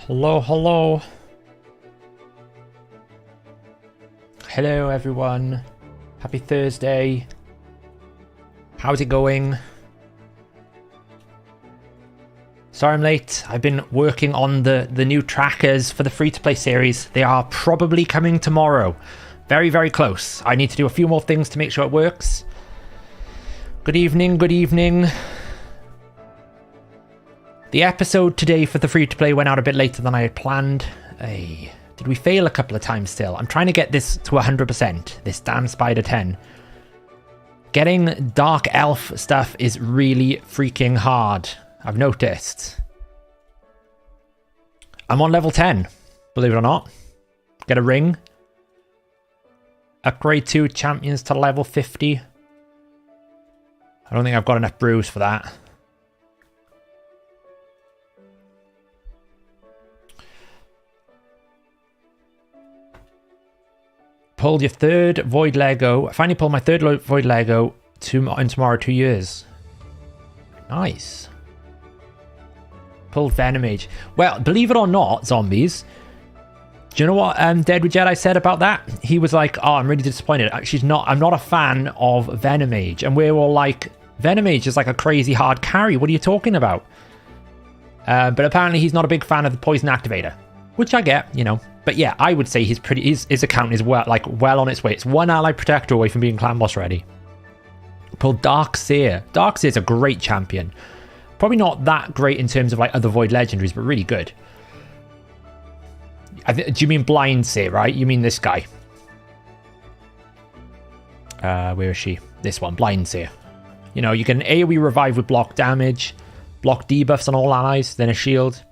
Hello, hello. Hello, everyone. Happy Thursday. How's it going? Sorry I'm late. I've been working on the new trackers for the free-to-play series. They are probably coming tomorrow. Very, very close. I need to do a few more things to make sure it works. Good evening, good evening. The episode today for the free-to-play went out a bit later than I had planned. Hey, did we fail a couple of times still? I'm trying to get this to 100%, this damn Spider 10. Getting Dark Elf stuff is really freaking hard, I've noticed. I'm on level 10, believe it or not. Get a ring. Upgrade 2 champions to level 50. I don't think I've got enough brews for that. Pulled your third Void Lego. I finally pulled my third Void Lego in tomorrow 2 years. Nice. Pulled Venom Age. Well, believe it or not, zombies. Do you know what Dead with Jedi said about that? He was like, oh, I'm really disappointed. I'm not a fan of Venom Age. And we're all like, Venom Age is like a crazy hard carry. What are you talking about? But apparently he's not a big fan of the Poison Activator. Which I get, you know. But yeah, I would say his account is well on its way. It's one ally protector away from being clan boss ready. Pulled Dark Seer. Dark Seer's a great champion. Probably not that great in terms of like other Void legendaries, but really good. Do you mean Blind Seer, right? You mean this guy? Where is she? This one, Blind Seer. You know, you get an AoE revive with block damage, block debuffs on all allies, then a shield.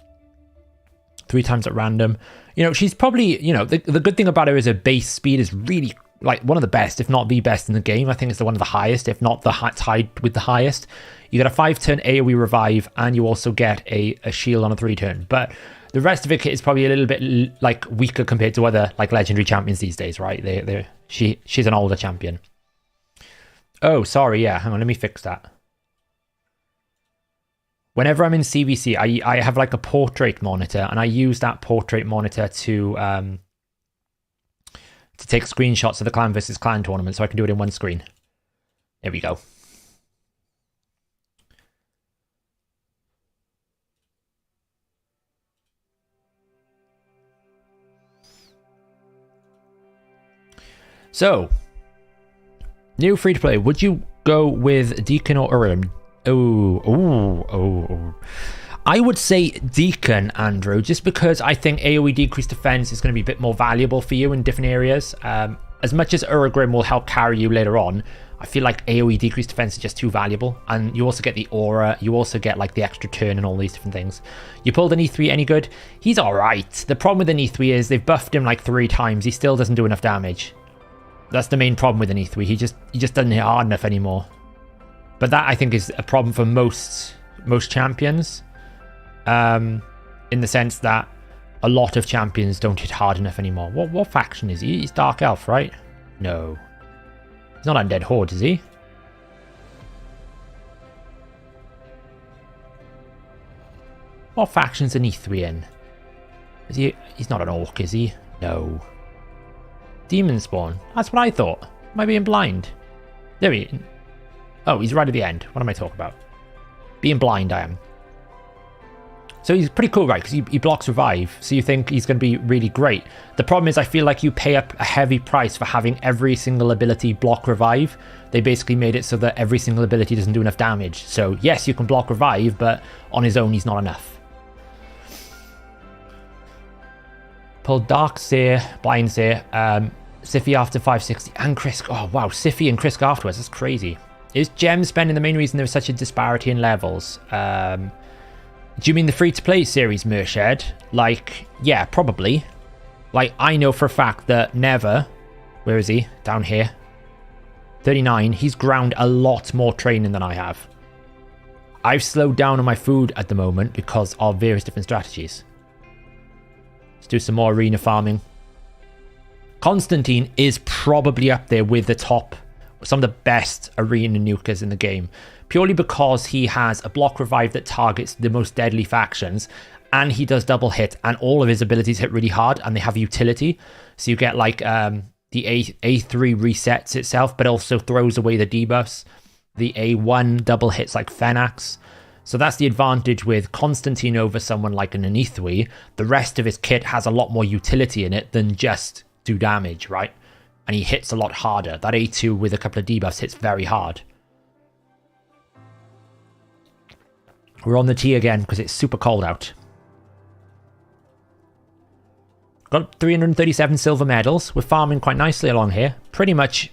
3 times at random. You know, she's probably, you know, the good thing about her is her base speed is really like one of the best, if not the best in the game. I think it's one of the highest, if not tied with the highest. You get a 5-turn AoE revive, and you also get a shield on a 3-turn. But the rest of her kit is probably a little bit like weaker compared to other like legendary champions these days, right? She's an older champion. Oh, sorry, yeah. Hang on, let me fix that. Whenever I'm in CVC, I have like a portrait monitor, and I use that portrait monitor to take screenshots of the clan versus clan tournament, so I can do it in one screen. There we go. So, new free-to-play. Would you go with Deacon or Urim? Oh. I would say Deacon, Andrew, just because I think AoE decreased defense is going to be a bit more valuable for you in different areas. As much as Uragrim will help carry you later on, I feel like AoE decreased defense is just too valuable. And you also get the aura, you also get like the extra turn and all these different things. You pulled an E3 any good? He's alright. The problem with an E3 is they've buffed him like 3 times. He still doesn't do enough damage. That's the main problem with an E3. He just doesn't hit hard enough anymore. But that, I think, is a problem for most champions. In the sense that a lot of champions don't hit hard enough anymore. What faction is he? He's Dark Elf, right? No. He's not Undead Horde, is he? What faction's an E3 in? Is he? He's not an Orc, is he? No. Demon Spawn. That's what I thought. Am I being blind? There he is. Oh, he's right at the end. What am I talking about? Being blind, I am. So he's pretty cool, right? Because he blocks revive. So you think he's going to be really great. The problem is I feel like you pay up a heavy price for having every single ability block revive. They basically made it so that every single ability doesn't do enough damage. So yes, you can block revive, but on his own, he's not enough. Pulled Dark Seer, Blind Seer, Siffy after 560, and Krisk. Oh, wow. Siffy and Krisk afterwards. That's crazy. Is gem spending the main reason there was such a disparity in levels? Do you mean the free-to-play series, Mershed? Like, yeah, probably. Like, I know for a fact that Never, where is he? Down here. 39, he's ground a lot more training than I have. I've slowed down on my food at the moment because of various different strategies. Let's do some more arena farming. Constantine is probably up there with the top, some of the best arena nukers in the game, purely because he has a block revive that targets the most deadly factions, and he does double hit, and all of his abilities hit really hard, and they have utility. So you get like the A3 resets itself, but also throws away the debuffs. The A1 double hits like Phenax. So that's the advantage with Constantine over someone like an Anithwi. The rest of his kit has a lot more utility in it than just do damage, right? And he hits a lot harder. That A2 with a couple of debuffs hits very hard. We're on the T again because it's super cold out. Got 337 silver medals. We're farming quite nicely along here. Pretty much,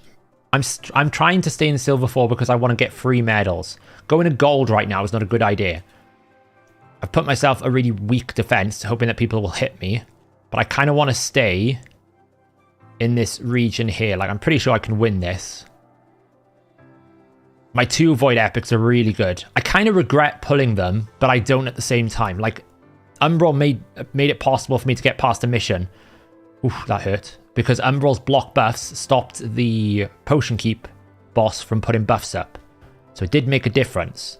I'm trying to stay in silver 4 because I want to get free medals. Going to gold right now is not a good idea. I've put myself a really weak defense, hoping that people will hit me. But I kind of want to stay in this region here. Like, I'm pretty sure I can win this. My 2 Void Epics are really good. I kind of regret pulling them, but I don't at the same time. Like, Umbral made it possible for me to get past a mission. Oof, that hurt. Because Umbral's block buffs stopped the Potion Keep boss from putting buffs up. So it did make a difference.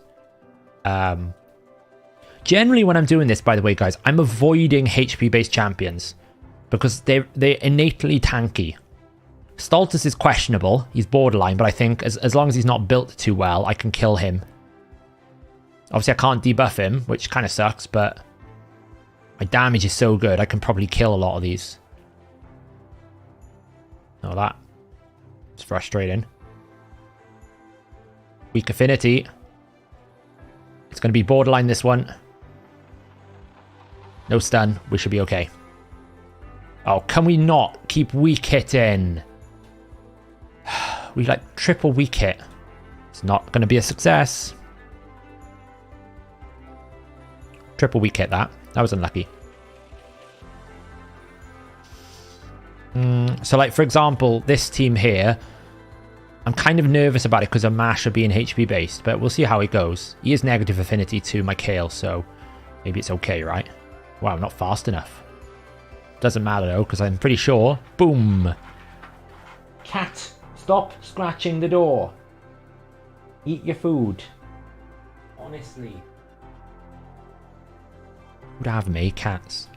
Generally, when I'm doing this, by the way, guys, I'm avoiding HP-based champions. Because they're innately tanky. Stultus is questionable. He's borderline, but I think as long as he's not built too well, I can kill him. Obviously, I can't debuff him, which kind of sucks, but my damage is so good, I can probably kill a lot of these. Oh, that. It's frustrating. Weak affinity. It's going to be borderline, this one. No stun. We should be okay. Oh, can we not keep weak hitting? We like triple weak hit. It's not going to be a success. Triple weak hit that. That was unlucky. So like, for example, this team here, I'm kind of nervous about it because of Masha being HP based, but we'll see how it goes. He is negative affinity to my Kale, so maybe it's okay, right? Wow, I'm not fast enough. Doesn't matter though, because I'm pretty sure. Boom. Cat, stop scratching the door. Eat your food. Honestly. Would have me, cats.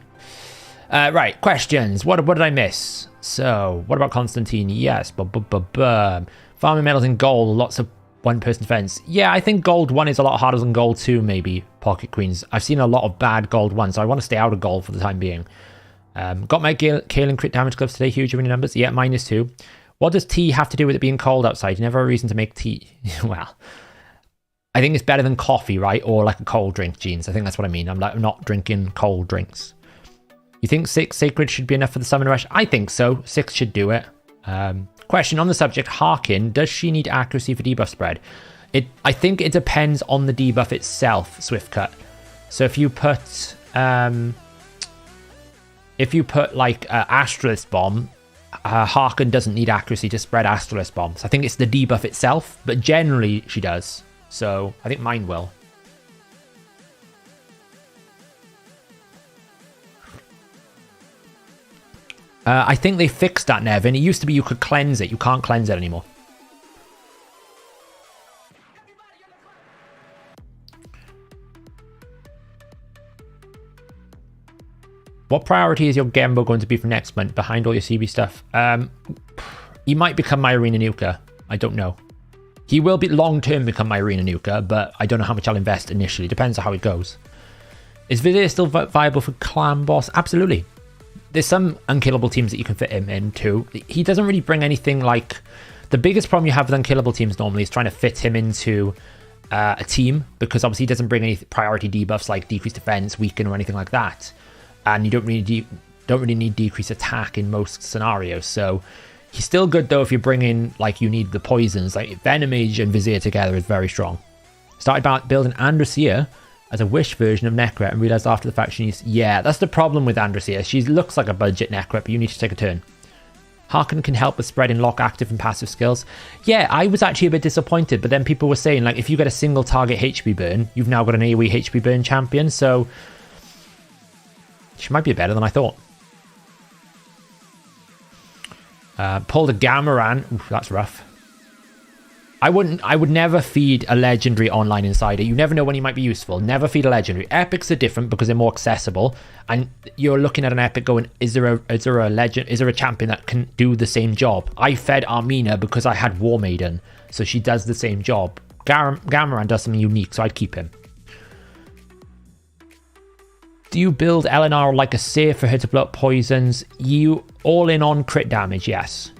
Right, questions. What did I miss? So, what about Constantine? Yes. Farming medals in gold, lots of one-person defense. Yeah, I think gold 1 is a lot harder than gold 2, maybe, Pocket Queens. I've seen a lot of bad gold 1, so I want to stay out of gold for the time being. Got my Kale and crit damage gloves today, huge in numbers. Yeah, -2. What does tea have to do with it being cold outside? Never a reason to make tea. Well, I think it's better than coffee, right? Or like a cold drink, Jeans. I think that's what I mean. I'm not drinking cold drinks. You think 6 sacred should be enough for the summon rush? I think so. 6 should do it. Question on the subject, Harkin. Does she need accuracy for debuff spread? I think it depends on the debuff itself, Swiftcut. So if you put like Astralis Bomb, Harkin doesn't need accuracy to spread Astralis Bombs. I think it's the debuff itself, but generally she does. So I think mine will. I think they fixed that, Nevin. It used to be you could cleanse it. You can't cleanse it anymore. What priority is your Gembo going to be for next month behind all your CB stuff? He might become my Arena Nuka. I don't know. He will be long-term become my Arena Nuka, but I don't know how much I'll invest initially. Depends on how it goes. Is Vizier still viable for Clan Boss? Absolutely. There's some unkillable teams that you can fit him into. He doesn't really bring anything like... The biggest problem you have with unkillable teams normally is trying to fit him into a team, because obviously he doesn't bring any priority debuffs like decreased defense, weaken, or anything like that. And you don't really need decreased attack in most scenarios. So he's still good though if you bring in, like, you need the poisons. Like Venomage and Vizier together is very strong. Started building Androsia as a wish version of Necret and realized after the fact she needs... Yeah, that's the problem with Androsia. She looks like a budget Necret, but you need to take a turn. Harkin can help with spreading lock active and passive skills. Yeah, I was actually a bit disappointed, but then people were saying, like, if you get a single target HP burn, you've now got an AoE HP burn champion, so she might be better than I thought. Pulled a Gamaran. Oof, that's rough. I would never feed a legendary online insider. You never know when he might be useful. Never feed a legendary. Epics are different because they're more accessible, and you're looking at an epic going, is there a legend, is there a champion that can do the same job? I fed Armina because I had War Maiden, so she does the same job. Gamaran does something unique, so I'd keep him. Do you build Eleanor like a safe for her to blow up poisons? You all in on crit damage, yes.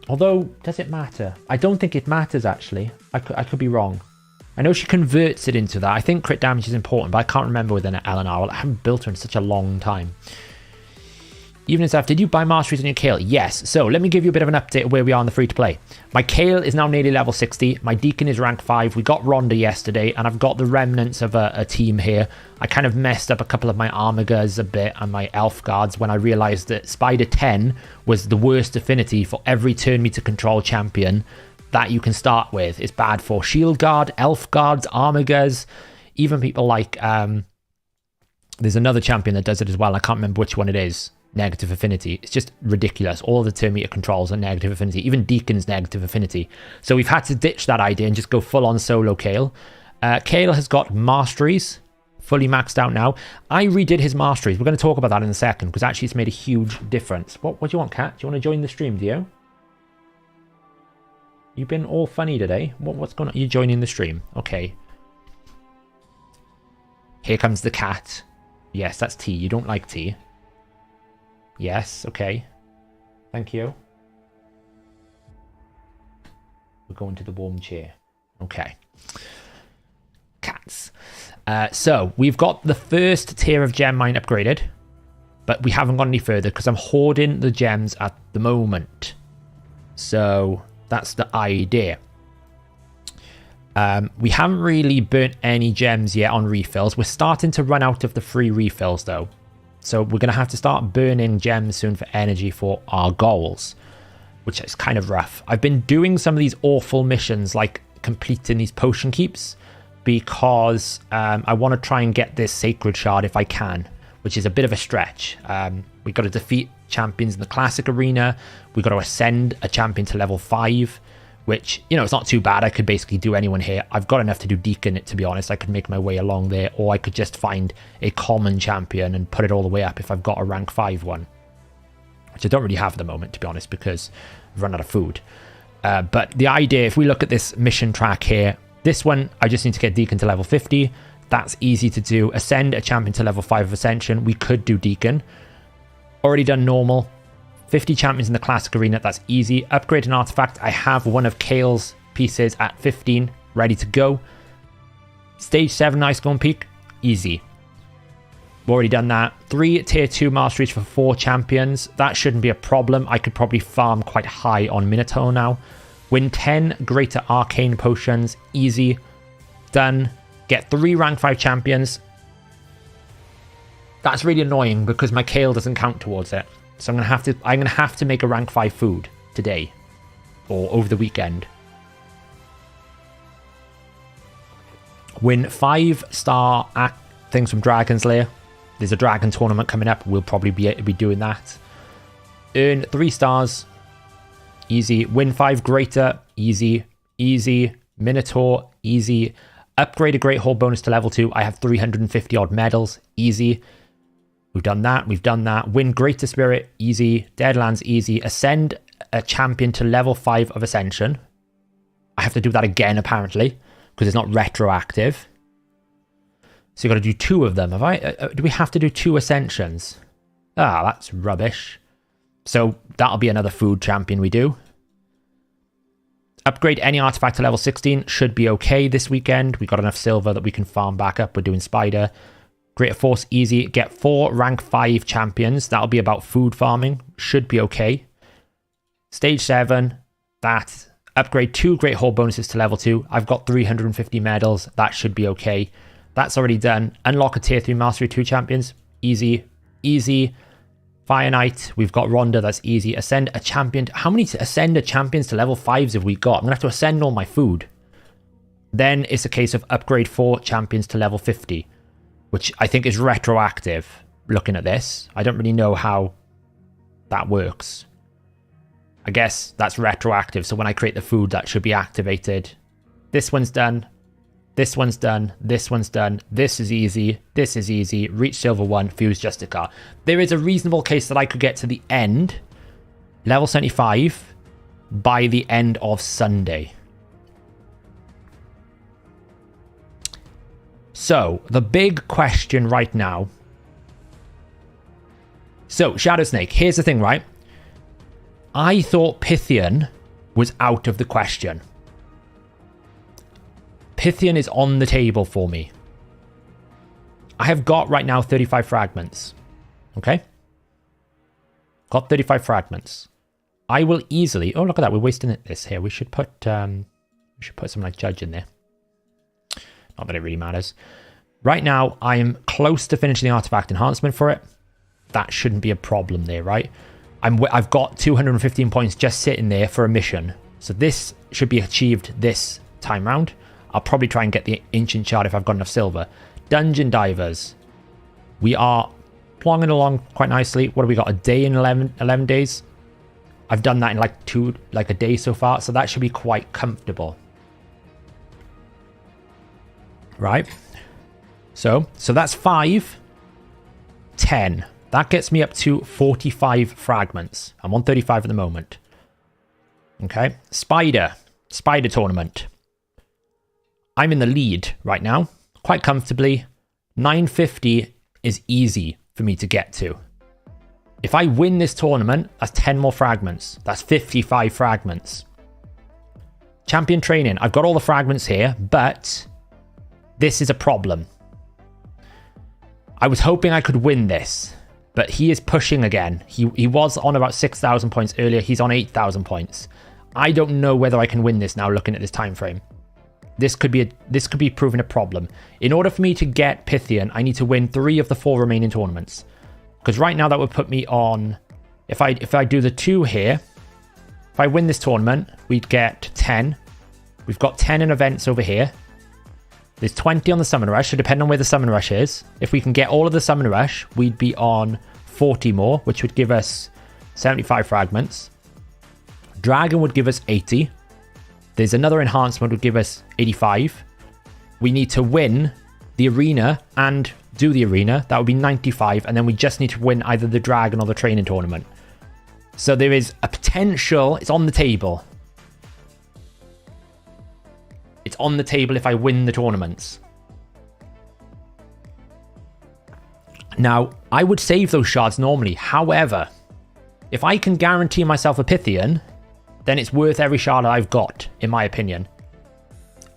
Although, does it matter? I don't think it matters, actually. I could be wrong. I know she converts it into that. I think crit damage is important, but I can't remember with an Eleanor. I haven't built her in such a long time. Even stuff, did you buy masteries on your Kale? Yes. So let me give you a bit of an update of where we are on the free-to-play. My Kale is now nearly level 60. My Deacon is rank 5. We got Rhonda yesterday, and I've got the remnants of a team here. I kind of messed up a couple of my Armigers a bit and my Elf Guards when I realized that Spider 10 was the worst affinity for every turn meter control champion that you can start with. It's bad for Shield Guard, Elf Guards, Armigers, even people like... there's another champion that does it as well. I can't remember which one it is. Negative affinity. It's just ridiculous. All the turn meter controls are negative affinity. Even Deacon's negative affinity. So we've had to ditch that idea and just go full on solo Kale. Kale has got masteries. Fully maxed out now. I redid his masteries. We're going to talk about that in a second because actually it's made a huge difference. What do you want, Kat? Do you want to join the stream, do you? You've been all funny today. What's going on? You're joining the stream. Okay. Here comes the cat. Yes, that's tea. You don't like tea. Yes, okay. Thank you. We're going to the warm chair. Okay. Cats. So, we've got the first tier of gem mine upgraded, but we haven't gone any further because I'm hoarding the gems at the moment. So, that's the idea. We haven't really burnt any gems yet on refills. We're starting to run out of the free refills, though. So we're going to have to start burning gems soon for energy for our goals, which is kind of rough. I've been doing some of these awful missions, like completing these potion keeps, because I want to try and get this sacred shard if I can, which is a bit of a stretch. We've got to defeat champions in the classic arena. We've got to ascend a champion to level 5, which, you know, it's not too bad. I could basically do anyone here. I've got enough to do Deacon, to be honest. I could make my way along there, or I could just find a common champion and put it all the way up if I've got a rank 5 one, which I don't really have at the moment, to be honest, because I've run out of food. But the idea, if we look at this mission track here, this one, I just need to get Deacon to level 50. That's easy to do. Ascend a champion to level 5 of Ascension. We could do Deacon. Already done normal. 50 champions in the classic arena, that's easy. Upgrade an artifact. I have one of Kale's pieces at 15, ready to go. Stage 7 Ice Golem Peak, easy. We've already done that. 3 tier 2 masteries for 4 champions. That shouldn't be a problem. I could probably farm quite high on Minotaur now. Win 10 greater arcane potions, easy. Done. Get 3 rank 5 champions. That's really annoying because my Kale doesn't count towards it. So I'm gonna have to make a rank 5 food today or over the weekend. Win 5-star things from Dragon's Lair. There's a dragon tournament coming up. We'll probably be doing that. Earn 3 stars. Easy. Win 5 greater. Easy. Easy. Minotaur. Easy. Upgrade a Great Hall bonus to level 2. I have 350 odd medals. Easy. We've done that. We've done that. Win Greater Spirit. Easy. Deadlands. Easy. Ascend a champion to level 5 of Ascension. I have to do that again, apparently, because it's not retroactive. So you've got to do 2 of them. Have I? Do we have to do 2 Ascensions? Ah, that's rubbish. So that'll be another food champion we do. Upgrade any artifact to level 16. Should be okay this weekend. We got enough silver that we can farm back up. We're doing Spider. Greater Force, easy. Get 4 rank 5 champions. That'll be about food farming. Should be okay. Stage 7. That. Upgrade 2 Great Hall bonuses to level 2. I've got 350 medals. That should be okay. That's already done. Unlock a tier 3 Mastery 2 champions. Easy. Easy. Fire Knight. We've got Rhonda. That's easy. Ascend a champion. How many Ascend a champions to level 5s have we got? I'm going to have to ascend all my food. Then it's a case of upgrade 4 champions to level 50. Which I think is retroactive, looking at this. I don't really know how that works. I guess that's retroactive. So when I create the food, that should be activated. This one's done. This one's done. This one's done. This is easy. This is easy. Reach silver 1. Fuse Justicar. There is a reasonable case that I could get to the end, level 75, by the end of Sunday. So, the big question right now. So, Shadow Snake, here's the thing, right? I thought Pythian was out of the question. Pythian is on the table for me. I have got right now 35 fragments. Okay? Got 35 fragments. I will easily... Oh, look at that. We're wasting this here. We should put something like Judge in there. Not that it really matters. Right now, I am close to finishing the artifact enhancement for it. That shouldn't be a problem there, right? I've got 215 points just sitting there for a mission. So this should be achieved this time round. I'll probably try and get the Ancient Shard if I've got enough silver. Dungeon Divers. We are plonking along quite nicely. What have we got? A day in 11 days? I've done that in like a day so far. So that should be quite comfortable. Right? So that's 5. 10. That gets me up to 45 fragments. I'm on 35 at the moment. Okay. Spider tournament. I'm in the lead right now, quite comfortably. 950 is easy for me to get to. If I win this tournament, that's 10 more fragments. That's 55 fragments. Champion training. I've got all the fragments here, but this is a problem. I was hoping I could win this. But he is pushing again. He was on about 6,000 points earlier. He's on 8,000 points. I don't know whether I can win this now looking at this time frame. This could be proving a problem. In order for me to get Pythian, I need to win 3 of the 4 remaining tournaments. Because right now that would put me on... If I do the 2 here, if I win this tournament, we'd get 10. We've got 10 in events over here. There's 20 on the Summon Rush, so depending on where the Summon Rush is, if we can get all of the Summon Rush, we'd be on 40 more, which would give us 75 fragments. Dragon would give us 80. There's another enhancement would give us 85. We need to win the arena and do the arena. That would be 95, and then we just need to win either the Dragon or the training tournament. So there is a potential, it's on the table. It's on the table if I win the tournaments. Now, I would save those shards normally. However, if I can guarantee myself a Pythian, then it's worth every shard I've got, in my opinion.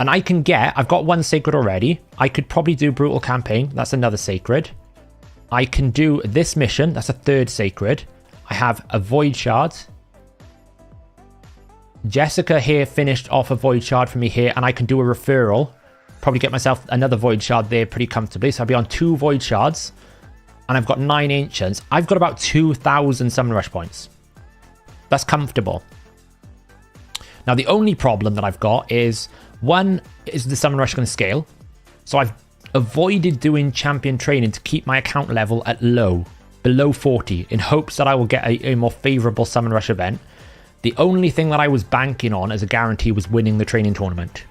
And I've got 1 sacred already. I could probably do Brutal Campaign. That's another sacred. I can do this mission. That's a 3rd sacred. I have a Void Shard. Jessica here finished off a Void Shard for me here, and I can do a referral. Probably get myself another Void Shard there pretty comfortably. So I'll be on 2 Void Shards, and I've got 9 Ancients. I've got about 2,000 Summon Rush points. That's comfortable. Now, the only problem that I've got is, one, is the Summon Rush going to scale? So I've avoided doing champion training to keep my account level at low, below 40, in hopes that I will get a more favorable Summon Rush event. The only thing that I was banking on as a guarantee was winning the training tournament.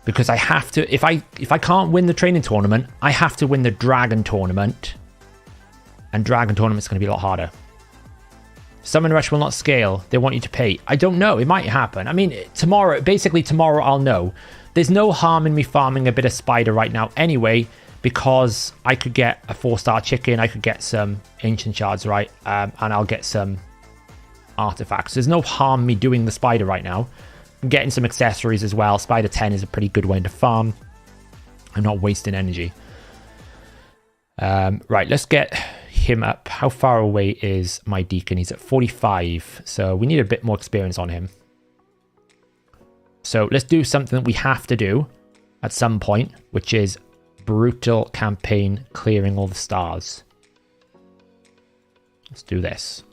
Because I have to, if I can't win the training tournament, I have to win the Dragon tournament. And Dragon tournament's going to be a lot harder. Summon Rush will not scale. They want you to pay. I don't know. It might happen. I mean, tomorrow I'll know. There's no harm in me farming a bit of Spider right now anyway, because I could get a 4-star chicken. I could get some Ancient Shards, right? And I'll get some artifacts. There's no harm me doing the Spider right now. I'm getting some accessories as well. Spider 10 is a pretty good way to farm. I'm not wasting energy. Right, let's get him up. How far away is my Deacon? He's at 45, so we need a bit more experience on him. So let's do something that we have to do at some point, which is Brutal Campaign, clearing all the stars. Let's do this.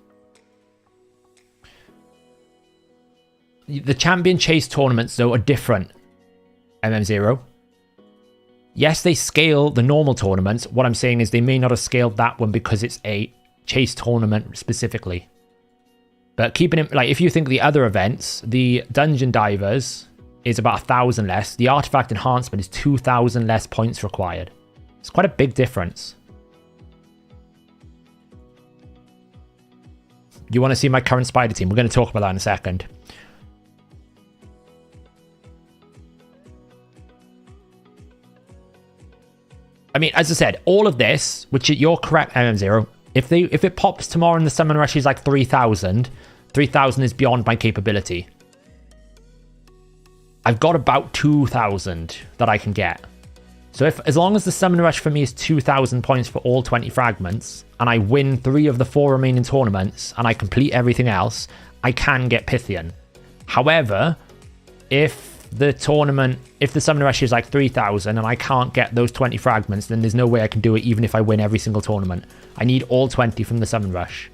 The Champion Chase tournaments, though, are different, MM0. Yes, they scale the normal tournaments. What I'm saying is they may not have scaled that one because it's a chase tournament specifically. But keeping it, like, if you think the other events, the Dungeon Divers is about 1,000 less. The Artifact Enhancement is 2,000 less points required. It's quite a big difference. You want to see my current spider team? We're going to talk about that in a second. I mean, as I said, all of this, which you're correct, MM0, if it pops tomorrow and the summon rush is like 3,000, 3,000 is beyond my capability. I've got about 2,000 that I can get. So as long as the summon rush for me is 2,000 points for all 20 fragments, and I win 3 of the 4 remaining tournaments, and I complete everything else, I can get Pythian. However, if the summon rush is like 3,000 and I can't get those 20 fragments, then there's no way I can do it even if I win every single tournament. I need all 20 from the summon rush.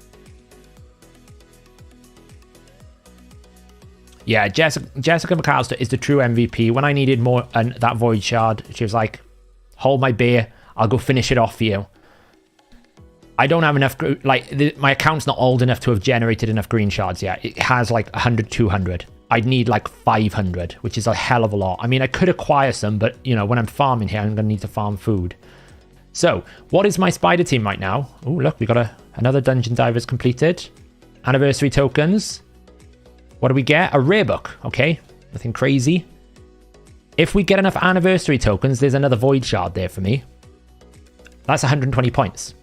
Yeah, Jessica McAllister is the true MVP. When I needed more that Void Shard, she was like, hold my beer, I'll go finish it off for you. I don't have enough, like, my account's not old enough to have generated enough green shards yet. It has like 100, 200. I'd need like 500, which is a hell of a lot. I mean, I could acquire some, but, you know, when I'm farming here, I'm going to need to farm food. So, what is my spider team right now? Oh, look, we got another Dungeon Divers completed. Anniversary tokens. What do we get? A rare book. Okay, nothing crazy. If we get enough anniversary tokens, there's another Void Shard there for me. That's 120 points.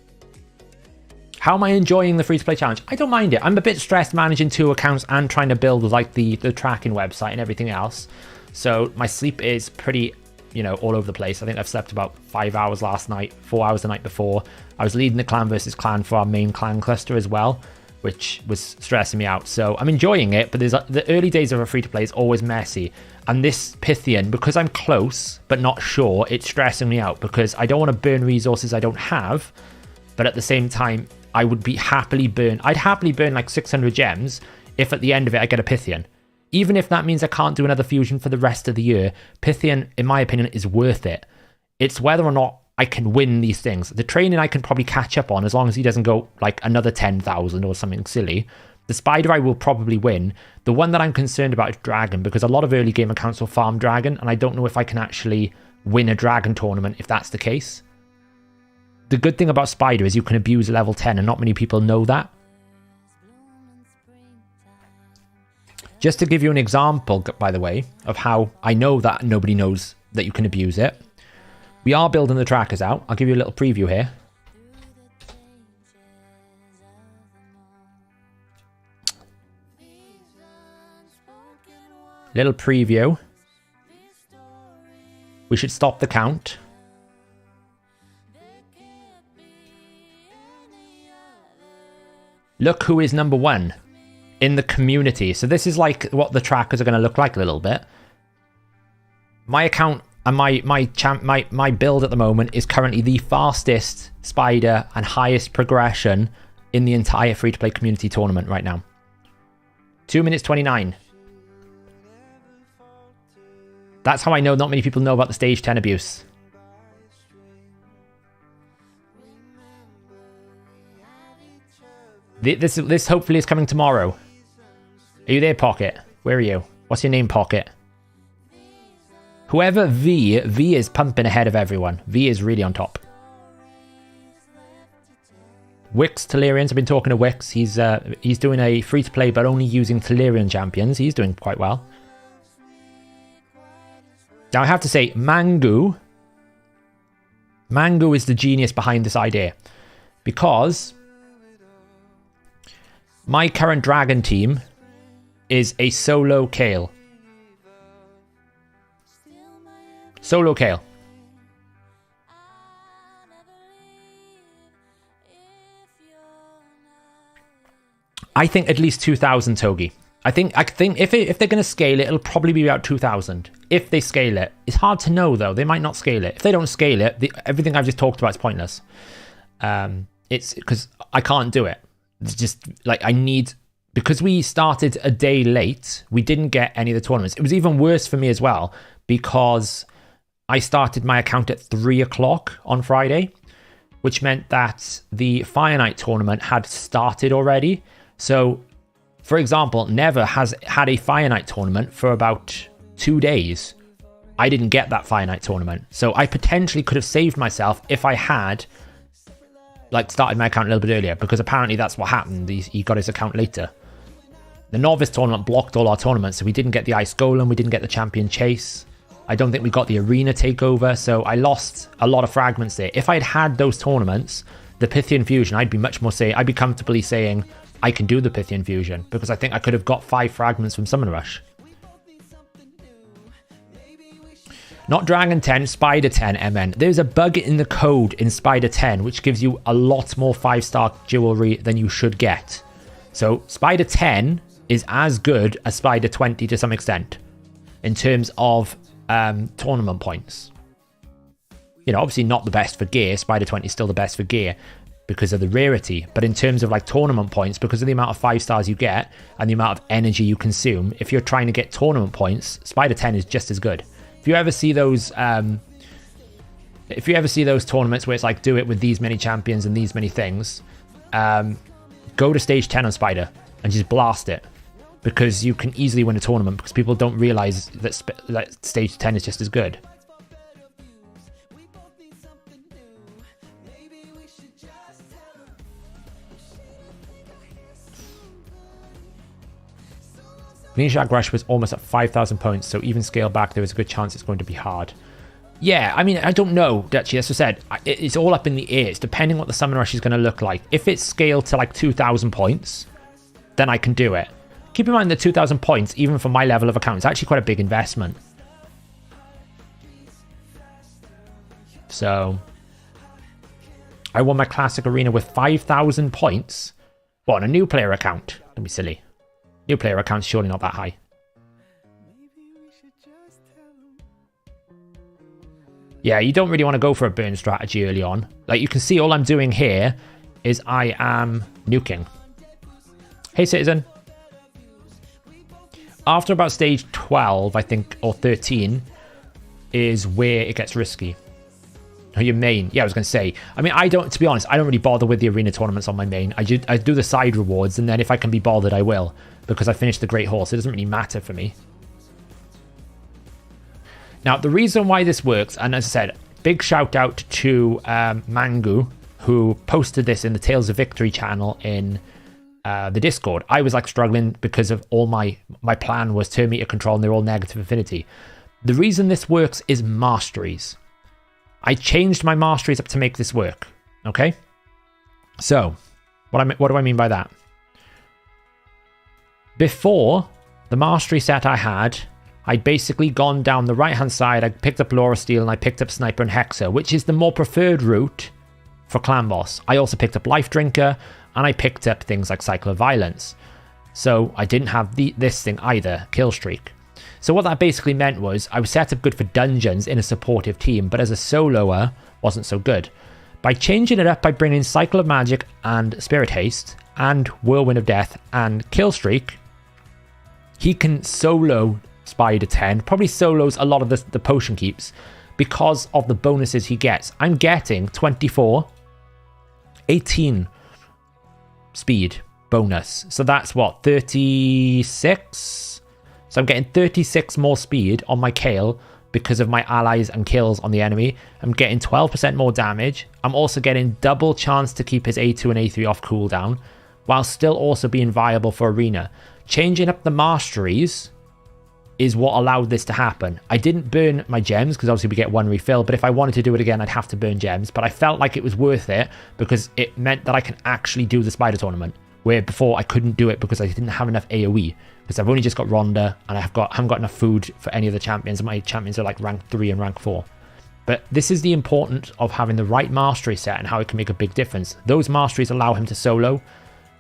How am I enjoying the free-to-play challenge? I don't mind it. I'm a bit stressed managing 2 accounts and trying to build like the tracking website and everything else. So my sleep is pretty, you know, all over the place. I think I've slept about 5 hours last night, 4 hours the night before. I was leading the clan versus clan for our main clan cluster as well, which was stressing me out. So I'm enjoying it, but the early days of a free-to-play is always messy. And this Pythian, because I'm close but not sure, it's stressing me out because I don't want to burn resources I don't have, but at the same time, I would be I'd happily burn like 600 gems if at the end of it I get a Pythian. Even if that means I can't do another fusion for the rest of the year, Pythian, in my opinion, is worth it. It's whether or not I can win these things. The training I can probably catch up on as long as he doesn't go like another 10,000 or something silly. The spider I will probably win. The one that I'm concerned about is dragon, because a lot of early game accounts will farm dragon, and I don't know if I can actually win a dragon tournament if that's the case. The good thing about spider is you can abuse level 10, and not many people know that. Just to give you an example, by the way, of how I know that nobody knows that you can abuse it. We are building the trackers out. I'll give you a little preview here. Little preview. We should stop the count. Look who is number 1 in the community. So this is like what the trackers are going to look like a little bit. My account and my build at the moment is currently the fastest spider and highest progression in the entire free-to-play community tournament right now. 2 minutes 29. That's how I know not many people know about the stage 10 abuse. This hopefully is coming tomorrow. Are you there, Pocket? Where are you? What's your name, Pocket? Whoever V is pumping ahead of everyone. V is really on top. Wix Telerians, I've been talking to Wix. He's doing a free-to-play but only using Telerian champions. He's doing quite well. Now I have to say, Mangu is the genius behind this idea. Because my current dragon team is a solo Kale. Solo Kale. I think at least 2,000 Togi. I think if they're going to scale it, it'll probably be about 2,000. If they scale it. It's hard to know, though. They might not scale it. If they don't scale it, everything I've just talked about is pointless. It's because I can't do it. It's just like because we started a day late, we didn't get any of the tournaments. It was even worse for me as well because I started my account at 3 o'clock on Friday, which meant that the Fire Night tournament had started already. So For example, Never has had a Fire Knight tournament for about 2 days. I didn't get that Fire Knight tournament. So I potentially could have saved myself if I had like started my account a little bit earlier, because apparently that's what happened. He got his account later. The Novice tournament blocked all our tournaments, so we didn't get the Ice Golem, we didn't get the Champion Chase. I don't think we got the Arena Takeover, so I lost a lot of fragments there. If I'd had those tournaments, the Pythian Fusion, I'd be much more I'd be comfortably saying I can do the Pythian Fusion, because I think I could have got 5 fragments from Summon Rush. Not Dragon 10, Spider 10, MN. There's a bug in the code in Spider 10, which gives you a lot more 5-star jewelry than you should get. So Spider 10 is as good as Spider 20 to some extent, in terms of tournament points. You know, obviously not the best for gear. Spider 20 is still the best for gear because of the rarity. But in terms of like tournament points, because of the amount of 5 stars you get and the amount of energy you consume, if you're trying to get tournament points, Spider 10 is just as good. If you ever see those tournaments where it's like, do it with these many champions and these many things, go to stage 10 on Spider and just blast it, because you can easily win a tournament, because people don't realize that stage 10 is just as good. Shag Rush was almost at 5,000 points, so even scale back, there is a good chance it's going to be hard. Yeah, I mean, I don't know, Dutchy. As I said, it's all up in the air. It's depending what the Summon Rush is going to look like. If it's scaled to like 2,000 points, then I can do it. Keep in mind that 2,000 points, even for my level of account, is actually quite a big investment. So, I won my Classic Arena with 5,000 points. What, on a new player account? Don't be silly. New player account's surely not that high. Yeah, you don't really want to go for a burn strategy early on. Like, you can see all I'm doing here is I am nuking. Hey, Citizen. After about stage 12, I think, or 13, is where it gets risky. Oh, your main. Yeah, I was going to say. I mean, to be honest, I don't really bother with the arena tournaments on my main. I do the side rewards, and then if I can be bothered, I will. Because I finished the Great Horse. It doesn't really matter for me. Now, the reason why this works, and as I said, big shout out to Mangu, who posted this in the Tales of Victory channel in the Discord. I was like struggling because of all my plan was turn meter control, and they're all negative affinity. The reason this works is masteries. I changed my masteries up to make this work. Okay? So, what do I mean by that? Before, the mastery set I had, I'd basically gone down the right-hand side, I picked up Laura Steel, and I picked up Sniper and Hexer, which is the more preferred route for Clan Boss. I also picked up Life Drinker, and I picked up things like Cycle of Violence. So I didn't have this thing either, Kill Streak. So what that basically meant was I was set up good for dungeons in a supportive team, but as a soloer, wasn't so good. By changing it up by bringing Cycle of Magic and Spirit Haste, and Whirlwind of Death and Kill Streak, he can solo Spider 10, probably solos a lot of the potion keeps because of the bonuses he gets. I'm getting 24, 18 speed bonus. So that's what, 36? So I'm getting 36 more speed on my Kale because of my allies and kills on the enemy. I'm getting 12% more damage. I'm also getting double chance to keep his A2 and A3 off cooldown, while still also being viable for arena. Changing up the masteries is what allowed this to happen. I didn't burn my gems because obviously we get one refill, but if I wanted to do it again, I'd have to burn gems. But I felt like it was worth it because it meant that I can actually do the Spider tournament, where before I couldn't do it because I didn't have enough AoE, because I've only just got Rhonda and I haven't got enough food for any of the champions, and my champions are like rank 3 and rank 4. But this is the importance of having the right mastery set and how it can make a big difference. Those masteries allow him to solo.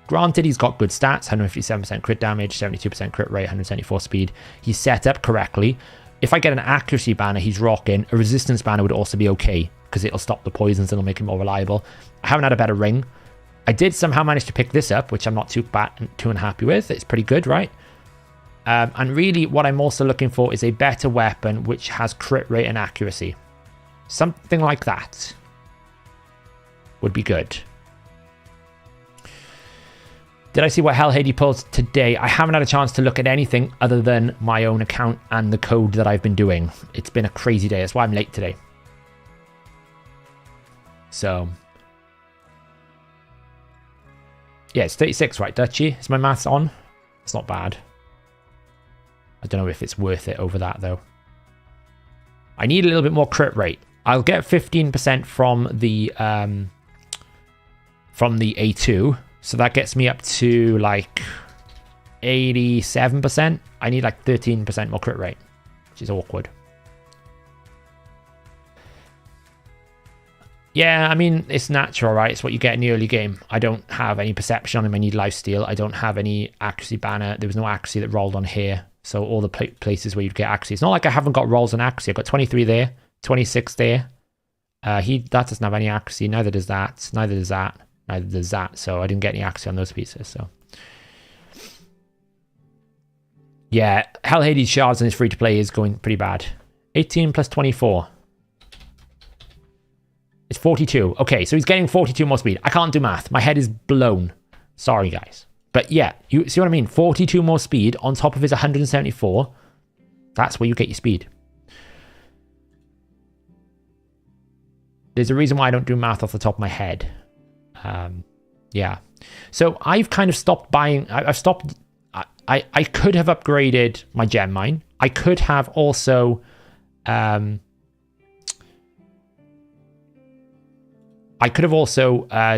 Granted, he's got good stats, 157% crit damage, 72% crit rate, 174 speed. He's set up correctly. If I get an accuracy banner, he's rocking. A resistance banner would also be okay, because it'll stop the poisons and it'll make him more reliable. I haven't had a better ring. I did somehow manage to pick this up, which I'm not too unhappy with. It's pretty good, right? And really, what I'm also looking for is a better weapon which has crit rate and accuracy. Something like that would be good. Did I see what Hellhades pulls today? I haven't had a chance to look at anything other than my own account and the code that I've been doing. It's been a crazy day. That's why I'm late today. So, yeah, it's 36, right, Dutchy? Is my maths on? It's not bad. I don't know if it's worth it over that, though. I need a little bit more crit rate. I'll get 15% from the A2. So that gets me up to like 87%. I need like 13% more crit rate, which is awkward. Yeah, I mean, it's natural, right? It's what you get in the early game. I don't have any perception on him. I need lifesteal. I don't have any accuracy banner. There was no accuracy that rolled on here. So all the places where you'd get accuracy. It's not like I haven't got rolls on accuracy. I've got 23 there, 26 there. That doesn't have any accuracy. Neither does that. Neither does that. Neither does that. So I didn't get any accuracy on those pieces. So yeah, Hellhades shards and his free-to-play is going pretty bad. 18 plus 24. It's 42. Okay, so he's getting 42 more speed. I can't do math. My head is blown. Sorry, guys. But yeah, you see what I mean? 42 more speed on top of his 174. That's where you get your speed. There's a reason why I don't do math off the top of my head. Yeah. So I've kind of stopped buying. I've stopped. I could have upgraded my gem mine. I could have also...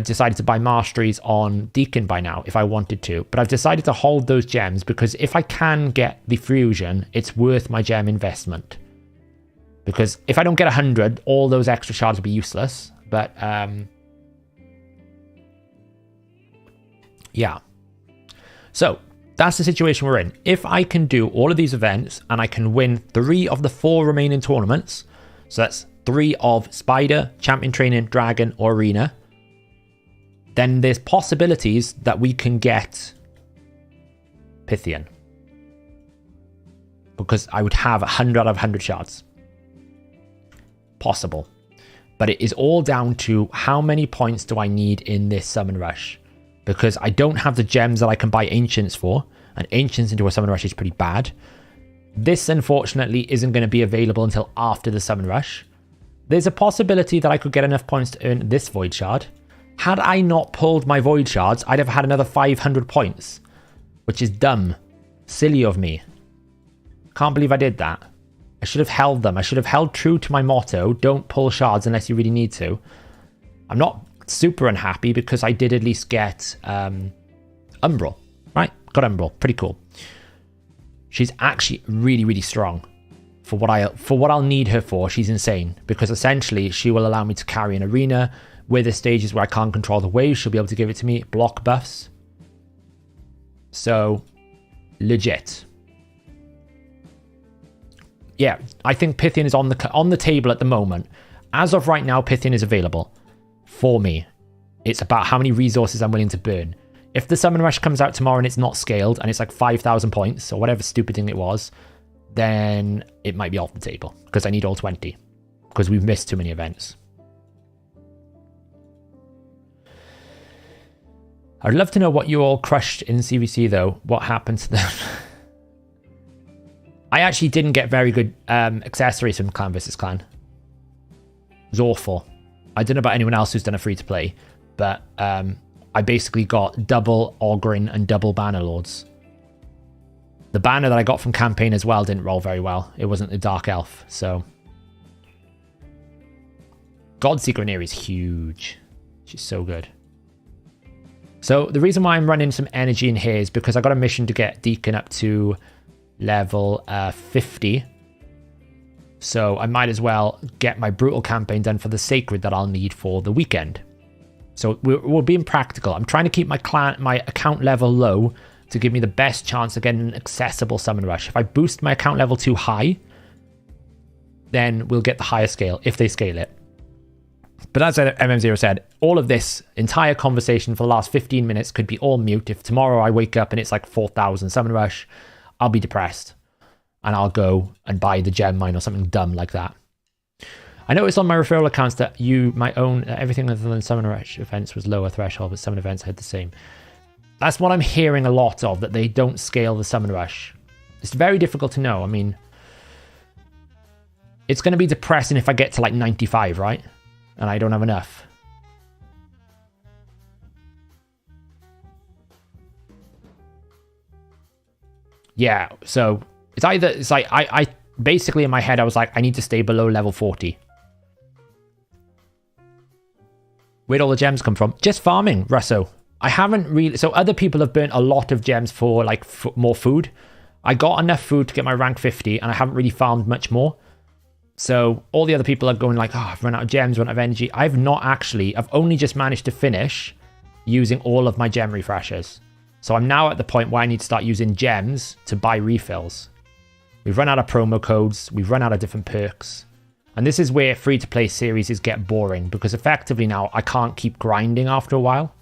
decided to buy masteries on Deacon by now if I wanted to, but I've decided to hold those gems because if I can get the fusion, it's worth my gem investment. Because if I don't get 100, all those extra shards will be useless. But yeah. So that's the situation we're in. If I can do all of these events and I can win 3 of the 4 remaining tournaments, so that's 3 of Spider, Champion Training, Dragon, or Arena, then there's possibilities that we can get Pythian. Because I would have 100 out of 100 shards. Possible. But it is all down to how many points do I need in this Summon Rush. Because I don't have the gems that I can buy Ancients for. And Ancients into a Summon Rush is pretty bad. This, unfortunately, isn't going to be available until after the Summon Rush. There's a possibility that I could get enough points to earn this Void Shard. Had I not pulled my Void Shards, I'd have had another 500 points. Which is dumb. Silly of me. Can't believe I did that. I should have held them. I should have held true to my motto. Don't pull shards unless you really need to. I'm not super unhappy because I did at least get Umbral. Right? Got Umbral. Pretty cool. She's actually really, really strong. For what I'll need her for, she's insane. Because essentially, she will allow me to carry an arena. Where there's stages where I can't control the waves, she'll be able to give it to me. Block buffs. So, legit. Yeah, I think Pythian is on the table at the moment. As of right now, Pythian is available for me. It's about how many resources I'm willing to burn. If the Summon Rush comes out tomorrow and it's not scaled, and it's like 5,000 points, or whatever stupid thing it was, then it might be off the table, because I need all 20, because we've missed too many events. I'd love to know what you all crushed in CVC, though. What happened to them? I actually didn't get very good accessories from Clan vs. Clan. It was awful. I don't know about anyone else who's done a free-to-play, but I basically got double Ogryn and double Banner Lords. The banner that I got from campaign as well didn't roll very well. It wasn't the Dark Elf, so... Godseeker in here is huge. She's so good. So the reason why I'm running some energy in here is because I got a mission to get Deacon up to level 50. So I might as well get my Brutal campaign done for the Sacred that I'll need for the weekend. So we're being practical. I'm trying to keep my account level low to give me the best chance of getting an accessible Summon Rush. If I boost my account level too high, then we'll get the higher scale, if they scale it. But as MM0 said, all of this entire conversation for the last 15 minutes could be all mute. If tomorrow I wake up and it's like 4,000 Summon Rush, I'll be depressed. And I'll go and buy the gem mine or something dumb like that. I noticed on my referral accounts that you might own everything other than Summon Rush events was lower threshold, but Summon events had the same. That's what I'm hearing a lot of, that they don't scale the Summon Rush. It's very difficult to know. I mean, it's going to be depressing if I get to like 95, right? And I don't have enough. Yeah, so it's either, it's like, I basically in my head, I was like, I need to stay below level 40. Where'd all the gems come from? Just farming, Russo. I haven't really, so other people have burnt a lot of gems for like more food. I got enough food to get my rank 50 and I haven't really farmed much more. So all the other people are going like, oh, I've run out of gems, run out of energy. I've not actually, I've only just managed to finish using all of my gem refreshers. So I'm now at the point where I need to start using gems to buy refills. We've run out of promo codes. We've run out of different perks. And this is where free-to-play series get boring, because effectively now I can't keep grinding after a while.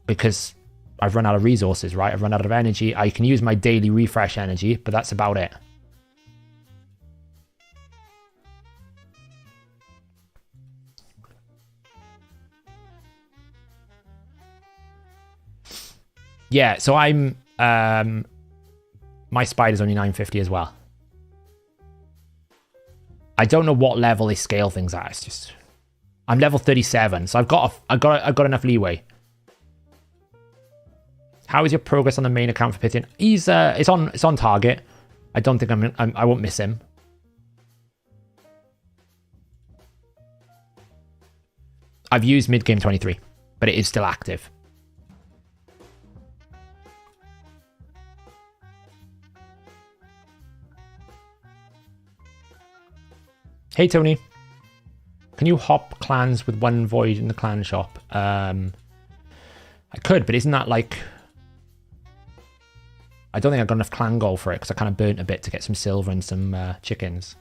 Because I've run out of resources, right? I've run out of energy. I can use my daily refresh energy, but that's about it. Yeah, so I'm... my spider's only 950 as well. I don't know what level they scale things at. It's just... I'm level 37, so I've got enough leeway. How is your progress on the main account for Pythian? He's it's on target. I don't think I won't miss him. I've used mid-game 23, but it is still active. Hey Tony, can you hop clans with one void in the clan shop? I could, but isn't that like... I don't think I've got enough clan gold for it because I kind of burnt a bit to get some silver and some chickens.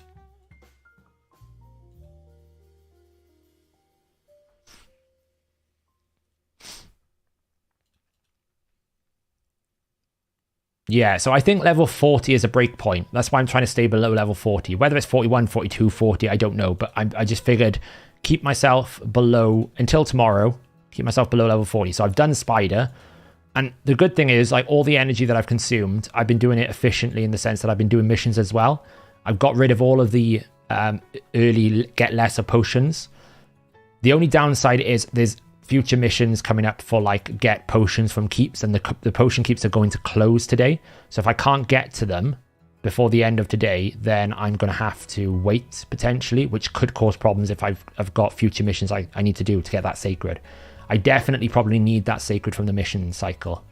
Yeah, so I think level 40 is a break point. That's why I'm trying to stay below level 40. Whether it's 41, 42, 40, I don't know. But I just figured keep myself below, until tomorrow, keep myself below level 40. So I've done Spider. And the good thing is, like, all the energy that I've consumed, I've been doing it efficiently in the sense that I've been doing missions as well. I've got rid of all of the early get lesser potions. The only downside is there's future missions coming up for like get potions from keeps, and the potion keeps are going to close today. So if I can't get to them before the end of today, then I'm going to have to wait potentially, which could cause problems if I've got future missions I need to do to get that sacred. I definitely probably need that sacred from the mission cycle.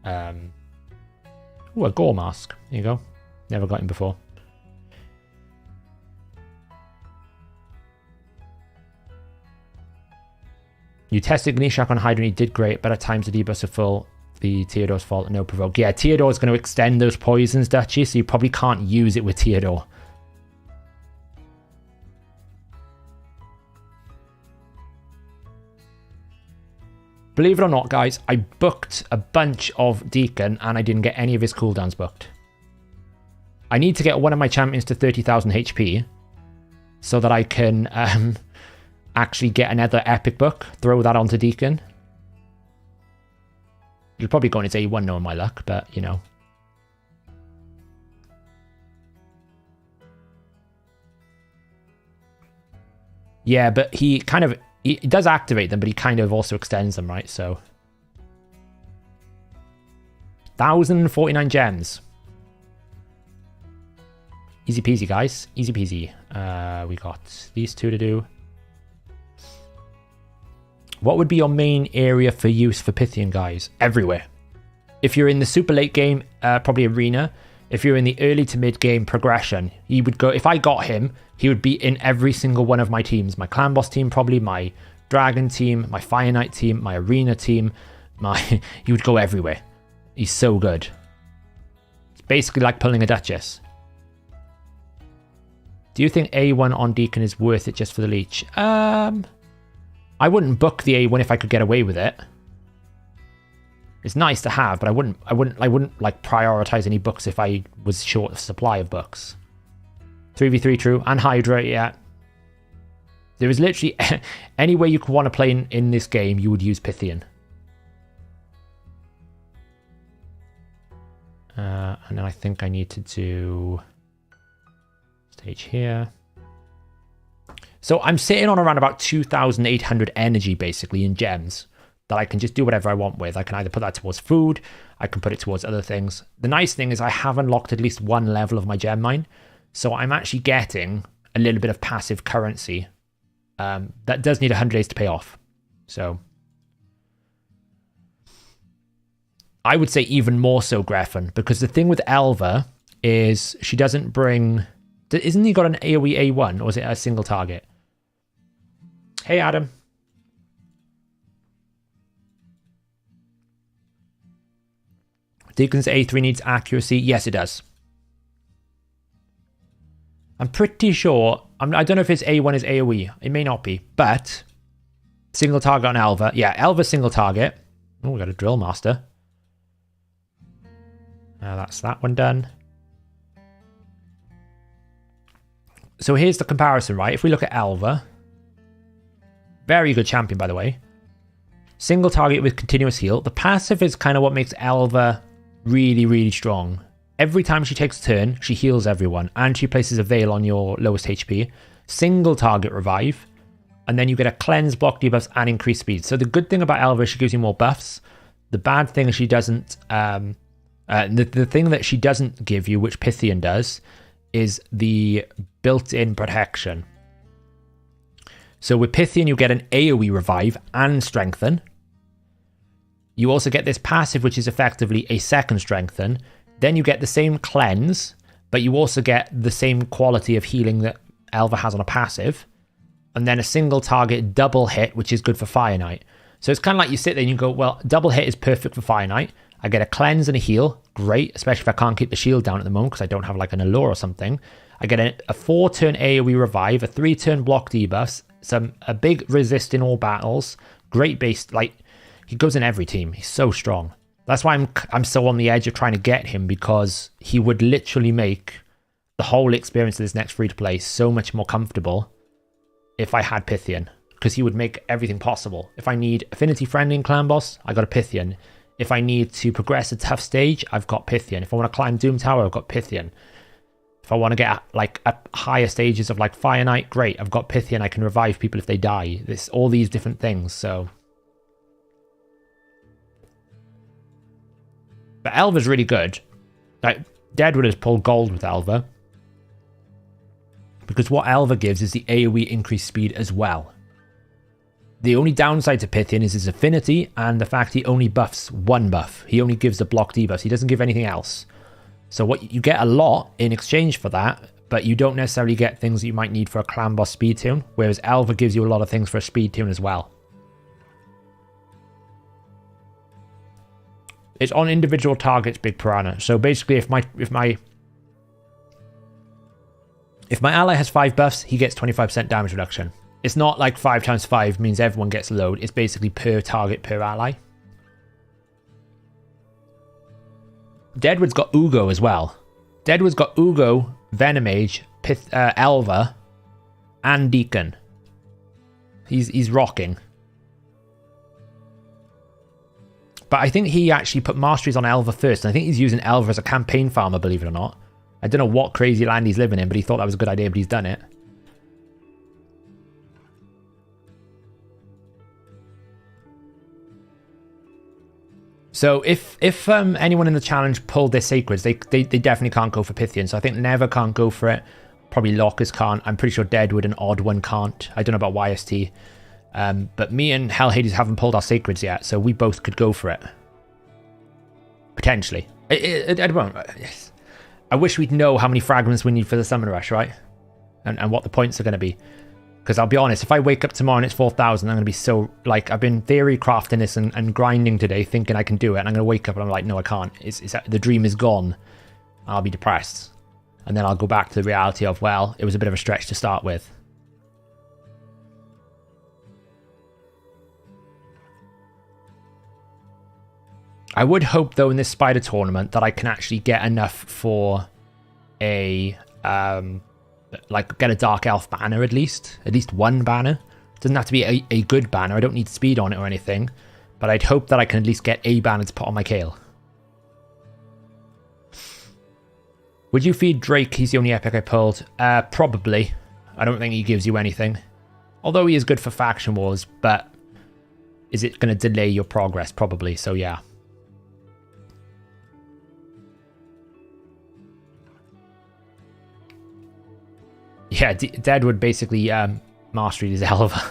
Ooh, a gore mask. There you go. Never got him before. You tested Gnishak on Hydra and he did great, but at times the debuffs are full. The Theodore's fault, no provoke. Yeah, Theodore's going to extend those poisons, Dutchy, so you probably can't use it with Theodore. Believe it or not, guys, I booked a bunch of Deacon and I didn't get any of his cooldowns booked. I need to get one of my champions to 30,000 HP so that I can... actually get another epic book, throw that onto Deacon. You'll probably go on his A1 knowing my luck, but you know. Yeah, but he does activate them, but he kind of also extends them, right? So 1,049 gems. Easy peasy, guys. Easy peasy. We got these two to do. What would be your main area for use for Pythian, guys? Everywhere. If you're in the super late game, probably arena. If you're in the early to mid game progression, he would go. If I got him, he would be in every single one of my teams. My clan boss team, probably my dragon team, my fire knight team, my arena team. He would go everywhere. He's so good. It's basically like pulling a duchess. Do you think A1 on Deacon is worth it just for the leech? I wouldn't book the A1 if I could get away with it. It's nice to have, but I wouldn't like prioritize any books if I was short of supply of books. 3v3 true, and Hydra, yeah. There is literally any way you could want to play in this game, you would use Pythian. And then I think I need to do stage here. So I'm sitting on around about 2,800 energy basically in gems that I can just do whatever I want with. I can either put that towards food, I can put it towards other things. The nice thing is I have unlocked at least one level of my gem mine, so I'm actually getting a little bit of passive currency. That does need 100 days to pay off. So I would say even more so Greffen, because the thing with Elva is she doesn't bring... Isn't he got an AoE A1, or is it a single target? Hey, Adam. Deacon's A3 needs accuracy. Yes, it does. I'm pretty sure... I don't know if it's A1 is AoE. It may not be, but... Single target on Elva. Yeah, Elva single target. Oh, we got a drill master. That's that one done. So here's the comparison, right? If we look at Elva... Very good champion, by the way. Single target with continuous heal. The passive is kind of what makes Elva really, really strong. Every time she takes a turn, she heals everyone, and she places a veil on your lowest HP. Single target revive, and then you get a cleanse, block debuffs, and increased speed. So the good thing about Elva is she gives you more buffs. The bad thing is she doesn't... the thing that she doesn't give you, which Pythian does, is the built-in protection. So with Pythian, you get an AoE revive and strengthen. You also get this passive, which is effectively a second strengthen. Then you get the same cleanse, but you also get the same quality of healing that Elva has on a passive. And then a single target double hit, which is good for Fire Knight. So it's kind of like you sit there and you go, well, double hit is perfect for Fire Knight. I get a cleanse and a heal. Great, especially if I can't keep the shield down at the moment because I don't have like an allure or something. I get a 4-turn AoE revive, a 3-turn block debuffs, a big resist in all battles, great base, like, he goes in every team. He's so strong. That's why I'm so on the edge of trying to get him, because he would literally make the whole experience of this next free-to-play so much more comfortable if I had Pythian, because he would make everything possible. If I need Affinity Friendly and Clan Boss, I got a Pythian. If I need to progress a tough stage, I've got Pythian. If I want to climb Doom Tower, I've got Pythian. If I want to get like up higher stages of like Fire Knight, great, I've got Pythian. I can revive people if they die. This all these different things, so... But Elva's really good. Like, Deadwood has pulled gold with Elva. Because what Elva gives is the AoE increased speed as well. The only downside to Pythian is his affinity and the fact he only buffs one buff. He only gives the block debuffs. He doesn't give anything else. So what you get a lot in exchange for that, but you don't necessarily get things that you might need for a Clan Boss speed tune, whereas Elva gives you a lot of things for a speed tune as well. It's on individual targets, Big Piranha. So basically, if my ally has 5 buffs, he gets 25% damage reduction. It's not like 5 times 5 means everyone gets a load. It's basically per target, per ally. Deadwood's got Ugo as well. Deadwood's got Ugo, Venomage, Elva, and Deacon. He's rocking. But I think he actually put masteries on Elva first, and I think he's using Elva as a campaign farmer, believe it or not. I don't know what crazy land he's living in, but he thought that was a good idea, but he's done it. So if anyone in the challenge pulled their sacreds, they definitely can't go for Pythian. So I think Never can't go for it. Probably Lockers can't. I'm pretty sure Deadwood and Odd One can't. I don't know about YST. But me and Hellhades haven't pulled our sacreds yet, so we both could go for it. Potentially. I wish we'd know how many fragments we need for the Summon Rush, right? And what the points are going to be. Because I'll be honest, if I wake up tomorrow and it's 4,000, I'm going to be so... Like, I've been theory crafting this and grinding today, thinking I can do it. And I'm going to wake up and I'm like, no, I can't. The dream is gone. I'll be depressed. And then I'll go back to the reality of, well, it was a bit of a stretch to start with. I would hope, though, in this spider tournament that I can actually get enough for a... like, get a Dark Elf banner at least. At least one banner. It doesn't have to be a good banner. I don't need speed on it or anything. But I'd hope that I can at least get a banner to put on my Kale. Would you feed Drake? He's the only epic I pulled. Probably. I don't think he gives you anything. Although he is good for faction wars, but is it going to delay your progress? Probably, so yeah. Yeah, Deadwood basically mastered his Elva.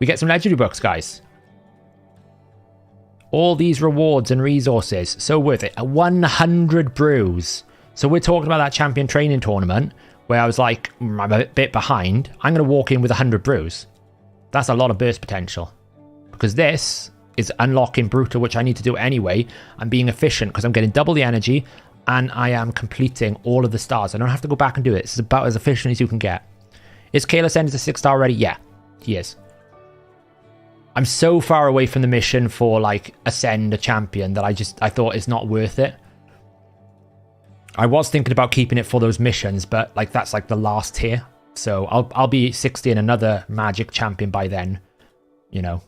We get some legendary books, guys. All these rewards and resources, so worth it. 100 brews. So we're talking about that champion training tournament where I was like, I'm a bit behind. I'm going to walk in with 100 brews. That's a lot of burst potential. Because this is unlocking Brutal, which I need to do anyway. I'm being efficient because I'm getting double the energy and I am completing all of the stars. I don't have to go back and do it. It's about as efficient as you can get. Is Kayla sent to 6-star already? Yeah, he is. I'm so far away from the mission for like ascend a champion that I thought it's not worth it. I was thinking about keeping it for those missions, but like that's like the last tier. So I'll be 60 and another magic champion by then, you know.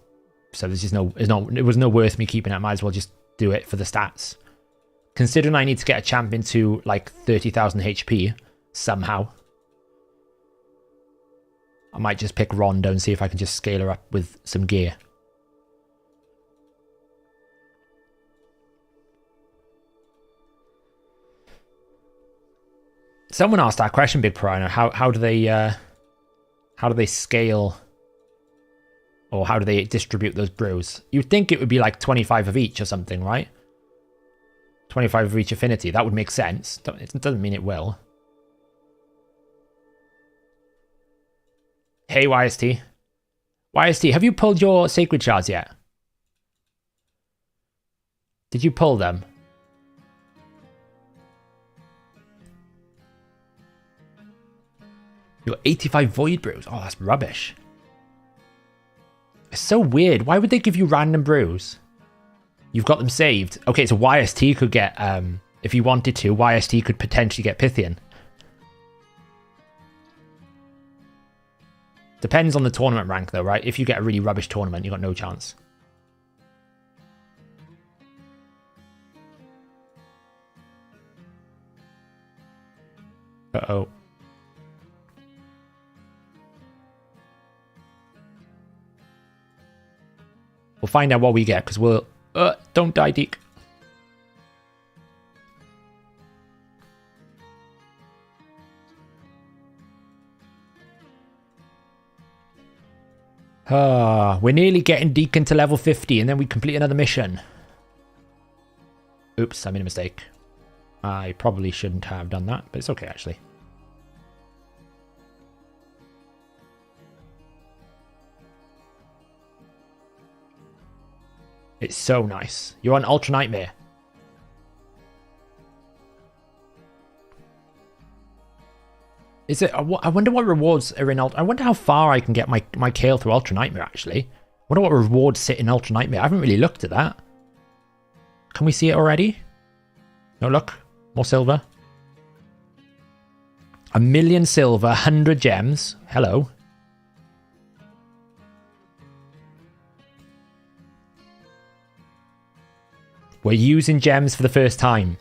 So there's just it was no worth me keeping it. I might as well just do it for the stats. Considering I need to get a champion to like 30,000 HP somehow. I might just pick Rhonda and see if I can just scale her up with some gear. Someone asked that question, Big Piranha. How do they scale, or how do they distribute those brews? You'd think it would be like 25 of each or something, right? 25 of each affinity. That would make sense. It doesn't mean it will. Hey, YST. YST, have you pulled your sacred shards yet? Did you pull them? You got 85 void brews. Oh, that's rubbish. It's so weird. Why would they give you random brews? You've got them saved. Okay, so YST could get, if you wanted to, YST could potentially get Pythian. Depends on the tournament rank though, right? If you get a really rubbish tournament, you got no chance. Uh-oh. We'll find out what we get, because we'll... don't die, Deke. We're nearly getting Deacon to level 50, and then we complete another mission. Oops, I made a mistake. I probably shouldn't have done that, but it's okay, actually. It's so nice. You're on Ultra Nightmare. Is it? I wonder what rewards are in Ultra. I wonder how far I can get my Kale through Ultra Nightmare, actually. I wonder what rewards sit in Ultra Nightmare. I haven't really looked at that. Can we see it already? No, look. More silver. 1,000,000 silver, 100 gems. Hello. We're using gems for the first time.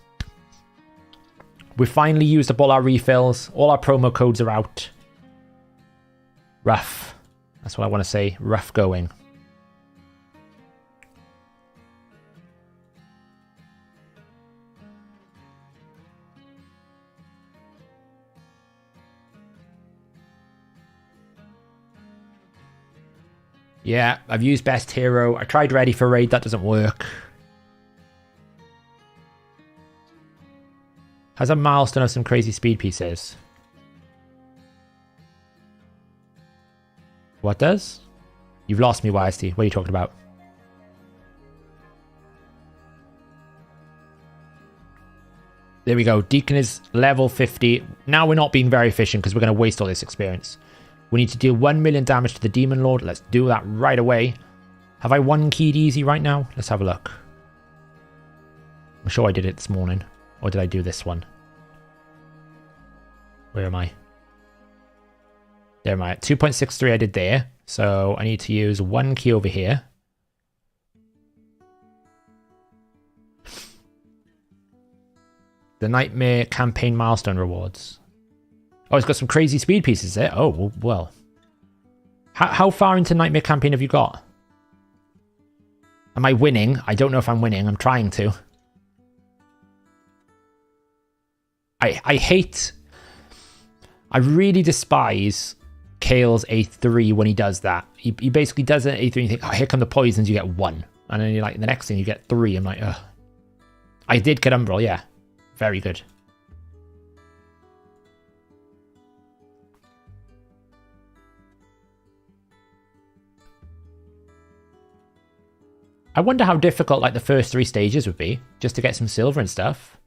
We've finally used up all our refills. All our promo codes are out. Rough. That's what I want to say. Rough going. Yeah, I've used Best Hero. I tried Ready for Raid. That doesn't work. Has a milestone of some crazy speed pieces. What does? You've lost me, YST. What are you talking about? There we go. Deacon is level 50. Now we're not being very efficient because we're going to waste all this experience. We need to deal 1 million damage to the Demon Lord. Let's do that right away. Have I one keyed easy right now? Let's have a look. I'm sure I did it this morning. Or did I do this one? Where am I? There am I. 2.63 I did there. So I need to use one key over here. The Nightmare campaign milestone rewards. Oh, it's got some crazy speed pieces there. Oh, well. How far into Nightmare campaign have you got? Am I winning? I don't know if I'm winning. I'm trying to. I really despise Kale's A3 when he does that. He basically does an A3 and you think, oh, here come the poisons, you get 1. And then you're like, the next thing you get 3. I'm like, ugh. I did get Umbral, yeah. Very good. I wonder how difficult like the first 3 stages would be, just to get some silver and stuff.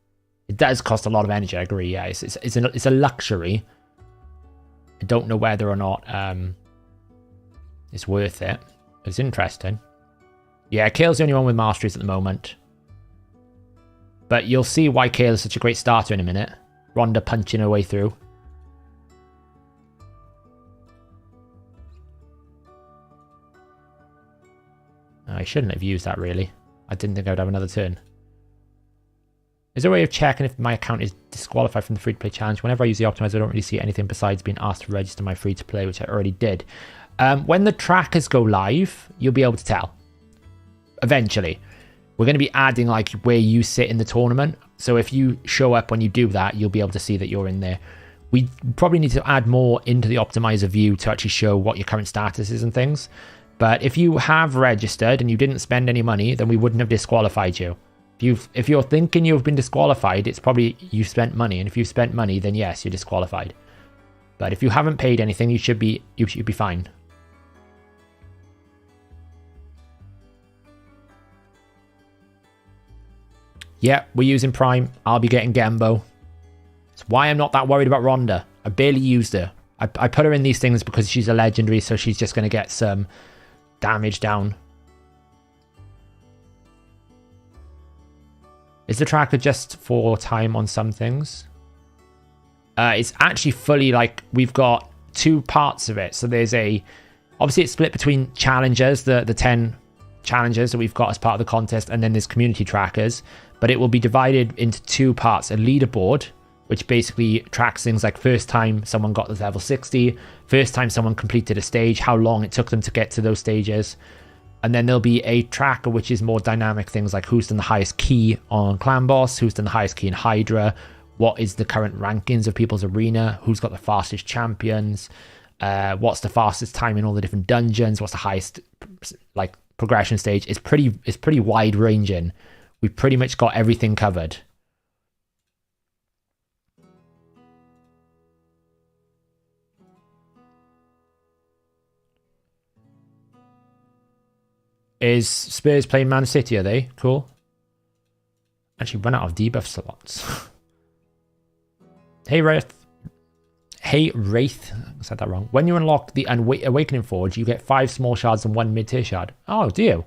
It does cost a lot of energy, I agree, yeah. It's a luxury. I don't know whether or not it's worth it. It's interesting. Yeah, Kale's the only one with masteries at the moment. But you'll see why Kale is such a great starter in a minute. Rhonda punching her way through. I shouldn't have used that, really. I didn't think I would have another turn. Is there a way of checking if my account is disqualified from the free-to-play challenge? Whenever I use the optimizer, I don't really see anything besides being asked to register my free-to-play, which I already did. When the trackers go live, you'll be able to tell. Eventually. We're going to be adding like where you sit in the tournament. So if you show up when you do that, you'll be able to see that you're in there. We probably need to add more into the optimizer view to actually show what your current status is and things. But if you have registered and you didn't spend any money, then we wouldn't have disqualified you. If you're thinking you've been disqualified, it's probably you spent money. And if you've spent money, then yes, you're disqualified. But if you haven't paid anything, you should be fine. Yeah, we're using Prime. I'll be getting Gembo. That's why I'm not that worried about Rhonda. I barely used her. I put her in these things because she's a legendary, so she's just going to get some damage down. Is the tracker just for time on some things? It's actually fully like we've got 2 parts of it. So there's obviously it's split between challengers, the 10 challengers that we've got as part of the contest, and then there's community trackers. But it will be divided into 2 parts. A leaderboard, which basically tracks things like first time someone got to level 60, first time someone completed a stage, how long it took them to get to those stages. And then there'll be a tracker which is more dynamic, things like who's done the highest key on Clan Boss, who's done the highest key in Hydra, what is the current rankings of people's arena, who's got the fastest champions, what's the fastest time in all the different dungeons, what's the highest like progression stage. It's pretty wide ranging. We've pretty much got everything covered. Is Spurs playing Man City, are they? Cool. Actually run out of debuff slots. Hey Wraith. I said that wrong. When you unlock the Awakening Forge, you get 5 small shards and 1 mid-tier shard. Oh, do you?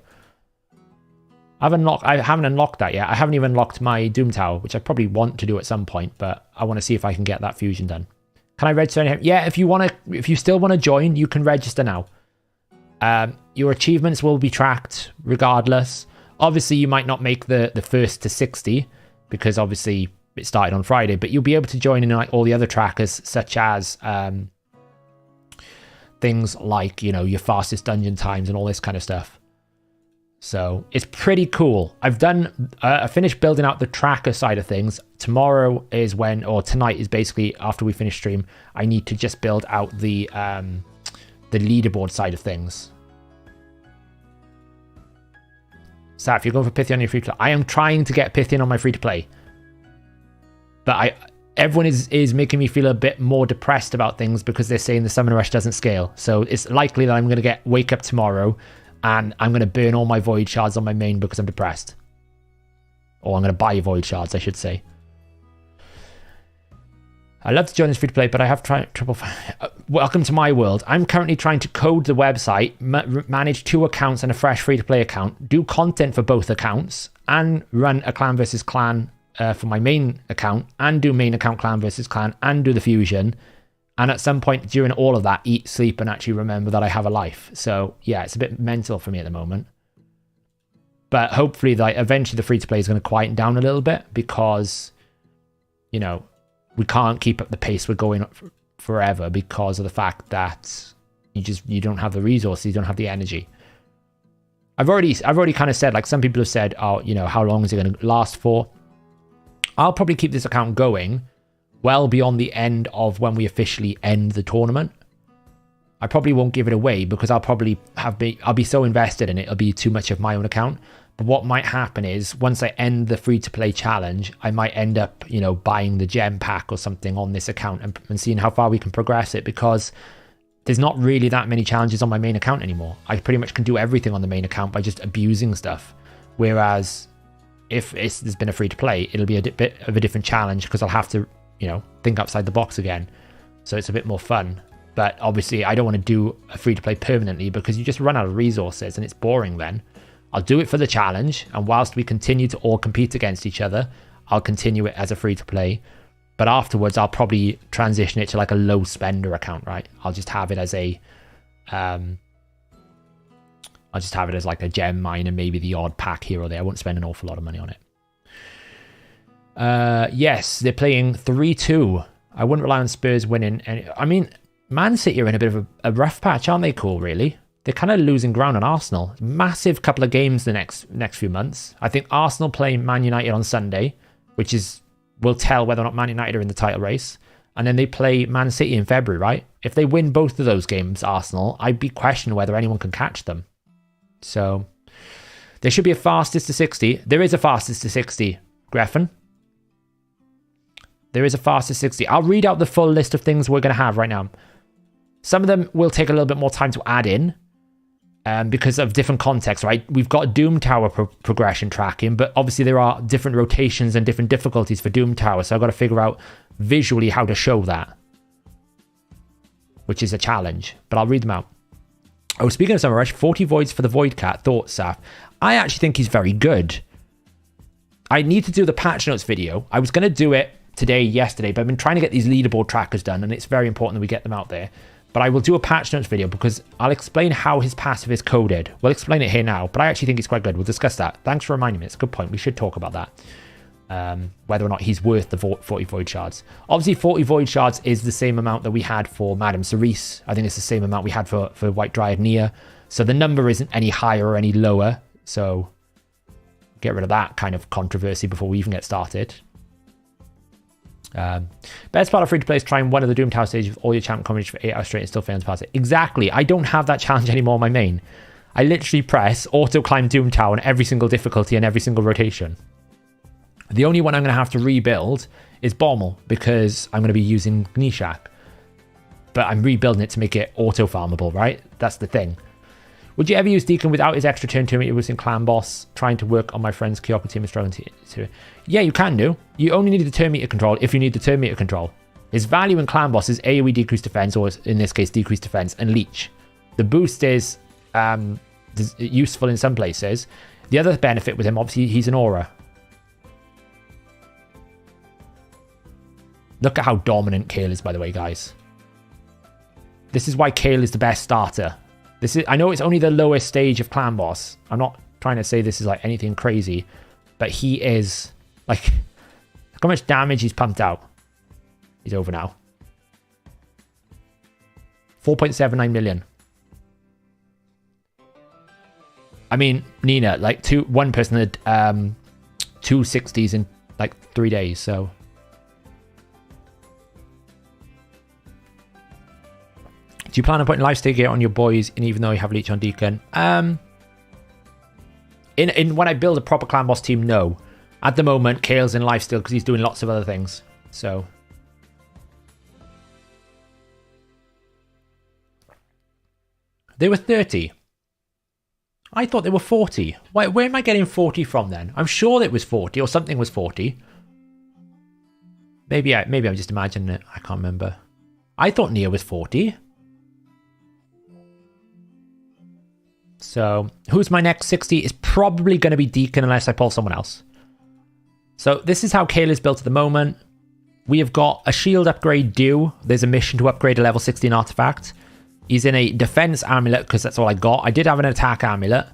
I haven't unlocked that yet. I haven't even unlocked my Doom Tower, which I probably want to do at some point, but I want to see if I can get that fusion done. Can I register anything? Yeah, if you still want to join, you can register now. Your achievements will be tracked regardless. Obviously, you might not make the first to 60 because obviously it started on Friday, but you'll be able to join in like all the other trackers, such as things like, you know, your fastest dungeon times and all this kind of stuff. So it's pretty cool. I finished building out the tracker side of things. Tomorrow is tonight is basically after we finish stream. I need to just build out the leaderboard side of things. So if you're going for Pythian on your free to play, I am trying to get Pythian on my free to play, but everyone is making me feel a bit more depressed about things because they're saying the Summon Rush doesn't scale. So it's likely that I'm going to wake up tomorrow and I'm going to burn all my Void Shards on my main because I'm depressed. Or I'm going to buy Void Shards, I should say. I love to join this free to play, but I have trouble. Welcome to my world. I'm currently trying to code the website, manage 2 accounts and a fresh free to play account, do content for both accounts, and run a clan versus clan for my main account, and do main account clan versus clan, and do the fusion. And at some point during all of that, eat, sleep, and actually remember that I have a life. So yeah, it's a bit mental for me at the moment. But hopefully, eventually the free to play is going to quieten down a little bit because you know, we can't keep up the pace we're going forever because of the fact that you don't have the resources, you don't have the energy. I've already kind of said, like, some people have said, oh, you know, how long is it going to last for? I'll probably keep this account going well beyond the end of when we officially end the tournament. I probably won't give it away because I'll be so invested in it, it'll be too much of my own account. But what might happen is once I end the free-to-play challenge, I might end up, you know, buying the gem pack or something on this account and seeing how far we can progress it, because there's not really that many challenges on my main account anymore. I pretty much can do everything on the main account by just abusing stuff. Whereas if there's been a free-to-play, it'll be a bit of a different challenge because I'll have to, you know, think outside the box again. So it's a bit more fun. But obviously, I don't want to do a free-to-play permanently because you just run out of resources and it's boring then. I'll do it for the challenge, and whilst we continue to all compete against each other, I'll continue it as a free-to-play. But afterwards, I'll probably transition it to like a low-spender account, right? I'll just have it as a... I'll just have it as like a gem mine and maybe the odd pack here or there. I won't spend an awful lot of money on it. Yes, they're playing 3-2. I wouldn't rely on Spurs winning. I mean, Man City are in a bit of a rough patch, aren't they, Cole, really? They're kind of losing ground on Arsenal. Massive couple of games the next few months. I think Arsenal play Man United on Sunday, which will tell whether or not Man United are in the title race. And then they play Man City in February, right? If they win both of those games, Arsenal, I'd be questioning whether anyone can catch them. So there should be a fastest to 60. There is a fastest to 60, Greffen. There is a fastest 60. I'll read out the full list of things we're going to have right now. Some of them will take a little bit more time to add in. Because of different contexts, right? We've got Doom Tower progression tracking, but obviously there are different rotations and different difficulties for Doom Tower, so I've got to figure out visually how to show that, which is a challenge, but I'll read them out. Oh, speaking of Summer Rush, 40 voids for the Void Cat. Thoughts, Saf? I actually think he's very good. I need to do the patch notes video. I was going to do it yesterday, but I've been trying to get these leaderboard trackers done, and it's very important that we get them out there. But I will do a patch notes video because I'll explain how his passive is coded. We'll explain it here now, but I actually think it's quite good. We'll discuss that. Thanks for reminding me. It's a good point. We should talk about that. Whether or not he's worth the 40 Void Shards. Obviously, 40 Void Shards is the same amount that we had for Madame Cerise. I think it's the same amount we had for White Dryad Nia. So the number isn't any higher or any lower. So get rid of that kind of controversy before we even get started. Best part of free-to-play is trying one of the Doom Tower stages with all your champion combinations for 8 hours straight and still failing to pass it. Exactly. I don't have that challenge anymore on my main. I literally press auto climb Doom Tower on every single difficulty and every single rotation. The only one I'm going to have to rebuild is Bommel because I'm going to be using Gnishak. But I'm rebuilding it to make it auto farmable, right? That's the thing. Would you ever use Deacon without his extra turn 2 meter boosting clan boss? Trying to work on my friend's Kyoko team and struggling to... Yeah, you can do. You only need the turn meter control if you need the turn meter control. His value in clan boss is AoE decreased defense, or in this case, decreased defense, and leech. The boost is useful in some places. The other benefit with him, obviously, he's an aura. Look at how dominant Kale is, by the way, guys. This is why Kale is the best starter. I know it's only the lowest stage of clan boss. I'm not trying to say this is like anything crazy, but he is like, look how much damage he's pumped out. He's over now. 4.79 million. I mean, Nina, like one person had 260s in like 3 days, so. Do you plan on putting lifesteal gear on your boys, and even though you have leech on Deacon? When I build a proper clan boss team, no. At the moment, Kale's in lifesteal because he's doing lots of other things. So they were 30. I thought they were 40. Where am I getting 40 from then? I'm sure it was 40 or something was 40. Maybe I'm just imagining it. I can't remember. I thought Nia was 40. So, who's my next 60? Is probably going to be Deacon unless I pull someone else. So, this is how Kale is built at the moment. We have got a shield upgrade due. There's a mission to upgrade a level 16 artifact. He's in a defense amulet because that's all I got. I did have an attack amulet.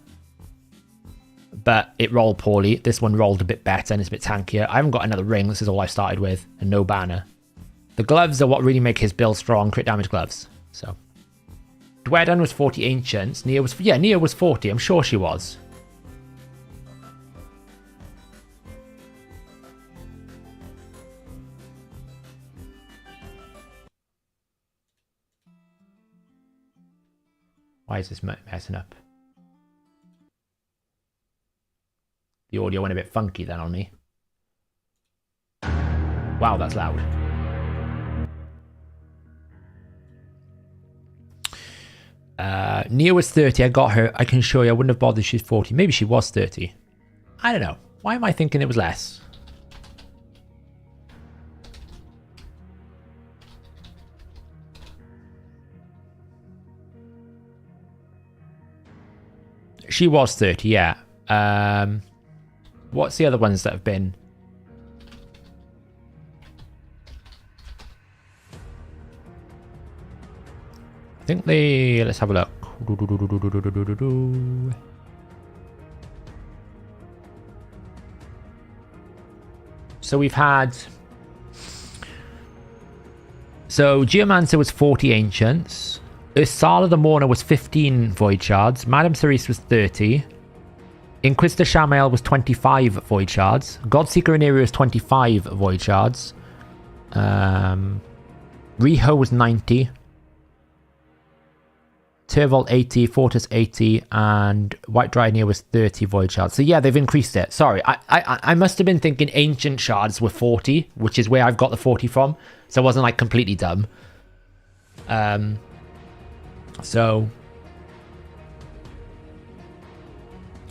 but it rolled poorly. This one rolled a bit better and it's a bit tankier. I haven't got another ring. This is all I started with, and no banner. The gloves are what really make his build strong. Crit damage gloves. So Dwedon was 40 ancients. Nia was 40. I'm sure she was. Why is this messing up? The audio went a bit funky then on me. Wow, that's loud. Nia was 30. I got her. I can show you. I wouldn't have bothered. She's 40. Maybe she was 30. I don't know. Why am I thinking it was less? She was 30, yeah. What's the other ones that have been? I think they... Let's have a look. So we've had... So Geomancer was 40 Ancients. Ursala the Mourner was 15 Void Shards. Madame Cerise was 30. Inquisitor Shamael was 25 Void Shards. Godseeker Aniri was 25 Void Shards. Riho was 90. Turvold 80, Fortis 80, and White Dryneer was 30 Void Shards. So yeah, they've increased it. Sorry, I must have been thinking Ancient Shards were 40, which is where I've got the 40 from. So it wasn't like completely dumb. So,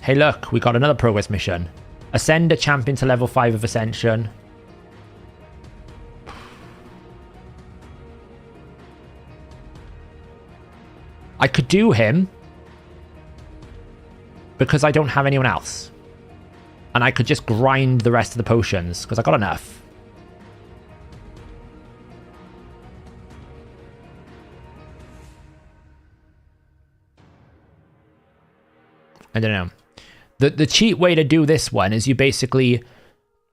hey look, we got another progress mission. Ascend a champion to level 5 of Ascension. I could do him because I don't have anyone else. And I could just grind the rest of the potions because I got enough. I don't know. The cheat way to do this one is you basically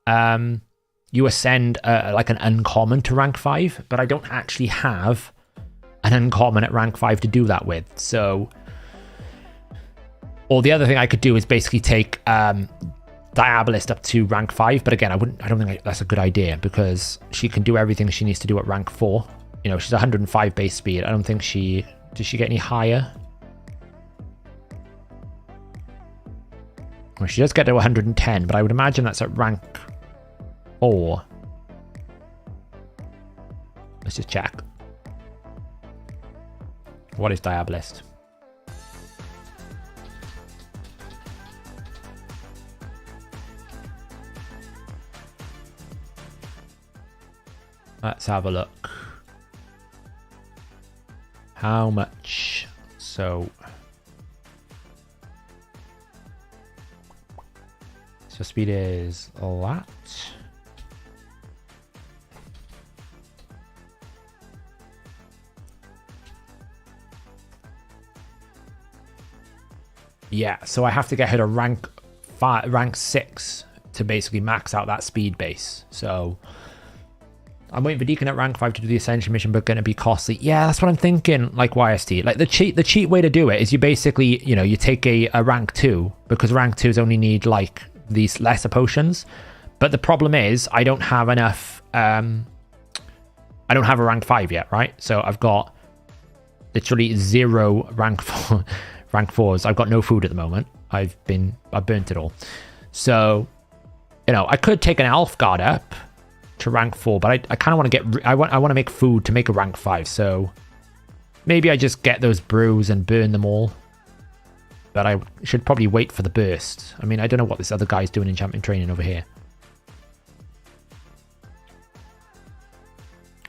you ascend like an uncommon to rank 5, but I don't actually have an uncommon at rank 5 to do that with. So, or the other thing I could do is basically take Diabolist up to rank 5, but again, I don't think that's a good idea because she can do everything she needs to do at rank 4. You know, she's 105 base speed. I don't think does she get any higher? Well, she does get to 110, but I would imagine that's at rank 4. Let's just check. What is Diabolist? Let's have a look. How much? So speed is a lot. Yeah, so I have to get her to rank 6 to basically max out that speed base. So I'm waiting for Deacon at rank 5 to do the Ascension mission, but going to be costly. Yeah, that's what I'm thinking. Like YST, like the cheat way to do it is you basically, you know, you take a rank 2 because rank 2s only need like these lesser potions, but the problem is I don't have enough. I don't have a rank 5 yet, right? So I've got literally 0 rank 4s. I've got no food at the moment. I've burnt it all. So, you know, I could take an Elf Guard up to rank 4, but I kind of want to get. I want to make food to make a rank 5. So maybe I just get those brews and burn them all. But I should probably wait for the burst. I mean, I don't know what this other guy's doing in champion training over here.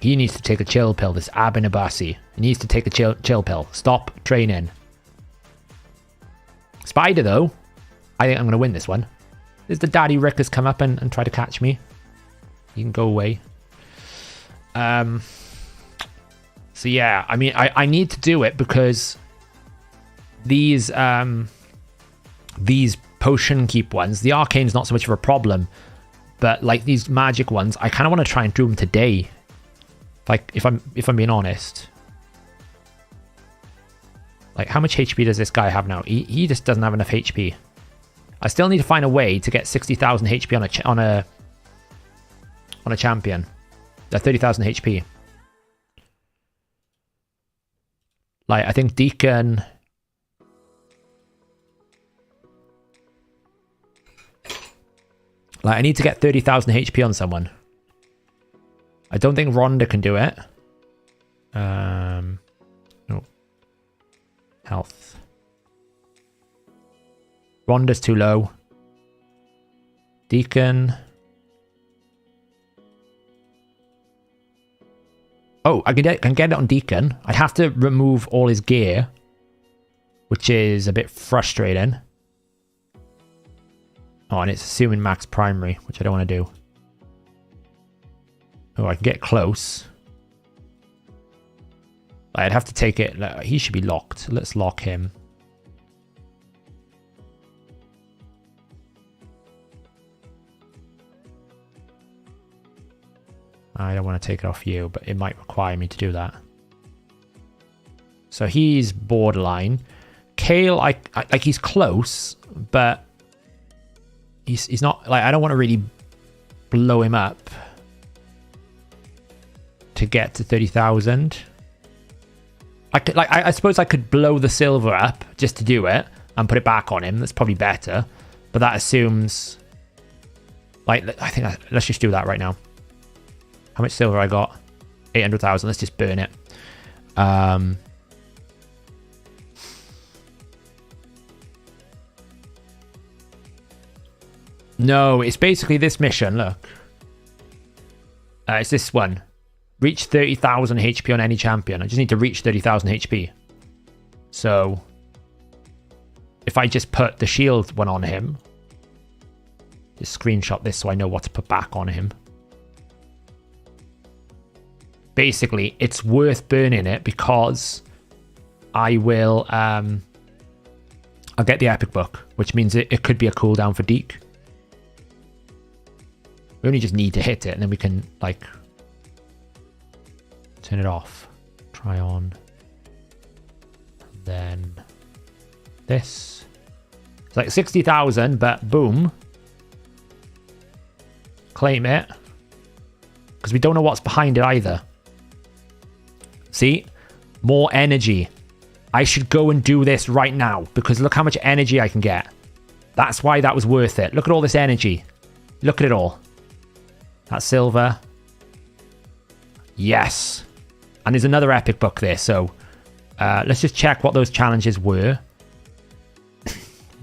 He needs to take a chill pill, this Abinabasi. He needs to take a chill pill. Stop training. Spider, though. I think I'm going to win this one. There's the Daddy Rickers come up and try to catch me. You can go away. So, yeah. I mean, I need to do it because these potion keep ones, the arcane's not so much of a problem. But like these magic ones, I kind of want to try and do them today. Like if I'm being honest. Like how much HP does this guy have now? He just doesn't have enough HP. I still need to find a way to get 60,000 HP on a champion. 30,000 HP. Like I think Deacon. Like I need to get 30,000 HP on someone. I don't think Rhonda can do it. No. Health. Rhonda's too low. Deacon. Oh, I can get it on Deacon. I'd have to remove all his gear, which is a bit frustrating. Oh, and it's assuming max primary, which I don't want to do. Oh, I can get close. I'd have to take it. He should be locked. Let's lock him. I don't want to take it off you, but it might require me to do that. So he's borderline. Kale, like he's close, but he's not, like, I don't want to really blow him up to get to 30,000. I suppose I could blow the silver up just to do it and put it back on him. That's probably better, but that assumes, like, I think let's just do that right now. How much silver I got? 800,000. Let's just burn it. No, it's basically this mission. Look. It's this one. Reach 30,000 HP on any champion. I just need to reach 30,000 HP. So, if I just put the shield one on him, just screenshot this so I know what to put back on him. Basically, it's worth burning it because I will, I'll get the epic book, which means it could be a cooldown for Deke. We only just need to hit it and then we can, like, turn it off. Try on. And then this. It's like 60,000, but boom. Claim it. Because we don't know what's behind it either. See? More energy. I should go and do this right now because look how much energy I can get. That's why that was worth it. Look at all this energy. Look at it all. That's silver. Yes. And there's another epic book there. So let's just check what those challenges were.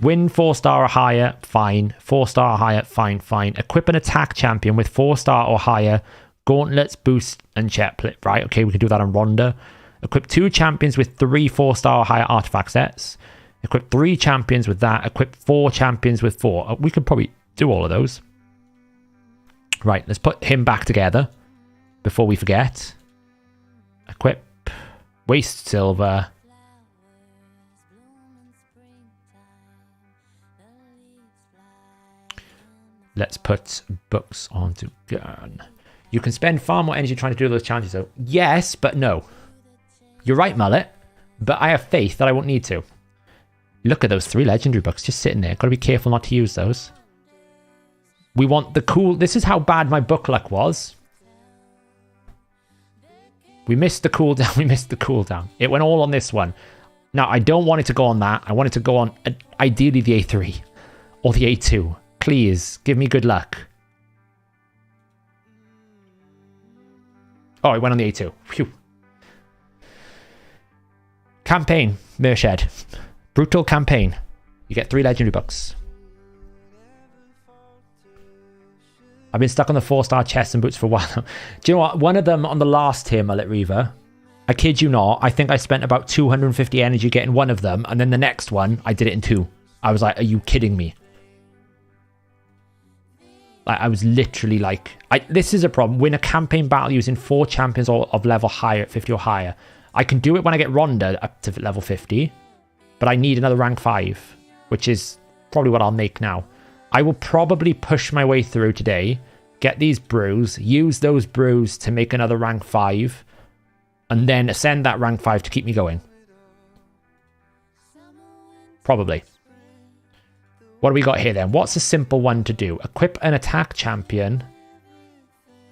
Win 4-star or higher. Fine. 4-star or higher. Fine, fine. Equip an attack champion with 4-star or higher. Gauntlets, boost, and jetplate. Right, okay, we can do that on Rhonda. Equip 2 champions with 3 4-star or higher artifact sets. Equip 3 champions with that. Equip 4 champions with 4. We could probably do all of those. Right, let's put him back together before we forget. Equip. Waste silver. Let's put books onto gun. You can spend far more energy trying to do those challenges though. Yes, but no. You're right, Mullet. But I have faith that I won't need to. Look at those 3 legendary books just sitting there. Gotta be careful not to use those. We want the cool... This is how bad my book luck was. We missed the cooldown. We missed the cooldown. It went all on this one. Now, I don't want it to go on that. I want it to go on, ideally, the A3. Or the A2. Please, give me good luck. Oh, it went on the A2. Phew. Campaign. Merched. Brutal campaign. You get 3 legendary books. I've been stuck on the 4-star chests and boots for a while. Do you know what? One of them on the last tier, Mullet Reaver. I kid you not. I think I spent about 250 energy getting one of them. And then the next one, I did it in 2. I was like, are you kidding me? Like, I was literally like... this is a problem. Win a campaign battle using 4 champions of level higher at 50 or higher. I can do it when I get Rhonda up to level 50. But I need another rank 5. Which is probably what I'll make now. I will probably push my way through today, get these brews, use those brews to make another rank 5, and then ascend that rank 5 to keep me going. Probably. What do we got here then? What's a simple one to do? Equip an attack champion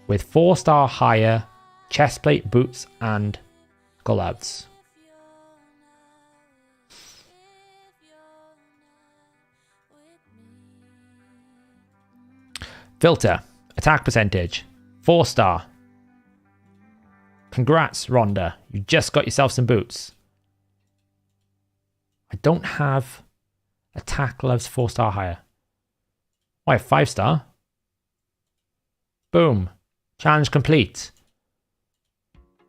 with 4-star higher, chestplate, boots, and gloves. Filter. Attack percentage. 4-star. Congrats, Rhonda. You just got yourself some boots. I don't have attack gloves 4-star higher. Oh, I have 5-star. Boom. Challenge complete.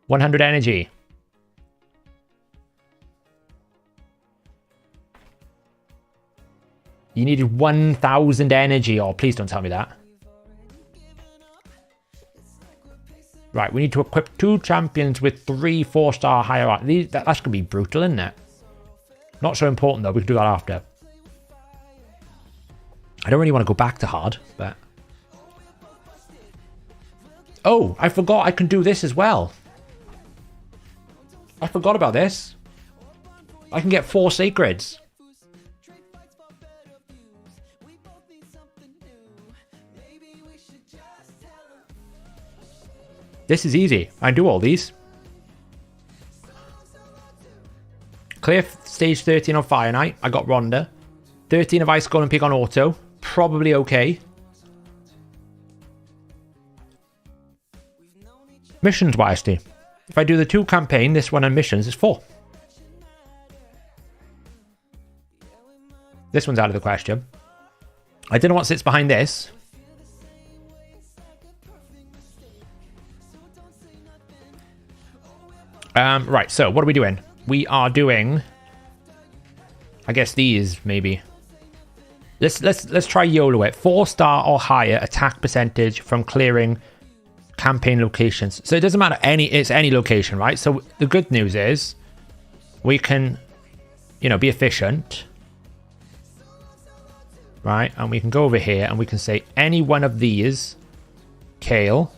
100 energy. You needed 1,000 energy. Oh, please don't tell me that. Right, we need to equip 2 champions with 3 4-star higher. That's going to be brutal, isn't it? Not so important, though. We can do that after. I don't really want to go back to hard, but... Oh, I forgot I can do this as well. I forgot about this. I can get 4 sacreds. This is easy. I can do all these. Clear stage 13 on Fire Knight. I got Rhonda. 13 of Ice Golden Pig on auto. Probably okay. Missions wisely. If I do the 2 campaign, this one and missions is 4. This one's out of the question. I don't know what sits behind this. Right, so what are we doing? We are doing, I guess these maybe. Let's try YOLO it. 4-star or higher attack percentage from clearing campaign locations. So it doesn't matter it's any location, right? So the good news is we can, you know, be efficient, right? And we can go over here and we can say any one of these, Kale.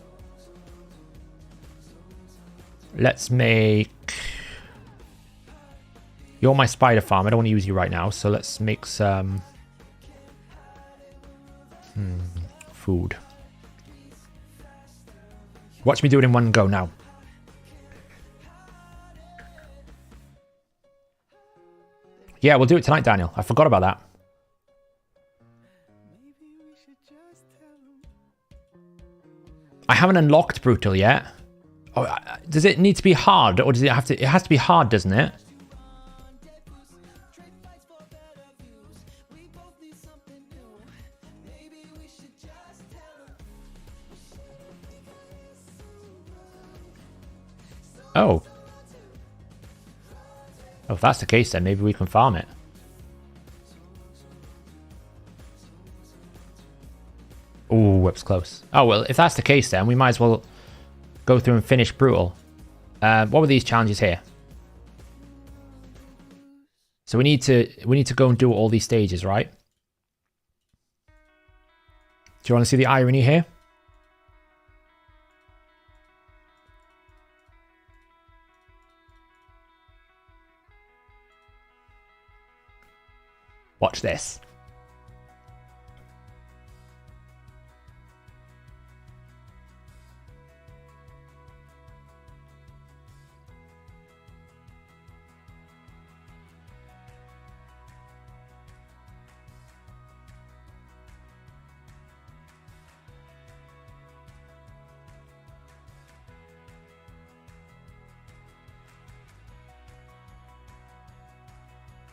Let's make... You're my spider farm. I don't want to use you right now. So let's make some... food. Watch me do it in one go now. Yeah, we'll do it tonight, Daniel. I forgot about that. I haven't unlocked Brutal yet. Oh, does it need to be hard, or does it have to? It has to be hard, doesn't it? Oh. Oh, if that's the case, then maybe we can farm it. Oh, whip's close. Oh, well, if that's the case, then we might as well go through and finish Brutal. What were these challenges here? So we need to go and do all these stages, right? Do you want to see the irony here? Watch this.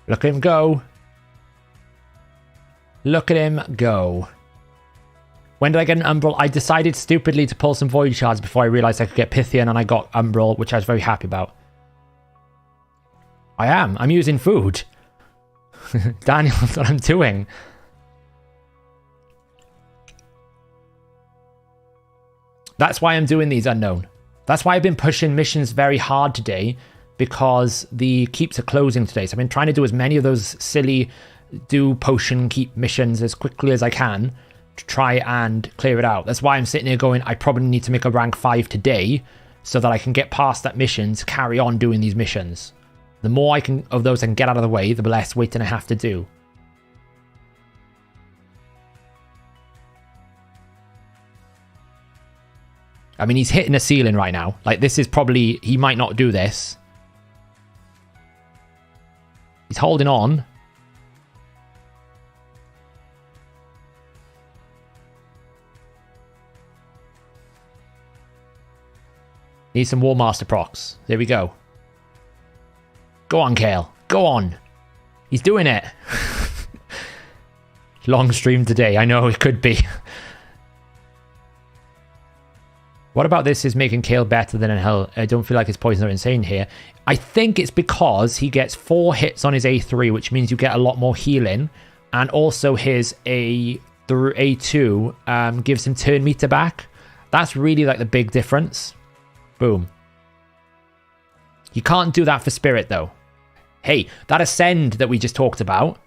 Look at him go. Look at him go. When did I get an Umbral? I decided stupidly to pull some Void Shards before I realized I could get Pythian, and I got Umbral, which I was very happy about. I am. I'm using food. Daniel, that's what I'm doing. That's why I'm doing these unknown. That's why I've been pushing missions very hard today, because the keeps are closing today. So I've been trying to do as many of those silly do potion keep missions as quickly as I can to try and clear it out. That's why I'm sitting here going, I probably need to make a rank 5 today so that I can get past that mission to carry on doing these missions. The more of those I can get out of the way, the less waiting I have to do. I mean, he's hitting a ceiling right now. Like, this is probably... He might not do this. He's holding on. Need some War Master procs. There we go. Go on, Kale. Go on. He's doing it. Long stream today. I know it could be. What about this is making Kale better than in Hell? I don't feel like his poisons are insane here. I think it's because he gets 4 hits on his A3, which means you get a lot more healing. And also his A2 gives him turn meter back. That's really like the big difference. Boom. You can't do that for Spirit though. Hey, that Ascend that we just talked about,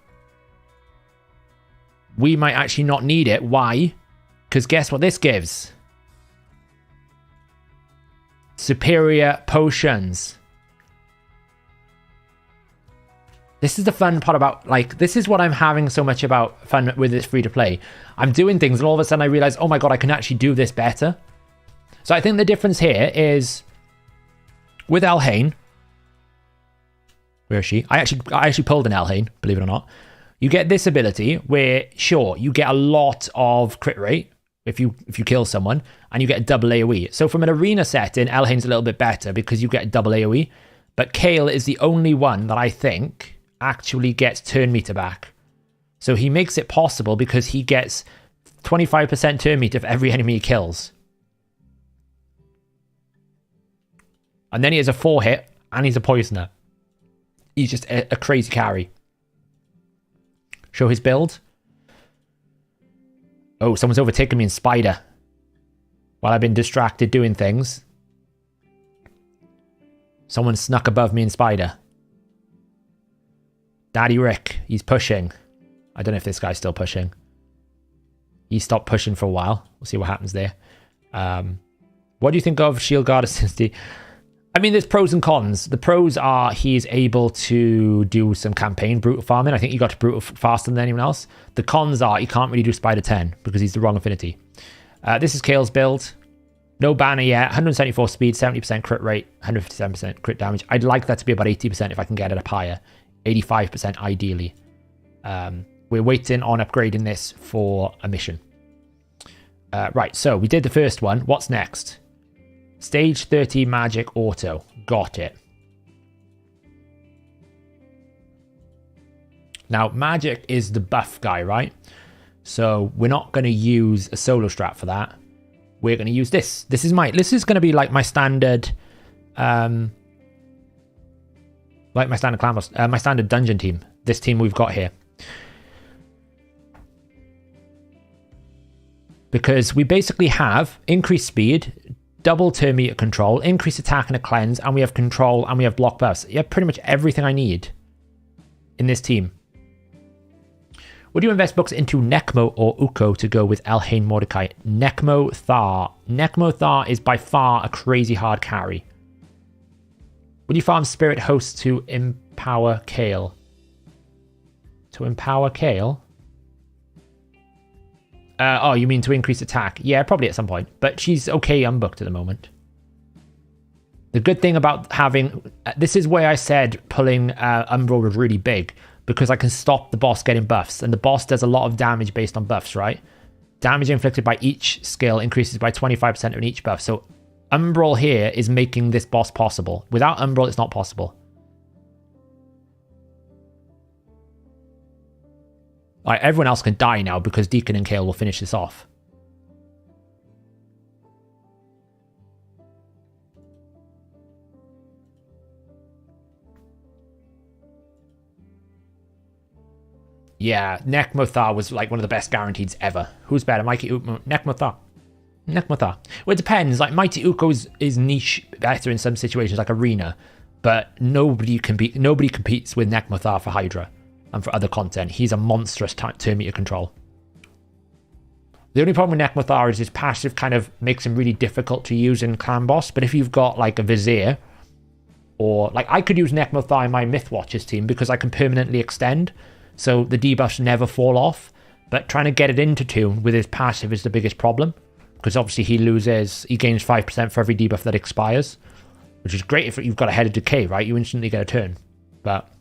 we might actually not need it. Why? Because guess what this gives? Superior potions. This is the fun part about, like, this is what I'm having so much about fun with this free to play. I'm doing things and all of a sudden I realize, oh my god, I can actually do this better. So I think the difference here is with Elhain. Where is she? I actually pulled an Elhain, believe it or not. You get this ability where, sure, you get a lot of crit rate if you kill someone, and you get a double AoE. So from an arena setting, Elhain's a little bit better because you get a double AoE. But Kale is the only one that I think actually gets turn meter back. So he makes it possible because he gets 25% turn meter for every enemy he kills. And then he has a 4 hit, and he's a poisoner. He's just a crazy carry. Show his build. Oh, someone's overtaken me in Spider. While I've been distracted doing things. Someone snuck above me in Spider. Daddy Rick, he's pushing. I don't know if this guy's still pushing. He stopped pushing for a while. We'll see what happens there. What do you think of Shield Guard Assist? I mean, there's pros and cons. The pros are he's able to do some campaign brutal farming. I think he got to brutal faster than anyone else. The cons are he can't really do Spider 10 because he's the wrong affinity. This is Kale's build. No banner yet. 174 speed, 70% crit rate, 157% crit damage. I'd like that to be about 80% if I can get it up higher. 85% ideally. We're waiting on upgrading this for a mission. Right, so we did the first one. What's next? Stage 30 Magic Auto. Got it. Now, Magic is the buff guy, right? So we're not going to use a solo strat for that. We're going to use this. This is going to be like my standard, my standard dungeon team. This team we've got here. Because we basically have increased speed, double turn meter control, increased attack and a cleanse, and we have control and we have block buffs. You have pretty much everything I need in this team. Would you invest books into Necmo or Uko to go with Elhain Mordecai? Necmo Thar. Necmo Thar is by far a crazy hard carry. Would you farm Spirit Host to empower Kale? To empower Kale? Oh, you mean to increase attack? Yeah, probably at some point. But she's okay unbooked at the moment. The good thing about having... this is where I said pulling Umbral was really big. Because I can stop the boss getting buffs. And the boss does a lot of damage based on buffs, right? Damage inflicted by each skill increases by 25% on each buff. So Umbral here is making this boss possible. Without Umbral, it's not possible. Alright, everyone else can die now because Deacon and Kale will finish this off. Yeah, Nekmothar was like one of the best guarantees ever. Who's better, Mighty Uko? Nekmothar. Nekmothar. Well, it depends. Like Mighty Uko is niche better in some situations, like Arena, but nobody competes with Nekmothar for Hydra. and for other content. He's a monstrous turn meter control. The only problem with Nekmothar is his passive kind of makes him really difficult to use in Clan Boss. But if you've got like a Vizier, or like I could use Nekmothar in my Mythwatchers team because I can permanently extend, so the debuffs never fall off. But trying to get it into tune with his passive is the biggest problem, because obviously he gains 5% for every debuff that expires, which is great if you've got a Head of Decay, right? You instantly get a turn. But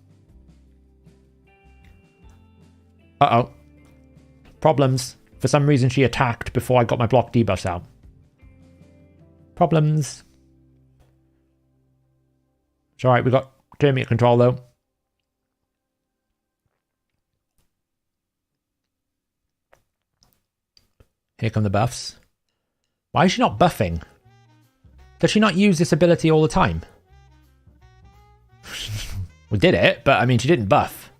problems. For some reason, she attacked before I got my block debuffs out. Problems. It's alright, we got turn meter control though. Here come the buffs. Why is she not buffing? Does she not use this ability all the time? We did it, but I mean, she didn't buff.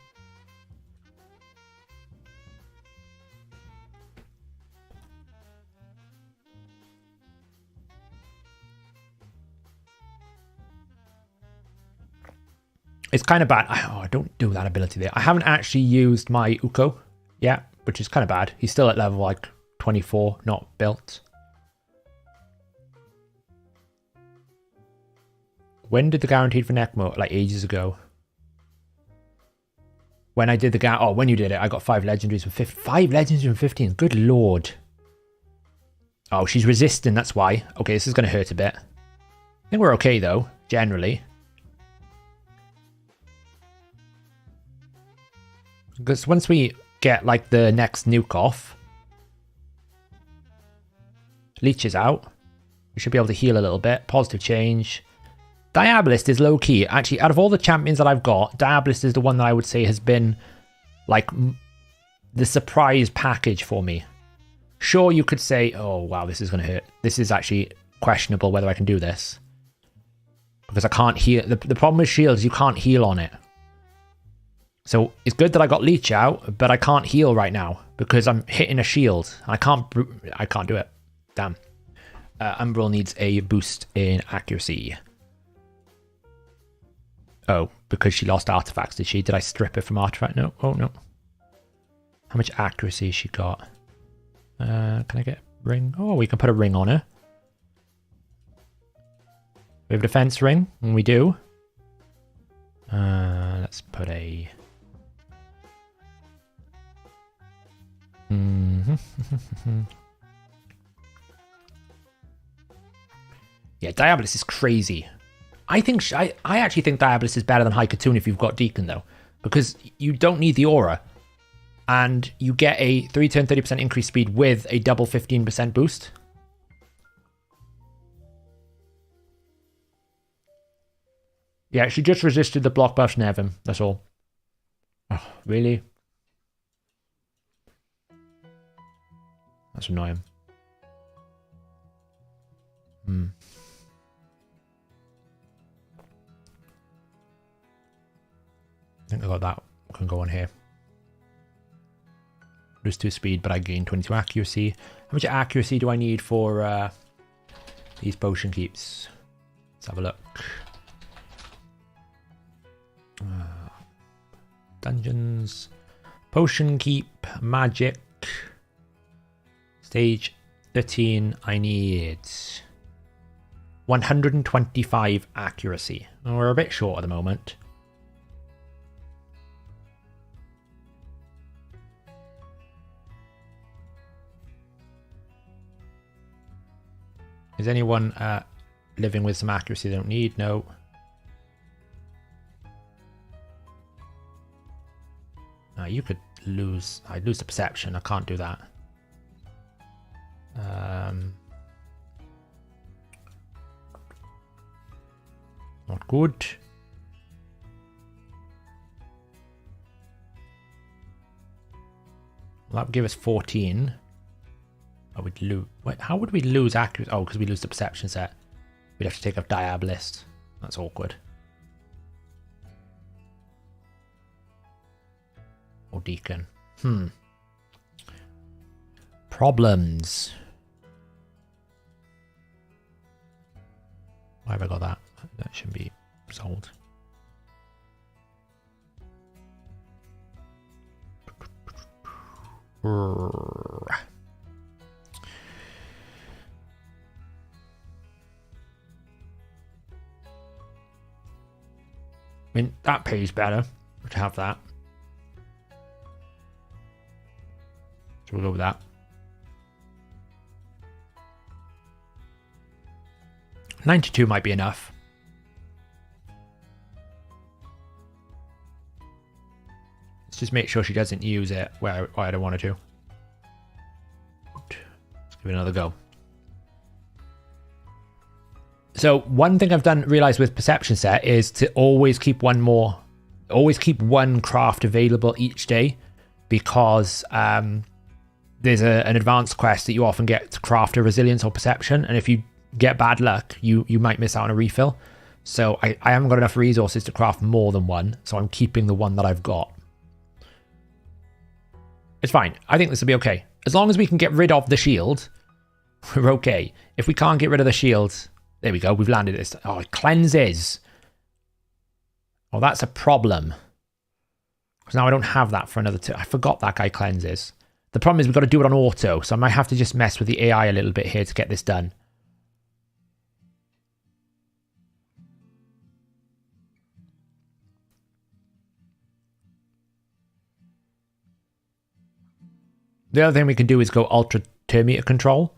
It's kind of bad. Oh, don't do that ability there. I haven't actually used my Uko yet, which is kind of bad. He's still at level like 24, not built. When did the guaranteed for Nekmo? Like ages ago. When I did the when you did it, I got 5 legendaries from 15. 5 legendaries from 15. Good lord. Oh, she's resisting, that's why. Okay, this is going to hurt a bit. I think we're okay though, generally. Because once we get like the next nuke off, Leech is out. We should be able to heal a little bit. Positive change. Diabolist is low key. Actually, out of all the champions that I've got, Diabolist is the one that I would say has been like the surprise package for me. Sure, you could say, oh wow, this is going to hurt. This is actually questionable whether I can do this. Because I can't heal. The problem with shields, you can't heal on it. So it's good that I got Leech out, but I can't heal right now because I'm hitting a shield. I can't do it. Damn. Umbral needs a boost in accuracy. Oh, because she lost artifacts, did she? Did I strip her from artifact? No. Oh, no. How much accuracy has she got? Can I get a ring? Oh, we can put a ring on her. We have a defense ring, and we do. Let's put a... Yeah, Diabolist is crazy. I actually think Diabolist is better than High Katoon if you've got Deacon though, because you don't need the aura, and you get a 3 turn 30% increased speed with a double 15% boost. Yeah, she just resisted the block buff Nevin. That's all. Oh, really? That's annoying. I think I got that. Can go on here. Lose 2 speed, but I gain 22 accuracy. How much accuracy do I need for these potion keeps? Let's have a look. Dungeons. Potion keep. Magic. Stage 13. I need 125 accuracy. We're a bit short at the moment. Is anyone living with some accuracy they don't need? No. You could lose... I'd lose the perception. I can't do that. Not good. Well, that would give us 14. I would lose... Wait, how would we lose accuracy? Oh, because we lose the perception set. We'd have to take off Diabolist. That's awkward. Or Deacon. Problems. Why have I got that? That shouldn't be sold. I mean, that pays better to have that. So we'll go with that. $92 might be enough. Let's just make sure she doesn't use it where I don't want her to. Let's give it another go. So one thing I've realized with perception set is to always keep one craft available each day, because there's an advanced quest that you often get to craft a resilience or perception, and if you get bad luck, you might miss out on a refill. So I haven't got enough resources to craft more than one, so I'm keeping the one that I've got. It's fine. I think this will be okay. As long as we can get rid of the shield, we're okay. If we can't get rid of the shield, there we go. We've landed this. Oh, it cleanses. Oh, that's a problem. Because now I don't have that for another two. I forgot that guy cleanses. The problem is we've got to do it on auto, so I might have to just mess with the AI a little bit here to get this done. The other thing we can do is go ultra termeter control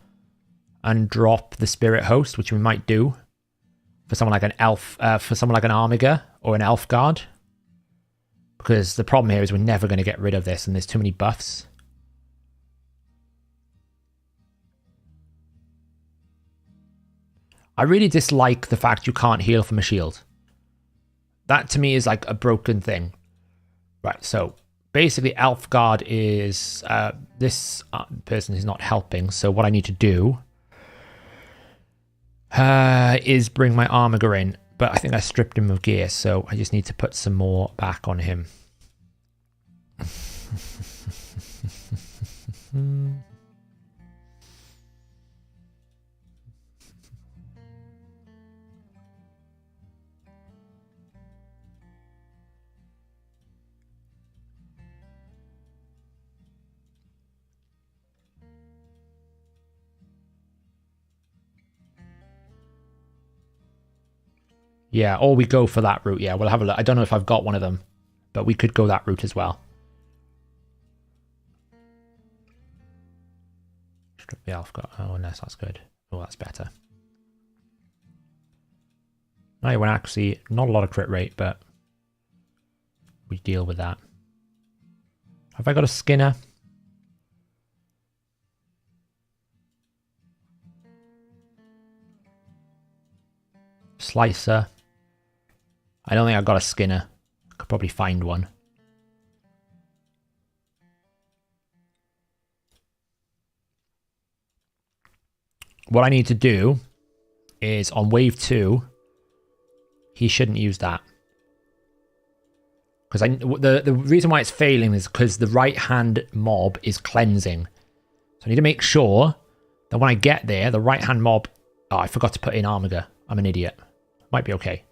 and drop the spirit host, which we might do for someone like an elf, for someone like an armiger or an elf guard. Because the problem here is we're never going to get rid of this, and there's too many buffs. I really dislike the fact you can't heal from a shield. That to me is like a broken thing. Right, so basically elf guard is this person is not helping, so what I need to do is bring my armiger in, but I think I stripped him of gear, so I just need to put some more back on him. Yeah, or we go for that route. Yeah, we'll have a look. I don't know if I've got one of them, but we could go that route as well. Strip the elf guard. Oh, no, that's good. Oh, that's better. Now we're actually not a lot of crit rate, but we deal with that. Have I got a Skinner? Slicer. I don't think I've got a Skinner. Could probably find one. What I need to do is on wave 2, he shouldn't use that. Because the reason why it's failing is because the right hand mob is cleansing. So I need to make sure that when I get there, the right hand mob... Oh, I forgot to put in armiger. I'm an idiot. Might be okay.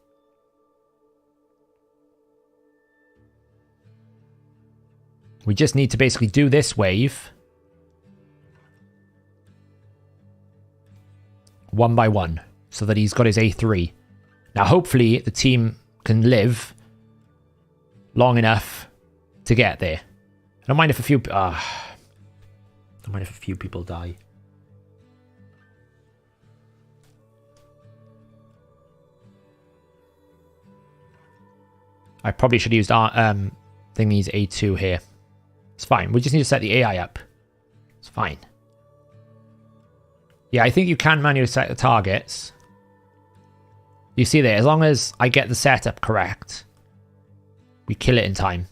We just need to basically do this wave one by one so that he's got his A3. Now, hopefully the team can live long enough to get there. I don't mind if a few... I don't mind if a few people die. I probably should have used thingy's A2 here. It's fine. We just need to set the AI up. It's fine. Yeah, I think you can manually set the targets. You see there, as long as I get the setup correct, we kill it in time.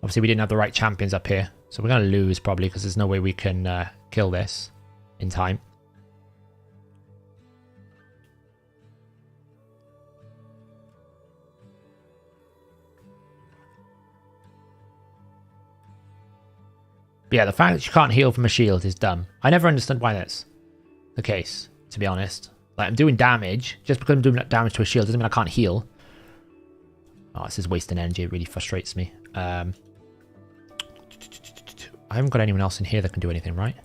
Obviously, we didn't have the right champions up here, so we're going to lose probably because there's no way we can kill this in time. But yeah, the fact that you can't heal from a shield is dumb. I never understood why that's the case, to be honest. Like, I'm doing damage. Just because I'm doing damage to a shield doesn't mean I can't heal. Oh, this is wasting energy. It really frustrates me. I haven't got anyone else in here that can do anything, right?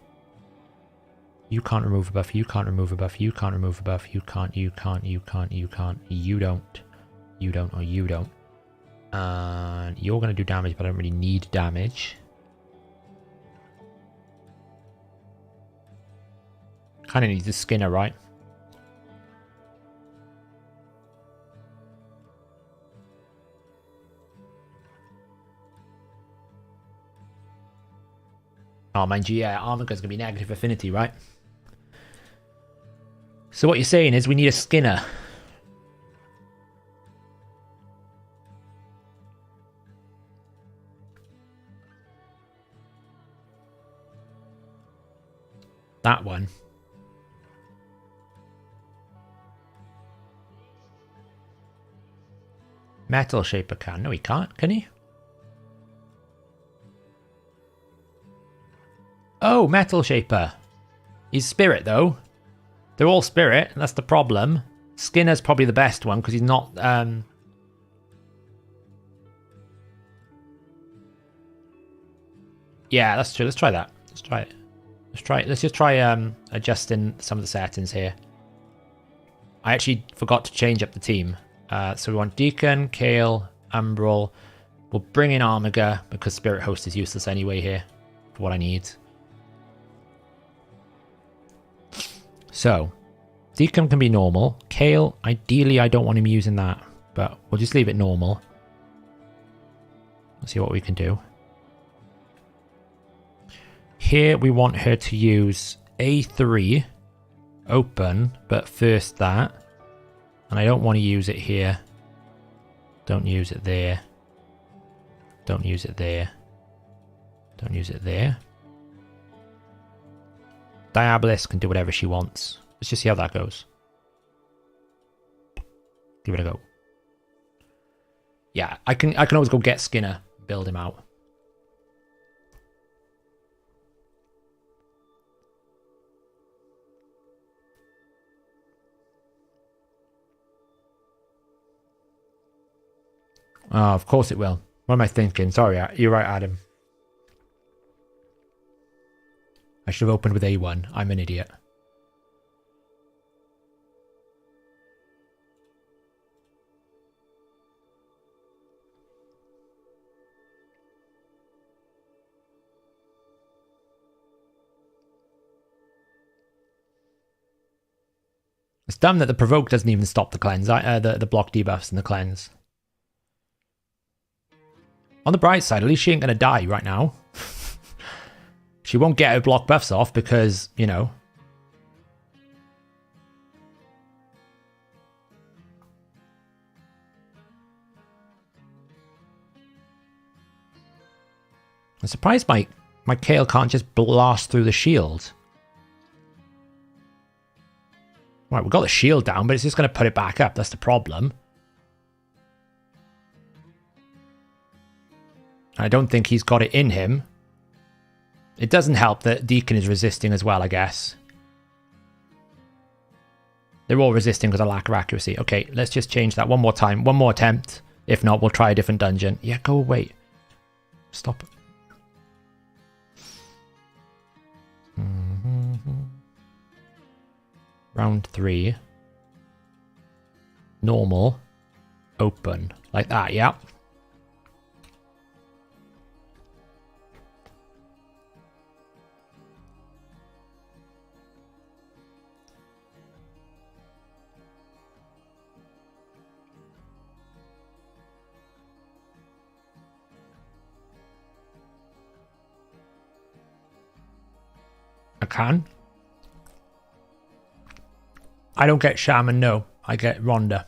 You can't remove a buff, you can't remove a buff, you can't remove a buff, you can't, you can't, you can't, you can't, you don't. You don't, or you don't. And you're going to do damage, but I don't really need damage. Kind of need the Skinner, right? Oh, mind you, yeah, Armager's going to be negative affinity, right? So what you're saying is we need a Skinner. That one. Metal Shaper can. No, he can't. Can he? Oh, Metal Shaper. He's Spirit, though. They're all Spirit. That's the problem. Skinner's probably the best one, because he's not... Yeah, that's true. Let's try that. Let's try it. Let's just try adjusting some of the settings here. I actually forgot to change up the team. So we want Deacon, Kale, Umbral. We'll bring in Armiger because Spirit Host is useless anyway here for what I need. So, Deacon can be normal. Kale, ideally I don't want him using that, but we'll just leave it normal. Let's see what we can do. Here we want her to use A3, open, but first that. And I don't want to use it here. Don't use it there. Don't use it there. Don't use it there. Diabolist can do whatever she wants. Let's just see how that goes. Give it a go. Yeah, I can always go get Skinner, build him out. Oh, of course it will. What am I thinking? Sorry, you're right, Adam. I should have opened with A1. I'm an idiot. It's dumb that the provoke doesn't even stop the cleanse. The block debuffs and the cleanse. On the bright side, at least she ain't gonna die right now. She won't get her block buffs off because, you know. I'm surprised my Kale can't just blast through the shield. Right, we've got the shield down, but it's just going to put it back up. That's the problem. I don't think he's got it in him. It doesn't help that Deacon is resisting as well, I guess. They're all resisting because of lack of accuracy. Okay, let's just change that one more time. One more attempt. If not, we'll try a different dungeon. Yeah, go away. Stop. Round 3. Normal. Open. Like that, yeah. I can. I don't get Shaman, no. I get Rhonda.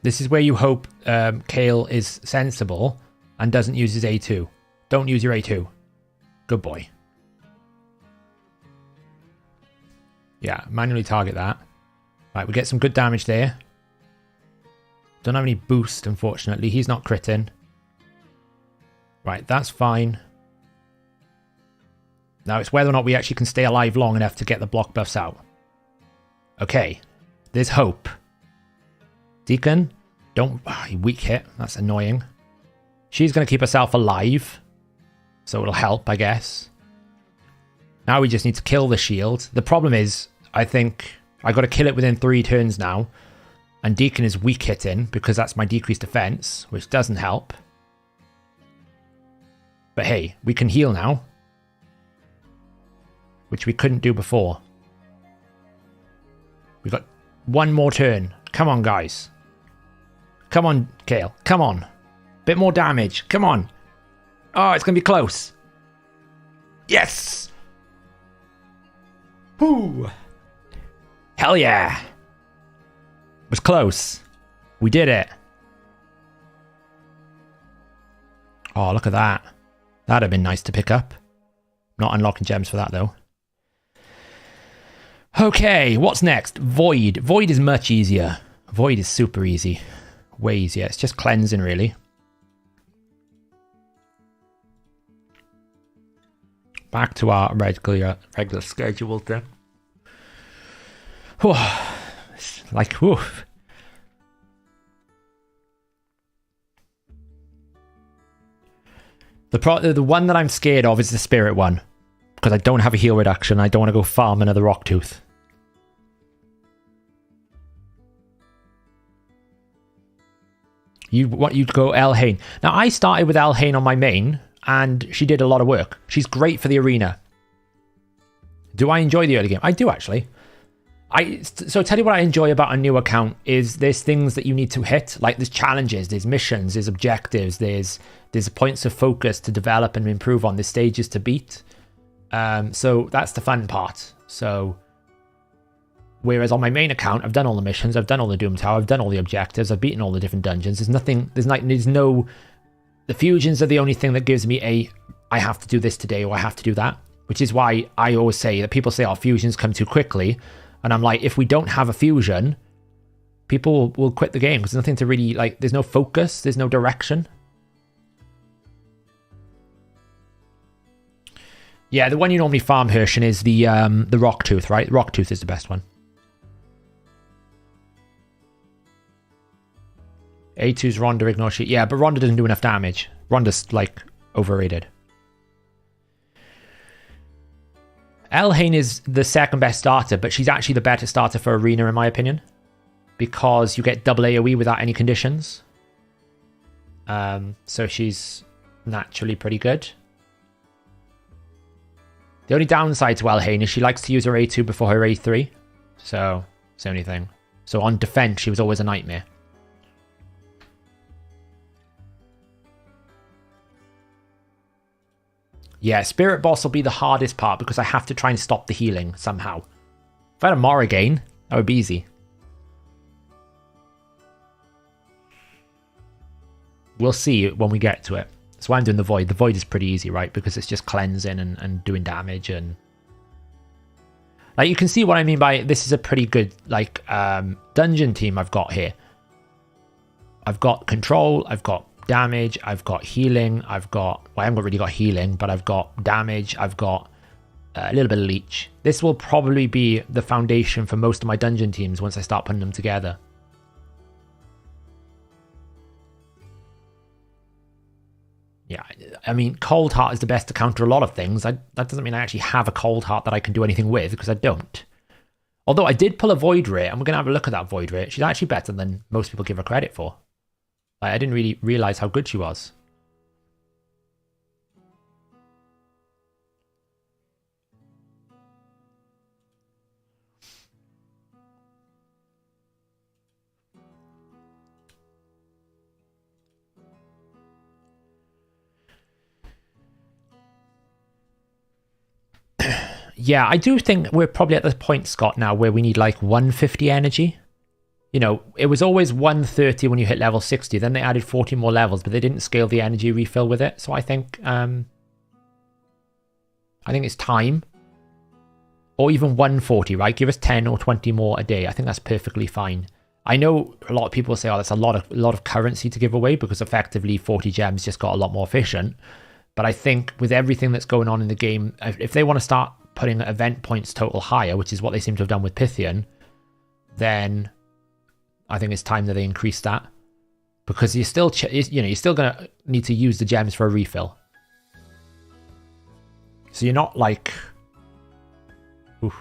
This is where you hope Kale is sensible and doesn't use his A2. Don't use your A2. Good boy. Yeah, manually target that. Right, we get some good damage there. Don't have any boost, unfortunately. He's not critting. Right, that's fine. Now it's whether or not we actually can stay alive long enough to get the block buffs out. Okay, there's hope. Deacon, Don't... weak hit. That's annoying. She's going to keep herself alive. So it'll help, I guess. Now we just need to kill the shield. The problem is, I think I got to kill it within 3 turns now. And Deacon is weak hitting because that's my decreased defense, which doesn't help. But hey, we can heal now. Which we couldn't do before. We've got 1 more turn. Come on, guys. Come on, Kale. Come on. Bit more damage. Come on. Oh, it's going to be close. Yes! Whoo! Hell yeah! It was close. We did it. Oh, look at that. That'd have been nice to pick up. Not unlocking gems for that, though. Okay, what's next? Void. Void is much easier. Void is super easy. Way easier. It's just cleansing, really. Back to our regular schedule then. Whew. It's like, whew. The one that I'm scared of is the spirit one. Because I don't have a heal reduction. I don't want to go farm another rock tooth. You'd go Hellhades. Now, I started with Hellhades on my main, and she did a lot of work. She's great for the arena. Do I enjoy the early game? I do, actually. So tell you what I enjoy about a new account is there's things that you need to hit. Like there's challenges, there's missions, there's objectives, there's points of focus to develop and improve on. There's stages to beat. So that's the fun part. So whereas on my main account, I've done all the missions, I've done all the Doom Tower, I've done all the objectives, I've beaten all the different dungeons. There's no... The fusions are the only thing that gives me I have to do this today or I have to do that. Which is why I always say that people say, oh, fusions come too quickly. And I'm like, if we don't have a fusion, people will quit the game because there's nothing to really, like, there's no focus, there's no direction. Yeah, the one you normally farm, Hershin, is the Rock Tooth, right? Rock Tooth is the best one. A2's Ronda, ignore shit. Yeah, but Ronda doesn't do enough damage. Ronda's, like, overrated. Hellhades is the second best starter, but she's actually the better starter for Arena, in my opinion. Because you get double AoE without any conditions. So she's naturally pretty good. The only downside to Hellhades is she likes to use her A2 before her A3. So, it's the only thing. So on defense, she was always a nightmare. Yeah, Spirit Boss will be the hardest part because I have to try and stop the healing somehow. If I had a Morrigan, that would be easy. We'll see when we get to it. That's why I'm doing the Void. The Void is pretty easy, right? Because it's just cleansing and doing damage and... Like, you can see what I mean by this is a pretty good, like, dungeon team I've got here. I've got control, I've got damage, I've got healing, I've got... Well, I haven't really got healing, but I've got damage, I've got a little bit of leech. This will probably be the foundation for most of my dungeon teams once I start putting them together. Yeah, I mean, Cold Heart is the best to counter a lot of things. That doesn't mean I actually have a Cold Heart that I can do anything with, because I don't. Although I did pull a Void Rate, and we're going to have a look at that Void Rate. She's actually better than most people give her credit for. Like, I didn't really realize how good she was. Yeah, I do think we're probably at the point, Scott, now where we need like 150 energy. You know, it was always 130 when you hit level 60. Then they added 40 more levels, but they didn't scale the energy refill with it. So I think it's time. Or even 140, right? Give us 10 or 20 more a day. I think that's perfectly fine. I know a lot of people say, oh, that's a lot of currency to give away because effectively 40 gems just got a lot more efficient. But I think with everything that's going on in the game, if they want to start putting event points total higher, which is what they seem to have done with Pythian, then I think it's time that they increase that. because you're still, you're still gonna need to use the gems for a refill. So you're not like, oof.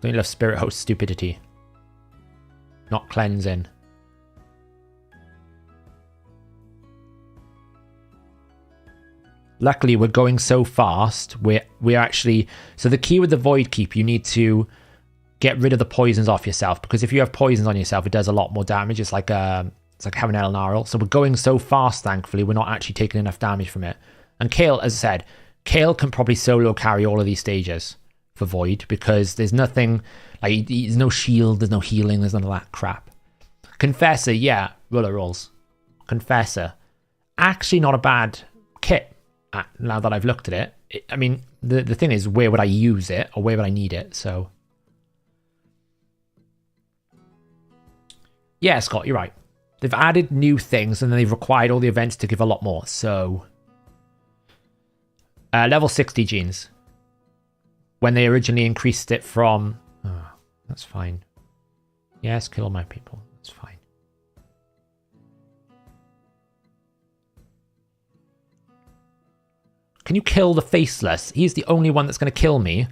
Don't you love Spirit Host stupidity? Not cleansing. Luckily, we're going so fast. We're actually, so the key with the Void Keep, you need to get rid of the poisons off yourself, because if you have poisons on yourself, it does a lot more damage. It's like having an Elnarl. So we're going so fast, thankfully, we're not actually taking enough damage from it. And Kale, as I said, Kale can probably solo carry all of these stages for Void, because there's nothing, like, there's no shield, there's no healing, there's none of that crap. Confessor, yeah, roller rolls. Confessor, actually not a bad kit. Now that I've looked at it, I mean, the thing is, where would I use it, or where would I need it? So, yeah, Scott, you're right. They've added new things, and then they've required all the events to give a lot more. So, level 60 genes. When they originally increased it from... Oh, that's fine. Yes, kill my people. That's fine. Can you kill the Faceless? He's the only one that's going to kill me.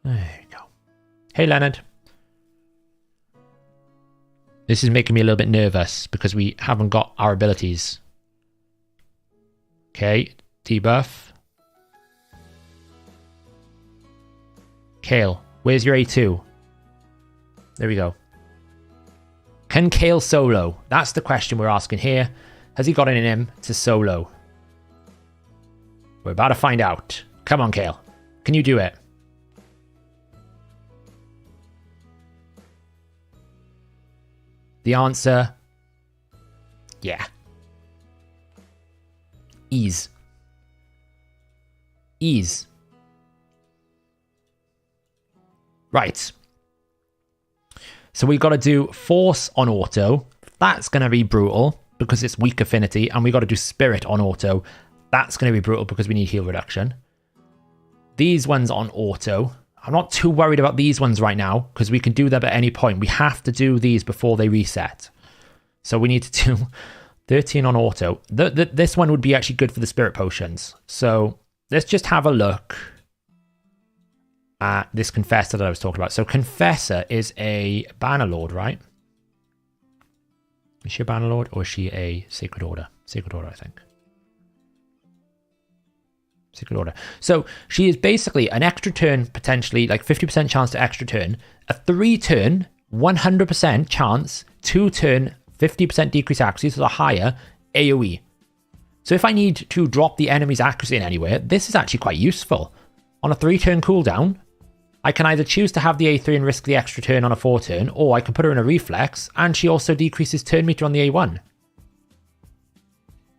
There we go. Hey, Leonard. This is making me a little bit nervous because we haven't got our abilities. Okay, debuff. Kale, where's your A2? There we go. Can Kale solo? That's the question we're asking here. Has he got it in him to solo? We're about to find out. Come on, Kale. Can you do it? The answer, yeah. Ease. Ease. Right. So we've got to do Force on auto. That's going to be brutal because it's weak affinity. And we've got to do Spirit on auto. That's going to be brutal because we need heal reduction. These ones on auto. I'm not too worried about these ones right now because we can do them at any point. We have to do these before they reset. So we need to do 13 on auto. This one would be actually good for the Spirit Potions. So let's just have a look at this Confessor that I was talking about. So Confessor is a Bannerlord, right? Is she a Bannerlord or is she a Sacred Order? Sacred Order, I think. Secret Order. So she is basically an extra turn, potentially like 50% chance to extra turn, a 3-turn, 100% chance, 2-turn, 50% decrease accuracy, so a higher AoE. So if I need to drop the enemy's accuracy in anywhere, this is actually quite useful. On a 3-turn cooldown, I can either choose to have the A3 and risk the extra turn on a 4-turn, or I can put her in a reflex, and she also decreases turn meter on the A1.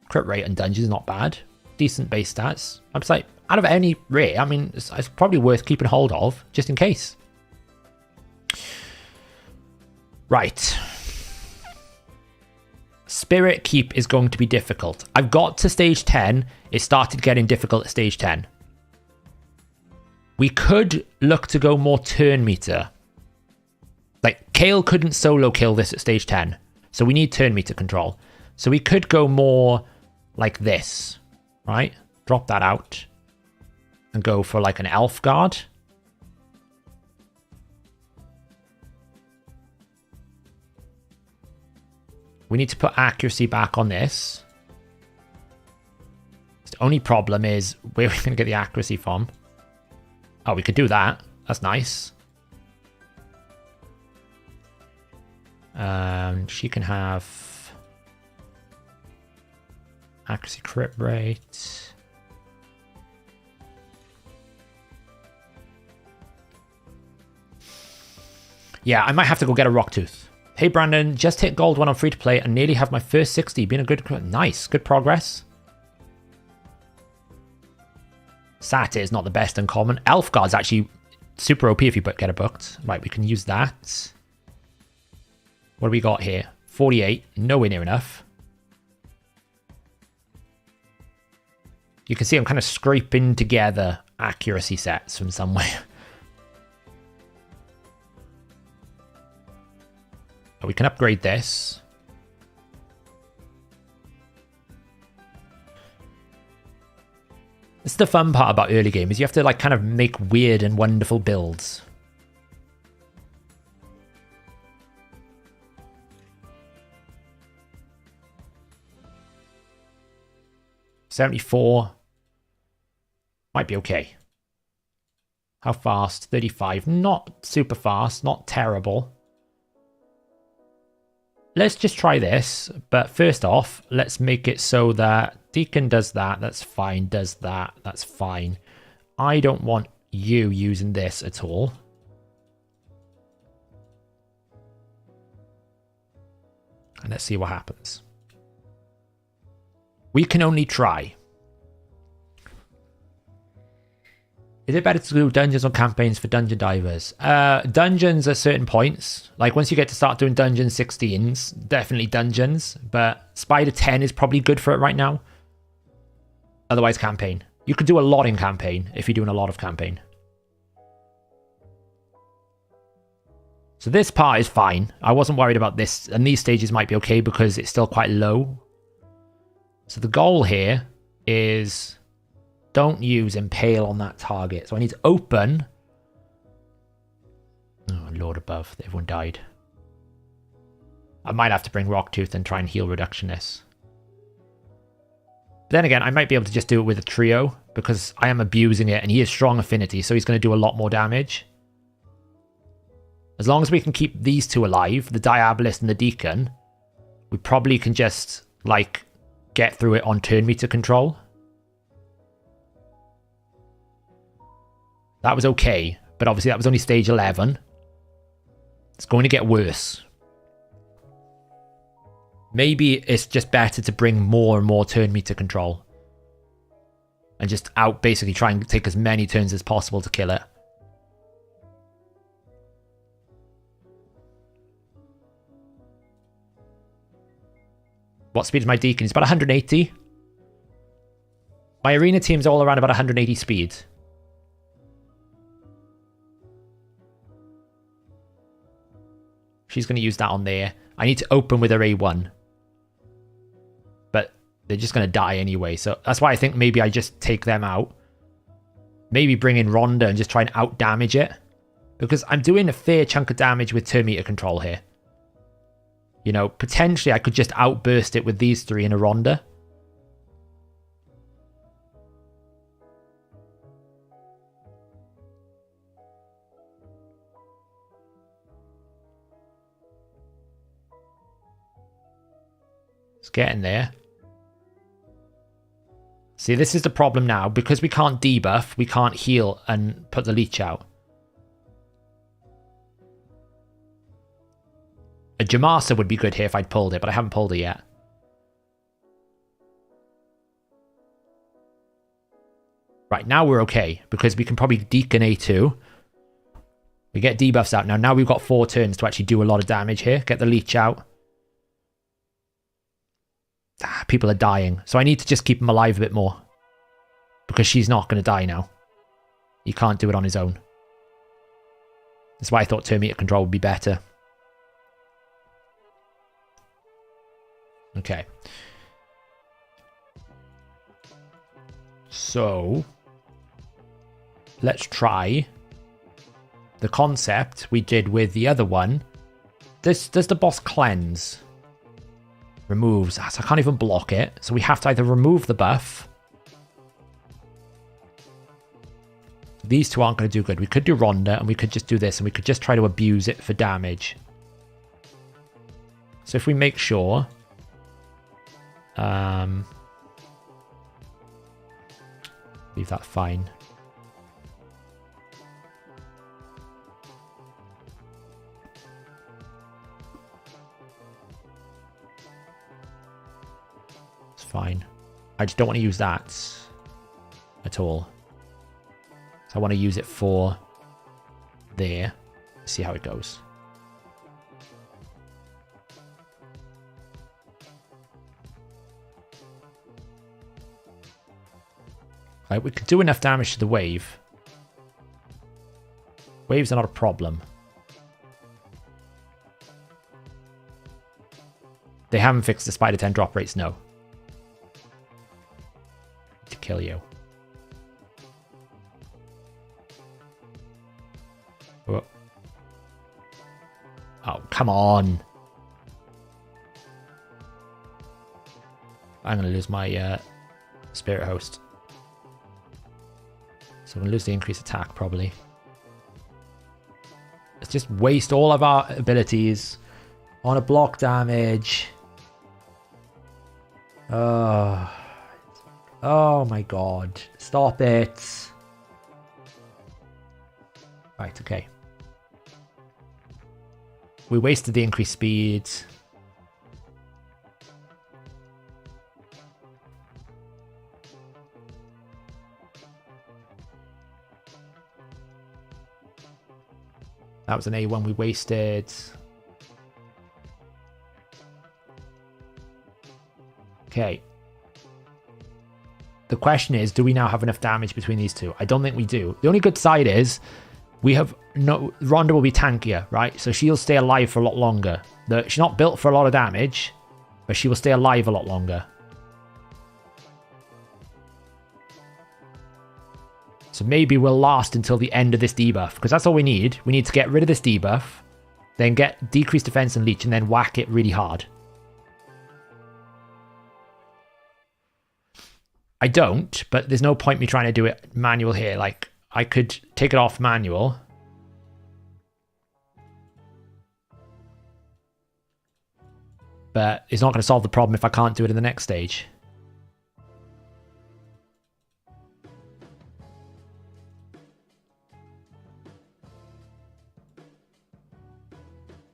Crit rate and dungeons is not bad. Decent base stats. I'm just like, out of any rare, I mean, it's probably worth keeping hold of, just in case. Right. Spirit Keep is going to be difficult. I've got to stage 10. It started getting difficult at stage 10. We could look to go more turn meter. Like, Kale couldn't solo kill this at stage 10. So we need turn meter control. So we could go more like this. Right? Drop that out. And go for like an Elf Guard. We need to put accuracy back on this. The only problem is where are we going to get the accuracy from? Oh, we could do that. That's nice. She can have accuracy crit rate. Yeah, I might have to go get a Rock Tooth. Hey Brandon, just hit gold 1 on free to play and nearly have my first 60. Been a good, nice, good progress. Satyr is not the best uncommon. Elf Guard's actually super OP if you get it booked. Right, we can use that. What do we got here? 48, nowhere near enough. You can see I'm kind of scraping together accuracy sets from somewhere. We can upgrade this. It's the fun part about early game, is you have to like kind of make weird and wonderful builds. $74 might be okay. How fast? 35. Not super fast, not terrible. Let's just try this, but first off, let's make it so that Deacon does that, that's fine, does that, that's fine. I don't want you using this at all. And let's see what happens. We can only try. Is it better to do dungeons or campaigns for dungeon divers? Dungeons at certain points. Like once you get to start doing dungeon 16s, definitely dungeons. But Spider 10 is probably good for it right now. Otherwise campaign. You could do a lot in campaign if you're doing a lot of campaign. So this part is fine. I wasn't worried about this. And these stages might be okay because it's still quite low. So the goal here is... don't use impale on that target. So I need to open. Oh, Lord above. Everyone died. I might have to bring Rocktooth and try and heal Reductionist. But then again, I might be able to just do it with a trio because I am abusing it and he is strong affinity, so he's going to do a lot more damage. As long as we can keep these two alive, the Diabolist and the Deacon, we probably can just, like, get through it on turn meter control. That was okay, but obviously that was only stage 11. It's going to get worse. Maybe it's just better to bring more and more turn meter control. And just basically try and take as many turns as possible to kill it. What speed is my Deacon? It's about 180. My arena team's all around about 180 speed. She's going to use that on there. I need to open with her A1. But they're just going to die anyway. So that's why I think maybe I just take them out. Maybe bring in Rhonda and just try and out-damage it. Because I'm doing a fair chunk of damage with turn meter control here. You know, potentially I could just outburst it with these three in a Rhonda. It's getting there. See, this is the problem now. Because we can't debuff, we can't heal and put the leech out. A Jamasa would be good here if I'd pulled it, but I haven't pulled it yet. Right, now we're okay, because we can probably Deacon A2. We get debuffs out now. Now we've got 4 turns to actually do a lot of damage here. Get the leech out. People are dying. So I need to just keep him alive a bit more. Because she's not going to die now. He can't do it on his own. That's why I thought turn meter control would be better. Okay. So, let's try the concept we did with the other one. Does the boss cleanse? Removes. So I can't even block it. So we have to either remove the buff. These two aren't going to do good. We could do Rhonda and we could just do this and we could just try to abuse it for damage. So if we make sure... leave that fine. It's fine. I just don't want to use that at all. So I want to use it for there. See how it goes. Right, we could do enough damage to the wave. Waves are not a problem. They haven't fixed the Spider 10 drop rates, no. To kill you. Oh, oh come on. I'm going to lose my Spirit Host. So I'm going to lose the increased attack, probably. Let's just waste all of our abilities on a block damage. Oh my god. Stop it. Right, okay. We wasted the increased speed. That was an A1 we wasted. Okay. The question is, do we now have enough damage between these two? I don't think we do. The only good side is we have no... Rhonda will be tankier, right? So she'll stay alive for a lot longer. She's not built for a lot of damage, but she will stay alive a lot longer. So maybe we'll last until the end of this debuff, because that's all we need. We need to get rid of this debuff, then get decreased defense and leech, and then whack it really hard. I don't, but there's no point me trying to do it manual here. Like, I could take it off manual. But it's not going to solve the problem if I can't do it in the next stage.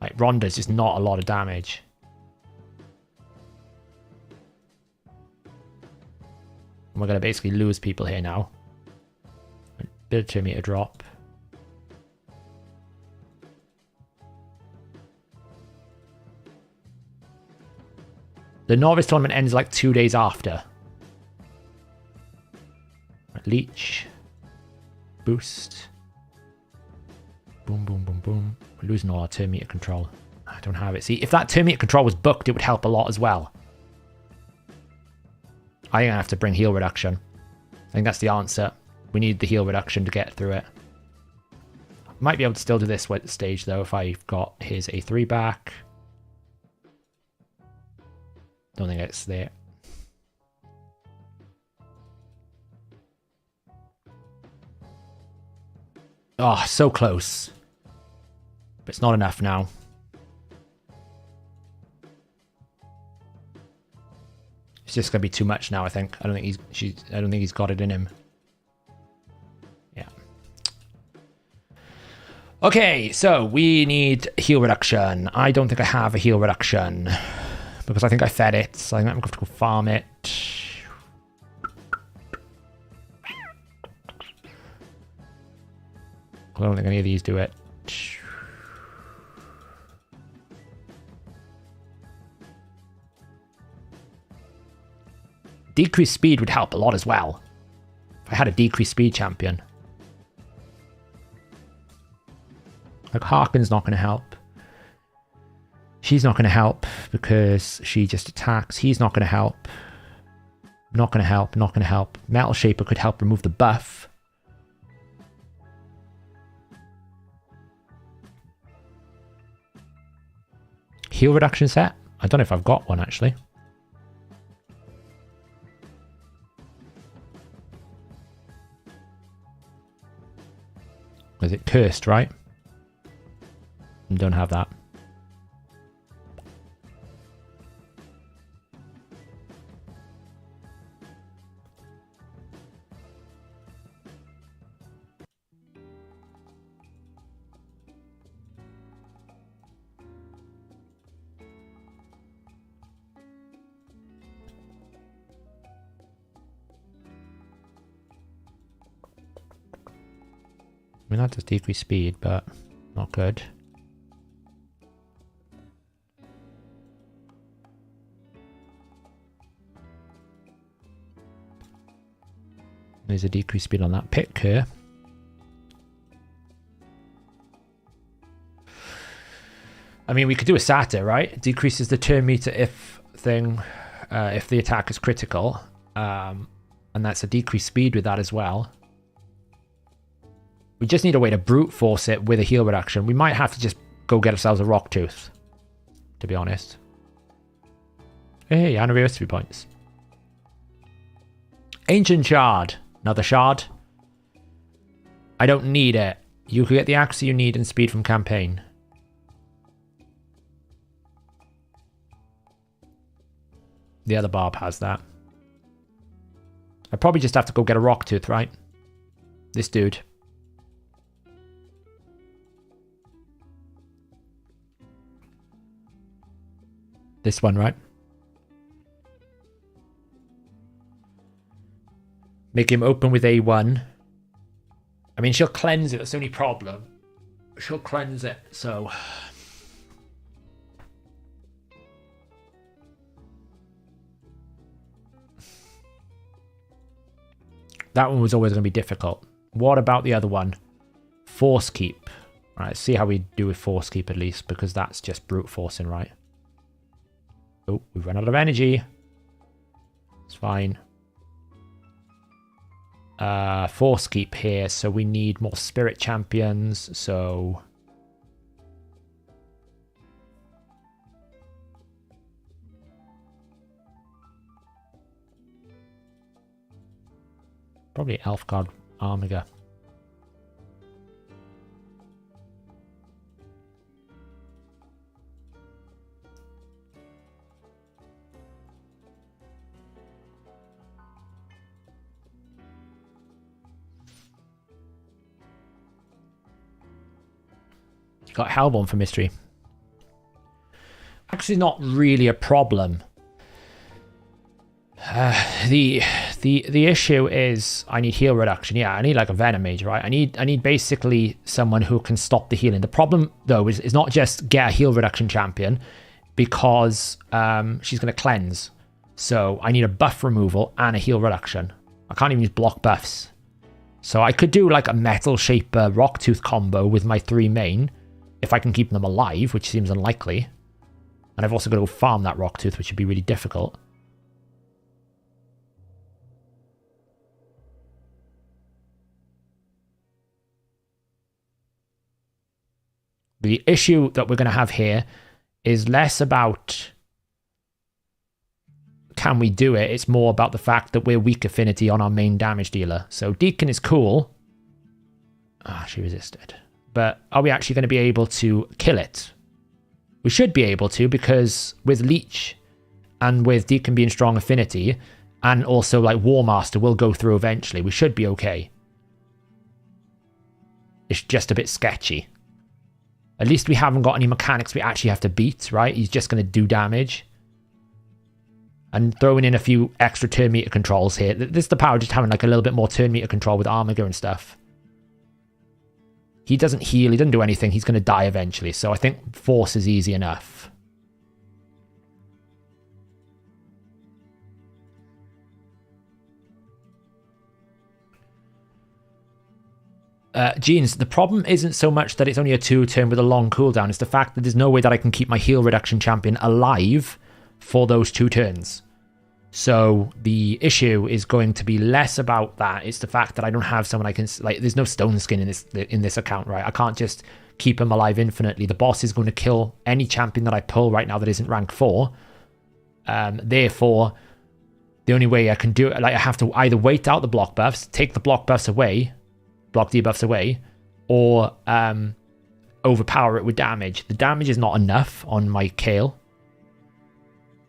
Like, Rhonda's just not a lot of damage. And we're going to basically lose people here now. Ability meter drop. The Novice tournament ends like 2 days after. Leech. Boost. Boom, boom, boom, boom. We're losing all our turn meter control. I don't have it. See, if that turn meter control was booked, it would help a lot as well. I think I have to bring heal reduction. I think that's the answer. We need the heal reduction to get through it. Might be able to still do this stage though if I've got his A3 back. Don't think it's there. Oh, so close. But it's not enough now. It's just gonna be too much now, I think. I don't think he's got it in him. Yeah. Okay, so we need heal reduction. I don't think I have a heal reduction because I think I fed it, so I'm gonna have to go farm it. I don't think any of these do it. Decreased speed would help a lot as well. If I had a decreased speed champion. Like, Harkin's not going to help. She's not going to help because she just attacks. He's not going to help. Not going to help. Not going to help. Metal Shaper could help remove the buff. Heal reduction set? I don't know if I've got one actually. Is it cursed, right? Don't have that. I mean, that does decrease speed, but not good. There's a decreased speed on that pick here. I mean, we could do a SATA, right? It decreases the turn meter if the attack is critical. And that's a decreased speed with that as well. We just need a way to brute force it with a heal reduction. We might have to just go get ourselves a rock tooth, to be honest. Hey, anniversary points. Ancient shard. Another shard. I don't need it. You can get the accuracy you need and speed from campaign. The other barb has that. I probably just have to go get a rock tooth, right? This dude. This one, right? Make him open with A1. I mean, she'll cleanse it. That's the only problem. She'll cleanse it, so... That one was always going to be difficult. What about the other one? Force keep. All right, see how we do with force keep at least, because that's just brute forcing, right? Oh, we've run out of energy. It's fine. Force keep here, so we need more spirit champions, so... Probably Elf Guard Armiger. Got Hellborn for mystery. Actually, not really a problem. The issue is I need heal reduction. Yeah, I need like a Venom Mage, right? I need basically someone who can stop the healing. The problem though is not just get a heal reduction champion, because she's going to cleanse. So I need a buff removal and a heal reduction. I can't even use block buffs. So I could do like a Metal Shaper Rock Tooth combo with my 3 main, if I can keep them alive, which seems unlikely. And I've also got to go farm that Rock Tooth, which would be really difficult. The issue that we're going to have here is less about can we do it, it's more about the fact that we're weak affinity on our main damage dealer. So Deacon is cool. Ah, she resisted. But are we actually going to be able to kill it? We should be able to, because with Leech and with Deacon being strong affinity, and also like War Master will go through eventually, we should be okay. It's just a bit sketchy. At least we haven't got any mechanics we actually have to beat, right? He's just going to do damage. And throwing in a few extra turn meter controls here. This is the power of just having like a little bit more turn meter control with Armiger and stuff. He doesn't heal, he doesn't do anything, he's going to die eventually. So I think force is easy enough. Genes, the problem isn't so much that it's only a 2-turn with a long cooldown, it's the fact that there's no way that I can keep my heal reduction champion alive for those 2 turns. So the issue is going to be less about that. It's the fact that I don't have someone I can, like, there's no stone skin in this account, right? I can't just keep him alive infinitely. The boss is going to kill any champion that I pull right now that isn't rank 4. Therefore, the only way I can do it, like, I have to either wait out the block buffs, take the block buffs away, block debuffs away, or overpower it with damage. The damage is not enough on my Kale.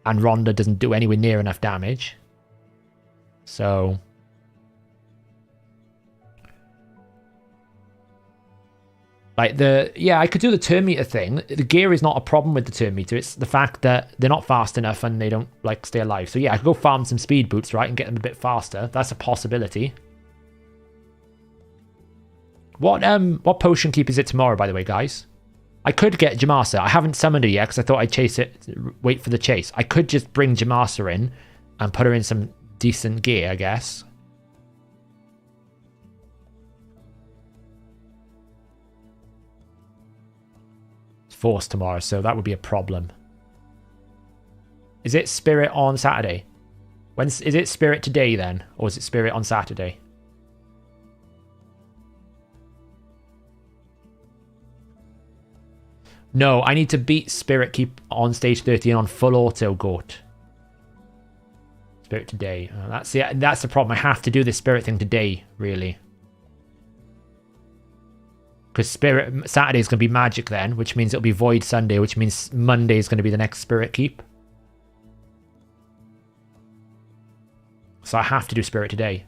And Rhonda doesn't do anywhere near enough damage. So... like, yeah, I could do the turn meter thing. The gear is not a problem with the turn meter. It's the fact that they're not fast enough and they don't, like, stay alive. So yeah, I could go farm some speed boots, right, and get them a bit faster. That's a possibility. What potion keep is it tomorrow, by the way, guys? I could get Jamasa. I haven't summoned her yet because I thought I'd chase it, wait for the chase. I could just bring Jamasa in and put her in some decent gear, I guess. Force tomorrow, so that would be a problem. Is it Spirit on Saturday? Is it Spirit today then? Or is it Spirit on Saturday? No, I need to beat Spirit Keep on stage 13 on full auto goat. Spirit today. That's the problem. I have to do this Spirit thing today, really. Because Spirit Saturday is going to be Magic then, which means it'll be Void Sunday, which means Monday is going to be the next Spirit Keep. So I have to do Spirit today.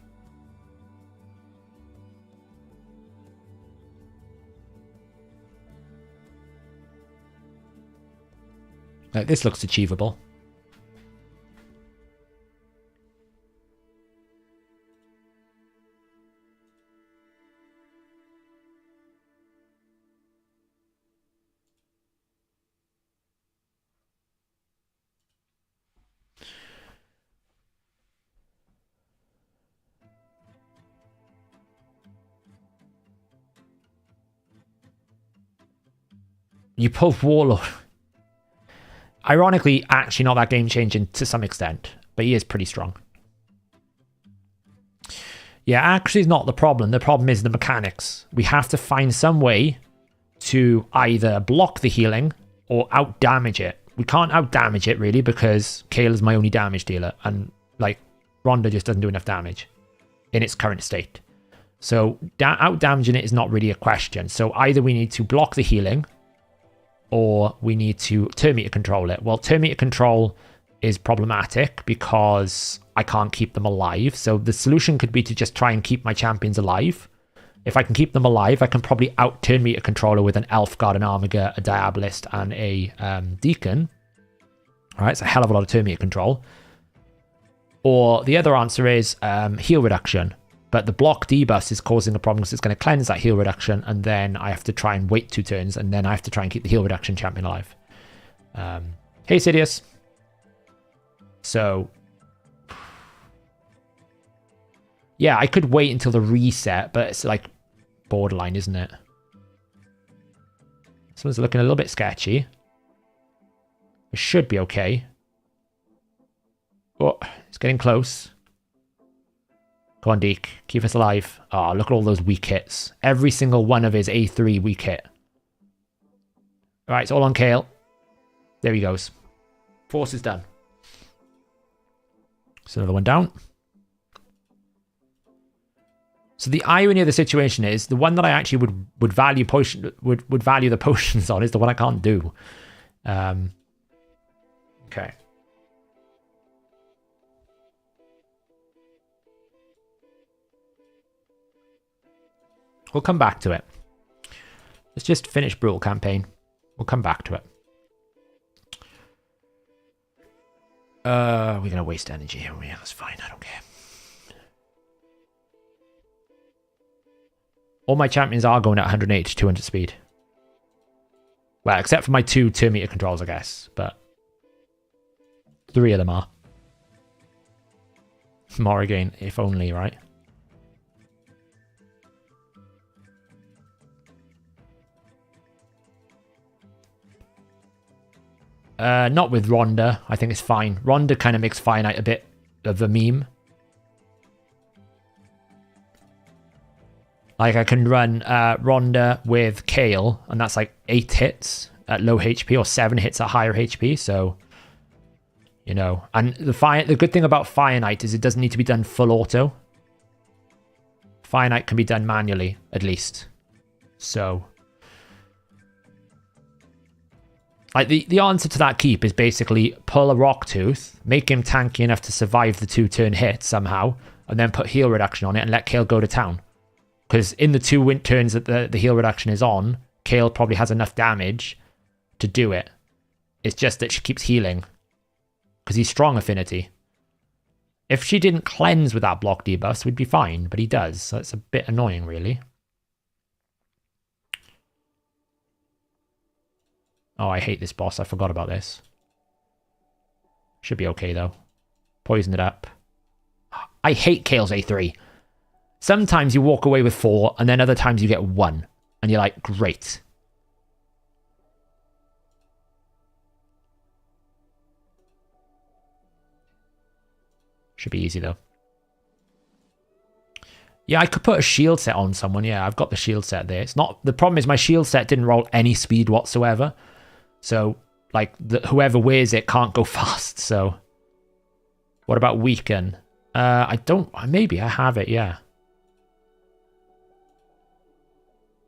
Like, this looks achievable. You pull Warlord. Ironically, actually not that game-changing to some extent, but he is pretty strong. Yeah, actually is not the problem. The problem is the mechanics. We have to find some way to either block the healing or out-damage it. We can't out-damage it, really, because Kayle is my only damage dealer, and, like, Rhonda just doesn't do enough damage in its current state. So out-damaging it is not really a question. So either we need to block the healing, or we need to turn meter control it. Well, turn meter control is problematic because I can't keep them alive. So the solution could be to just try and keep my champions alive. If I can keep them alive, I can probably out turn meter controller with an Elf Guard, an Armiger, a Diabolist, and a Deacon. All right, it's a hell of a lot of turn meter control. Or the other answer is heal reduction. But the block debuff is causing a problem because it's going to cleanse that heal reduction, and then I have to try and wait 2 turns, and then I have to try and keep the heal reduction champion alive. Hey, Sidious. So, yeah, I could wait until the reset, but it's like borderline, isn't it? This one's looking a little bit sketchy. It should be okay. Oh, it's getting close. Go on, Deke. Keep us alive. Oh, look at all those weak hits. Every single one of his A3 weak hit. Alright, it's all on Kayle. There he goes. Force is done. So another one down. So the irony of the situation is the one that I actually would value would value the potions on is the one I can't do. Okay. We'll come back to it. Let's just finish Brutal Campaign. We'll come back to it. We're going to waste energy here. Yeah, that's fine. I don't care. All my champions are going at 180 to 200 speed. Well, except for my 2 turn meter controls, I guess. But 3 of them are. More again, if only, right? Not with Rhonda. I think it's fine. Rhonda kind of makes Finite a bit of a meme. Like, I can run Rhonda with Kayle, and that's like 8 hits at low HP, or 7 hits at higher HP, so, you know. And the good thing about Finite is it doesn't need to be done full auto. Finite can be done manually, at least. So... like, the answer to that keep is basically pull a Rock Tooth, make him tanky enough to survive the 2-turn hit somehow, and then put heal reduction on it and let Kayle go to town. Because in the 2 win turns that the heal reduction is on, Kayle probably has enough damage to do it. It's just that she keeps healing. Because he's strong affinity. If she didn't cleanse with that block debuffs, we'd be fine, but he does, so it's a bit annoying, really. Oh, I hate this boss. I forgot about this. Should be okay, though. Poison it up. I hate Kayle's A3. Sometimes you walk away with 4, and then other times you get 1. And you're like, great. Should be easy though. Yeah, I could put a shield set on someone. Yeah, I've got the shield set there. It's not, the problem is my shield set didn't roll any speed whatsoever. So, like, whoever wears it can't go fast. So, what about weaken? I don't, maybe I have it, yeah.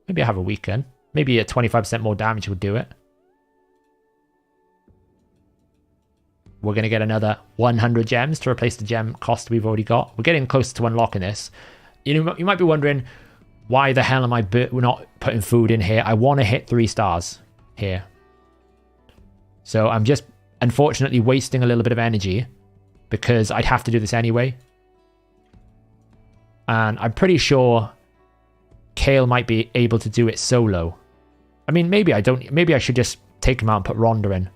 Maybe I have a weaken. Maybe a 25% more damage would do it. We're going to get another 100 gems to replace the gem cost we've already got. We're getting close to unlocking this. You know, you might be wondering, why the hell am I not putting food in here? I want to hit 3 stars here. So I'm just, unfortunately, wasting a little bit of energy because I'd have to do this anyway. And I'm pretty sure Kale might be able to do it solo. I mean, maybe I don't. Maybe I should just take him out and put Rhonda in.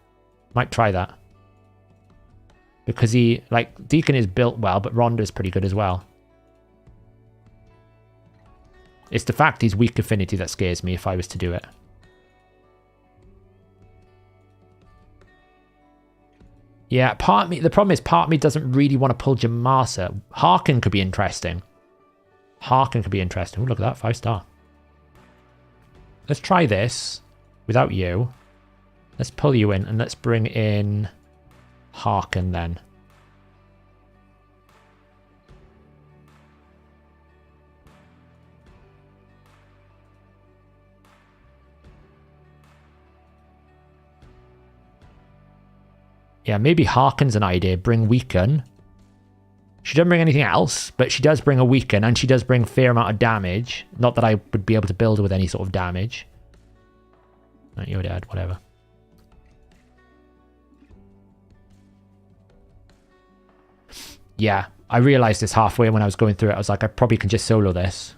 Might try that. Because he, like, Deacon is built well, but Rhonda is pretty good as well. It's the fact he's weak affinity that scares me if I was to do it. Yeah, part of me, the problem is part of me doesn't really want to pull Jamasa. Harkin could be interesting. Harkin could be interesting. Oh, look at that, 5-star. Let's try this without you. Let's pull you in and let's bring in Harkin then. Yeah, maybe Harkin's an idea. Bring Weaken. She doesn't bring anything else, but she does bring a Weaken, and she does bring a fair amount of damage. Not that I would be able to build her with any sort of damage. Not your dad, whatever. Yeah, I realized this halfway when I was going through it. I was like, I probably can just solo this.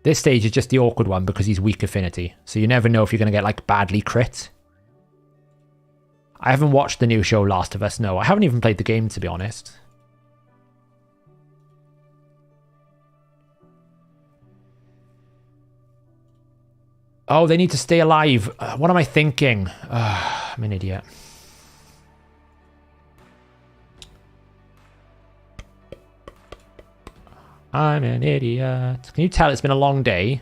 This stage is just the awkward one because he's weak affinity. So you never know if you're going to get like badly crit. I haven't watched the new show Last of Us. No, I haven't even played the game to be honest. Oh, they need to stay alive. What am I thinking? I'm an idiot. I'm an idiot. Can you tell it's been a long day?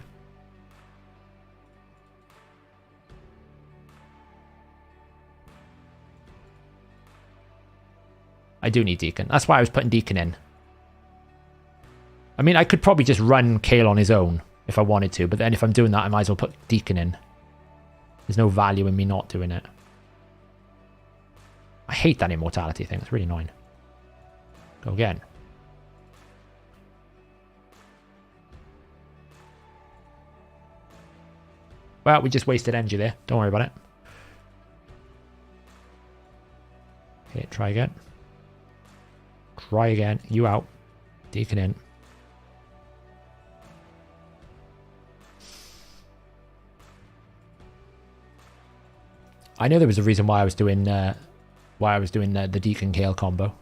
I do need Deacon. That's why I was putting Deacon in. I mean, I could probably just run Kale on his own if I wanted to, but then if I'm doing that, I might as well put Deacon in. There's no value in me not doing it. I hate that immortality thing. It's really annoying. Go again. Well, we just wasted energy there. Don't worry about it. Okay, try again. Try again. You out. Deacon in. I know there was a reason why I was doing the Deacon Kale combo.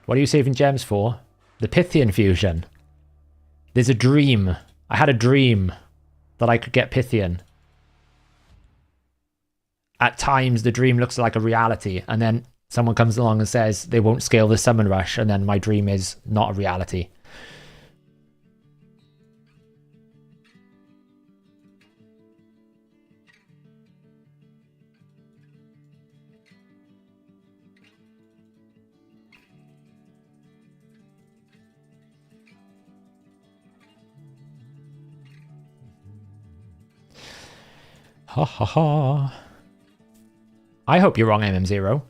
What are you saving gems for? The Pythian fusion. There's a dream. I had a dream that I could get Pythian. At times, the dream looks like a reality, and then someone comes along and says they won't scale the summon rush, and then my dream is not a reality. Ha ha ha. I hope you're wrong, MM0.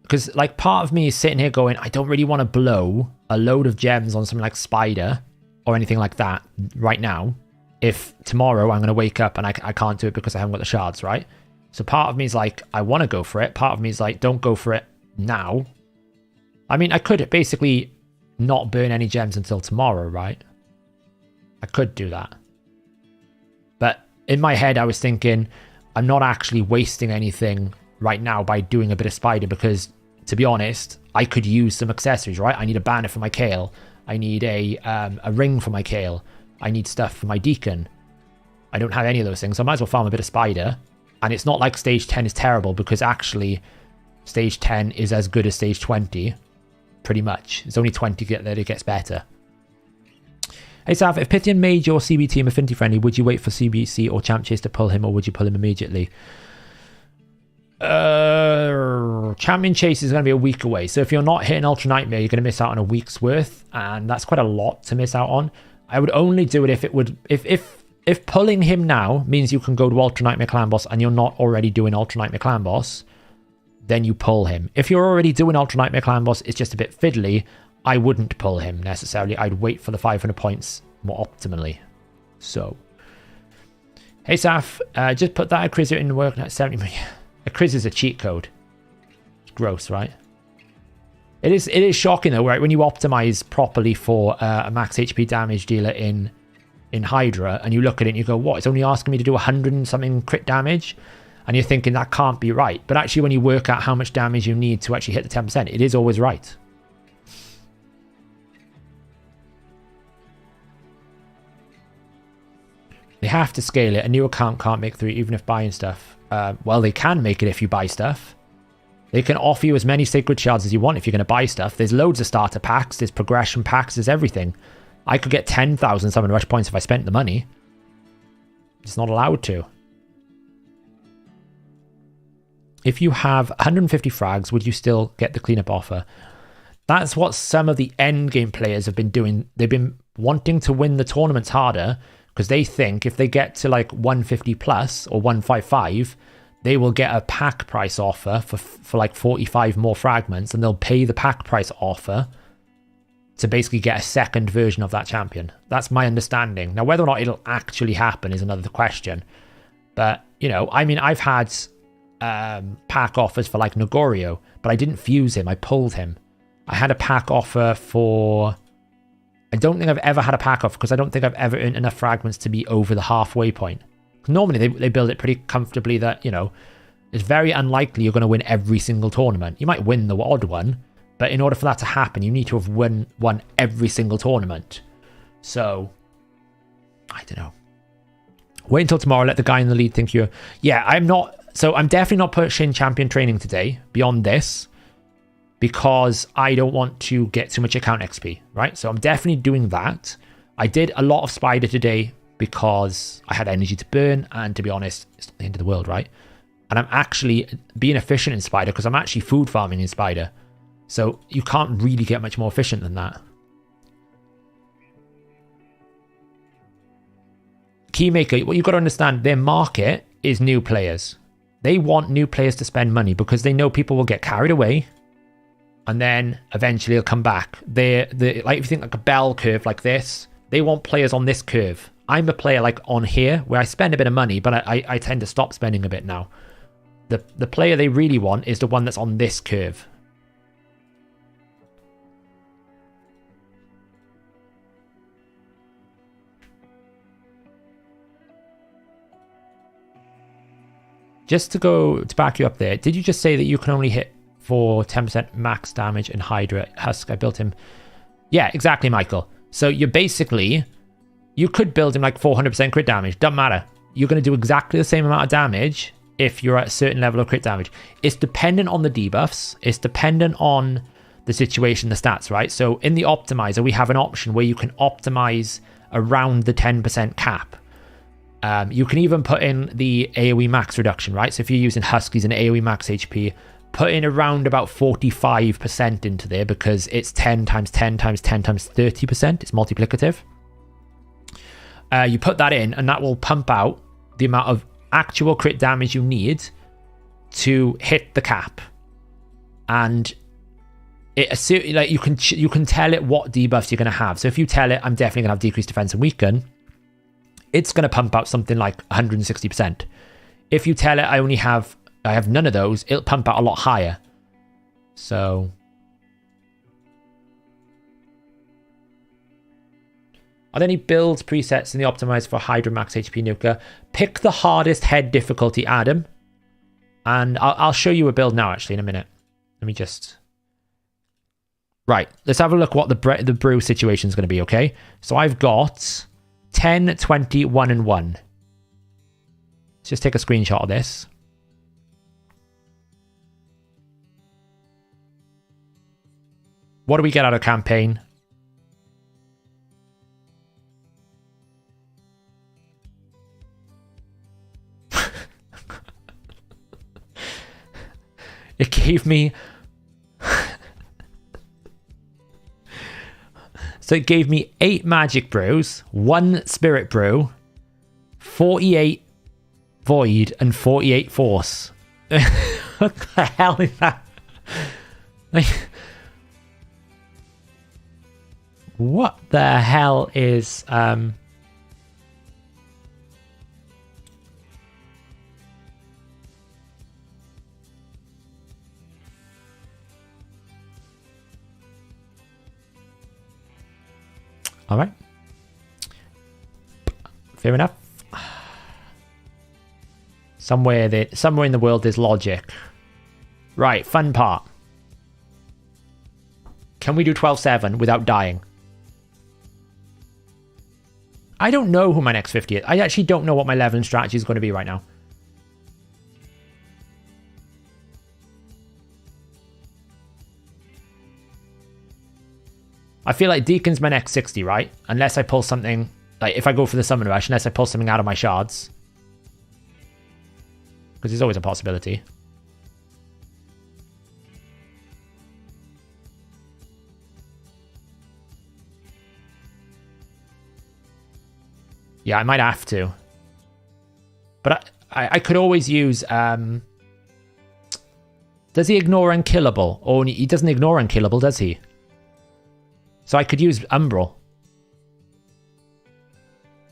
Because, like, part of me is sitting here going, I don't really want to blow a load of gems on something like Spider or anything like that right now. If tomorrow I'm going to wake up and I can't do it because I haven't got the shards, right? So part of me is like, I want to go for it. Part of me is like, don't go for it now. I mean, I could basically not burn any gems until tomorrow, right? I could do that. But in my head, I was thinking, I'm not actually wasting anything right now by doing a bit of Spider because to be honest, I could use some accessories, right? I need a banner for my Kale. I need a ring for my Kale. I need stuff for my Deacon. I don't have any of those things, so I might as well farm a bit of Spider. And it's not like stage 10 is terrible, because actually stage 10 is as good as stage 20, pretty much. It's only 20 that it gets better. Hey Sav, if Pythian made your CB team affinity friendly, would you wait for CBC or Champ Chase to pull him, or would you pull him immediately? Champion Chase is going to be a week away, so if you're not hitting Ultra Nightmare, you're going to miss out on a week's worth, and that's quite a lot to miss out on. I would only do it if it would, if pulling him now means you can go to Ultra Nightmare Clan Boss and you're not already doing Ultra Nightmare Clan Boss, then you pull him. If you're already doing Ultra Nightmare Clan Boss, it's just a bit fiddly, I wouldn't pull him necessarily. I'd wait for the 500 points more optimally. So, hey Saf, just put that Acrizia in work at 70 million. Acrizia is a cheat code. It's gross, right? It is shocking though, right? When you optimize properly for a max HP damage dealer in Hydra, and you look at it and you go, what? It's only asking me to do 100 and something crit damage, and you're thinking that can't be right. But actually, when you work out how much damage you need to actually hit the 10%, it is always right. They have to scale it. A new account can't make 3 even if buying stuff. Well, they can make it if you buy stuff. They can offer you as many sacred shards as you want if you're going to buy stuff. There's loads of starter packs, there's progression packs, there's everything. I could get 10,000 summon rush points if I spent the money. It's not allowed to. If you have 150 frags, would you still get the cleanup offer? That's what some of the end game players have been doing. They've been wanting to win the tournaments harder because they think if they get to like 150 plus or 155, they will get a pack price offer for like 45 more fragments, and they'll pay the pack price offer to basically get a second version of that champion. That's my understanding. Now, whether or not it'll actually happen is another question. But, you know, I mean, I've had pack offers for like Nogorio, but I didn't fuse him. I pulled him. I had a pack offer for... I don't think I've ever had a pack offer because I don't think I've ever earned enough fragments to be over the halfway point. Normally, they build it pretty comfortably that, you know, it's very unlikely you're going to win every single tournament. You might win the odd one, but in order for that to happen, you need to have won every single tournament. So, I don't know. Wait until tomorrow. Let the guy in the lead think you're... Yeah, I'm not... So, I'm definitely not pushing champion training today beyond this because I don't want to get too much account XP, right? So, I'm definitely doing that. I did a lot of Spider today because I had energy to burn, and to be honest, it's not the end of the world, right? And I'm actually being efficient in Spider because I'm actually food farming in Spider. So you can't really get much more efficient than that. Keymaker, what you've got to understand, their market is new players. They want new players to spend money because they know people will get carried away and then eventually they'll come back. They're like, if you think like a bell curve like this, they want players on this curve. I'm a player like on here where I spend a bit of money, but I tend to stop spending a bit now. The player they really want is the one that's on this curve. Just to back you up there, did you just say that you can only hit for 10% max damage in Hydra Husk? I built him. Yeah, exactly, Michael. So you're basically... You could build him like 400% crit damage. Doesn't matter. You're going to do exactly the same amount of damage if you're at a certain level of crit damage. It's dependent on the debuffs. It's dependent on the situation, the stats, right? So in the optimizer, we have an option where you can optimize around the 10% cap. You can even put in the AoE max reduction, right? So if you're using Huskies and AoE max HP, put in around about 45% into there because it's 10 times 10 times 10 times 30%. It's multiplicative. You put that in and that will pump out the amount of actual crit damage you need to hit the cap. And it like you can tell it what debuffs you're going to have. So if you tell it, I'm definitely going to have decreased defense and weaken, it's going to pump out something like 160%. If you tell it I have none of those, it'll pump out a lot higher. So... Are there any build presets in the optimizer for Hydra Max HP Nuka? Pick the hardest head difficulty, Adam. And I'll show you a build now, actually, in a minute. Let me just... Right, let's have a look what the brew situation is going to be, okay? So I've got 10, 20, 1, and 1. Let's just take a screenshot of this. What do we get out of campaign? It gave me... So it gave me 8 magic brews, 1 spirit brew, 48 void, and 48 force. What the hell is that? Like, what the hell is... All right. Fair enough. Somewhere in the world there's logic. Right, fun part. Can we do 12-7 without dying? I don't know who my next 50 is. I actually don't know what my leveling strategy is going to be right now. I feel like Deacon's my next 60, right? Unless I pull something, like if I go for the Summon Rush, unless I pull something out of my shards. Because there's always a possibility. Yeah, I might have to. But I could always use... does he ignore Unkillable? Or he doesn't ignore Unkillable, does he? So I could use Umbral.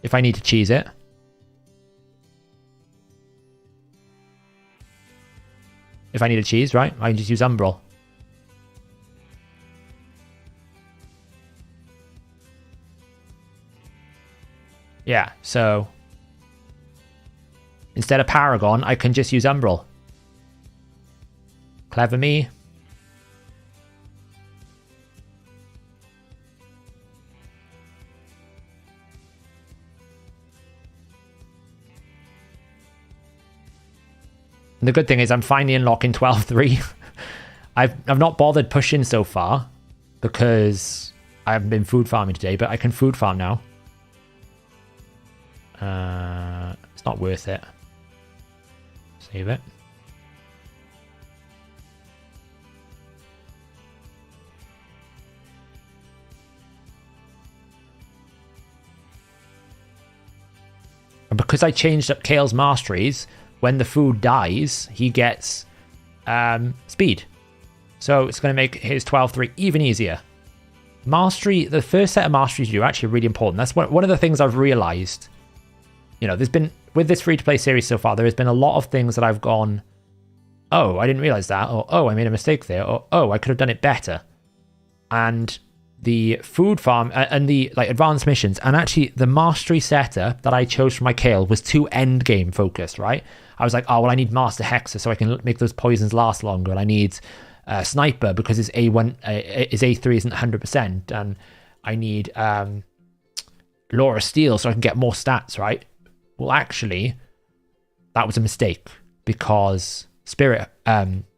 If I need to cheese it. If I need a cheese, right? I can just use Umbral. Yeah, so... Instead of Paragon, I can just use Umbral. Clever me. And the good thing is I'm finally unlocking 12-3. I've not bothered pushing so far because I haven't been food farming today, but I can food farm now. It's not worth it. Save it. And because I changed up Kale's masteries, when the food dies, he gets speed. So it's going to make his 12-3 even easier. Mastery, the first set of masteries you do are actually really important. That's one of the things I've realized. You know, there's been, with this free-to-play series so far, there has been a lot of things that I've gone, oh, I didn't realize that, or oh, I made a mistake there, or oh, I could have done it better. And the food farm and the like advanced missions, and actually the mastery setup that I chose for my Kale was too end game focused, right? I was like, oh, well, I need Master Hexer so I can make those poisons last longer, and I need Sniper because his A3 isn't 100%, and I need Laura Steel so I can get more stats, right? Well, actually, that was a mistake because Spirit, the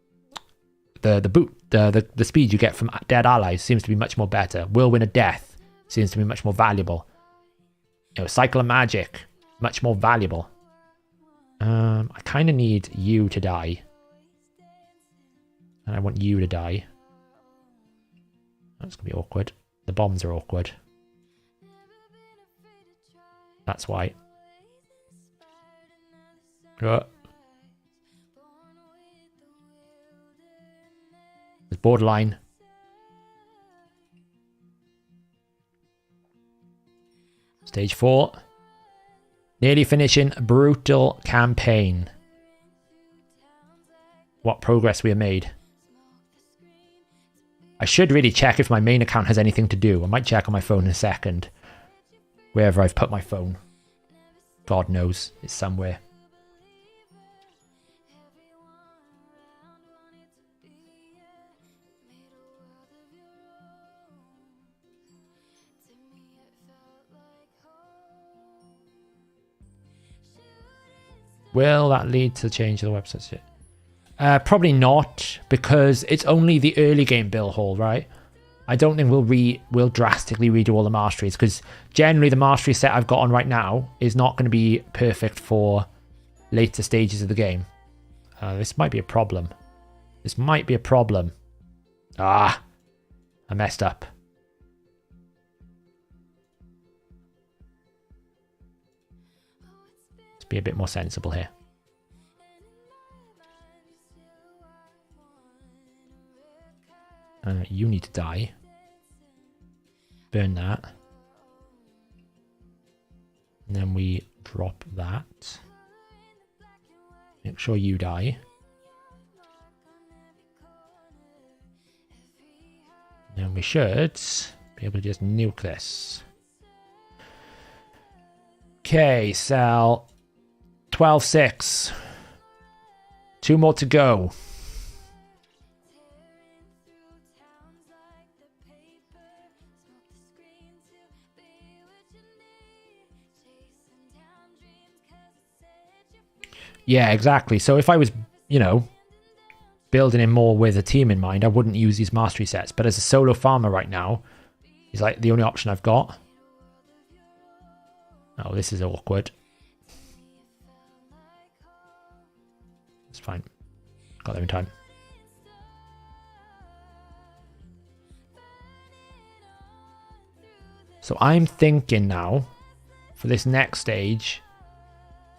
speed you get from dead allies seems to be much more better. Whirlwind of Death seems to be much more valuable. You know, Cycle of Magic, much more valuable. I kind of need you to die. And I want you to die. That's going to be awkward. The bombs are awkward. That's why. There's borderline. Stage 4. Nearly finishing brutal campaign. What progress we have made. I should really check if my main account has anything to do. I might check on my phone in a second. Wherever I've put my phone. God knows. It's somewhere. Will that lead to change of the website? Probably not, because it's only the early game bill haul, right? I don't think we'll drastically redo all the masteries, because generally the mastery set I've got on right now is not going to be perfect for later stages of the game. This might be a problem. This might be a problem. Ah, I messed up. Let's be a bit more sensible here. You need to die. Burn that. And then we drop that. Make sure you die. And then we should be able to just nuke this. Okay, cell 12-6. 2 more to go. Yeah, exactly. So if I was, you know, building him more with a team in mind, I wouldn't use these mastery sets. But as a solo farmer right now, he's like the only option I've got. Oh, this is awkward. It's fine. Got there in time. So I'm thinking now, for this next stage,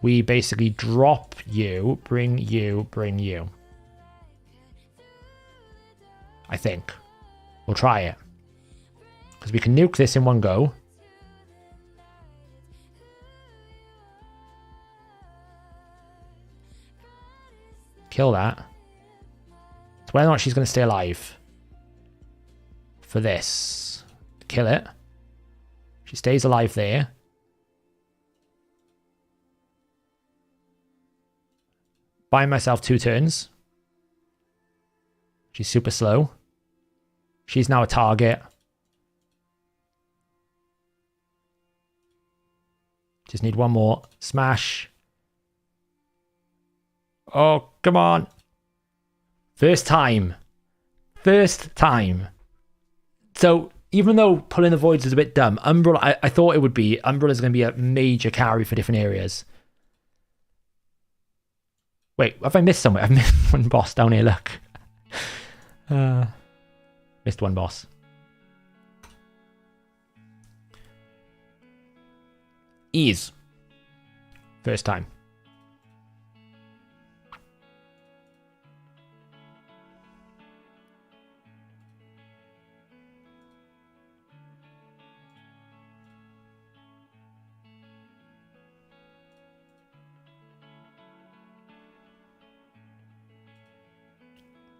we basically drop you, bring you, bring you. I think. We'll try it. Because we can nuke this in one go. Kill that. So whether or not she's going to stay alive. For this. Kill it. She stays alive there. Buy myself 2 turns. She's super slow. She's now a target. Just need one more. Smash. Oh, come on. First time. First time. So, even though pulling the voids is a bit dumb, Umbral, I thought it would be. Umbral is going to be a major carry for different areas. Wait, have I missed somewhere? I've missed one boss down here, look. Missed one boss. Ease. First time.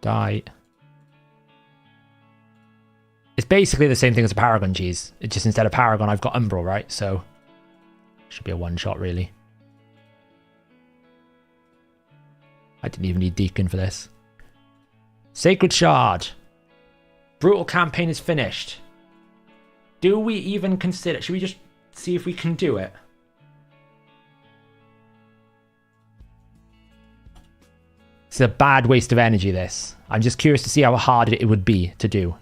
Die. It's basically the same thing as a Paragon cheese. It's just instead of Paragon, I've got Umbral, right? So, should be a one-shot, really. I didn't even need Deacon for this. Sacred Shard. Brutal campaign is finished. Do we even consider... Should we just see if we can do it? It's a bad waste of energy, this. I'm just curious to see how hard it would be to do.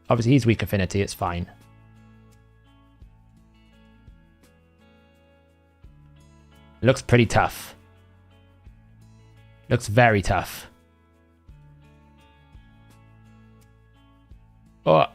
Obviously, he's weak affinity. It's fine. Looks pretty tough. Looks very tough. Oh.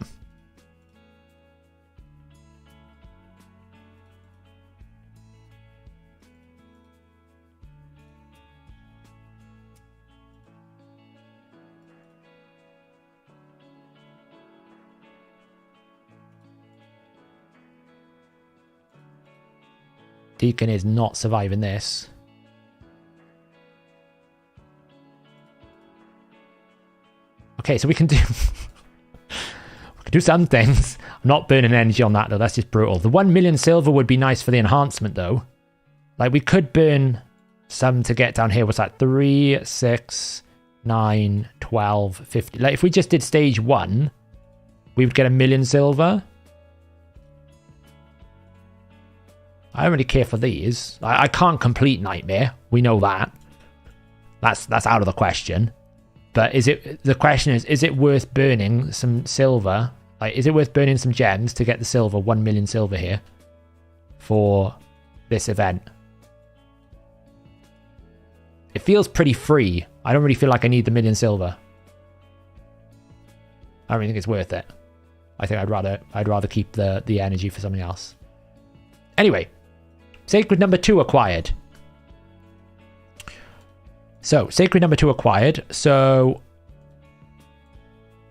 Deacon is not surviving this. Okay, so we can do... we can do some things. I'm not burning energy on that, though. That's just brutal. The 1 million silver would be nice for the enhancement, though. Like, we could burn some to get down here. What's that? 3, 6, 9, 12, 50. Like, if we just did stage 1, we would get 1 million silver. I don't really care for these. I can't complete Nightmare. We know that. That's out of the question. But the question is it worth burning some silver? Like, is it worth burning some gems to get the silver, 1 million silver here for this event? It feels pretty free. I don't really feel like I need the million silver. I don't really think it's worth it. I think I'd rather keep the energy for something else. Anyway, Sacred number 2 acquired. So, Sacred number 2 acquired. So,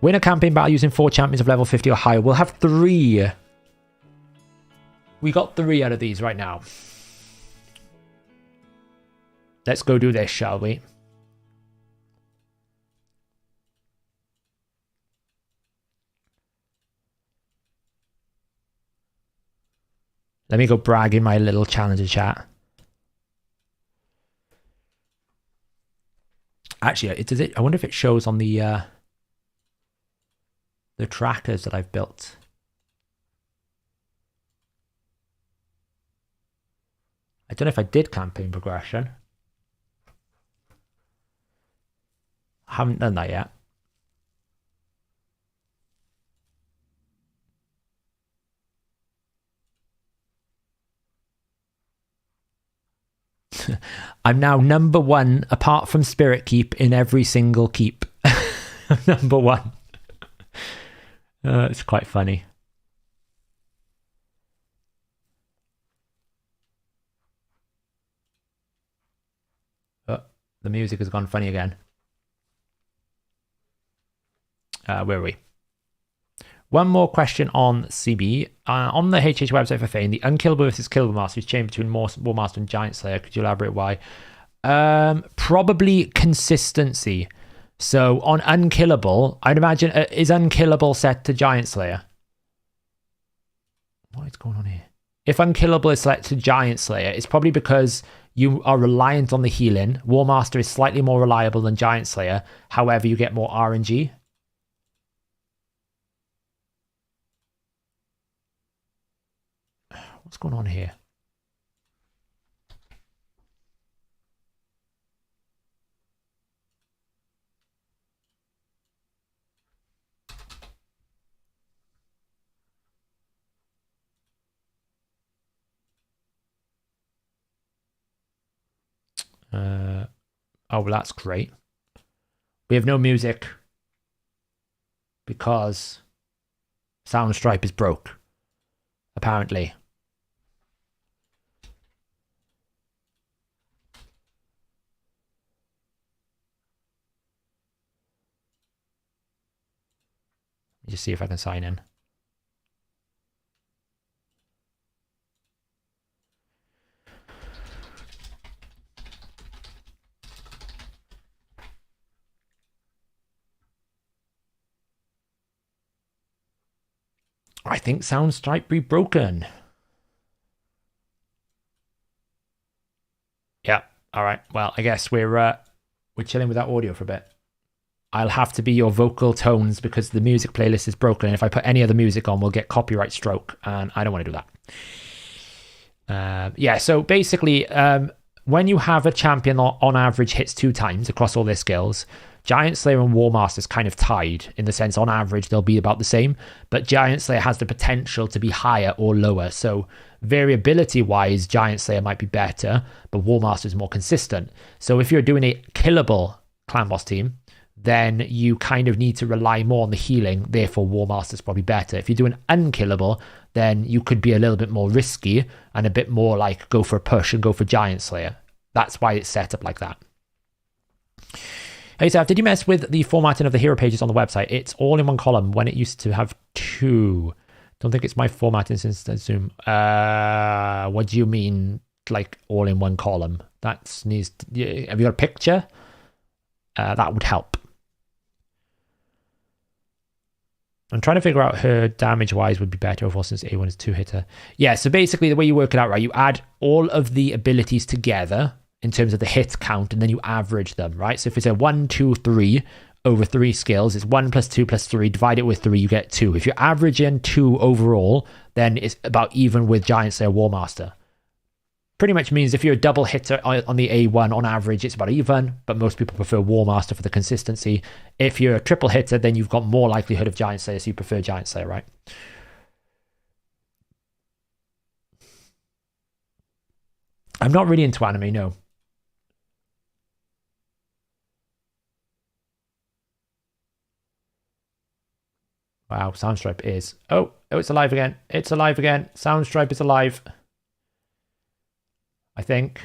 win a campaign battle using 4 champions of level 50 or higher. We'll have 3. We got 3 out of these right now. Let's go do this, shall we? Let me go brag in my little challenger chat. Actually, does it? I wonder if it shows on the trackers that I've built. I don't know if I did campaign progression. I haven't done that yet. I'm now number 1 apart from Spirit Keep in every single keep. Number 1. It's quite funny. Oh, the music has gone funny again. Where are we? One more question on CB. On the HH website for Fane, the unkillable versus killable master is changed between War Master and Giant Slayer. Could you elaborate why? Probably consistency. So on unkillable, I'd imagine, is unkillable set to Giant Slayer? What is going on here? If unkillable is set to Giant Slayer, it's probably because you are reliant on the healing. War Master is slightly more reliable than Giant Slayer. However, you get more RNG. What's going on here? Oh, well, that's great. We have no music because Soundstripe is broke, apparently. Just see if I can sign in. I think Soundstripe be broken. Yeah. All right. Well, I guess we're chilling without audio for a bit. I'll have to be your vocal tones because the music playlist is broken. And if I put any other music on, we'll get copyright stroke. And I don't want to do that. Yeah, so basically, when you have a champion on average hits 2 times across all their skills, Giant Slayer and War Master is kind of tied in the sense on average they'll be about the same. But Giant Slayer has the potential to be higher or lower. So variability-wise, Giant Slayer might be better, but War Master is more consistent. So if you're doing a killable clan boss team, then you kind of need to rely more on the healing. Therefore, War Master is probably better. If you're doing unkillable, then you could be a little bit more risky and a bit more like go for a push and go for Giant Slayer. That's why it's set up like that. Hey, Saf, did you mess with the formatting of the hero pages on the website? It's all in one column when it used to have 2. Don't think it's my formatting since the Zoom. What do you mean, like all in one column? That needs. Have you got a picture? That would help. I'm trying to figure out her damage-wise would be better overall since A1 is 2-hitter. Yeah, so basically the way you work it out, right, you add all of the abilities together in terms of the hit count, and then you average them, right? So if it's a 1, 2, 3 over 3 skills, it's 1 plus 2 plus 3, divide it with 3, you get 2. If you're averaging 2 overall, then it's about even with Giant Slayer War Master. pretty much means if you're a double hitter on the A1, on average, it's about even, but most people prefer War Master for the consistency. If you're a triple hitter, then you've got more likelihood of Giant Slayer, so you prefer Giant Slayer, right? I'm not really into anime, no. Wow, Soundstripe is. Oh, it's alive again. It's alive again. Soundstripe is alive. I think.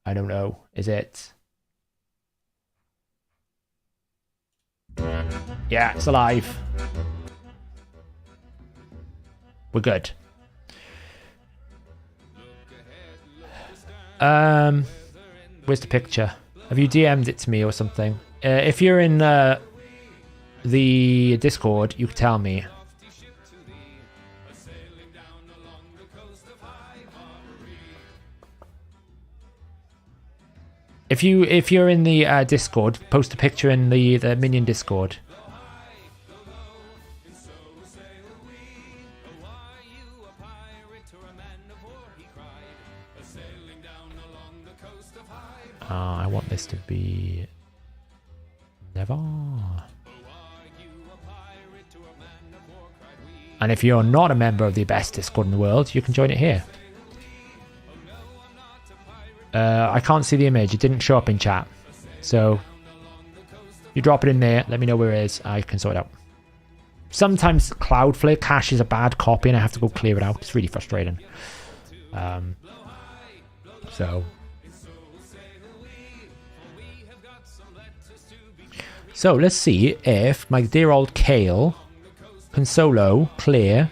I don't know. Is it? Yeah, it's alive. We're good. Where's the picture? Have you DM'd it to me or something? If you're in the Discord, you can tell me. If you're in the Discord, post a picture in the Minion Discord. I want this to be never. And if you're not a member of the best Discord in the world, you can join it here. I can't see the image. It didn't show up in chat. So you drop it in there. Let me know where it is. I can sort it out. Sometimes Cloudflare caches a bad copy and I have to go clear it out. It's really frustrating. So let's see if my dear old Kale can solo clear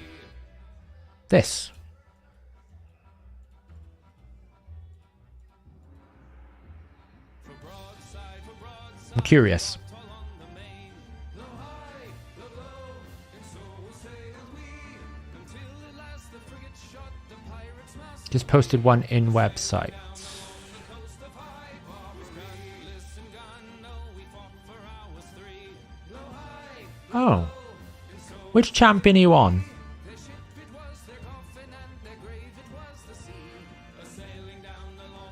this. I'm curious. Just posted one in website. Oh. Which champion are you on?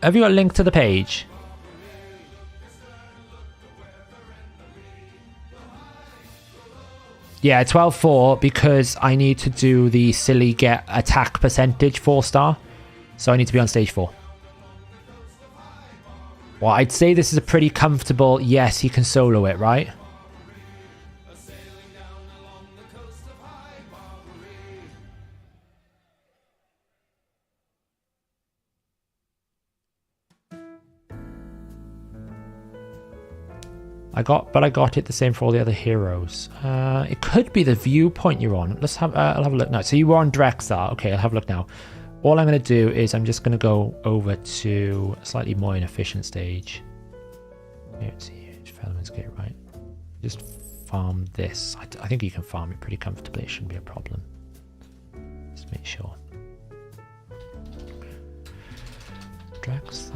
Have you got a link to the page? Yeah, 12-4 because I need to do the silly get attack percentage 4-star. So I need to be on stage 4. Well, I'd say this is a pretty comfortable, yes, he can solo it, right? I got it the same for all the other heroes. It could be the viewpoint you're on. Let's have I'll have a look now. So you were on Drexar. Okay, I'll have a look now. All I'm going to do is I'm just going to go over to a slightly more inefficient stage. Here, let's see. Fellman's Gate, right? Just farm this. I think you can farm it pretty comfortably. It shouldn't be a problem. Just make sure. Drexar.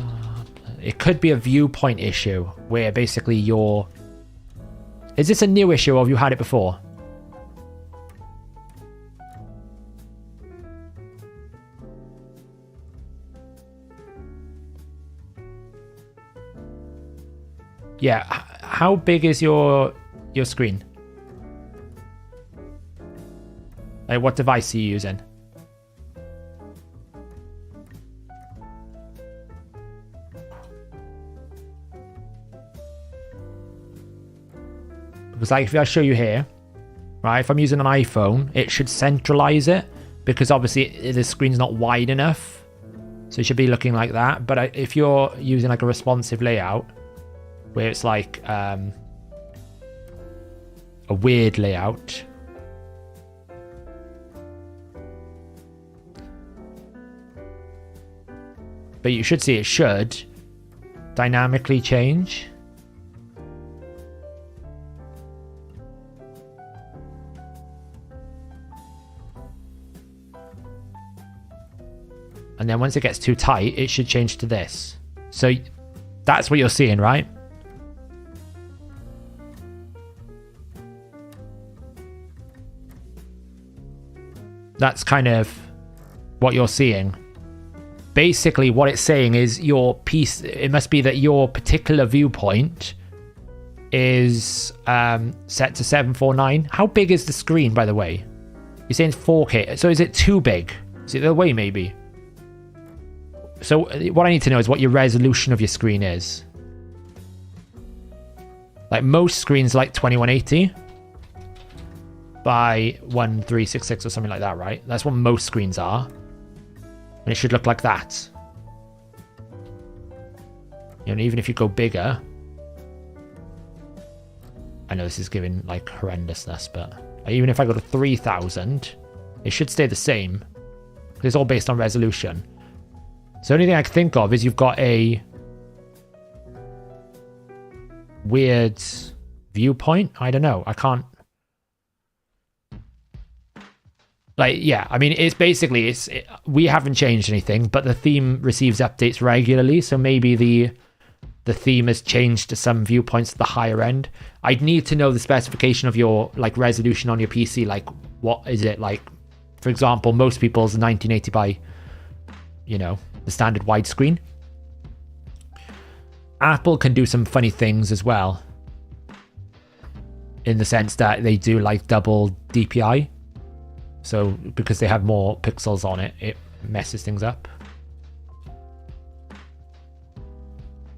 It could be a viewpoint issue where basically you're... Is this a new issue or have you had it before? Yeah, how big is your screen? Like, what device are you using? Because like if I show you here, right, if I'm using an iPhone, it should centralize it because obviously the screen's not wide enough. So it should be looking like that. But if you're using like a responsive layout where it's like a weird layout, but you should see it should dynamically change. And then once it gets too tight, it should change to this. So that's what you're seeing, right? That's kind of what you're seeing. Basically, what it's saying is your piece, it must be that your particular viewpoint is set to 749. How big is the screen, by the way? You're saying it's 4K. So is it too big? Is it the other way, maybe? So what I need to know is what your resolution of your screen is. Like most screens like 2180 by 1366 or something like that, right? That's what most screens are. And it should look like that. You know, even if you go bigger. I know this is giving like horrendousness, but even if I go to 3000, it should stay the same. It's all based on resolution. So the only thing I can think of is you've got a weird viewpoint. I don't know. I can't. Like, yeah, I mean, it's basically, we haven't changed anything, but the theme receives updates regularly. So maybe the theme has changed to some viewpoints at the higher end. I'd need to know the specification of your like resolution on your PC. Like, what is it like? For example, most people's 1980 by, you know, the standard widescreen. Apple can do some funny things as well, in the sense that they do like double DPI. So because they have more pixels on it, it messes things up.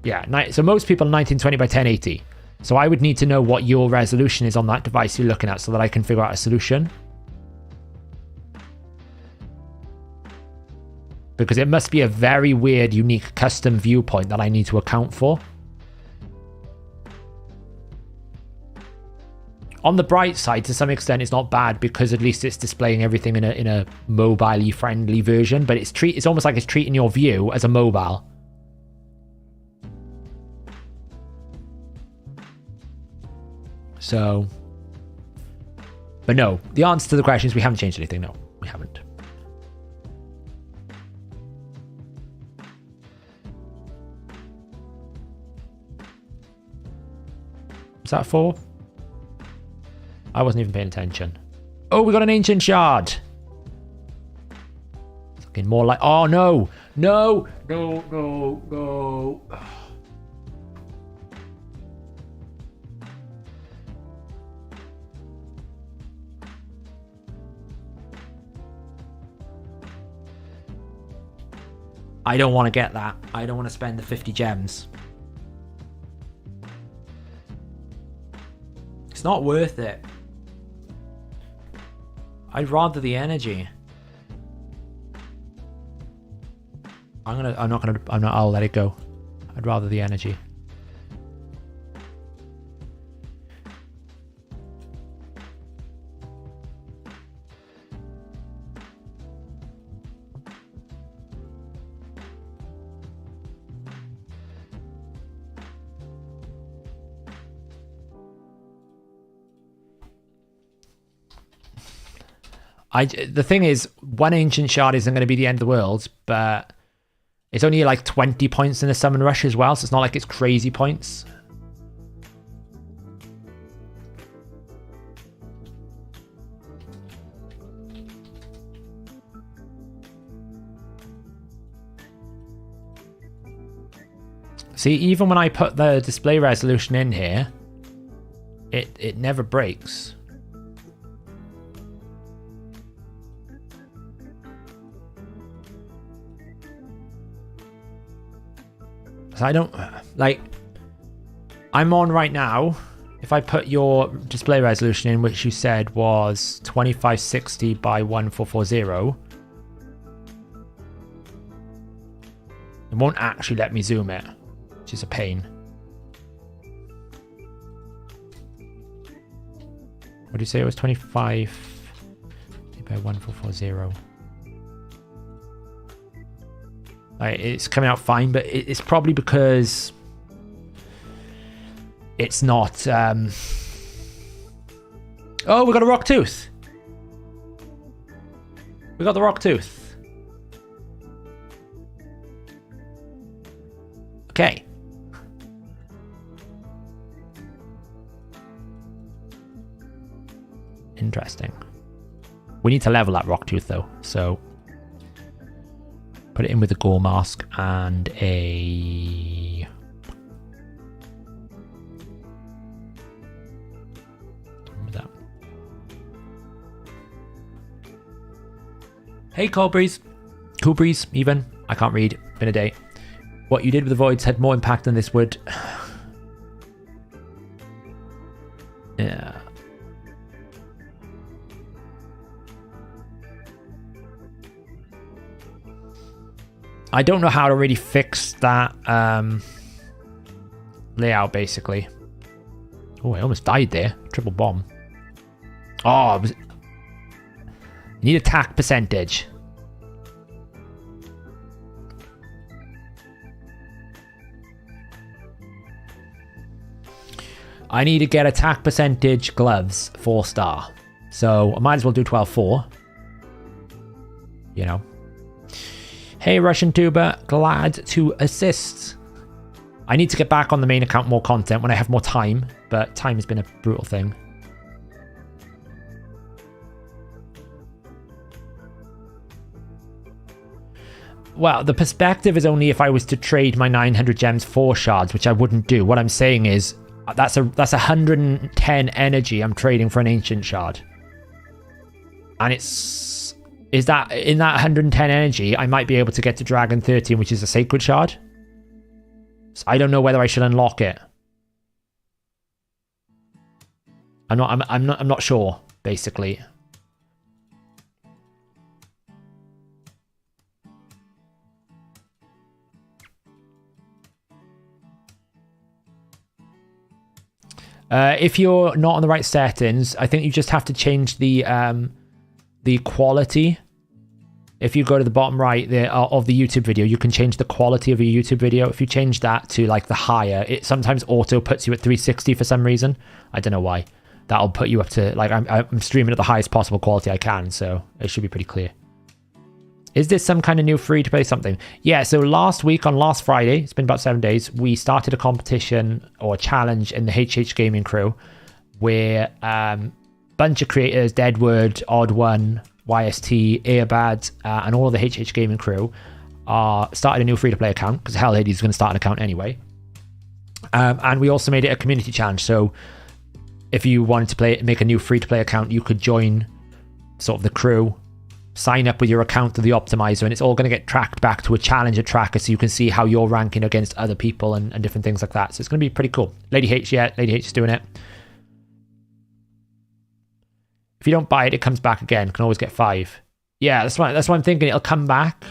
Yeah, so most people are 1920 by 1080. So I would need to know what your resolution is on that device you're looking at so that I can figure out a solution. Because it must be a very weird, unique, custom viewpoint that I need to account for. On the bright side, to some extent, it's not bad because at least it's displaying everything in a mobile-y friendly version. But it's almost like it's treating your view as a mobile. So, but no, the answer to the question is we haven't changed anything. No, we haven't. Is that 4? I wasn't even paying attention. Oh, we got an ancient shard. Looking more like... Oh, no. No. No, no, no. I don't want to get that. I don't want to spend the 50 gems. It's not worth it. I'd rather the energy. I'll let it go. I'd rather the energy. The thing is, one ancient shard isn't going to be the end of the world, but it's only like 20 points in a summon rush as well, so it's not like it's crazy points. See, even when I put the display resolution in here, it never breaks. I don't like. I'm on right now. If I put your display resolution in, which you said was 2560 by 1440, it won't actually let me zoom it, which is a pain. What do you say it was? 25 by 1440. It's coming out fine, but it's probably because it's not... Oh, we got a rock tooth. We got the rock tooth. Okay. Interesting. We need to level that rock tooth though, so put it in with a gore mask and a that. Hey Cool Breeze, even. I can't read. Been a day. What you did with the voids had more impact than this would. Yeah. I don't know how to really fix that layout, basically. Oh, I almost died there. Triple bomb. Oh, need attack percentage. I need to get attack percentage gloves 4-star. So I might as well do 12-4. You know. Hey, Russian Tuber, glad to assist. I need to get back on the main account, more content when I have more time, but time has been a brutal thing. Well, the perspective is only if I was to trade my 900 gems for shards, which I wouldn't do. What I'm saying is that's 110 energy I'm trading for an ancient shard. And is that in that 110 energy, I might be able to get to Dragon 13, which is a sacred shard. So I don't know whether I should unlock it. I'm not sure, basically. If you're not on the right settings, I think you just have to change the quality. If you go to the bottom right there of the YouTube video, you can change the quality of your YouTube video. If you change that to like the higher, it sometimes auto puts you at 360 for some reason. I don't know why. That'll put you up to like I'm streaming at the highest possible quality I can, so it should be pretty clear. Is this some kind of new free-to-play something? Yeah, so last week on last Friday, it's been about 7 days, we started a competition or a challenge in the HH Gaming crew where bunch of creators, Deadwood, Odd One, YST, Earbad, and all of the HH Gaming crew started a new free-to-play account because Hellhades is going to start an account anyway. And we also made it a community challenge. So if you wanted to make a new free-to-play account, you could join sort of the crew, sign up with your account to the optimizer, and it's all going to get tracked back to a challenger tracker so you can see how you're ranking against other people and different things like that. So it's going to be pretty cool. Lady H, yeah, Lady H is doing it. If you don't buy it, it comes back again. Can always get 5. Yeah, that's what I'm thinking. It'll come back.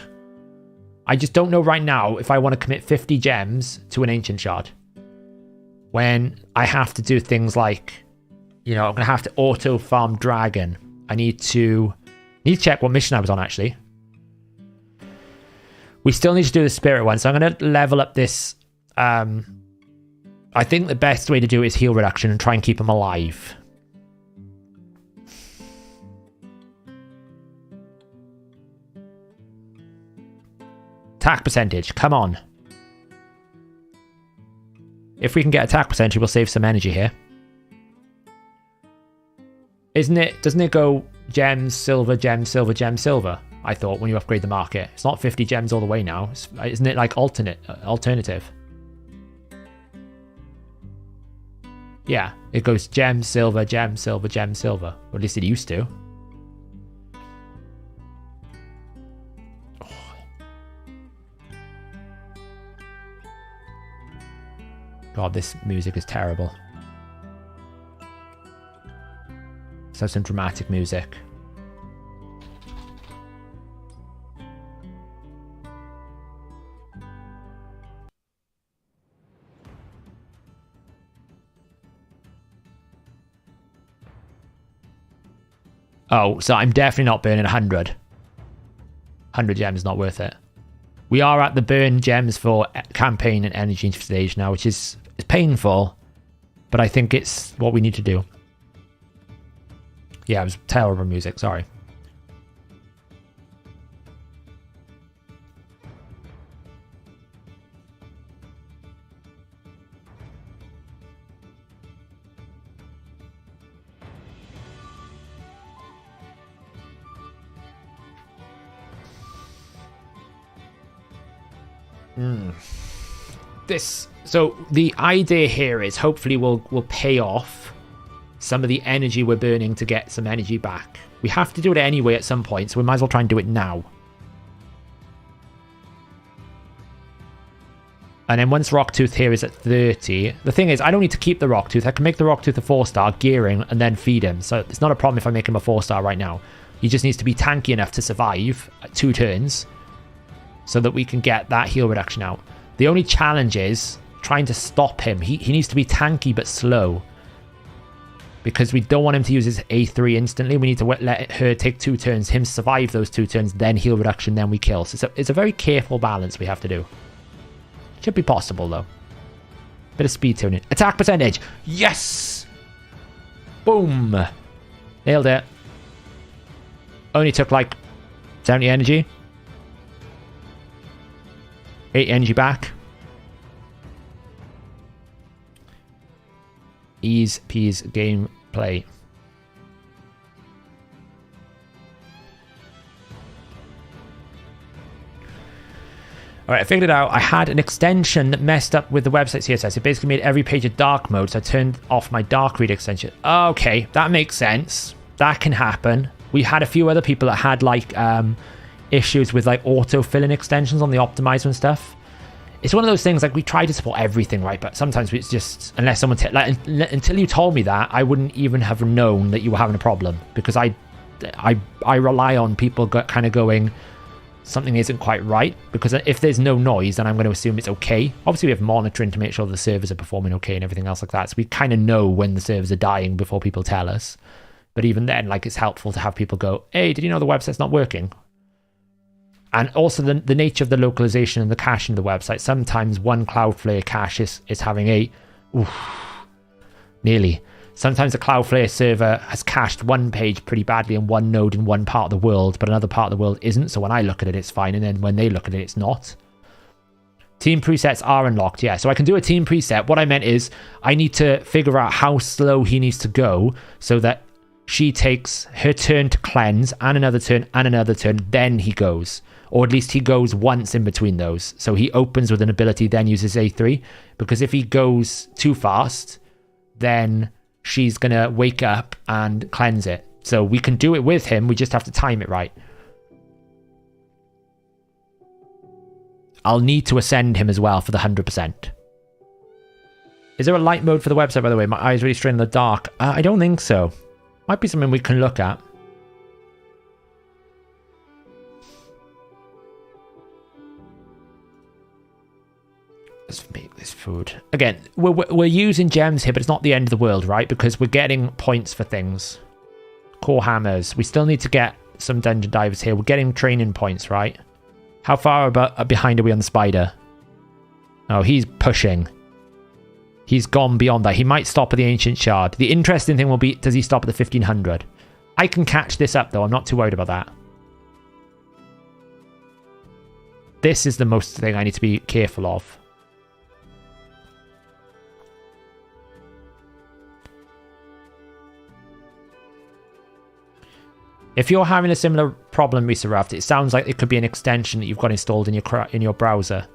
I just don't know right now if I want to commit 50 gems to an ancient shard. When I have to do things like, you know, I'm going to have to auto farm dragon. I need to check what mission I was on, actually. We still need to do the spirit one, so I'm going to level up this. I think the best way to do it is heal reduction and try and keep them alive. Attack percentage, come on. If we can get attack percentage, we'll save some energy here. Doesn't it go gems, silver, gem, silver, gem, silver? I thought when you upgrade the market. It's not 50 gems all the way now. Isn't it like alternative? Yeah, it goes gem, silver, gem, silver, gem, silver. Or at least it used to. God, this music is terrible. Let's have some dramatic music. Oh, so I'm definitely not burning 100. 100 gems is not worth it. We are at the burn gems for campaign and energy stage now, which is painful, but I think it's what we need to do. Yeah, it was terrible music, sorry. So the idea here is hopefully we'll pay off some of the energy we're burning to get some energy back. We have to do it anyway at some point, so we might as well try and do it now. And then once Rocktooth here is at 30, the thing is, I don't need to keep the Rocktooth. I can make the Rocktooth a 4-star, gearing, and then feed him. So it's not a problem if I make him a 4-star right now. He just needs to be tanky enough to survive at 2 turns so that we can get that heal reduction out. The only challenge is trying to stop him. He needs to be tanky but slow, because we don't want him to use his A3 instantly. We need to let her take 2 turns, him survive those 2 turns, then heal reduction, then we kill. So it's a very careful balance we have to do. Should be possible, though. Bit of speed tuning. Attack percentage. Yes! Boom. Nailed it. Only took like 70 energy. 8 energy back. Ease peas gameplay. Alright, I figured it out. I had an extension that messed up with the website CSS. It basically made every page a dark mode, so I turned off my dark read extension. Okay, that makes sense. That can happen. We had a few other people that had like issues with like auto-filling extensions on the optimizer and stuff. It's one of those things, like, we try to support everything, right? But sometimes it's just, unless someone until you told me that, I wouldn't even have known that you were having a problem, because I rely on people kind of going, something isn't quite right, because if there's no noise, then I'm going to assume it's okay. Obviously, we have monitoring to make sure the servers are performing okay and everything else like that, so we kind of know when the servers are dying before people tell us. But even then, like, it's helpful to have people go, hey, did you know the website's not working? And also the nature of the localization and the caching of the website. Sometimes one Cloudflare cache is having nearly. Sometimes the Cloudflare server has cached one page pretty badly in one node in one part of the world, but another part of the world isn't. So when I look at it, it's fine. And then when they look at it, it's not. Team presets are unlocked. Yeah, so I can do a team preset. What I meant is I need to figure out how slow he needs to go so that she takes her turn to cleanse and another turn, then he goes. Or at least he goes once in between those. So he opens with an ability, then uses A3. Because if he goes too fast, then she's going to wake up and cleanse it. So we can do it with him, we just have to time it right. I'll need to ascend him as well for the 100%. Is there a light mode for the website, by the way? My eyes really strain in the dark. I don't think so. Might be something we can look at. Let's make this food. Again, we're using gems here, but it's not the end of the world, right? Because we're getting points for things. Core hammers. We still need to get some dungeon divers here. We're getting training points, right? How far behind are we on the spider? Oh, he's pushing. He's gone beyond that. He might stop at the ancient shard. The interesting thing will be, does he stop at the 1500? I can catch this up, though. I'm not too worried about that. This is the most thing I need to be careful of. If you're having a similar problem, Mr. Raft, it sounds like it could be an extension that you've got installed in your browser.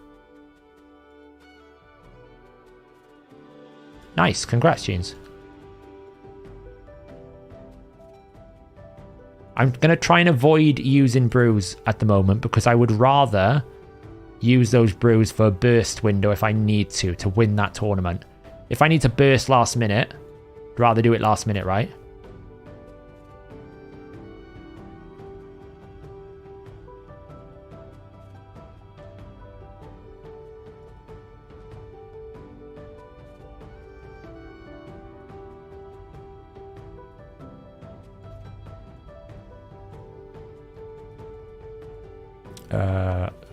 Nice, congrats, Jeans. I'm going to try and avoid using brews at the moment because I would rather use those brews for a burst window if I need to win that tournament. If I need to burst last minute, I'd rather do it last minute, right?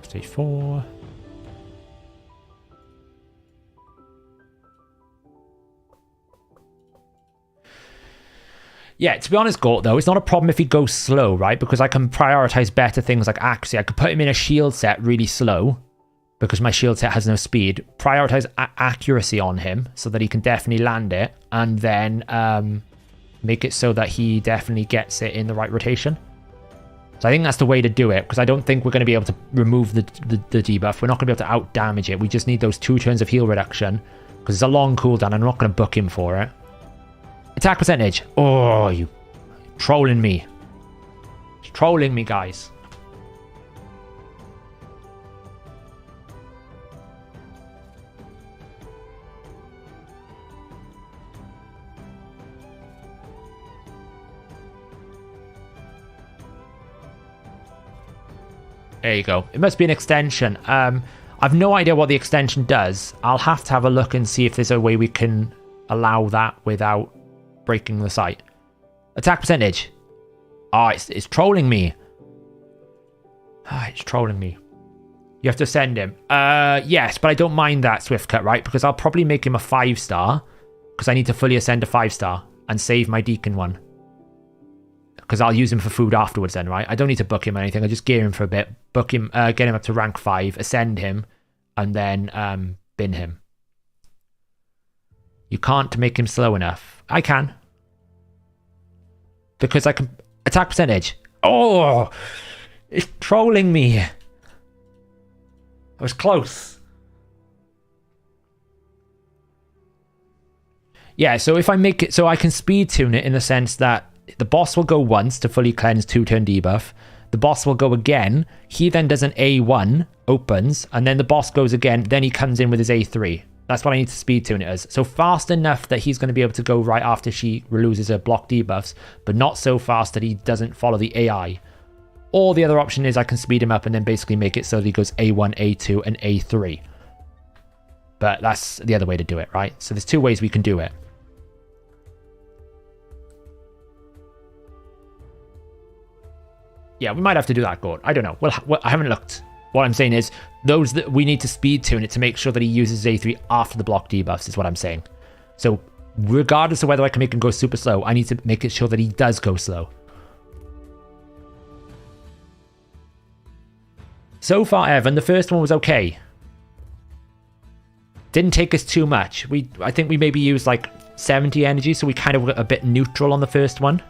Stage 4. Yeah, to be honest, Gort, though, it's not a problem if he goes slow, right? Because I can prioritize better things like accuracy. I could put him in a shield set really slow because my shield set has no speed. Prioritize accuracy on him so that he can definitely land it, and then make it so that he definitely gets it in the right rotation. So I think that's the way to do it, because I don't think we're going to be able to remove the debuff. We're not going to be able to out-damage it. We just need those 2 turns of heal reduction, because it's a long cooldown. I'm not going to book him for it. Attack percentage. Oh, you trolling me. Trolling me, guys. There you go. It must be an extension. I've no idea what the extension does. I'll have to have a look and see if there's a way we can allow that without breaking the site. Attack percentage. Oh, it's trolling me. It's trolling me. You have to send him. Yes, but I don't mind that Swift Cut, right? Because I'll probably make him a 5-star. Because I need to fully ascend a 5-star and save my Deacon one. Because I'll use him for food afterwards then, right? I don't need to book him or anything. I just gear him for a bit. Book him, get him up to rank 5, ascend him, and then bin him. You can't make him slow enough. I can. Because I can... Attack percentage. Oh! It's trolling me. I was close. Yeah, so if I make it... So I can speed tune it in the sense that the boss will go once to fully cleanse 2-turn debuff. The boss will go again. He then does an A1, opens, and then the boss goes again. Then he comes in with his A3. That's what I need to speed tune it as. So fast enough that he's going to be able to go right after she loses her block debuffs, but not so fast that he doesn't follow the AI. Or the other option is I can speed him up and then basically make it so that he goes A1, A2, and A3. But that's the other way to do it, right? So there's 2 ways we can do it. Yeah, we might have to do that, Gord. I don't know. Well, I haven't looked. What I'm saying is, those that we need to speed tune it to make sure that he uses A3 after the block debuffs is what I'm saying. So, regardless of whether I can make him go super slow, I need to make it sure that he does go slow. So far, Evan, the first one was okay. Didn't take us too much. I think we maybe used like 70 energy, so we kind of were a bit neutral on the first one.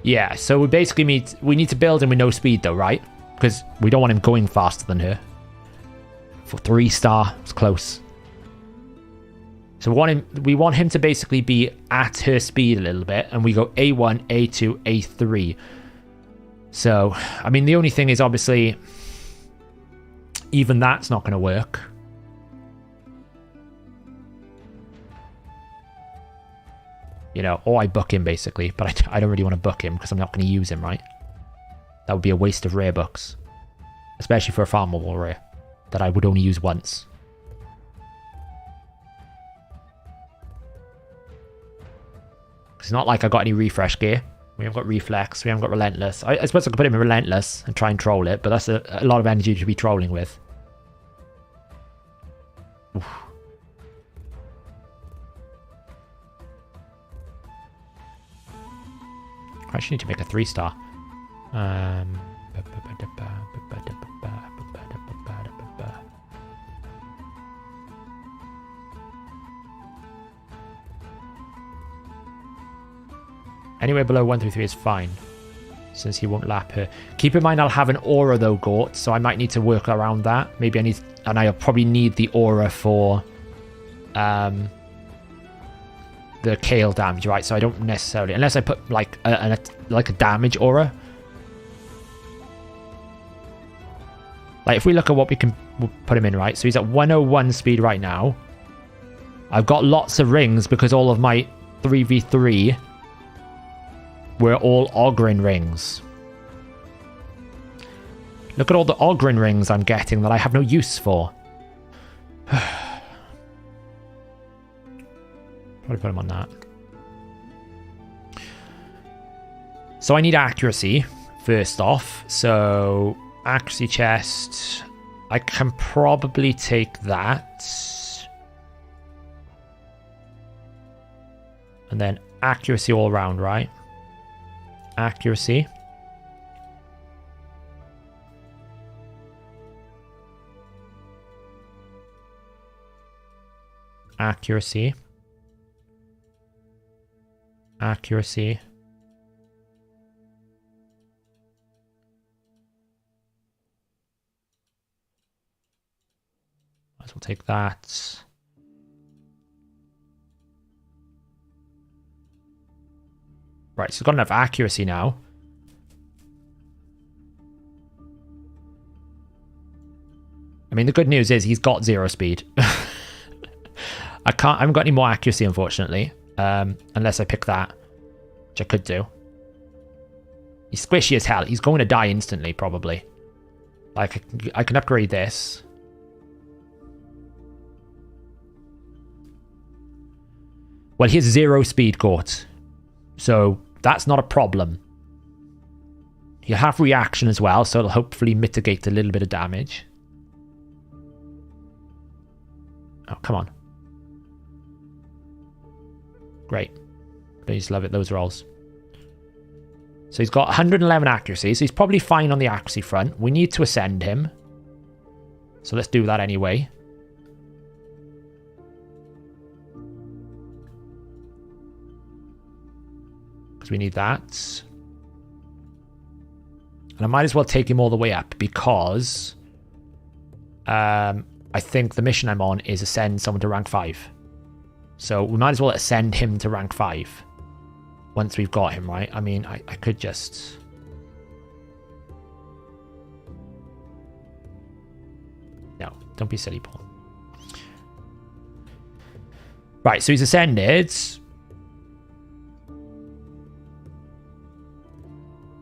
Yeah, so we basically we need to build him with no speed though, right? Because we don't want him going faster than her. For 3-star, it's close. So we want him to basically be at her speed a little bit, and we go A1, A2, A3. So, I mean, the only thing is obviously, even that's not going to work. You know, or I book him basically, but I don't really want to book him because I'm not going to use him, right? That would be a waste of rare books. Especially for a farmable rare that I would only use once. It's not like I got any refresh gear. We haven't got reflex, we haven't got relentless. I suppose I could put him in relentless and try and troll it, but that's a lot of energy to be trolling with. Oof. I actually need to make a 3-star. Anywhere below 1 through 3 is fine, since he won't lap her. Keep in mind I'll have an aura though, Gort, so I might need to work around that. Maybe I need, and I'll probably need the aura for the Kale damage, right? So I don't necessarily, unless I put like a damage aura. Like if we look at what we can put him in, right? So he's at 101 speed right now. I've got lots of rings because all of my 3v3 were all Ogryn rings. Look at all the Ogryn rings I'm getting that I have no use for. Probably put him on that. So I need accuracy first off. So accuracy chest. I can probably take that. And then accuracy all around, right? Accuracy. Accuracy. Accuracy. Might as well take that. Right, so it's got enough accuracy now. I mean, the good news is he's got 0 speed. I haven't got any more accuracy, unfortunately. Unless I pick that, which I could do. He's squishy as hell. He's going to die instantly, probably. Like, I can upgrade this. Well, he has 0 speed, Gort. So, that's not a problem. He'll have reaction as well, so it'll hopefully mitigate a little bit of damage. Oh, come on. Great. Please love it, those rolls. So he's got 111 accuracy, so he's probably fine on the accuracy front. We need to ascend him. So let's do that anyway. Because we need that. And I might as well take him all the way up because I think the mission I'm on is ascend someone to rank 5. So we might as well ascend him to rank 5 once we've got him, right? I mean, I could just... No, don't be silly, Paul. Right, so he's ascended.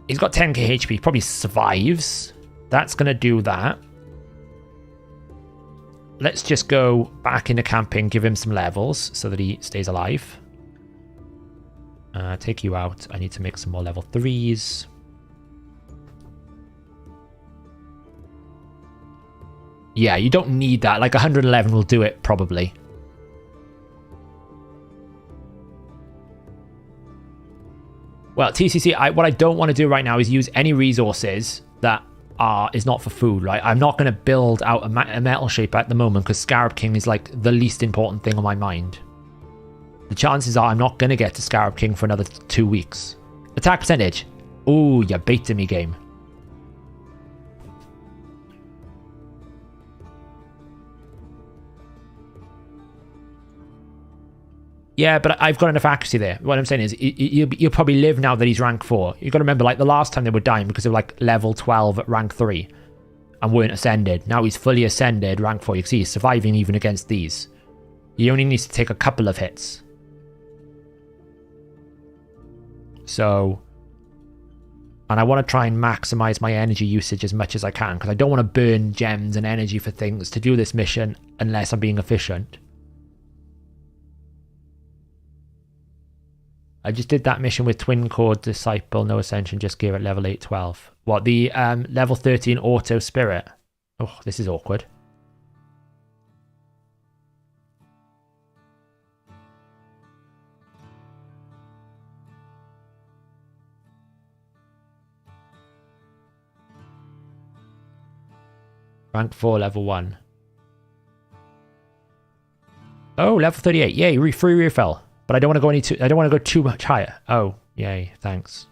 He's got 10k HP, probably survives. That's going to do that. Let's just go back into camping, give him some levels so that he stays alive. Take you out. I need to make some more level 3s. Yeah, you don't need that. Like 111 will do it, probably. Well, TCC, what I don't want to do right now is use any resources that is not for food, right? I'm not going to build out a metal shape at the moment because Scarab King is like the least important thing on my mind. The chances are I'm not going to get to Scarab King for another 2 weeks. Attack percentage. Ooh, you baited me, game. Yeah, but I've got enough accuracy there. What I'm saying is, you'll probably live now that he's rank 4. You've got to remember, like, the last time they were dying because they were, like, level 12 at rank 3 and weren't ascended. Now he's fully ascended, rank 4. You can see he's surviving even against these. He only needs to take a couple of hits. So... And I want to try and maximize my energy usage as much as I can because I don't want to burn gems and energy for things to do this mission unless I'm being efficient. I just did that mission with Twin Core Disciple, no Ascension, just gear at level 8-12. What, the level 13 Auto Spirit? Oh, this is awkward. Rank 4, level 1. Oh, level 38. Yay, free refill. But I don't want to go I don't want to go too much higher. Oh, yay, thanks.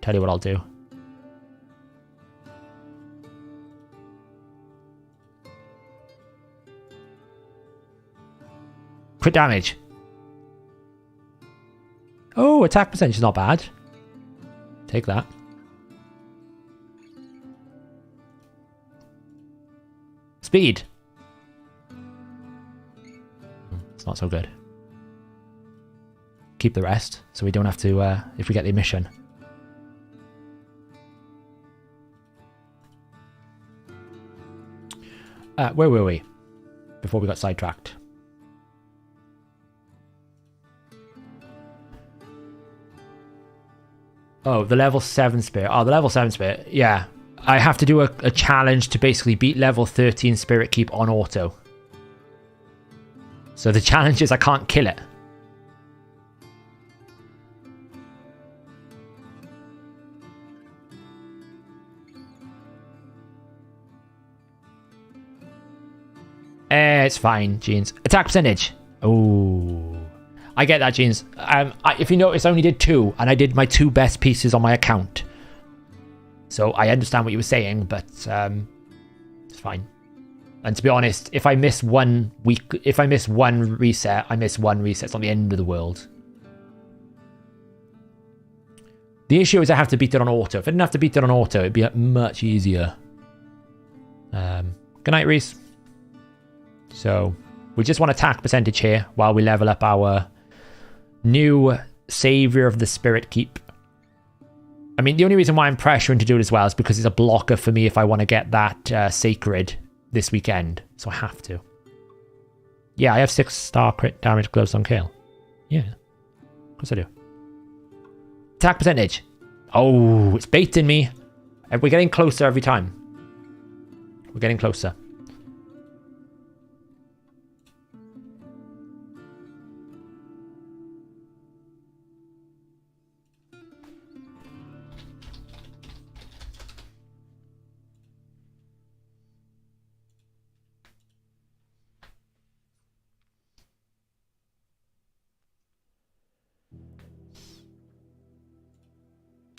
Tell you what I'll do. Crit damage. Oh, attack percentage is not bad. Take that. Speed. It's not so good. Keep the rest, so we don't have to, if we get the mission. Where were we? Before we got sidetracked. Oh, the level 7 spirit. Oh, the level 7 spirit. Yeah. I have to do a challenge to basically beat level 13 spirit keep on auto. So the challenge is I can't kill it. It's fine, Jeans. Attack percentage. Oh, I get that, Jeans. If you notice, I only did 2, and I did my 2 best pieces on my account. So I understand what you were saying, but it's fine. And to be honest, if I miss one reset, I miss one reset. It's not the end of the world. The issue is I have to beat it on auto. If I didn't have to beat it on auto, it'd be much easier. Good night, Reese. So we just want attack percentage here while we level up our new Savior of the Spirit Keep. I mean, the only reason why I'm pressuring to do it as well is because it's a blocker for me if I want to get that Sacred this weekend. So I have to. Yeah, I have 6-star crit damage close on kill. Yeah, of course I do. Attack percentage. Oh, it's baiting me. We're getting closer every time. We're getting closer.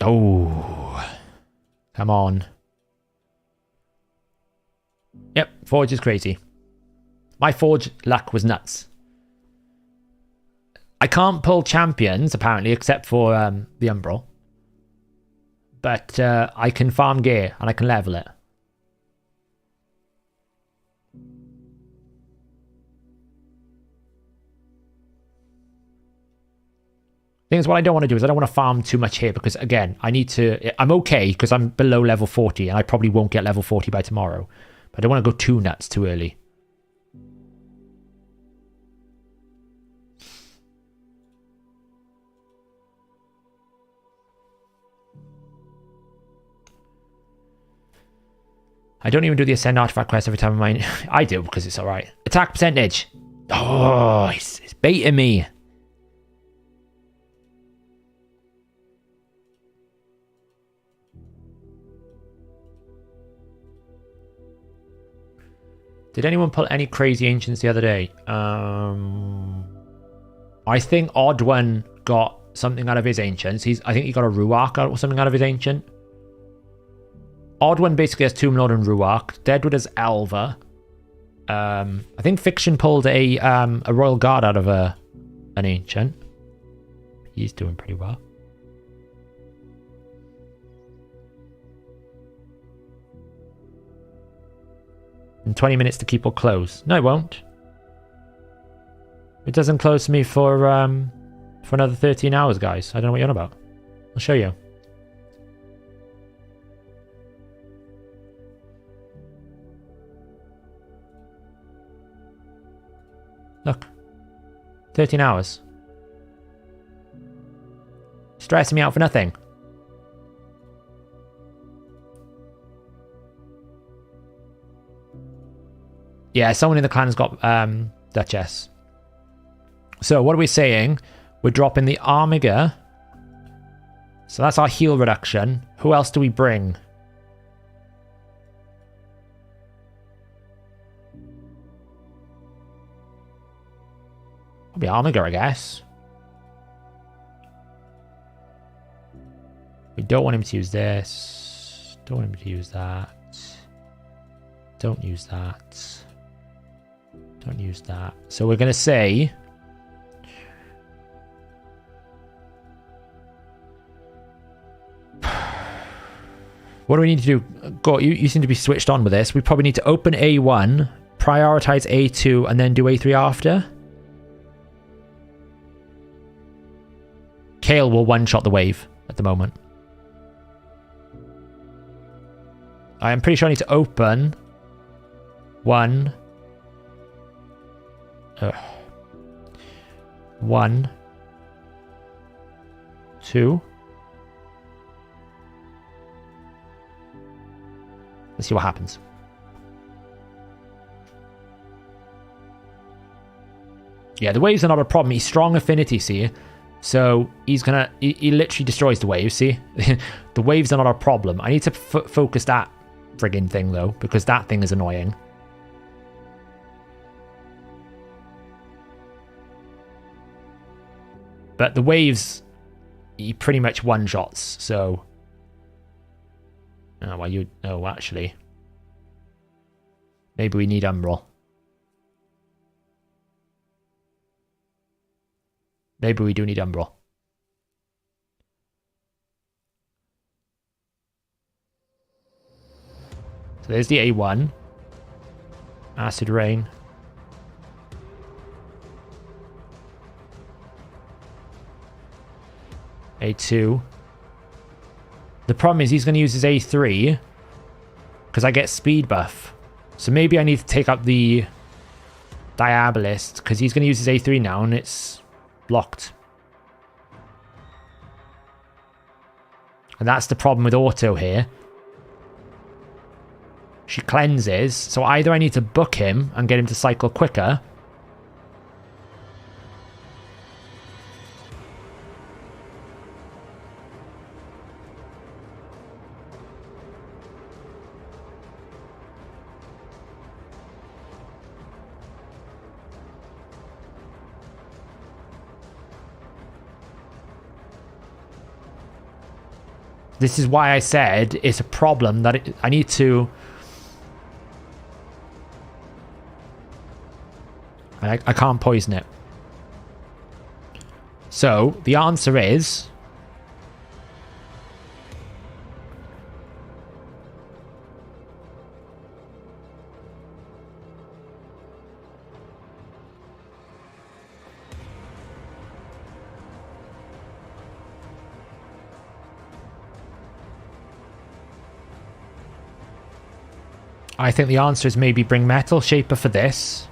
Oh, come on. Yep, Forge is crazy. My Forge luck was nuts. I can't pull champions, apparently, except for the Umbral. But I can farm gear, and I can level it. Thing is, what I don't want to do is I don't want to farm too much here because, again, I'm okay because I'm below level 40 and I probably won't get level 40 by tomorrow. But I don't want to go too nuts too early. I don't even do the Ascend Artifact quest every time I do because it's alright. Attack percentage. Oh, it's baiting me. Did anyone pull any crazy ancients the other day? I think Odd One got something out of his ancients. I think he got a Ruach or something out of his ancient. Odd One basically has Tomb Lord and Ruach. Deadwood has Elva. I think Fiction pulled a Royal Guard out of an ancient. He's doing pretty well. And 20 minutes to keep or close. No, it won't. It doesn't close me for another 13 hours, guys. I don't know what you're on about. I'll show you. Look. 13 hours. Stressing me out for nothing. Yeah, someone in the clan's got Duchess. So what are we saying? We're dropping the Armiger. So that's our heal reduction. Who else do we bring? Probably Armiger, I guess. We don't want him to use this. Don't want him to use that. Don't use that. Don't use that. So we're going to say... What do we need to do? Go, you seem to be switched on with this. We probably need to open A1, prioritize A2, and then do A3 after. Kale will one-shot the wave at the moment. I am pretty sure I need to open... 1... 1, 2. Let's see what happens. Yeah, the waves are not a problem. He's strong affinity, see? So he's gonna... He literally destroys the waves, see? The waves are not a problem. I need to focus that friggin' thing, though, because that thing is annoying. But the waves, he pretty much one-shots, so... Oh, well, you... Oh, actually. Maybe we need Umbral. Maybe we do need Umbral. So there's the A1. Acid Rain. A2. The problem is he's going to use his A3 because I get speed buff. So maybe I need to take up the Diabolist because he's going to use his A3 now and it's blocked. And that's the problem with auto here. She cleanses, so either I need to book him and get him to cycle quicker. This is why I said it's a problem that I need to... I can't poison it. So, the answer is... I think the answer is maybe bring Metal Shaper for this.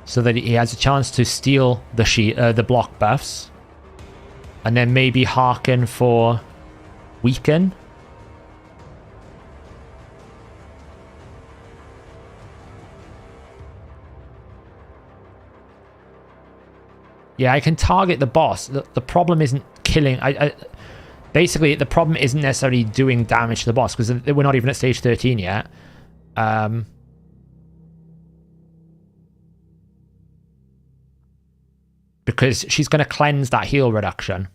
So that he has a chance to steal the block buffs. And then maybe Hearken for Weaken. Yeah, I can target the boss. The problem isn't killing... Basically, the problem isn't necessarily doing damage to the boss, because we're not even at stage 13 yet. Because she's going to cleanse that heal reduction.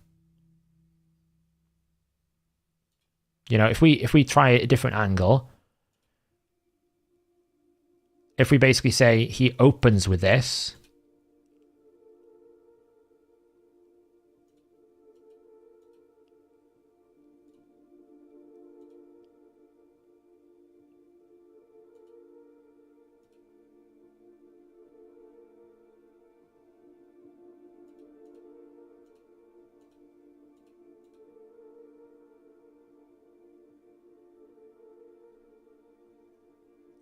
You know, if we try a different angle, if we basically say he opens with this,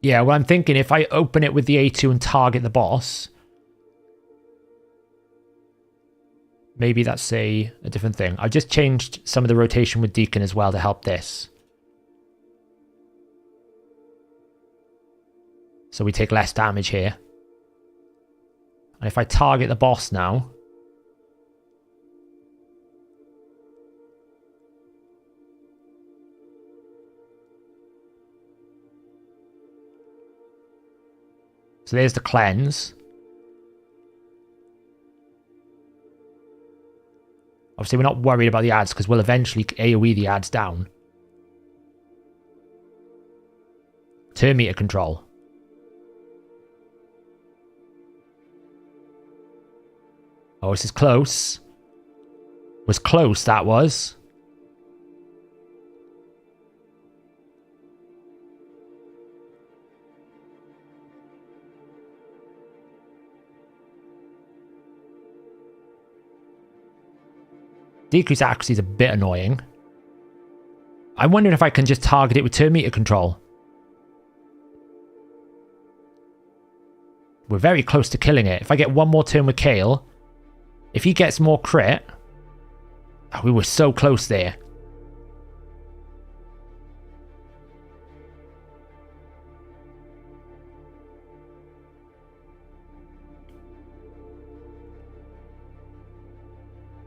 yeah, well, I'm thinking if I open it with the A2 and target the boss, maybe that's a different thing. I've just changed some of the rotation with Deacon as well to help this. So we take less damage here. And if I target the boss now... So there's the cleanse. Obviously, we're not worried about the ads because we'll eventually AoE the ads down. Turn meter control. Oh, this is close. Was close, that was. Decrease accuracy is a bit annoying. I'm wondering if I can just target it with turn meter control. We're very close to killing it. If I get one more turn with Kale, if he gets more crit... Oh, we were so close there.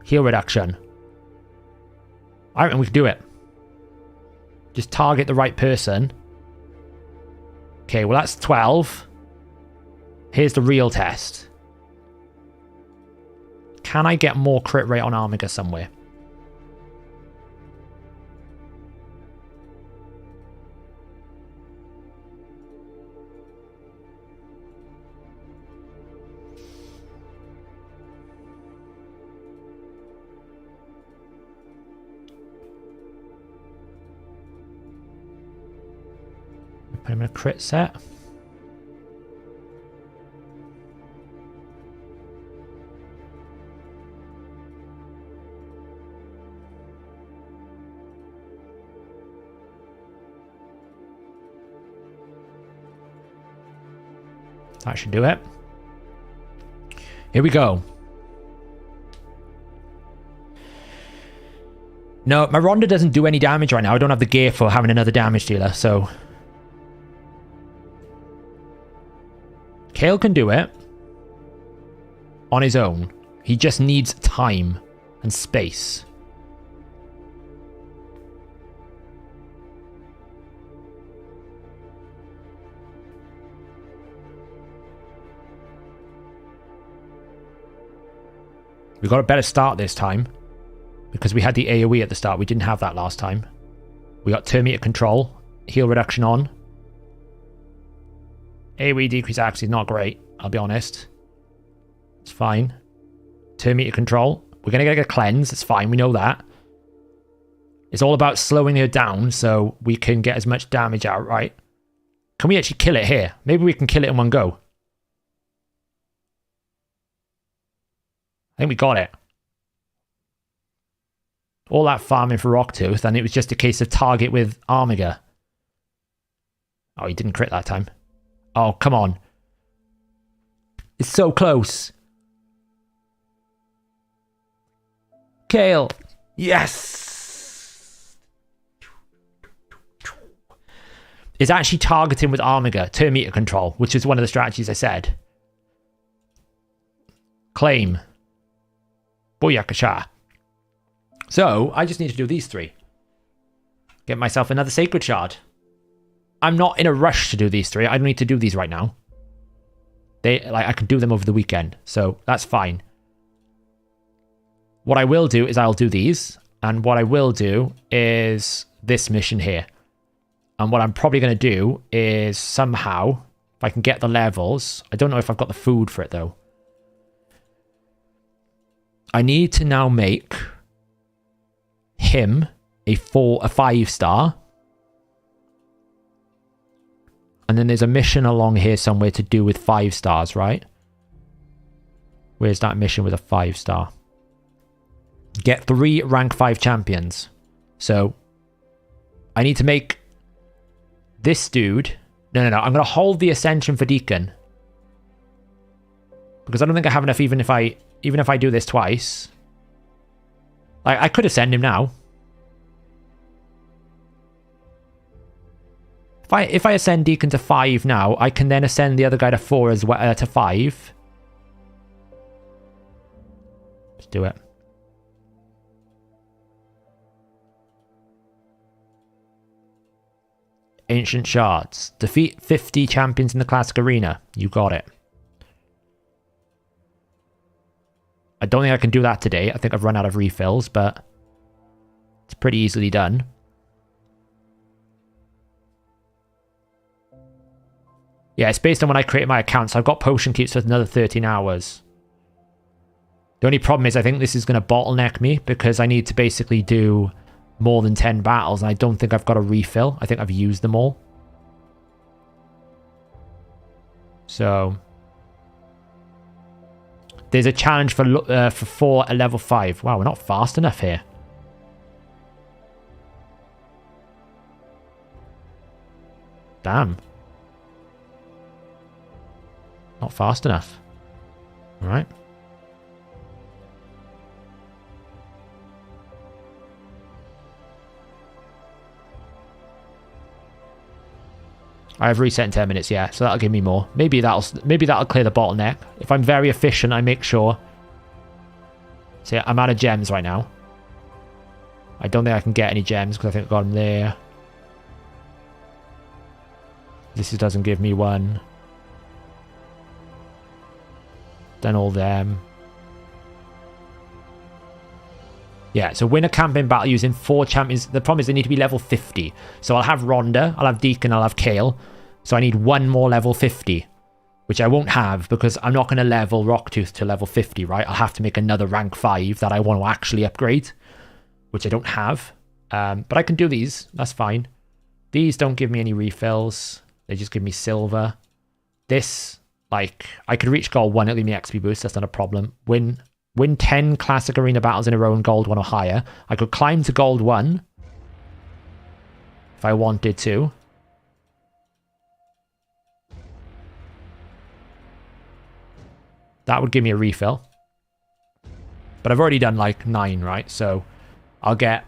Heal reduction. I reckon we can do it. Just target the right person. Okay, well that's 12. Here's the real test. Can I get more crit rate on Armiga somewhere? Put him in a crit set. That should do it. Here we go. No, my Ronda doesn't do any damage right now. I don't have the gear for having another damage dealer, so... Kale can do it. On his own. He just needs time and space. We got a better start this time. Because we had the AoE at the start. We didn't have that last time. We got turn meter control. Heal reduction on. AoE decrease actually is not great. I'll be honest. It's fine. Turn meter control. We're going to get a cleanse. It's fine. We know that. It's all about slowing her down so we can get as much damage out, right? Can we actually kill it here? Maybe we can kill it in one go. I think we got it. All that farming for Rocktooth, and it was just a case of target with Armiga. Oh, he didn't crit that time. Oh, come on. It's so close. Kale. Yes! It's actually targeting with Armiga, turn meter control, which is one of the strategies I said. Claim. Booyakasha. So, I just need to do these three. Get myself another Sacred Shard. I'm not in a rush to do these three. I don't need to do these right now. I could do them over the weekend, so that's fine. What I will do is I'll do these, and what I will do is this mission here. And what I'm probably going to do is somehow, if I can get the levels, I don't know if I've got the food for it though. I need to now make him a 5-star. And then there's a mission along here somewhere to do with 5 stars, right? Where's that mission with a 5-star? Get 3 rank 5 champions. So I need to make this dude. No. I'm going to hold the ascension for Deacon. Because I don't think I have enough even if I do this twice. I could ascend him now. If I ascend Deacon to 5 now, I can then ascend the other guy to 4 as well, to 5. Let's do it. Ancient Shards. Defeat 50 champions in the classic arena. You got it. I don't think I can do that today. I think I've run out of refills, but it's pretty easily done. Yeah, it's based on when I created my account, so I've got potion keeps for another 13 hours. The only problem is I think this is going to bottleneck me because I need to basically do more than 10 battles, and I don't think I've got a refill. I think I've used them all. So there's a challenge for 4 at level 5. Wow, we're not fast enough here. Damn. Not fast enough. All right. I have reset in 10 minutes, yeah, so that'll give me more. Maybe that'll clear the bottleneck. If I'm very efficient, I make sure. So yeah, I'm out of gems right now. I don't think I can get any gems because I think I got them there. This doesn't give me one. Done all them. Yeah, so win a campaign battle using 4 champions. The problem is they need to be level 50. So I'll have Rhonda, I'll have Deacon, I'll have Kale. So I need 1 more level 50. Which I won't have because I'm not going to level Rocktooth to level 50, right? I'll have to make another rank 5 that I want to actually upgrade. Which I don't have. But I can do these. That's fine. These don't give me any refills. They just give me silver. This, like, I could reach gold 1. It'll give me XP boost. That's not a problem. Win 10 classic arena battles in a row in gold 1 or higher. I could climb to gold 1. If I wanted to. That would give me a refill. But I've already done like 9, right? So I'll get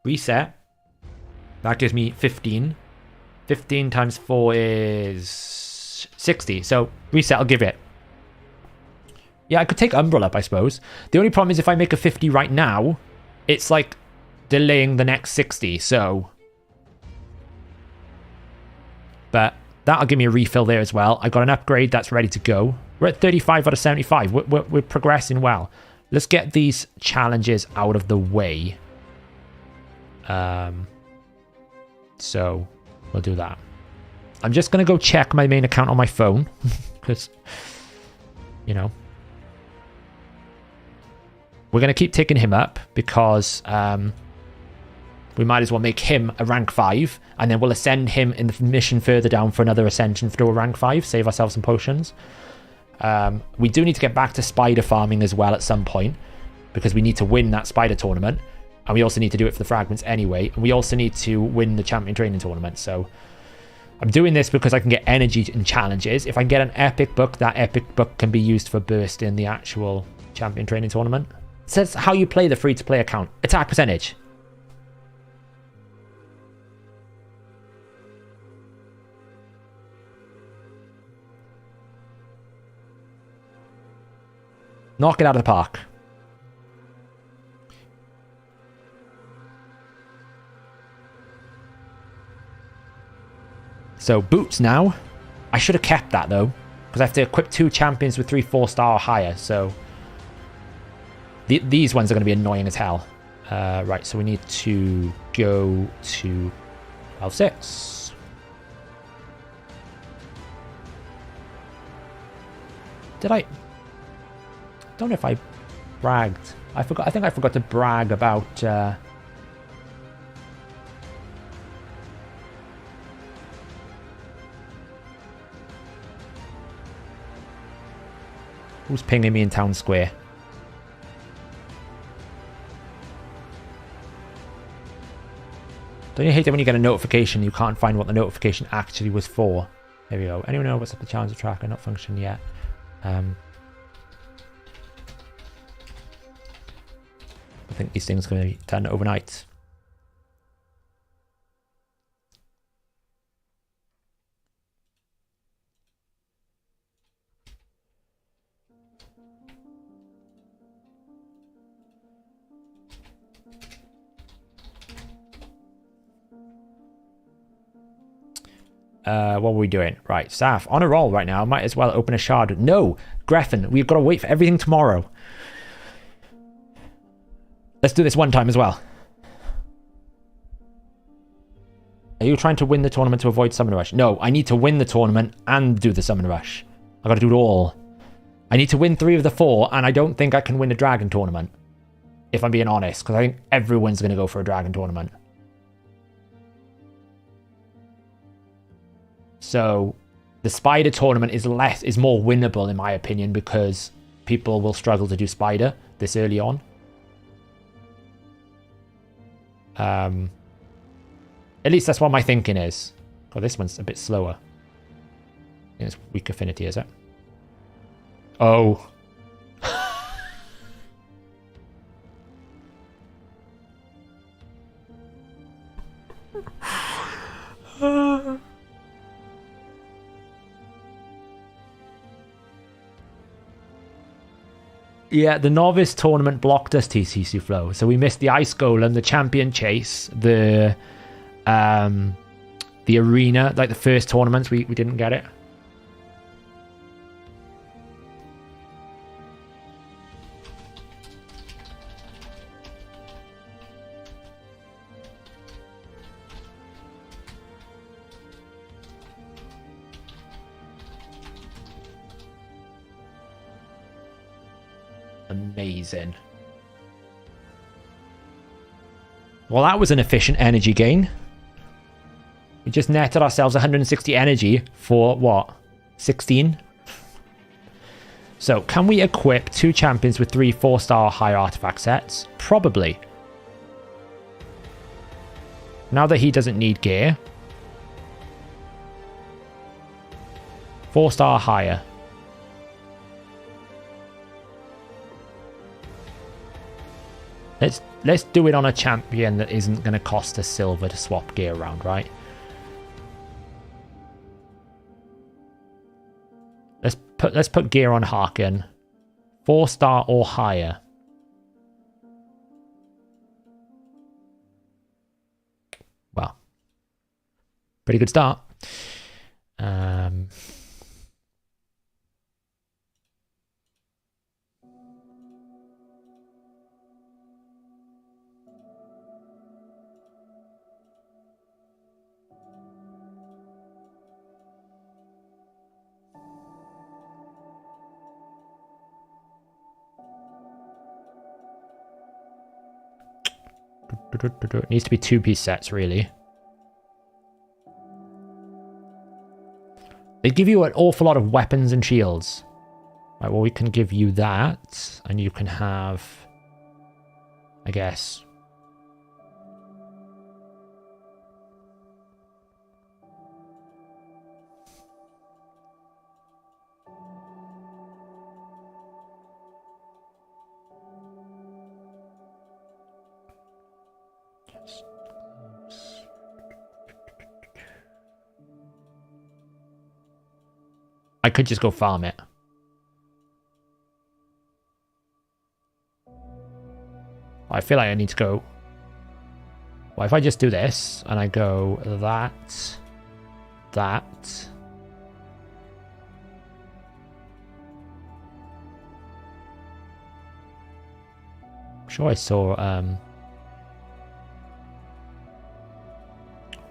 reset. That gives me 15. 15 times 4 is 60. So reset, I'll give it. Yeah, I could take Umbrella up, I suppose. The only problem is if I make a 50 right now, it's like delaying the next 60. So, but that'll give me a refill there as well. I got an upgrade that's ready to go. We're at 35 out of 75. We're progressing well. Let's get these challenges out of the way. So we'll do that. I'm just going to go check my main account on my phone. Because, you know. We're going to keep taking him up. Because we might as well make him a rank 5. And then we'll ascend him in the mission further down for another ascension to a rank 5. Save ourselves some potions. We do need to get back to spider farming as well at some point. Because we need to win that spider tournament. And we also need to do it for the fragments anyway. And we also need to win the champion training tournament. So I'm doing this because I can get energy in challenges. If I can get an epic book, that epic book can be used for burst in the actual champion training tournament. It says how you play the free-to-play account. Attack percentage. Knock it out of the park. So, boots now. I should have kept that, though. Because I have to equip 2 champions with 3 4-star or higher, so... These ones are going to be annoying as hell. Right, so we need to go to L6. Did I don't know if I bragged. I think I forgot to brag about... Who's pinging me in town square? Don't you hate it when you get a notification you can't find what the notification actually was for? There we go. Anyone know what's up the challenge tracker? Not functioned yet. I think these things are going to be done overnight. What were we doing? Right, Saf, on a roll right now. Might as well open a shard. No, Greffen, we've got to wait for everything tomorrow. Let's do this one time as well. Are you trying to win the tournament to avoid Summon Rush? No, I need to win the tournament and do the Summon Rush. I got to do it all. I need to win 3 of the 4, and I don't think I can win a Dragon tournament. If I'm being honest, because I think everyone's going to go for a Dragon tournament. So the Spider tournament is more winnable in my opinion because people will struggle to do Spider this early on. At least that's what my thinking is. Oh, this one's a bit slower. I think it's weak affinity, is it? Oh. Yeah, the novice tournament blocked us, TCC Flow. So we missed the ice golem, the champion chase, the arena, like the first tournaments, we didn't get it. Amazing. Well, that was an efficient energy gain. We just netted ourselves 160 energy for what? 16? So, can we equip 2 champions with 3 4-star or higher artifact sets? Probably. Now that he doesn't need gear. 4-star or higher. Let's do it on a champion that isn't going to cost us silver to swap gear around, right? Let's put gear on Harkin. 4-star or higher. Well, pretty good start. It needs to be 2-piece sets, really. They give you an awful lot of weapons and shields. Right, well, we can give you that, and you can have, I guess. I could just go farm it. I feel like I need to go... Well, if I just do this, and I go that... I'm sure I saw...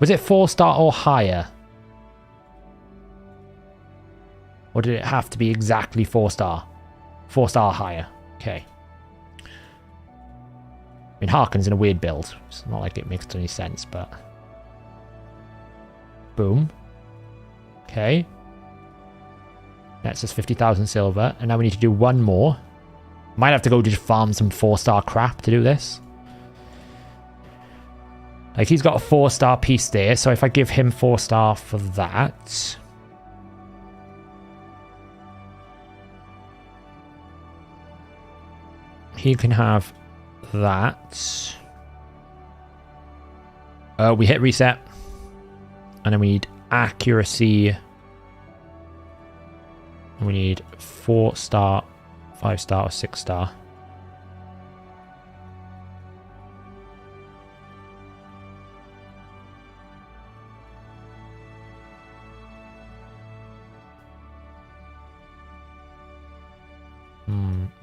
Was it 4-star or higher? Or did it have to be exactly 4-star? 4-star or higher. Okay. I mean, Harkin's in a weird build. It's not like it makes any sense, but... Boom. Okay. That's just 50,000 silver. And now we need to do one more. Might have to go just farm some 4-star crap to do this. Like, he's got a 4-star piece there, so if I give him 4-star for that... He can have that. We hit reset. And then we need accuracy. And we need 4-star, 5-star, or 6-star.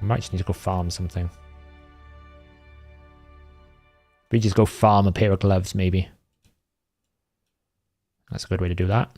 We might just need to go farm something. We just go farm a pair of gloves, maybe. That's a good way to do that.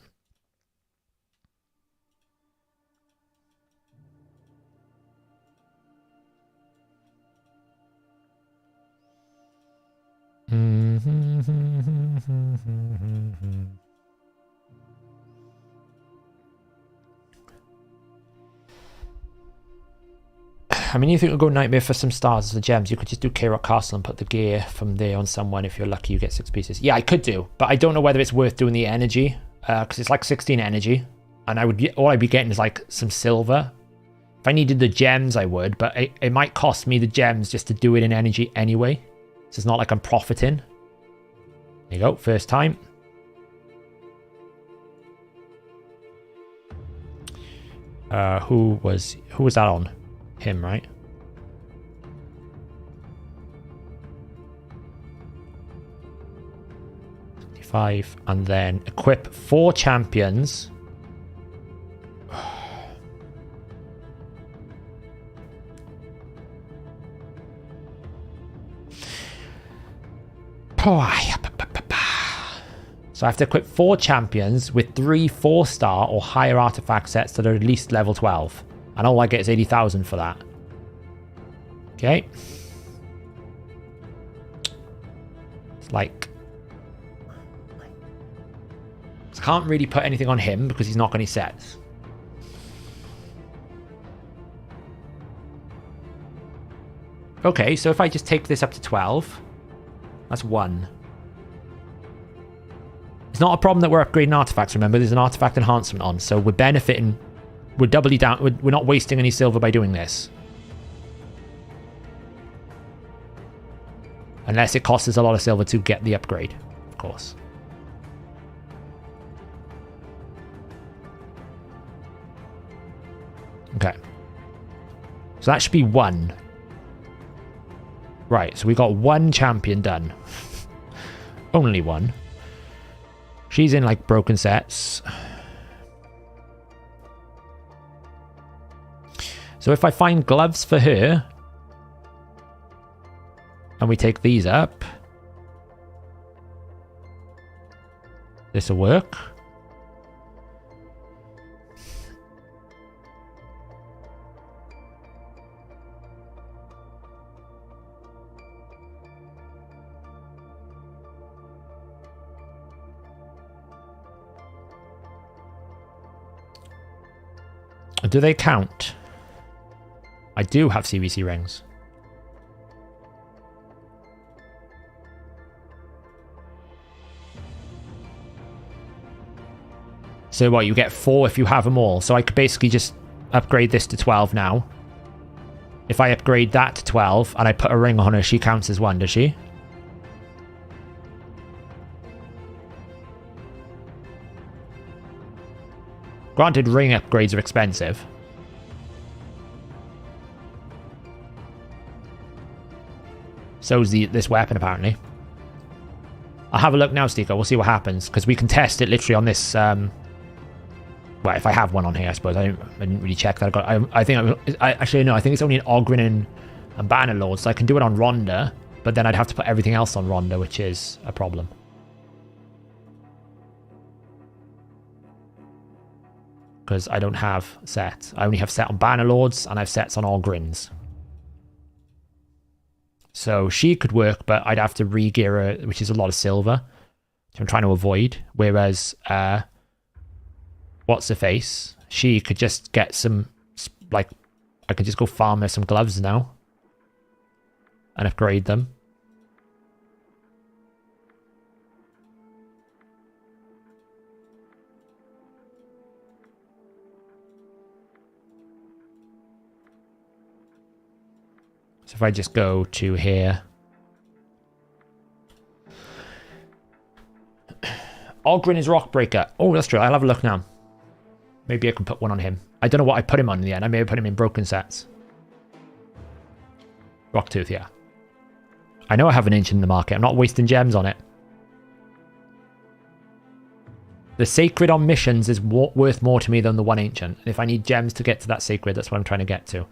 I mean, if you could go Nightmare for some stars as the gems, you could just do K-Rock Castle and put the gear from there on someone. If you're lucky, you get 6 pieces. Yeah, I could do, but I don't know whether it's worth doing the energy, because it's like 16 energy, and all I'd be getting is like some silver. If I needed the gems, I would, but it might cost me the gems just to do it in energy anyway. So it's not like I'm profiting. There you go, first time. Who was that on? Him, right? 25. And then equip 4 champions. So I have to equip 4 champions with 3 4-star or higher artifact sets that are at least level 12. And all I get is 80,000 for that. Okay. It's like... I can't really put anything on him because he's not got any sets. Okay, so if I just take this up to 12, that's 1. It's not a problem that we're upgrading artifacts, remember, there's an artifact enhancement on, so we're benefiting, we're doubly down, we're not wasting any silver by doing this. Unless it costs us a lot of silver to get the upgrade, of course. Okay. So that should be 1. Right, so we got 1 champion done. Only 1. She's in like broken sets. So if I find gloves for her, and we take these up, this will work. Do they count? I do have CVC rings. So what, you get 4 if you have them all. So I could basically just upgrade this to 12 now. If I upgrade that to 12 and I put a ring on her, she counts as 1, does she? Granted, ring upgrades are expensive. So's this weapon, apparently. I'll have a look now, Stico. We'll see what happens. Because we can test it literally on this... well, if I have one on here, I suppose. I didn't really check that. I think... actually, no. I think it's only an Ogren and Bannerlord. So I can do it on Rhonda. But then I'd have to put everything else on Rhonda, which is a problem. Because I don't have sets. I only have set on Bannerlords and I have sets on Ogrins. So she could work, but I'd have to re-gear her, which is a lot of silver, which I'm trying to avoid. Whereas, what's her face? She could just get some, like, I could just go farm her some gloves now and upgrade them. So if I just go to here. Ogren is Rockbreaker. Oh, that's true. I'll have a look now. Maybe I can put one on him. I don't know what I put him on in the end. I may have put him in broken sets. Rocktooth, yeah. I know I have an ancient in the market. I'm not wasting gems on it. The sacred on missions is worth more to me than the one ancient. If I need gems to get to that sacred, that's what I'm trying to get to.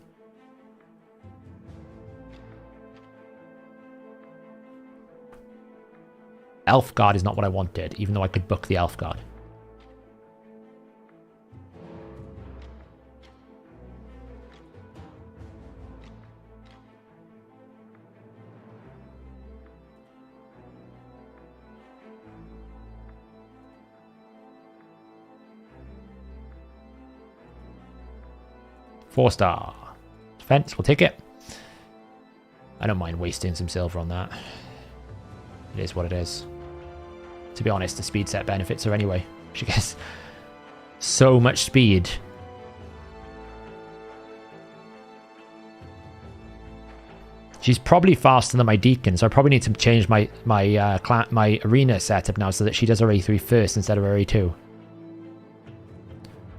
Elf Guard is not what I wanted, even though I could book the Elf Guard. Four-star. Defense, we'll take it. I don't mind wasting some silver on that. It is what it is. To be honest, the speed set benefits her anyway. She gets so much speed. She's probably faster than my Deacon, so I probably need to change my arena setup now so that she does her A3 first instead of her A2.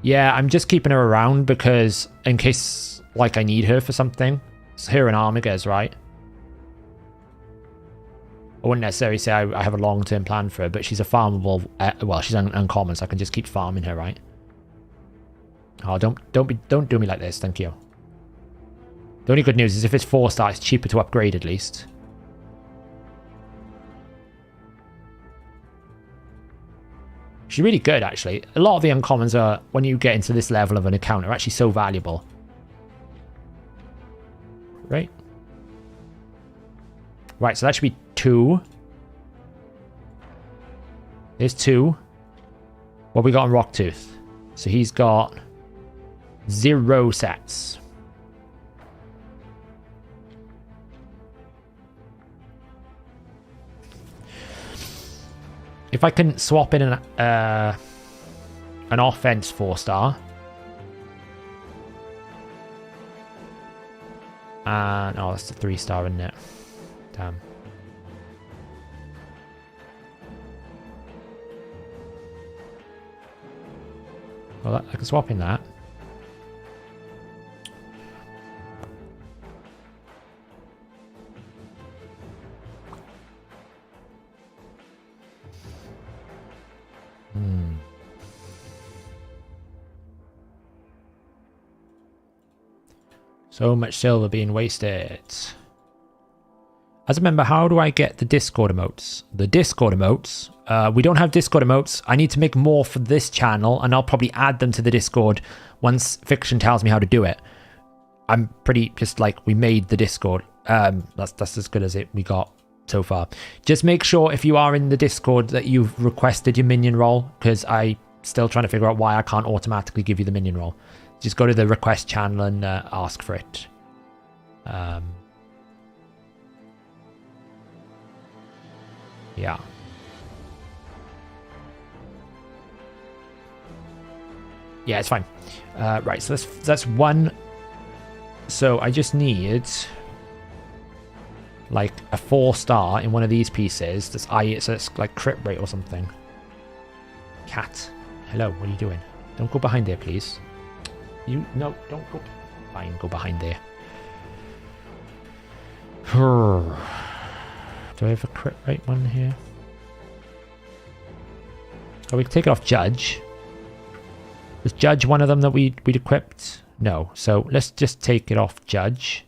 Yeah, I'm just keeping her around because in case like I need her for something. It's her and Armiga's, right? I wouldn't necessarily say I have a long-term plan for her, but she's a farmable. Well, she's uncommon, so I can just keep farming her, right? Oh, don't do me like this, thank you. The only good news is if it's 4-star, it's cheaper to upgrade at least. She's really good, actually. A lot of the uncommons are, when you get into this level of an account, are actually so valuable. Right. Right, so that should be 2. There's 2. What we got on Rocktooth? So he's got 0 sets. If I can swap in an offense 4-star. And oh, that's the 3-star, isn't it? Damn. Well, I can swap in that. So much silver being wasted. As a member, how do I get the Discord emotes? The Discord emotes? We don't have Discord emotes. I need to make more for this channel, and I'll probably add them to the Discord once Fiction tells me how to do it. I'm pretty just like, we made the Discord. That's as good as we got so far. Just make sure if you are in the Discord that you've requested your minion role, because I'm still trying to figure out why I can't automatically give you the minion role. Just go to the request channel and ask for it. Yeah. Yeah, it's fine. Right, so that's 1. So I just need like a 4-star in one of these pieces. So it's like crit rate or something. Cat, hello, what are you doing? Don't go behind there, please. No, don't go. Fine, go behind there. Do I have a crit rate one here? Oh, we can take it off Judge. Was Judge one of them that we'd equipped? No, so let's just take it off Judge.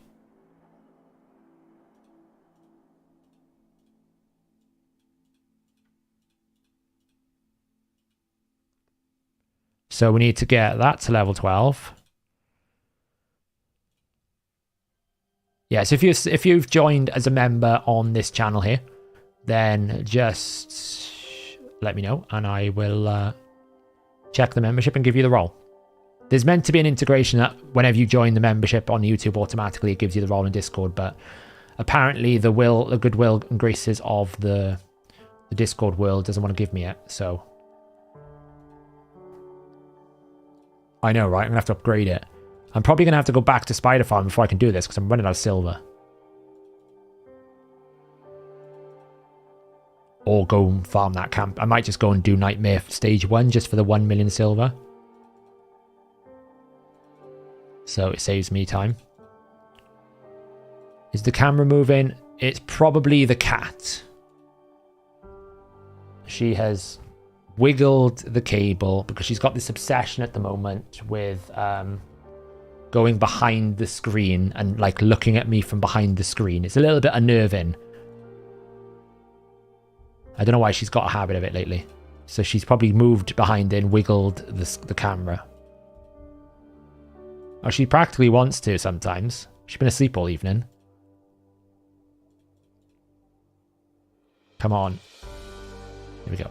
So we need to get that to level 12. Yes, if you've joined as a member on this channel here, then just let me know and I will check the membership and give you the role. There's meant to be an integration that whenever you join the membership on YouTube, automatically it gives you the role in Discord, but apparently the goodwill and graces of the Discord world doesn't want to give me it, so I know, right? I'm going to have to upgrade it. I'm probably going to have to go back to Spider Farm before I can do this because I'm running out of silver. Or go and farm that camp. I might just go and do Nightmare Stage 1 just for the 1 million silver. So it saves me time. Is the camera moving? It's probably the cat. She has wiggled the cable because she's got this obsession at the moment with going behind the screen and like looking at me from behind the screen. It's a little bit unnerving. I don't know why she's got a habit of it lately. So she's probably moved behind it and wiggled the camera. Oh, she practically wants to sometimes. She's been asleep all evening. Come on. Here we go.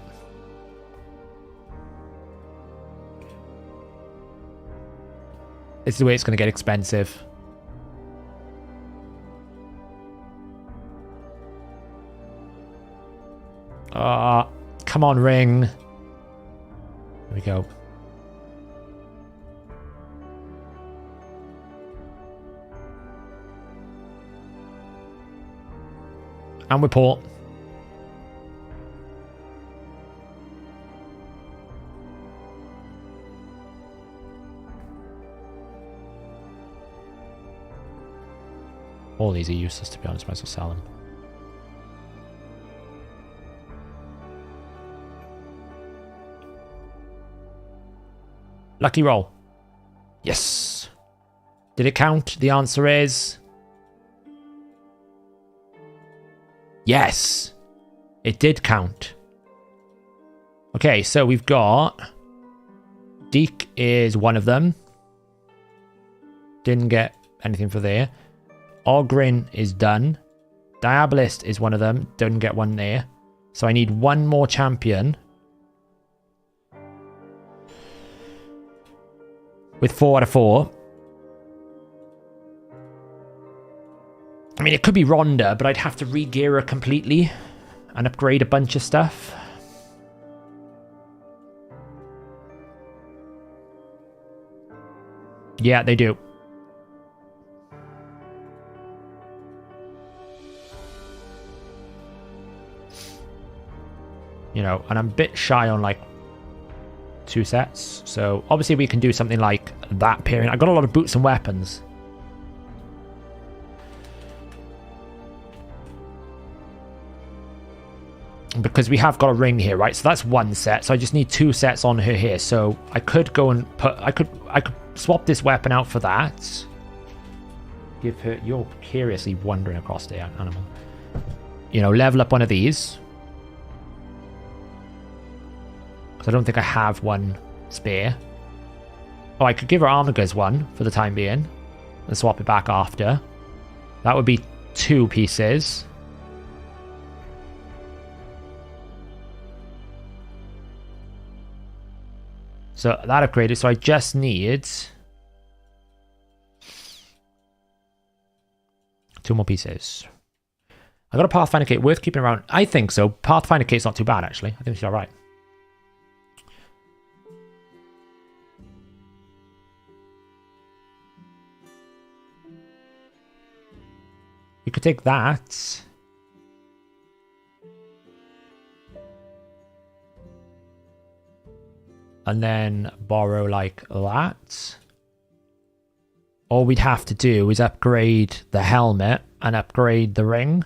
This is the way it's going to get expensive. Come on, ring. There we go. And we port. All these are useless, to be honest. Might as well sell them. Lucky roll. Yes. Did it count? The answer is... yes. It did count. Okay, so we've got... Deke is one of them. Didn't get anything for there. Ogrin is done. Diabolist is one of them. Didn't get one there. So I need one more champion. With 4 out of 4. I mean, it could be Rhonda, but I'd have to re-gear her completely. And upgrade a bunch of stuff. Yeah, they do. You know, and I'm a bit shy on like 2 sets. So obviously we can do something like that pairing. I've got a lot of boots and weapons. Because we have got a ring here, right? So that's 1 set. So I just need 2 sets on her here. So I could go and put... I could swap this weapon out for that. Give her... You're curiously wandering across the animal. You know, level up one of these. Because I don't think I have one spare. Oh, I could give her Armiger's one for the time being. And swap it back after. That would be 2 pieces. So that upgraded, so I just need 2 more pieces. I got a Pathfinder kit worth keeping around. I think so. Pathfinder kit's not too bad, actually. I think it's alright. You could take that. And then borrow like that. All we'd have to do is upgrade the helmet and upgrade the ring.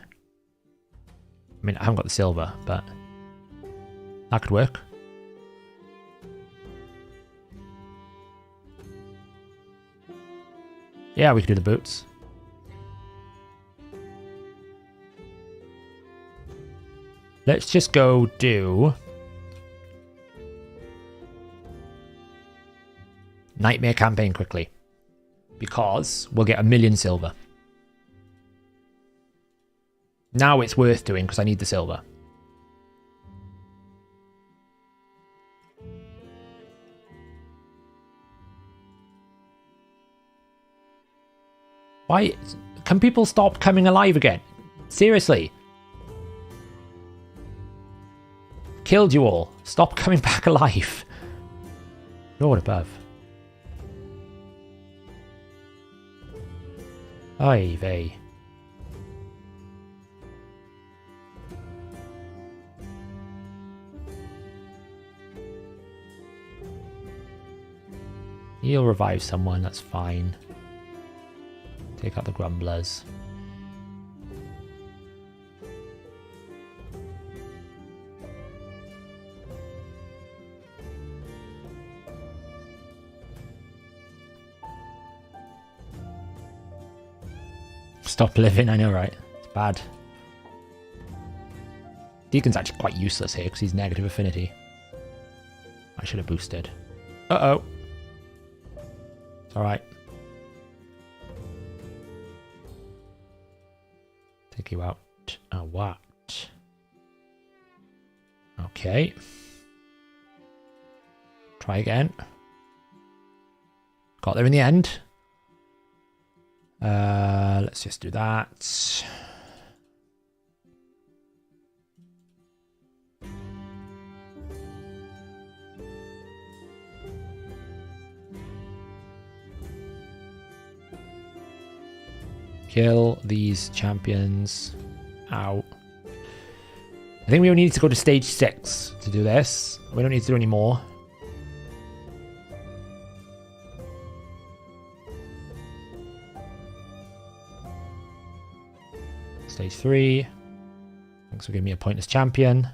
I mean, I haven't got the silver, but that could work. Yeah, we could do the boots. Let's just go do... Nightmare campaign quickly. Because we'll get 1,000,000 silver. Now it's worth doing because I need the silver. Why? Can people stop coming alive again? Seriously. Killed you all. Stop coming back alive. Lord above. Oy vey. He'll revive someone, that's fine. Take out the grumblers. Stop living, I know, right? It's bad. Deacon's actually quite useless here because he's negative affinity. I should have boosted. Uh-oh. It's alright. Take you out. Oh, what? Okay. Try again. Got there in the end. Let's just do that. Kill these champions. Ow. I think we only need to go to stage 6 to do this. We don't need to do any more. Stage 3. Thanks for giving me a pointless champion.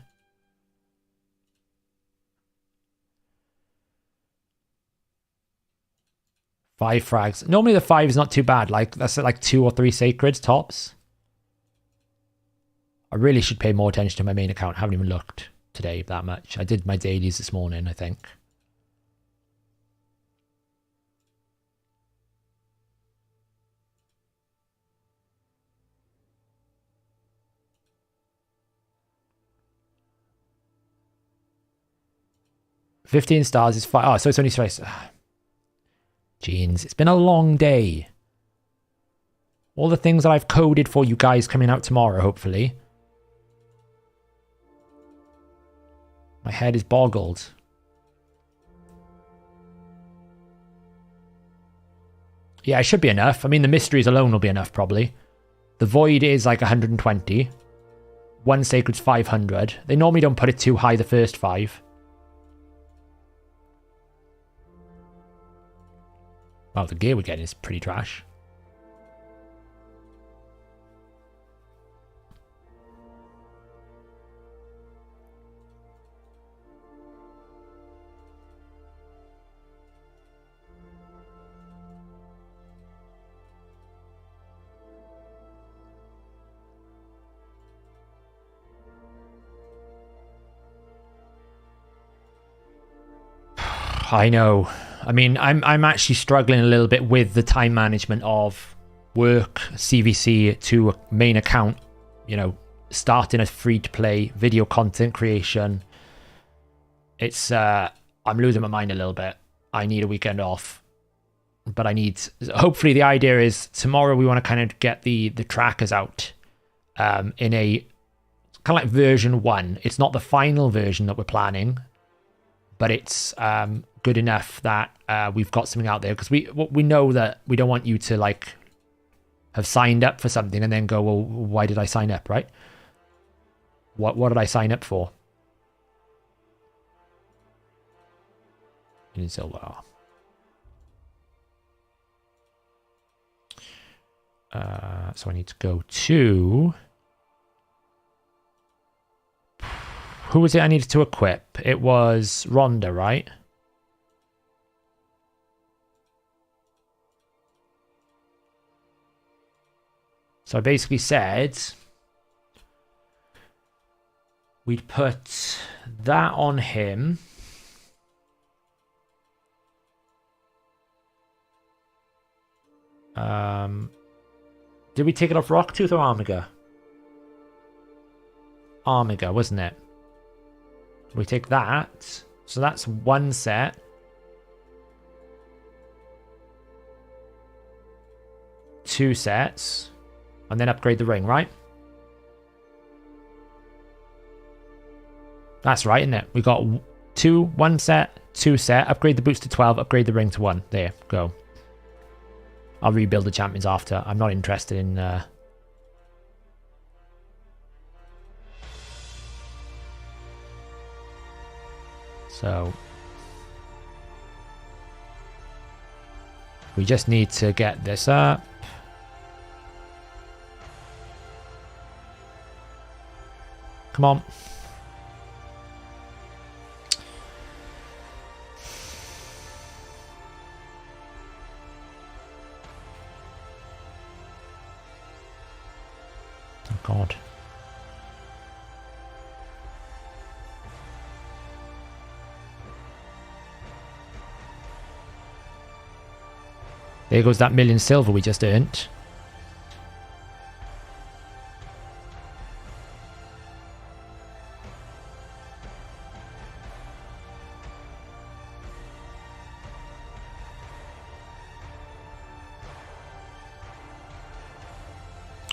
5 frags. Normally the 5 is not too bad. Like, that's like 2 or 3 sacreds tops. I really should pay more attention to my main account. I haven't even looked today that much. I did my dailies this morning, I think. $15 stars is 5. Oh, so it's only space. Jeans, it's been a long day. All the things that I've coded for you guys coming out tomorrow, hopefully. My head is boggled. Yeah, it should be enough. I mean, the mysteries alone will be enough, probably. The void is like 120. 1 sacred's 500. They normally don't put it too high the first 5. Wow, the gear we're getting is pretty trash. I know. I mean, I'm actually struggling a little bit with the time management of work, CVC to a main account, you know, starting a free-to-play video content creation. It's, I'm losing my mind a little bit. I need a weekend off. But hopefully the idea is tomorrow we want to kind of get the trackers out in a kind of like version 1. It's not the final version that we're planning, but it's good enough that we've got something out there, because we know that we don't want you to like have signed up for something and then go, well, why did I sign up, right? What did I sign up for? In silver. So I need to go to... Who was it I needed to equip? It was Rhonda, right? So I basically said we'd put that on him. Did we take it off Rocktooth or Armiga? Armiga, wasn't it? We take that. So that's 1 set. Two sets. And then upgrade the ring, right? That's right, isn't it? We got 1 set, 2 set, upgrade the boots to 12, upgrade the ring to 1. There, go. I'll rebuild the champions after. I'm not interested in... So... we just need to get this up. Come on. Oh, God. There goes that 1,000,000 silver we just earned.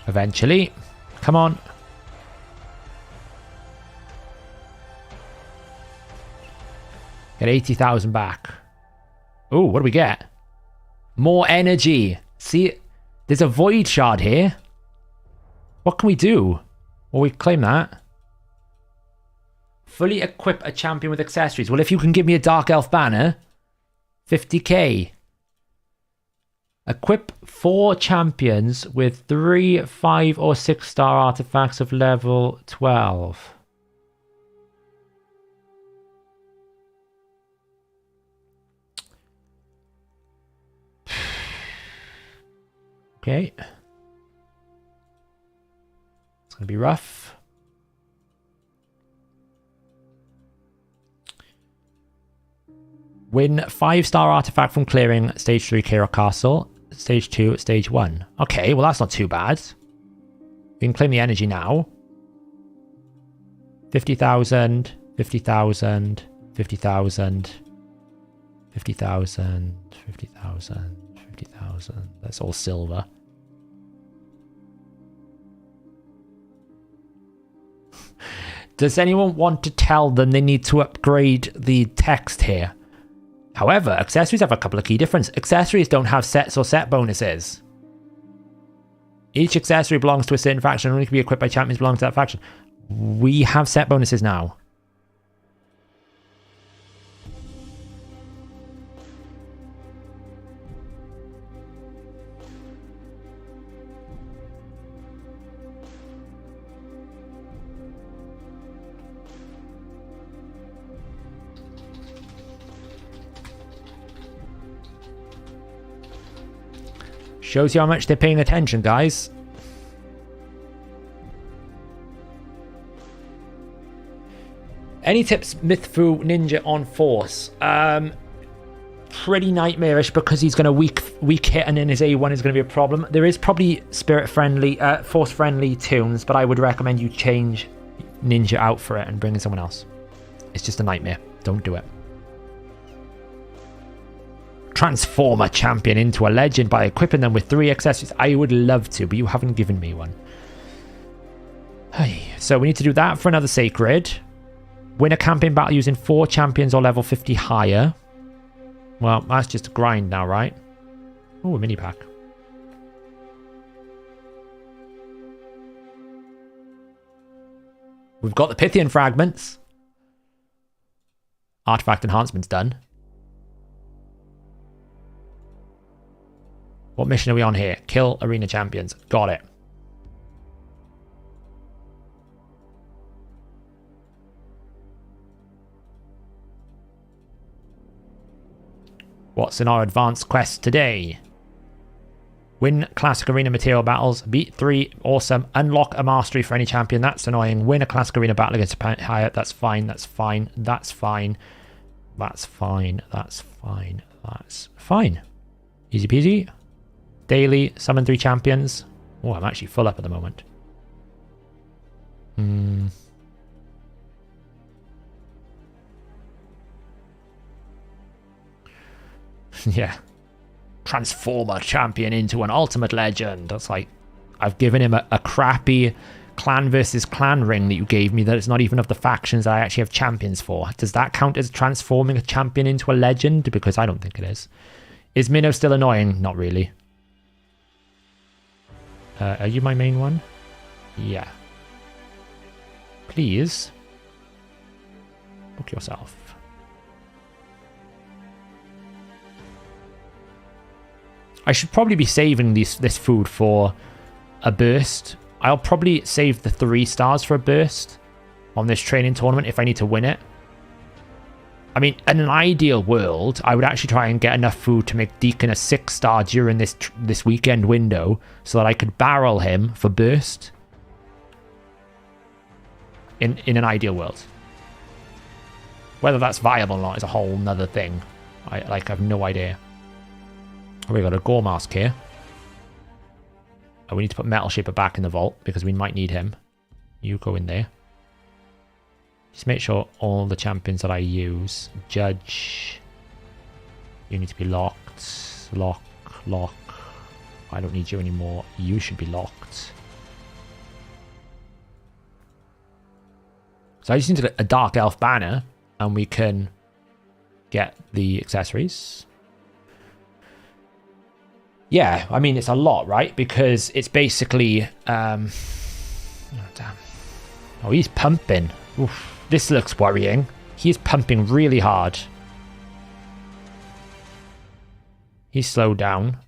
Eventually. Come on. Get 80,000 back. Oh, what do we get? More energy. See, there's a void shard here. What can we do? Well, we claim that. Fully equip a champion with accessories. Well, if you can give me a Dark Elf banner, 50k. Equip 4 champions with 3, 5, or 6 star artifacts of level 12. Okay. It's going to be rough. Win 5-star artifact from clearing stage 3 Kira Castle. Stage 2 stage 1. Okay, well that's not too bad. We can claim the energy now. 50,000, 50,000, 50,000, 50,000, 50,000, 50,000. That's all silver. Does anyone want to tell them they need to upgrade the text here? However, accessories have a couple of key differences. Accessories don't have sets or set bonuses. Each accessory belongs to a certain faction and only can be equipped by champions belonging to that faction. We have set bonuses now. Shows you how much they're paying attention, guys. Any tips, Mythfu Ninja on Force? Pretty nightmarish because he's going to weak hit and then his A1 is going to be a problem. There is probably spirit-friendly, force-friendly tunes, but I would recommend you change Ninja out for it and bring in someone else. It's just a nightmare. Don't do it. Transform a champion into a legend by equipping them with 3 accessories. I would love to, but you haven't given me one. So we need to do that for another sacred. Win a campaign battle using 4 champions or level 50 higher. Well, that's just a grind now, right? Oh, a mini pack. We've got the Pythian fragments. Artifact enhancement's done. What mission are we on here? Kill arena champions. Got it. What's in our advanced quest today? Win classic arena material battles. Beat 3. Awesome. Unlock a mastery for any champion. That's annoying. Win a classic arena battle against a higher. That's fine. That's fine. That's fine. That's fine. That's fine. That's fine. Easy peasy. Daily. Summon 3 champions. Oh, I'm actually full up at the moment. Yeah. Transform a champion into an ultimate legend. That's like, I've given him a crappy clan versus clan ring that you gave me that it's not even of the factions I actually have champions for. Does that count as transforming a champion into a legend? Because I don't think it is. Is Minnow still annoying? Not really. Are you my main one? Yeah. Please. Book yourself. I should probably be saving this food for a burst. I'll probably save the 3 stars for a burst on this training tournament if I need to win it. I mean, in an ideal world, I would actually try and get enough food to make Deacon a 6-star during this weekend window so that I could barrel him for burst. In an ideal world. Whether that's viable or not is a whole nother thing. I have no idea. Oh, we got a Gore Mask here. Oh, we need to put Metal Shaper back in the vault because we might need him. You go in there. Just make sure all the champions that I use. Judge. You need to be locked. Lock. I don't need you anymore. You should be locked. So I just need a Dark Elf banner and we can get the accessories. Yeah, I mean, it's a lot, right? Because it's basically... oh, damn. Oh, he's pumping. Oof. This looks worrying. He's pumping really hard. He's slowed down.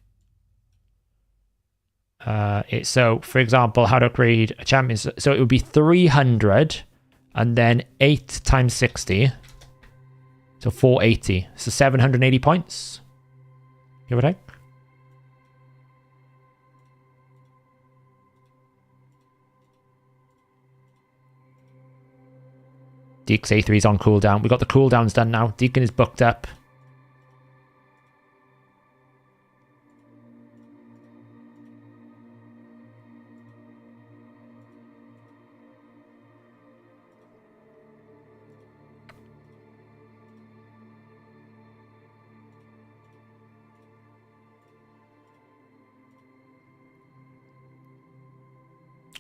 So, for example, how to upgrade a champion. So it would be 300 and then 8 times 60. So 480. So 780 points. Give or take. Deek's A3 is on cooldown. We got the cooldowns done now. Deacon is booked up.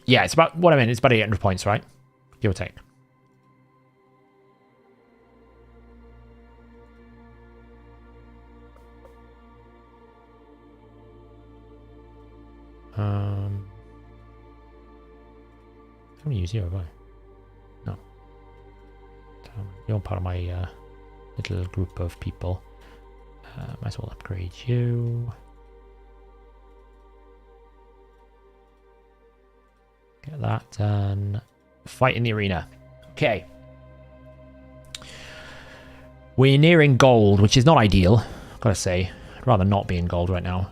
Yeah, it's about what I mean. It's about 800 points, right? Give or take. How many use you have I? No. You're part of my little group of people. Might as well upgrade you. Get that done. Fight in the arena. Okay. We're nearing gold, which is not ideal, gotta say. I'd rather not be in gold right now.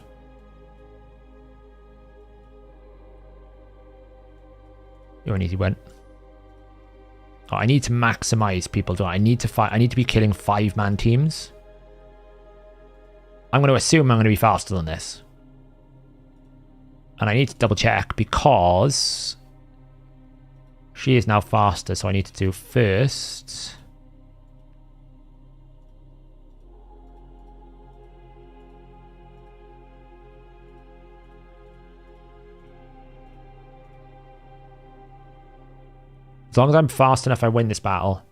You're an easy win. Oh, I need to maximize people, don't I? I need to fight. I need to be killing 5-man teams. I'm going to assume I'm going to be faster than this. And I need to double check because she is now faster, so I need to do first. As long as I'm fast enough, I win this battle.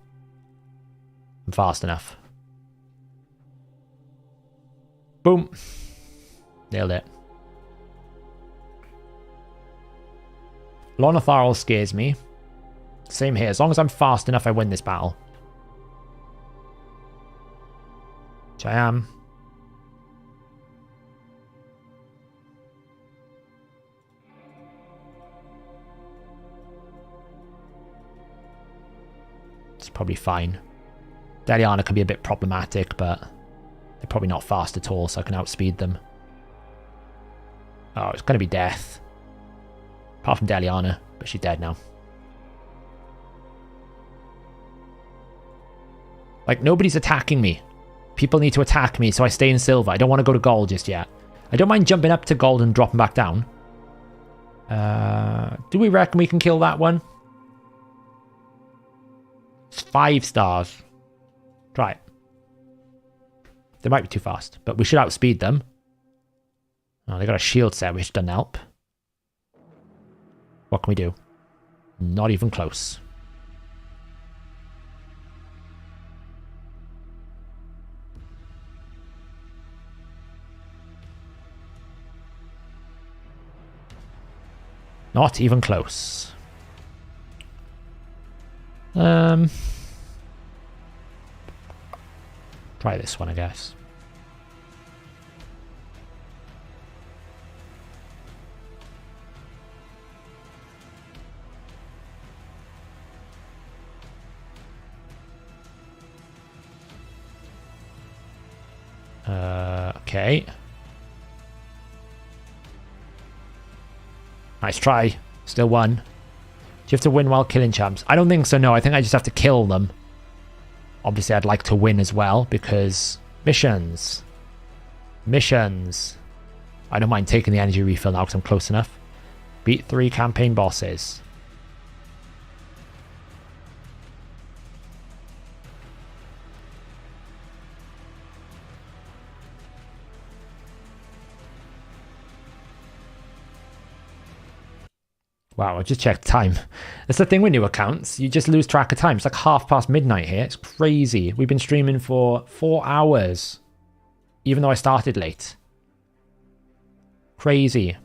I'm fast enough. Boom. Nailed it. Lonotharl scares me. Same here. As long as I'm fast enough, I win this battle. Which I am. It's probably fine. Deliana can be a bit problematic, but they're probably not fast at all, so I can outspeed them. Oh, it's going to be death. Apart from Deliana, but she's dead now. Like, nobody's attacking me. People need to attack me, so I stay in silver. I don't want to go to gold just yet. I don't mind jumping up to gold and dropping back down. Do we reckon we can kill that one? It's 5 stars. Try it. They might be too fast, but we should outspeed them. Oh, they got a shield set, which doesn't help. What can we do? Not even close. Not even close. Try this one, I guess. Okay. Nice try. Still won. Do you have to win while killing champs? I don't think so, no. I think I just have to kill them. Obviously, I'd like to win as well, because missions. Missions. I don't mind taking the energy refill now because I'm close enough. Beat 3 campaign bosses. Wow, I just checked time. That's the thing with new accounts. You just lose track of time. It's like midnight midnight here. It's crazy. We've been streaming for 4 hours. Even though I started late. Crazy.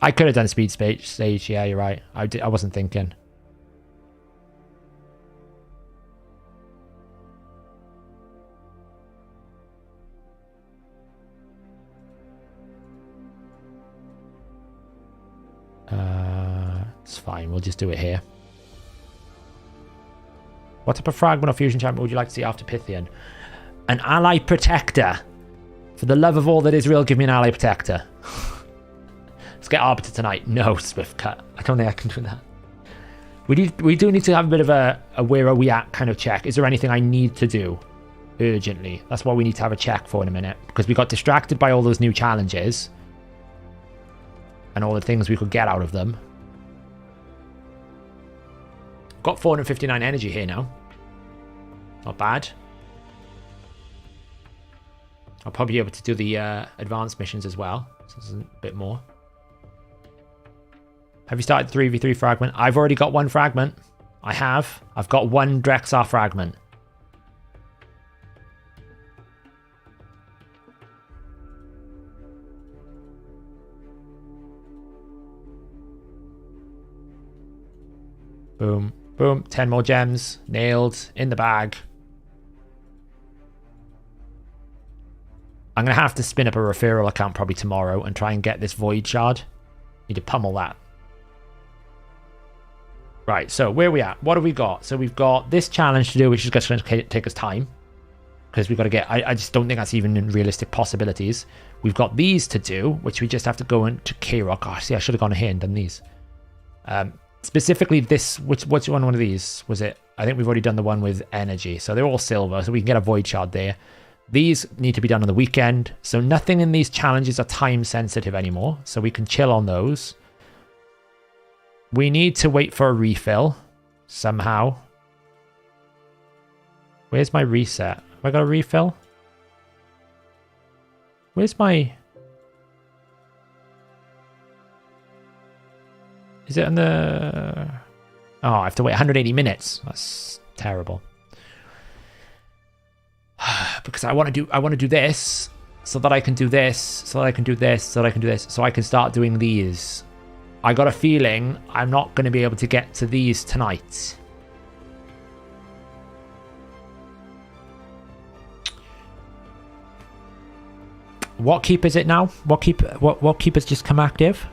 I could have done speed stage. Yeah, you're right. I wasn't thinking. It's fine. We'll just do it here. What type of fragment or fusion champion would you like to see after Pythian? An ally protector. For the love of all that is real, give me an ally protector. Let's get Arbiter tonight. No, Swift Cut. I don't think I can do that. We do need to have a bit of a where are we at kind of check. Is there anything I need to do urgently? That's what we need to have a check for in a minute, because we got distracted by all those new challenges and all the things we could get out of them. Got 459 energy here now. Not bad. I'll probably be able to do the advanced missions as well. So this is a bit more. Have you started 3v3 fragment? I've already got one fragment. I have. I've got one Drexar fragment. Boom. Boom. 10 more gems. Nailed. In the bag. I'm going to have to spin up a referral account probably tomorrow and try and get this Void Shard. Need to pummel that. Right, so where are we at? What have we got? So we've got this challenge to do, which is going to take us time. Because we've got to get... I just don't think that's even in realistic possibilities. We've got these to do, which we just have to go into K-Rock. Oh, see, I should have gone ahead and done these. Specifically this... What's one of these? Was it... I think we've already done the one with energy. So they're all silver, so we can get a Void Shard there. These need to be done on the weekend. So nothing in these challenges are time sensitive anymore. So we can chill on those. We need to wait for a refill somehow. Where's my reset? Have I got a refill? Where's my... Is it on the... Oh, I have to wait 180 minutes. That's terrible. Because I want to do this so that I can do this, so that I can do this, so that I can do this, so I can start doing these. I got a feeling I'm not going to be able to get to these tonight. What keep is it now? What keep has just come active?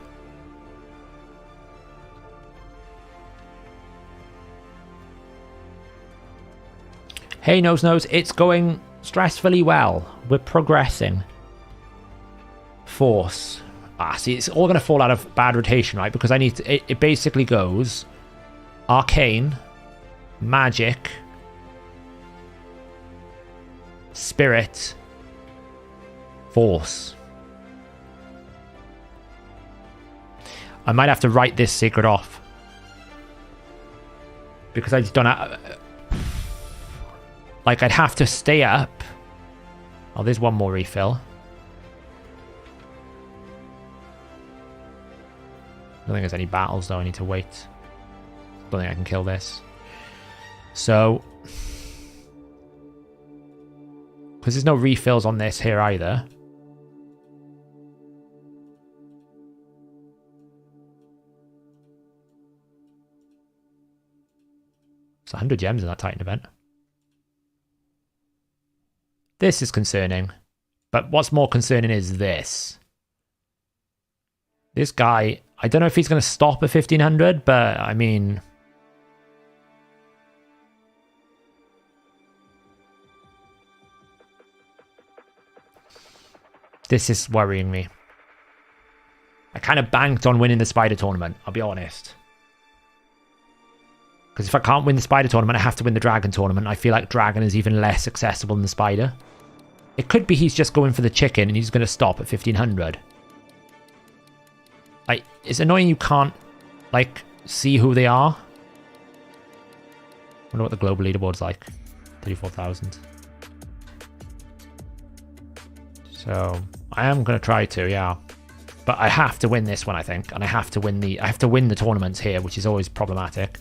Hey, Nose, it's going stressfully well. We're progressing. Force. Ah, see, it's all going to fall out of bad rotation, right? Because I need to... It basically goes... Arcane. Magic. Spirit. Force. I might have to write this secret off. Because I just don't have... Like, I'd have to stay up. Oh, there's one more refill. I don't think there's any battles, though. I need to wait. Don't think I can kill this. So... Because there's no refills on this here either. It's 100 gems in that Titan event. This is concerning. But what's more concerning is this. This guy, I don't know if he's going to stop at 1500, but I mean... This is worrying me. I kind of banked on winning the Spider tournament, I'll be honest. Because if I can't win the Spider tournament, I have to win the Dragon tournament. I feel like Dragon is even less accessible than the Spider. It could be he's just going for the chicken and he's going to stop at 1500. Like, it's annoying you can't, like, see who they are. I wonder what the global leaderboard's like. 34,000. So, I am going to try to, yeah. But I have to win this one, I think. And I have to win the tournaments here, which is always problematic.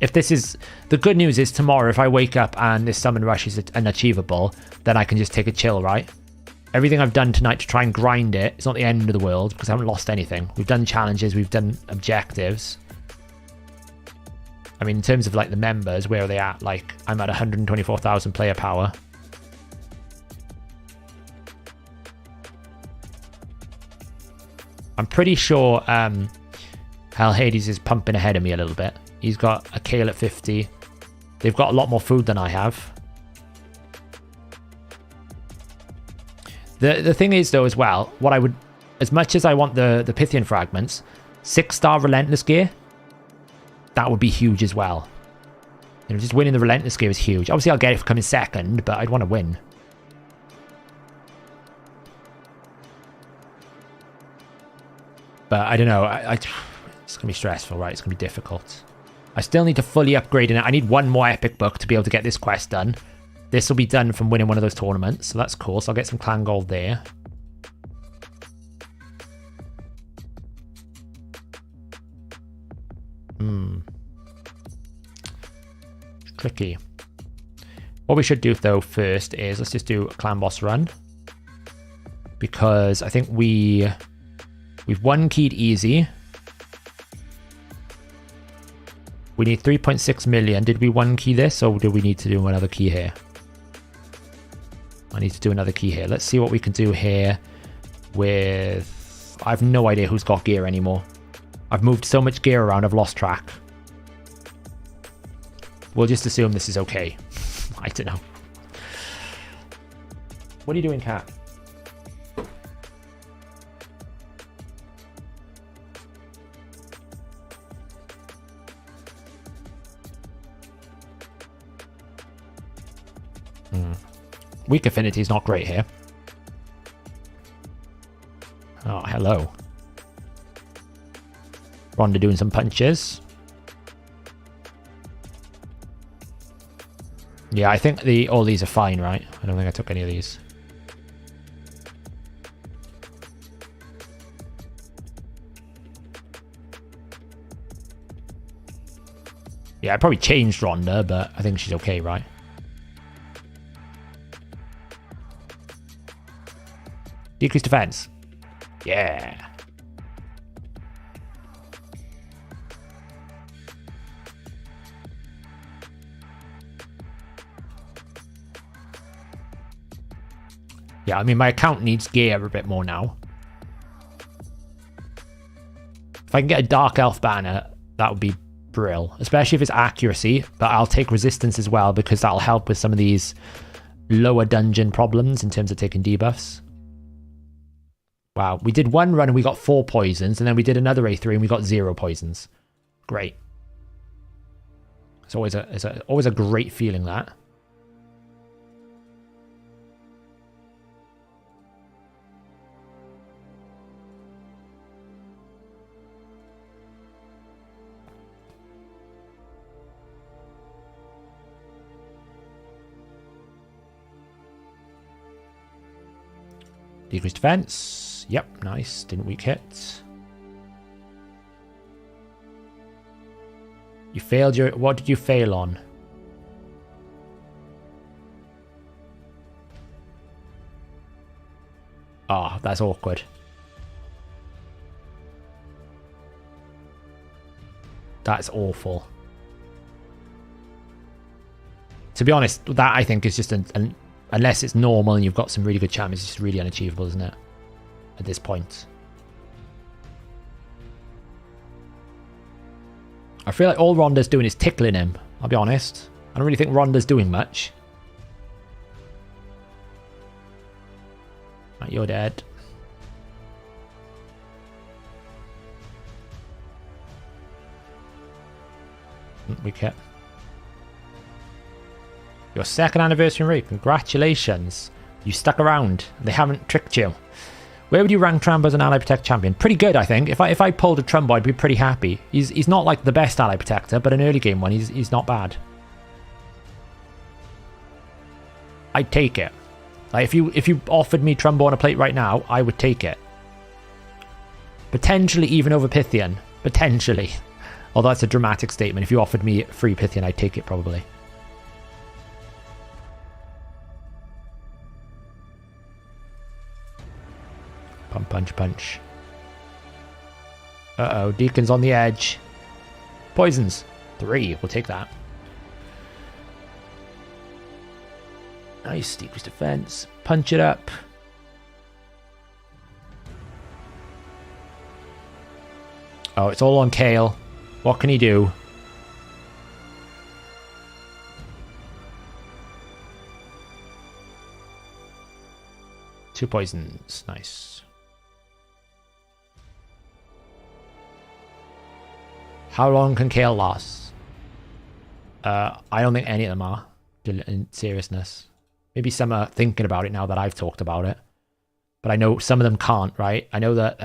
If this is... The good news is tomorrow, if I wake up and this summon rush is unachievable, then I can just take a chill, right? Everything I've done tonight to try and grind it, it's not the end of the world, because I haven't lost anything. We've done challenges, we've done objectives. I mean, in terms of, like, the members, where are they at? Like, I'm at 124,000 player power. I'm pretty sure Hellhades is pumping ahead of me a little bit. He's got a Kale at 50. They've got a lot more food than I have. The thing is, though, as well, what I would as much as I want the Pythian fragments, 6-star Relentless gear, that would be huge as well. You know, just winning the Relentless gear is huge. Obviously, I'll get it for coming second, but I'd want to win. But I don't know. It's going to be stressful, right? It's going to be difficult. I still need to fully upgrade it. I need one more epic book to be able to get this quest done. This will be done from winning one of those tournaments, so that's cool. So I'll get some clan gold there. Tricky. What we should do though first is let's just do a clan boss run, because I think we've one keyed easy. We need 3.6 million. Did we one key this, or do we need to do another key here? I need to do another key here. Let's see what we can do here with... I have no idea who's got gear anymore. I've moved so much gear around, I've lost track. We'll just assume this is okay. I don't know. What are you doing, cat? Weak affinity is not great here. Oh, hello. Rhonda doing some punches. Yeah, I think all these are fine, right? I don't think I took any of these. Yeah, I probably changed Rhonda, but I think she's okay, right? Decreased defense. Yeah. Yeah, I mean, my account needs gear a bit more now. If I can get a Dark Elf banner, that would be brill. Especially if it's accuracy, but I'll take resistance as well, because that'll help with some of these lower dungeon problems in terms of taking debuffs. Wow, we did one run and we got 4 poisons, and then we did another A3 and we got 0 poisons. Great. It's always a great feeling, that. Decreased defense. Yep, nice. Didn't weak hit. You failed your... What did you fail on? Ah, oh, that's awkward. That's awful. To be honest, that I think is just an unless it's normal and you've got some really good champions, it's just really unachievable, isn't it? At this point. I feel like all Rhonda's doing is tickling him, I'll be honest. I don't really think Rhonda's doing much. Right, you're dead. We kept. Your 2nd anniversary rate. Congratulations. You stuck around. They haven't tricked you. Where would you rank Trumbo as an ally protect champion? Pretty good, I think. If I pulled a Trumbo, I'd be pretty happy. He's not like the best ally protector, but an early game one, he's not bad. I'd take it. Like if you offered me Trumbo on a plate right now, I would take it. Potentially even over Pythian. Potentially. Although that's a dramatic statement. If you offered me free Pythian, I'd take it probably. Punch, punch, punch. Uh-oh, Deacon's on the edge. Poisons. 3, we'll take that. Nice, decreased defense. Punch it up. Oh, it's all on Kale. What can he do? Two poisons. Nice. How long can Kale last? I don't think any of them are, in seriousness. Maybe some are thinking about it now that I've talked about it. But I know some of them can't, right? I know that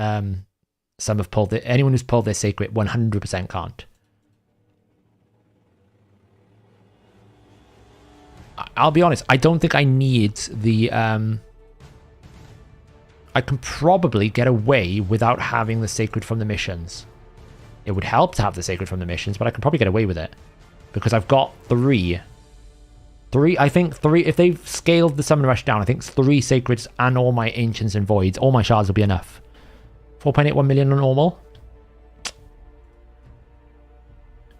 some have pulled it. Anyone who's pulled their Sacred 100% can't. I'll be honest, I don't think I need the... I can probably get away without having the Sacred from the missions. It would help to have the Sacred from the missions, but I can probably get away with it. Because I've got 3. I think 3, if they've scaled the Summon Rush down, I think 3 Sacreds and all my Ancients and Voids, all my shards will be enough. 4.81 million on normal.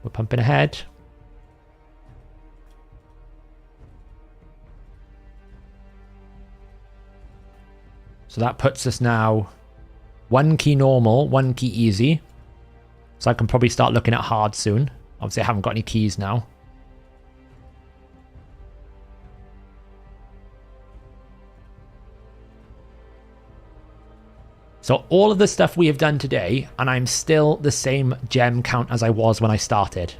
We're pumping ahead. So that puts us now 1 key normal, 1 key easy. So I can probably start looking at hard soon. Obviously I haven't got any keys now. So all of the stuff we have done today, and I'm still the same gem count as I was when I started.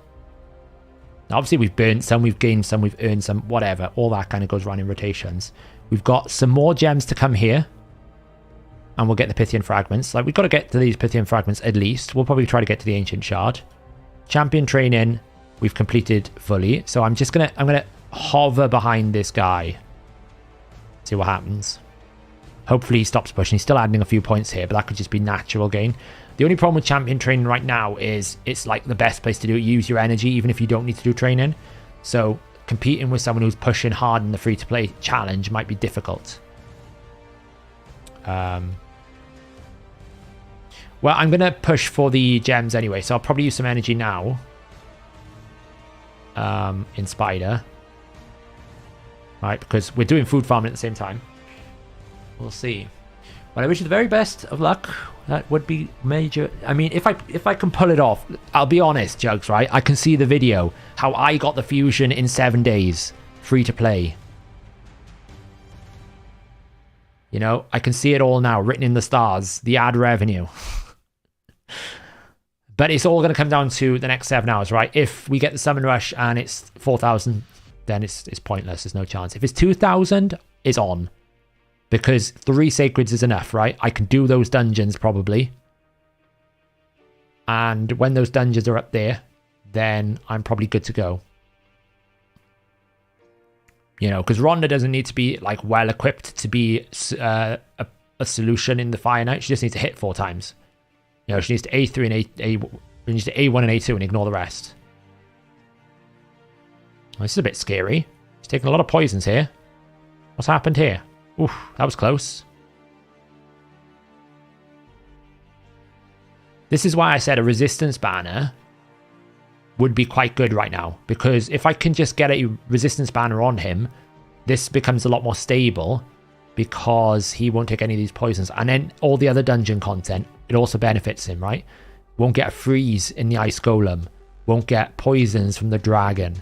Now obviously we've burnt some, we've gained some, we've earned some, whatever. All that kind of goes around in rotations. We've got some more gems to come here. And we'll get the Pythian Fragments. Like, we've got to get to these Pythian Fragments at least. We'll probably try to get to the Ancient Shard. Champion Training, we've completed fully. So I'm gonna hover behind this guy. See what happens. Hopefully he stops pushing. He's still adding a few points here, but that could just be natural gain. The only problem with Champion Training right now is it's like the best place to do it. Use your energy, even if you don't need to do training. So competing with someone who's pushing hard in the free-to-play challenge might be difficult. Well, I'm going to push for the gems anyway, so I'll probably use some energy now. In Spider. Right, because we're doing food farming at the same time. We'll see. Well, I wish you the very best of luck. That would be major. I mean, if I can pull it off, I'll be honest, Jugs, right? I can see the video. How I got the fusion in 7 days. Free to play. You know, I can see it all now, written in the stars. The ad revenue. But it's all going to come down to the next 7 hours, right? If we get the Summon Rush and it's 4,000, then it's pointless. There's no chance. If it's 2,000, it's on. Because 3 Sacreds is enough, right? I can do those dungeons, probably. And when those dungeons are up there, then I'm probably good to go. You know, because Rhonda doesn't need to be, like, well-equipped to be a solution in the Fire Knight. She just needs to hit 4 times. You know, she needs to A3 and she needs to A1 and A2 and ignore the rest. Oh, this is a bit scary. She's taking a lot of poisons here. What's happened here? Oof, that was close. This is why I said a resistance banner would be quite good right now. Because if I can just get a resistance banner on him, this becomes a lot more stable. Because he won't take any of these poisons. And then all the other dungeon content, it also benefits him, right? Won't get a freeze in the Ice Golem. Won't get poisons from the dragon.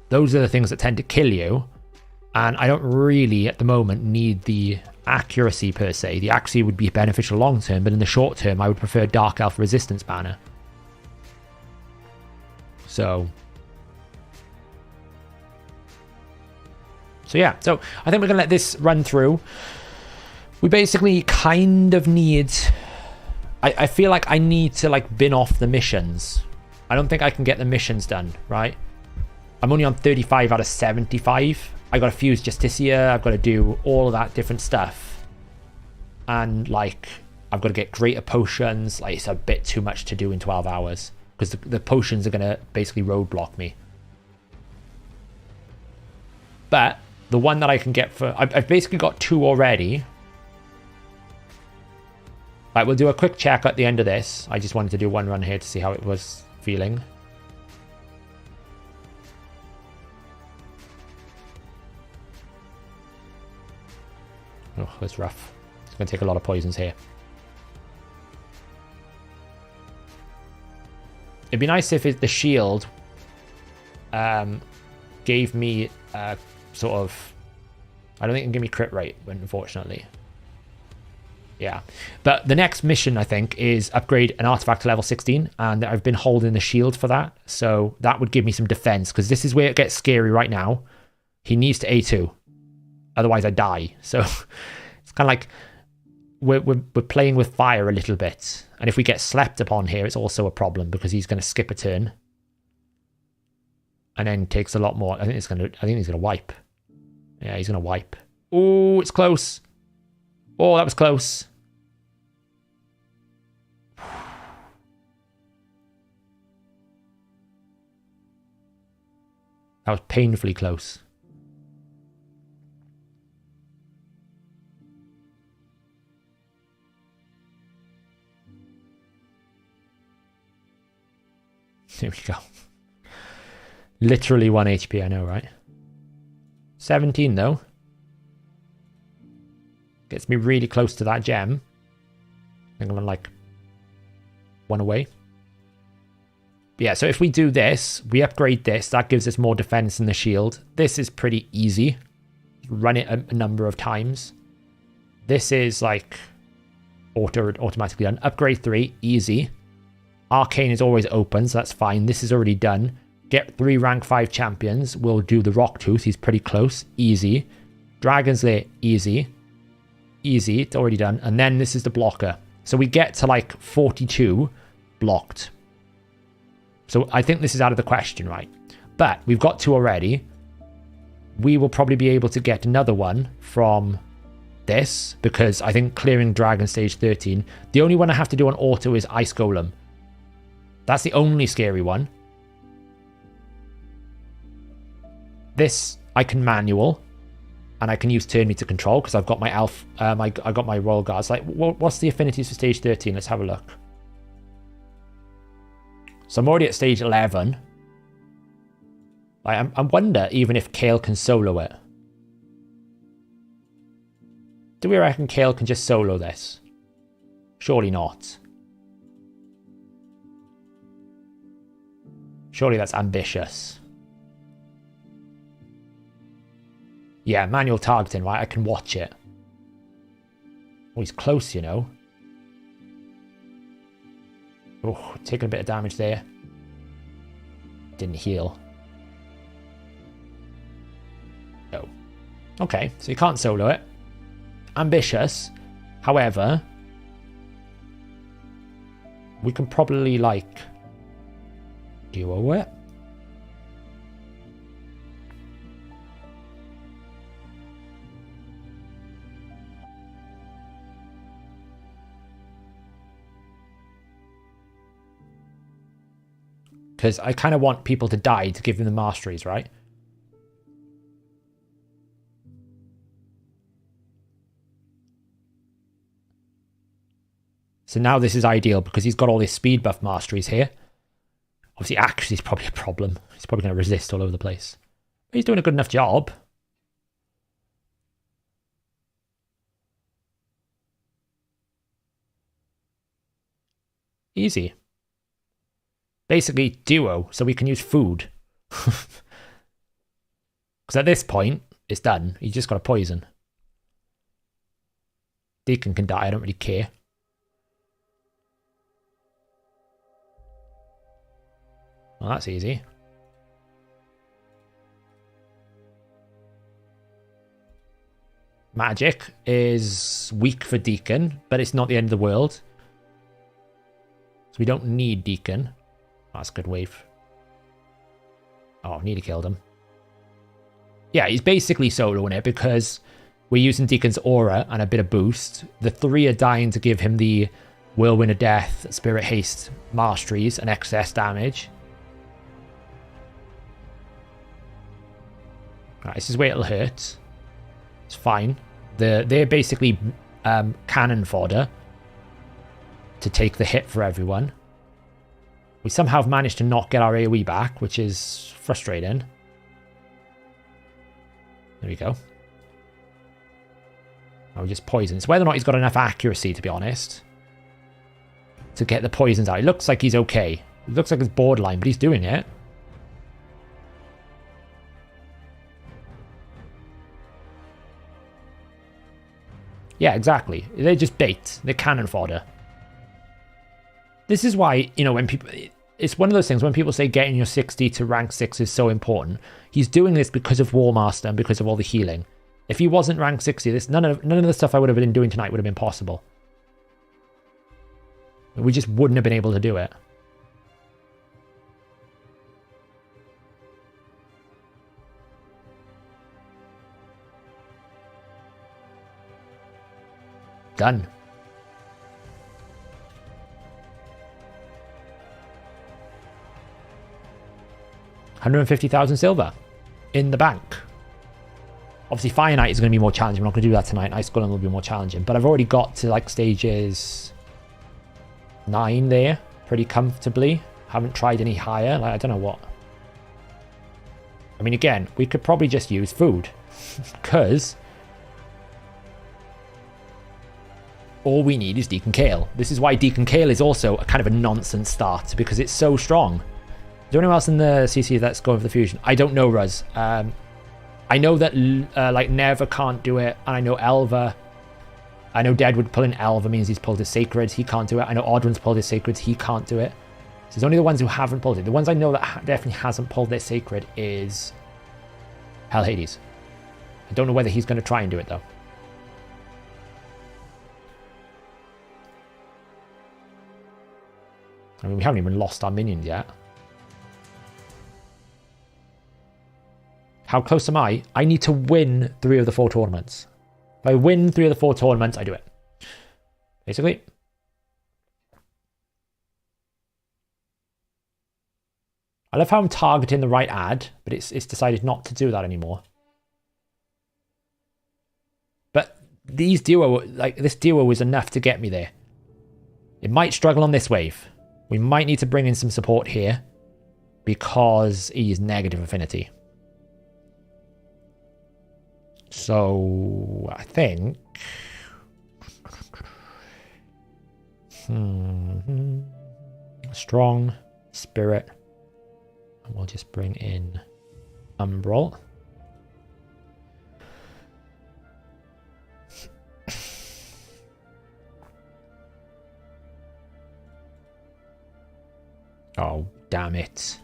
Those are the things that tend to kill you. And I don't really, at the moment, need the accuracy per se. The accuracy would be beneficial long term, but in the short term, I would prefer Dark Elf Resistance Banner. So yeah, so I think we're going to let this run through. We basically kind of need... I feel like I need to, like, bin off the missions. I don't think I can get the missions done, right? I'm only on 35 out of 75. I got to fuse Justicia. I've got to do all of that different stuff. And, like, I've got to get greater potions. Like, it's a bit too much to do in 12 hours. Because the potions are going to basically roadblock me. But the one that I can get for... I've basically got 2 already. Right, we'll do a quick check at the end of this. I just wanted to do one run here to see how it was feeling. Oh, that's rough. It's going to take a lot of poisons here. It'd be nice if the shield gave me sort of... I don't think it can give me crit rate, but unfortunately. Yeah. But the next mission, I think, is upgrade an artifact to level 16. And I've been holding the shield for that. So that would give me some defense. Because this is where it gets scary right now. He needs to A2. Otherwise, I die. So it's kind of like we're playing with fire a little bit. And if we get slept upon here, it's also a problem. Because he's going to skip a turn. And then takes a lot more. I think he's going to wipe. Yeah, he's going to wipe. Oh, it's close. Oh, that was close. That was painfully close. Here we go. Literally 1 HP, I know, right? 17 though. Gets me really close to that gem. I think I'm like 1 away. But yeah, so if we do this, we upgrade this, that gives us more defense in the shield. This is pretty easy. Run it a number of times. This is like automatically done. Upgrade 3, easy. Arcane is always open, so that's fine. This is already done. Get 3 rank 5 champions. We'll do the Rock Tooth. He's pretty close. Easy. Dragon's Lair, easy. Easy, it's already done. And then this is the blocker. So we get to like 42 blocked. So I think this is out of the question, right? But we've got 2 already. We will probably be able to get another one from this, because I think clearing Dragon Stage 13. The only one I have to do on auto is Ice Golem. That's the only scary one. This I can manual. And I can use turn meter control because I've got my elf. I got my royal guards. Like, what's the affinities for stage 13? Let's have a look. So I'm already at stage 11. I wonder even if Kale can solo it. Do we reckon Kale can just solo this? Surely not. Surely that's ambitious. Yeah, manual targeting, right? I can watch it. Oh, he's close, you know. Oh, taking a bit of damage there. Didn't heal. Oh. Okay, so you can't solo it. Ambitious. However, we can probably, like, duo it. Because I kind of want people to die to give them the masteries, right? So now this is ideal because he's got all these speed buff masteries here. Obviously, accuracy is probably a problem. He's probably going to resist all over the place. But he's doing a good enough job. Easy. Basically duo, so we can use food. Because at this point, it's done. He's just got a poison. Deacon can die, I don't really care. Well, that's easy. Magic is weak for Deacon, but it's not the end of the world. So we don't need Deacon. That's a good wave. Oh, nearly killed him. Yeah, he's basically soloing it because we're using Deacon's aura and a bit of boost. The 3 are dying to give him the Whirlwind of Death, Spirit Haste, Masteries, and excess damage. Right, this is where it'll hurt. It's fine. They're basically cannon fodder to take the hit for everyone. We somehow have managed to not get our AoE back, which is frustrating. There we go. Oh, we just poison. It's whether or not he's got enough accuracy, to be honest, to get the poisons out. It looks like he's okay. It looks like it's borderline, but he's doing it. Yeah, exactly. They're just bait. They're cannon fodder. This is why, you know, when people... It's one of those things when people say getting your 60 to rank 6 is so important. He's doing this because of War Master and because of all the healing. If he wasn't rank 60, none of the stuff I would have been doing tonight would have been possible. We just wouldn't have been able to do it. Done. $150,000 silver in the bank. Obviously, Fire Knight is going to be more challenging. We're not going to do that tonight. Ice Golem will be more challenging. But I've already got to like stages 9 there pretty comfortably. Haven't tried any higher. Like, I don't know what. I mean, again, we could probably just use food because all we need is Deacon Kale. This is why Deacon Kale is also a kind of a nonsense start because it's so strong. Is there anyone else in the CC that's going for the fusion? I don't know, Ruz. I know that like Never can't do it, and I know Elva. I know Deadwood pulling Elva means he's pulled his Sacreds. He can't do it. I know Oddrun's pulled his Sacreds. He can't do it. So it's only the ones who haven't pulled it. The ones I know that definitely hasn't pulled their Sacred is Hellhades. I don't know whether he's going to try and do it though. I mean, we haven't even lost our minions yet. How close am I? I need to win 3 of the 4 tournaments. If I win 3 of the 4 tournaments, I do it. Basically. I love how I'm targeting the right ad, but it's decided not to do that anymore. But these duo, like this duo is enough to get me there. It might struggle on this wave. We might need to bring in some support here because he's negative affinity. So I think strong spirit. And we'll just bring in Umbral. Oh, damn it.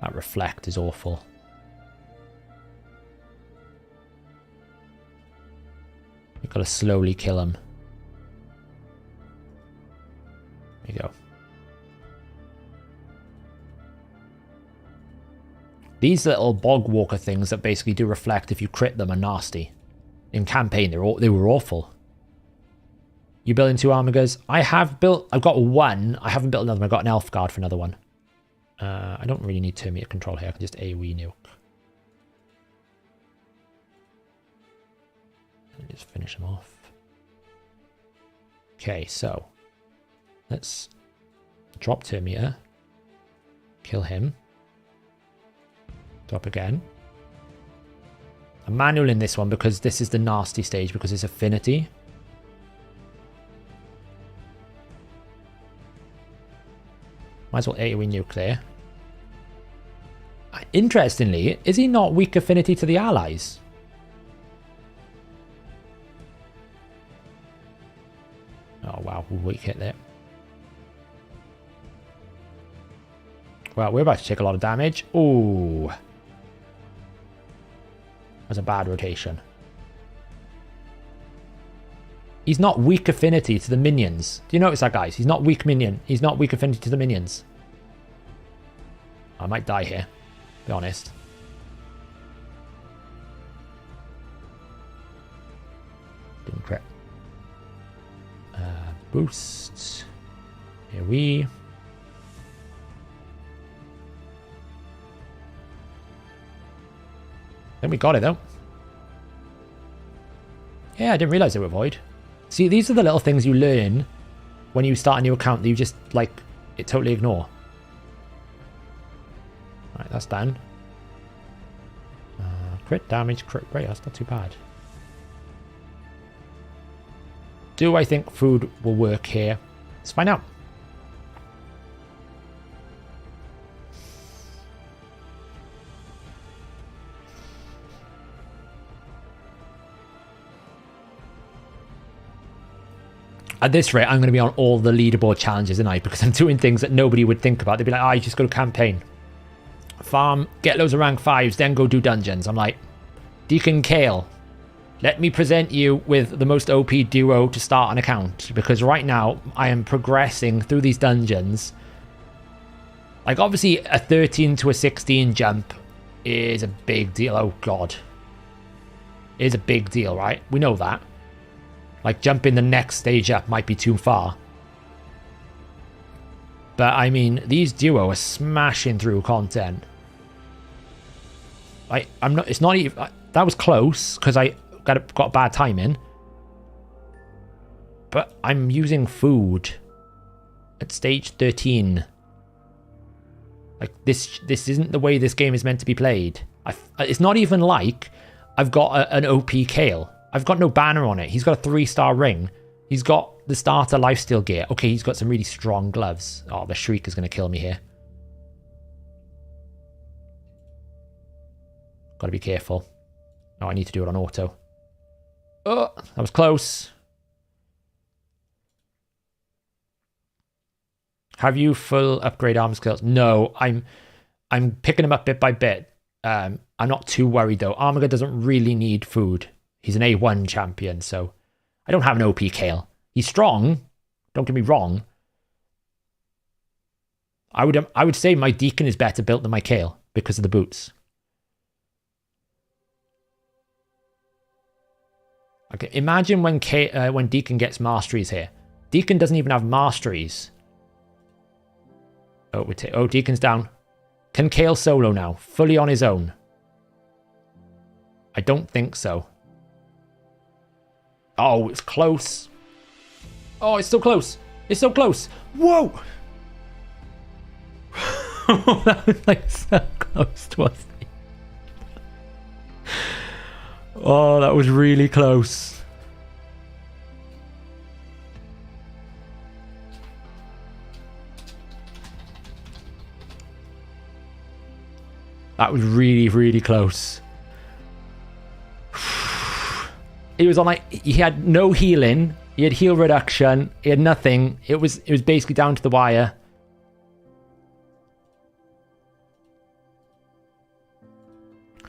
That reflect is awful. We've got to slowly kill him. There you go. These little bog walker things that basically do reflect if you crit them are nasty. In campaign, they were awful. You building 2 Armigers? I've got 1. I haven't built another one. I've got an Elf Guard for another one. I don't really need 2 meter control here. I can just AoE nuke. Just finish him off. Okay, so let's drop 2 meter. Kill him. Drop again. I'm manual in this one because this is the nasty stage because it's affinity. Might as well AoE nuclear. Interestingly, is he not weak affinity to the allies? Oh wow, weak hit there. Well, we're about to take a lot of damage. Ooh. That's a bad rotation. He's not weak affinity to the minions. Do you notice that, guys? He's not weak minion. He's not weak affinity to the minions. I might die here, be honest. Didn't crit. Boost. Here we. Then we got it though. Yeah, I didn't realize they were void. See, these are the little things you learn when you start a new account that you just, like, it totally ignore. Alright, that's done. Crit damage, crit rate, that's not too bad. Do I think food will work here? Let's find out. At this rate, I'm going to be on all the leaderboard challenges tonight because I'm doing things that nobody would think about. They'd be like, oh, you just go to campaign, farm, get loads of rank 5s, then go do dungeons. I'm like, Deacon Kale, let me present you with the most OP duo to start an account. Because right now, I am progressing through these dungeons. Like, obviously, a 13 to a 16 jump is a big deal. Oh, God. It is a big deal, right? We know that. Like, jumping the next stage up might be too far. But, I mean, these duo are smashing through content. I'm not... It's not even... That was close, because I got bad timing. But I'm using food at stage 13. Like, this isn't the way this game is meant to be played. It's not even like I've got an OP Kale. I've got no banner on it. He's got a 3-star ring. He's got the starter lifesteal gear. Okay, he's got some really strong gloves. Oh, the Shriek is going to kill me here. Got to be careful. Oh, I need to do it on auto. Oh, that was close. Have you full upgrade armor skills? No, I'm picking them up bit by bit. I'm not too worried though. Armiger doesn't really need food. He's an A1 champion, so I don't have an OP Kale. He's strong. Don't get me wrong. I would say my Deacon is better built than my Kale because of the boots. Okay, imagine when Deacon gets masteries here. Deacon doesn't even have masteries. Oh, Deacon's down. Can Kale solo now? Fully on his own? I don't think so. Oh, it's close. Oh, it's so close. It's so close. Whoa! That was like so close, wasn't it? Oh, that was really close. That was really, really close. It was on like, he had no healing, he had heal reduction, he had nothing. It was basically down to the wire.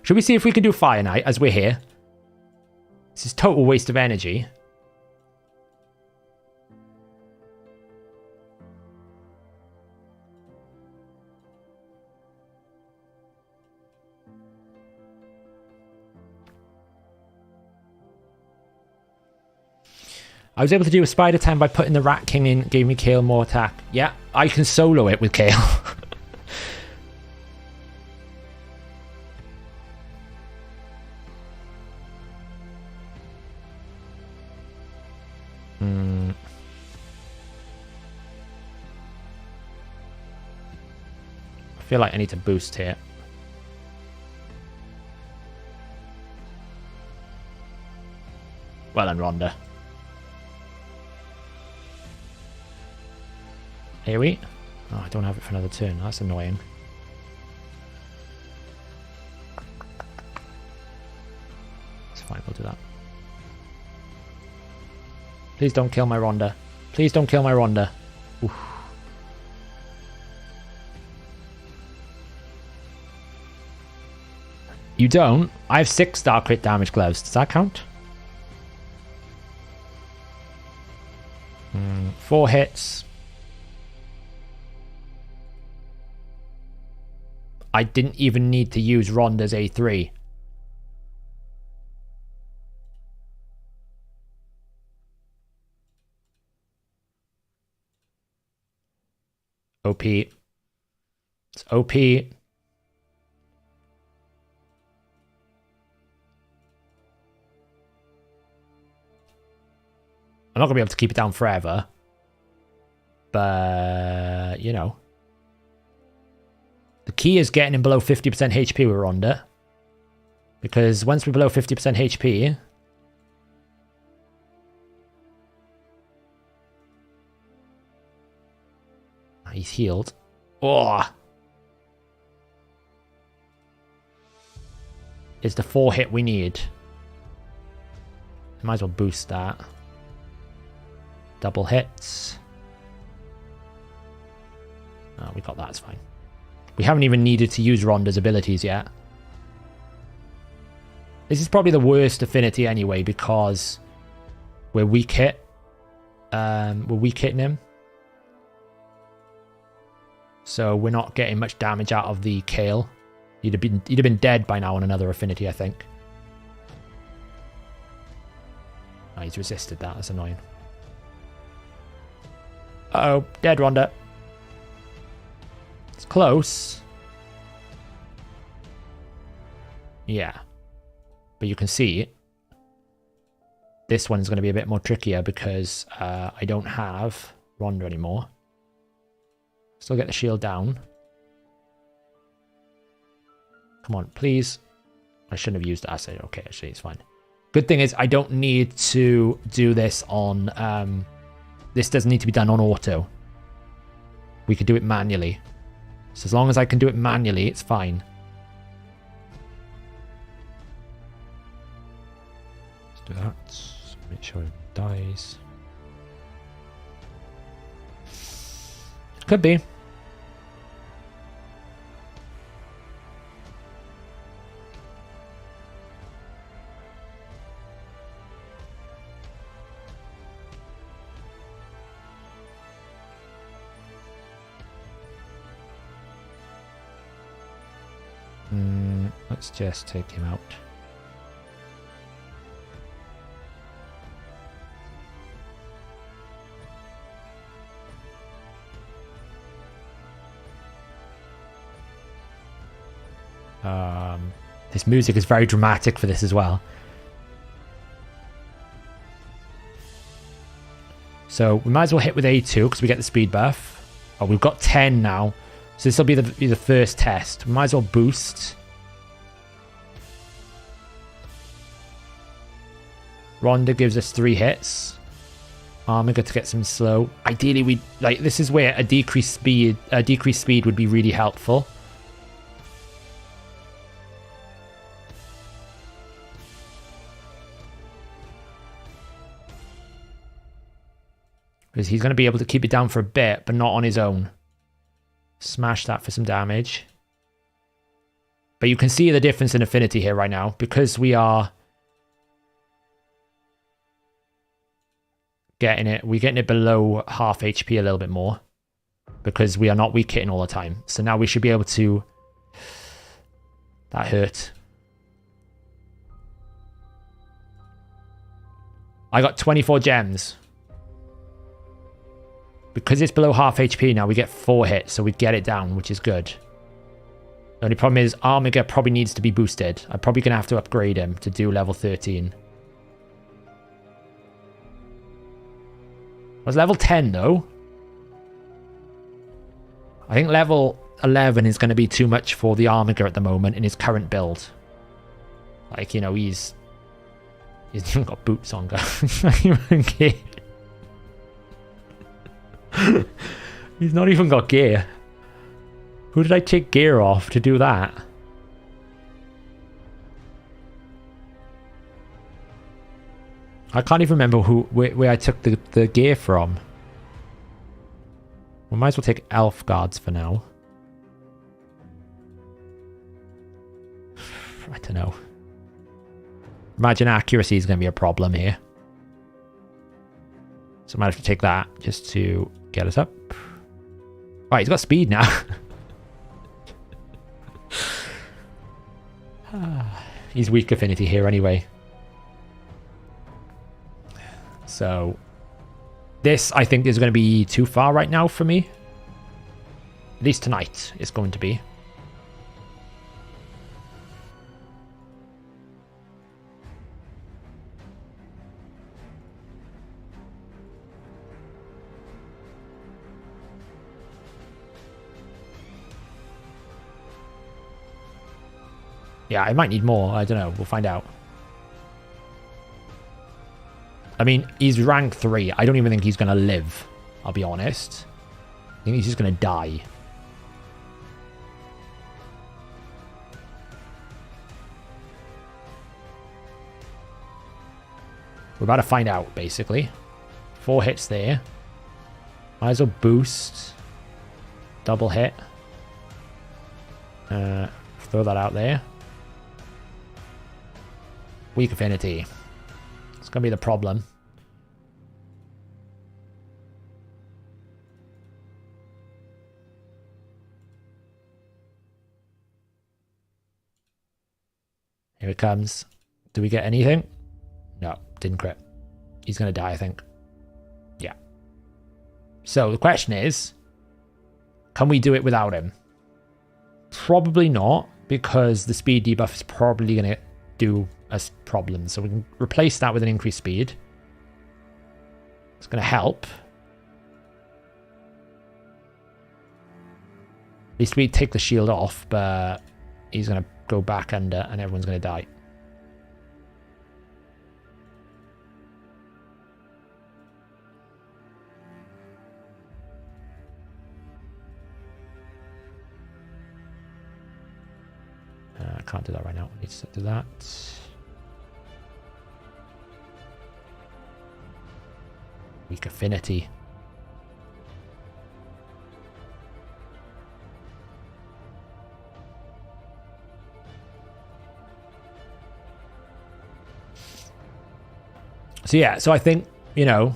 Should we see if we can do Fire Knight as we're here? This is total waste of energy. I was able to do a Spider 10 by putting the Rat King in, gave me Kale more attack. Yeah, I can solo it with Kale. I feel like I need to boost here. Well done, Rhonda. Here we. Oh, I don't have it for another turn. That's annoying. It's fine, we'll do that. Please don't kill my Rhonda. Please don't kill my Rhonda. Oof. You don't? I have 6-star crit damage gloves. Does that count? 4 hits. I didn't even need to use Rhonda's A3. OP. It's OP. I'm not going to be able to keep it down forever. But, you know. The key is getting him below 50% HP with Rhonda. Because once we're below 50% HP... He's healed. Oh! Is the 4 hit we need. Might as well boost that. Double hits. Oh, we got that, it's fine. We haven't even needed to use Rhonda's abilities yet. This is probably the worst affinity anyway, because we're weak hit. We're weak hitting him. So we're not getting much damage out of the Kale. He'd have been dead by now on another affinity, I think. Oh, he's resisted that. That's annoying. Uh-oh. Dead, Rhonda. It's close. Yeah. But you can see this one's going to be a bit more trickier because I don't have Rhonda anymore. Still get the shield down. Come on, please. I shouldn't have used the acid. Okay, actually, it's fine. Good thing is I don't need to do this on... this doesn't need to be done on auto. We could do it manually. So as long as I can do it manually, it's fine. Let's do that. Make sure it dies. Could be. Let's just take him out. This music is very dramatic for this as well. So we might as well hit with A2 because we get the speed buff. Oh, we've got 10 now. So this will be the first test. We might as well boost. Rhonda gives us 3 hits. Armiger to get some slow. Ideally, we like this is where a decreased speed would be really helpful. Because he's going to be able to keep it down for a bit, but not on his own. Smash that for some damage. But you can see the difference in affinity here right now. Because we are getting it, we're getting it below half HP a little bit more. Because we are not weak hitting all the time. So now we should be able to... That hurt. I got 24 gems. Because it's below half HP now, we get 4 hits, so we get it down, which is good. The only problem is Armiger probably needs to be boosted. I'm probably going to have to upgrade him to do level 13. Was level 10 though? I think level 11 is going to be too much for the Armiger at the moment in his current build. Like, you know, he's even got boots on, guys. Okay. He's not even got gear. Who did I take gear off to do that? I can't even remember where I took the gear from. We might as well take elf guards for now. I don't know. Imagine accuracy is going to be a problem here. So I might have to take that just to get us up. Alright, he's got speed now. He's weak affinity here anyway. So this, I think, is going to be too far right now for me. At least tonight it's going to be. Yeah, I might need more. I don't know. We'll find out. I mean, he's rank 3. I don't even think he's going to live. I'll be honest. I think he's just going to die. We're about to find out, basically. 4 hits there. Might as well boost. Double hit. Throw that out there. Weak affinity. It's going to be the problem. Here it comes. Do we get anything? No, didn't crit. He's going to die, I think. Yeah. So the question is, can we do it without him? Probably not, because the speed debuff is probably going to do us problems. So we can replace that with an increased speed. It's going to help. At least we take the shield off, but he's going to go back under and everyone's going to die. I can't do that right now. I need to do that. Weak affinity. So yeah, so I think, you know,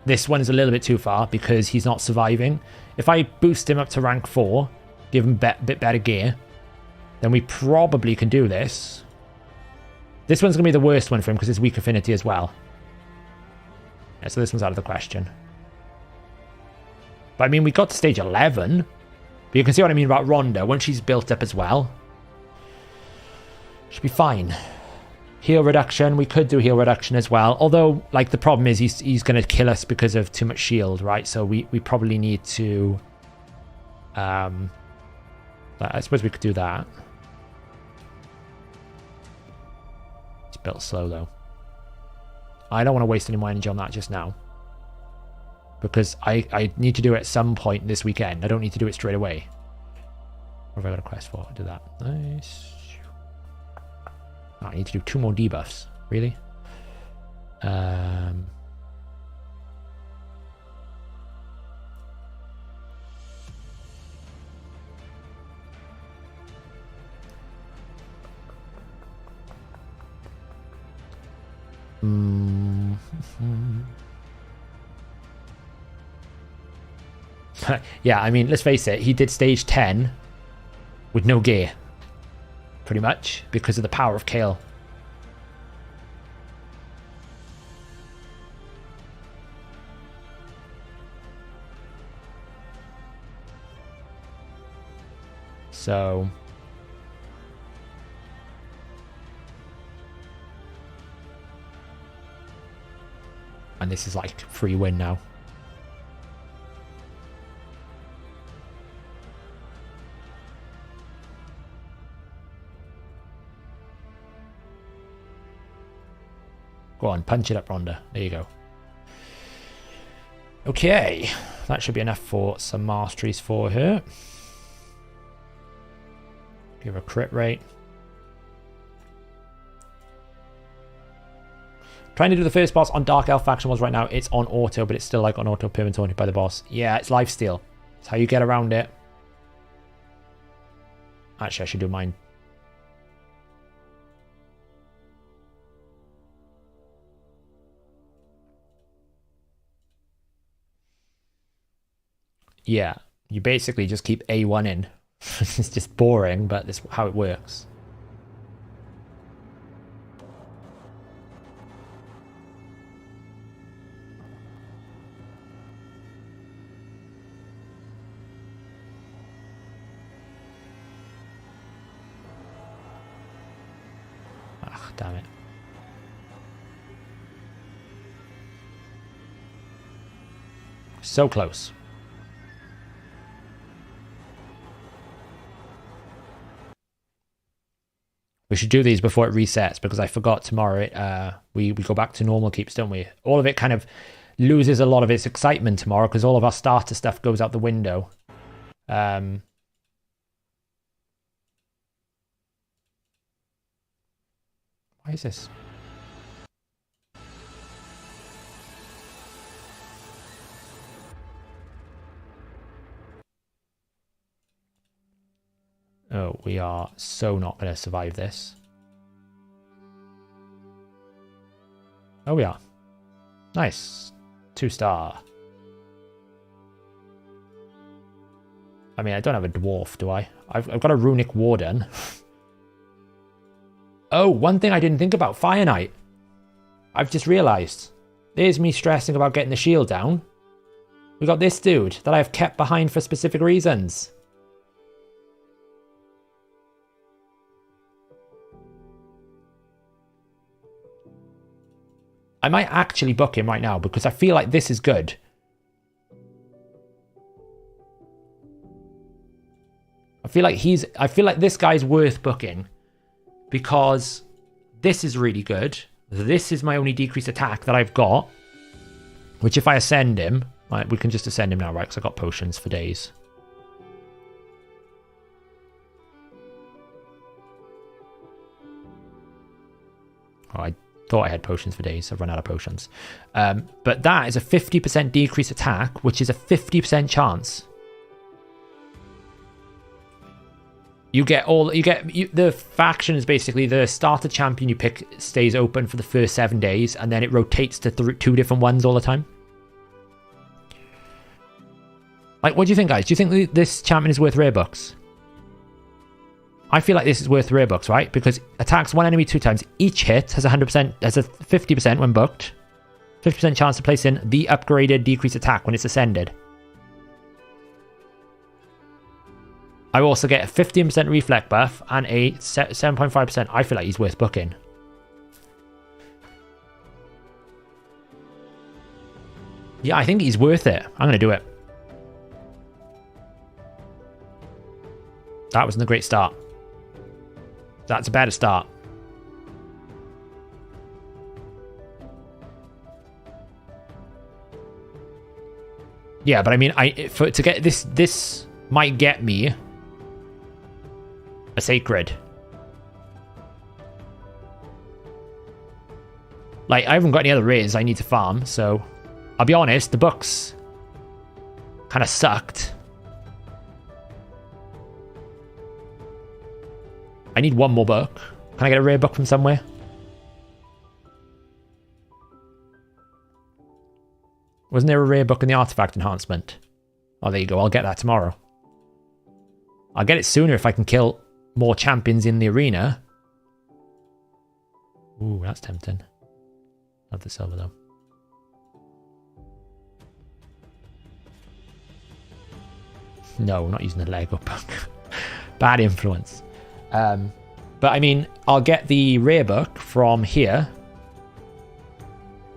this one is a little bit too far because he's not surviving. If I boost him up to rank 4, give him a bit better gear, then we probably can do this. This one's going to be the worst one for him because it's weak affinity as well. Yeah, so this one's out of the question. But I mean, we got to stage 11. But you can see what I mean about Rhonda. Once she's built up as well, should be fine. Heal reduction, we could do heal reduction as well. Although, like, the problem is he's going to kill us because of too much shield, right? So we probably need to... I suppose we could do that. It's built slow, though. I don't want to waste any more energy on that just now. Because I need to do it at some point this weekend. I don't need to do it straight away. What have I got a quest for? Do that. Nice. Oh, I need to do 2 more debuffs. Really? Yeah, I mean, let's face it, he did stage 10 with no gear. Pretty much, because of the power of Kale. So... and this is like free win now. Go on, punch it up, Rhonda. There you go. Okay, that should be enough for some masteries for her. Give her a crit rate. Trying to do the first boss on Dark Elf faction was right now. It's on auto, but it's still like on auto permanently by the boss. Yeah, it's lifesteal. It's how you get around it. Actually, I should do mine. Yeah, you basically just keep A1 in. It's just boring, but that's how it works. Ah, damn it. So close. We should do these before it resets because I forgot tomorrow we go back to normal keeps, don't we? All of it kind of loses a lot of its excitement tomorrow because all of our starter stuff goes out the window. Why is this? Oh, we are so not going to survive this. Oh, we are. Nice. 2-star. I mean, I don't have a dwarf, do I? I've got a runic warden. Oh, one thing I didn't think about. Fire Knight. I've just realised. There's me stressing about getting the shield down. We got this dude that I've kept behind for specific reasons. I might actually book him right now because I feel like this is good. I feel like this guy's worth booking because this is really good. This is my only decreased attack that I've got, which if I ascend him, right, we can just ascend him now, right? Because I've got potions for days. Oh, I thought I had potions for days. I've run out of potions. But that is a 50% decreased attack, which is a 50% chance. The faction is basically the starter champion you pick stays open for the first 7 days, and then it rotates to 2 different ones all the time. Like, what do you think, guys? Do you think this champion is worth rare books? I feel like this is worth rare books, right? Because attacks one enemy 2 times. Each hit has 100%, has a 50% when booked. 50% chance to place in the upgraded decreased attack when it's ascended. I also get a 15% reflect buff and a 7.5%. I feel like he's worth booking. Yeah, I think he's worth it. I'm going to do it. That wasn't a great start. That's a better start. Yeah, but I mean, to get this might get me a sacred. Like, I haven't got any other rares I need to farm, so I'll be honest, the books kind of sucked. I need one more book. Can I get a rare book from somewhere? Wasn't there a rare book in the artifact enhancement? Oh, there you go. I'll get that tomorrow. I'll get it sooner if I can kill more champions in the arena. Ooh, that's tempting. Love the silver, though. No, not using the Lego book. Bad influence. But I mean, I'll get the rare book from here.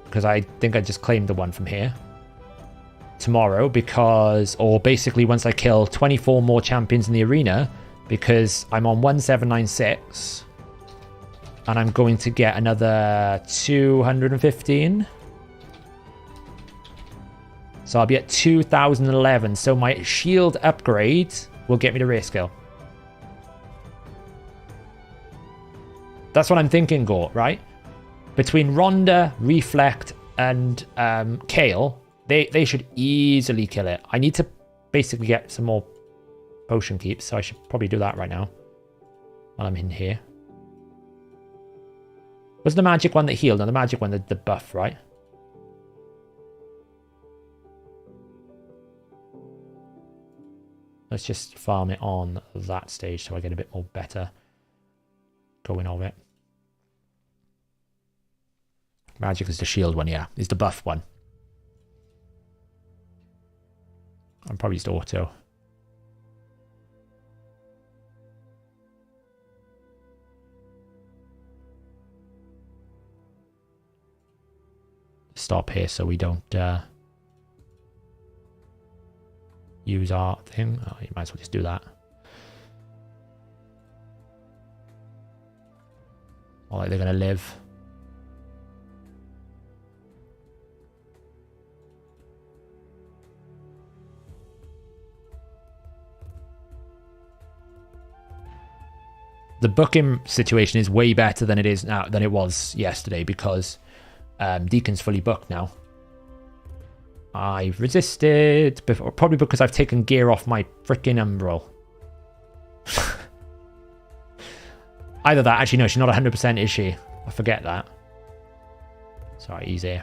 Because I think I just claimed the one from here. Tomorrow, because, or basically once I kill 24 more champions in the arena, because I'm on 1796. And I'm going to get another 215. So I'll be at 2011. So my shield upgrade will get me to rare skill. That's what I'm thinking, Gort, right? Between Rhonda, Reflect, and Kale, they should easily kill it. I need to basically get some more potion keeps, so I should probably do that right now while I'm in here. Was the magic one that healed? And the magic one, the buff, right? Let's just farm it on that stage so I get a bit more better going of it. Magic is the shield one, yeah. Is the buff one. I'm probably just auto. Stop here so we don't use our thing. Oh, you might as well just do that. Or like they're going to live. The booking situation is way better than it is now than it was yesterday because Deacon's fully booked now. I've resisted before, probably because I've taken gear off my freaking Umbral. Either that. Actually, no, she's not 100%, is she? I forget that. Sorry, easy.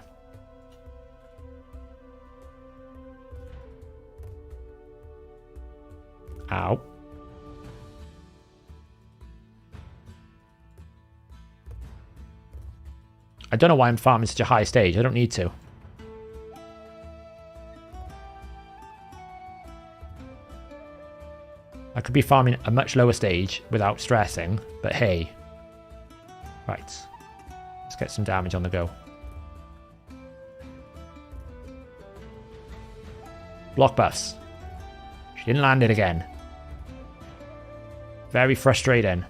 Ow. I don't know why I'm farming such a high stage. I don't need to. I could be farming a much lower stage without stressing, but hey. Right. Let's get some damage on the go. Block buffs. She didn't land it again. Very frustrating.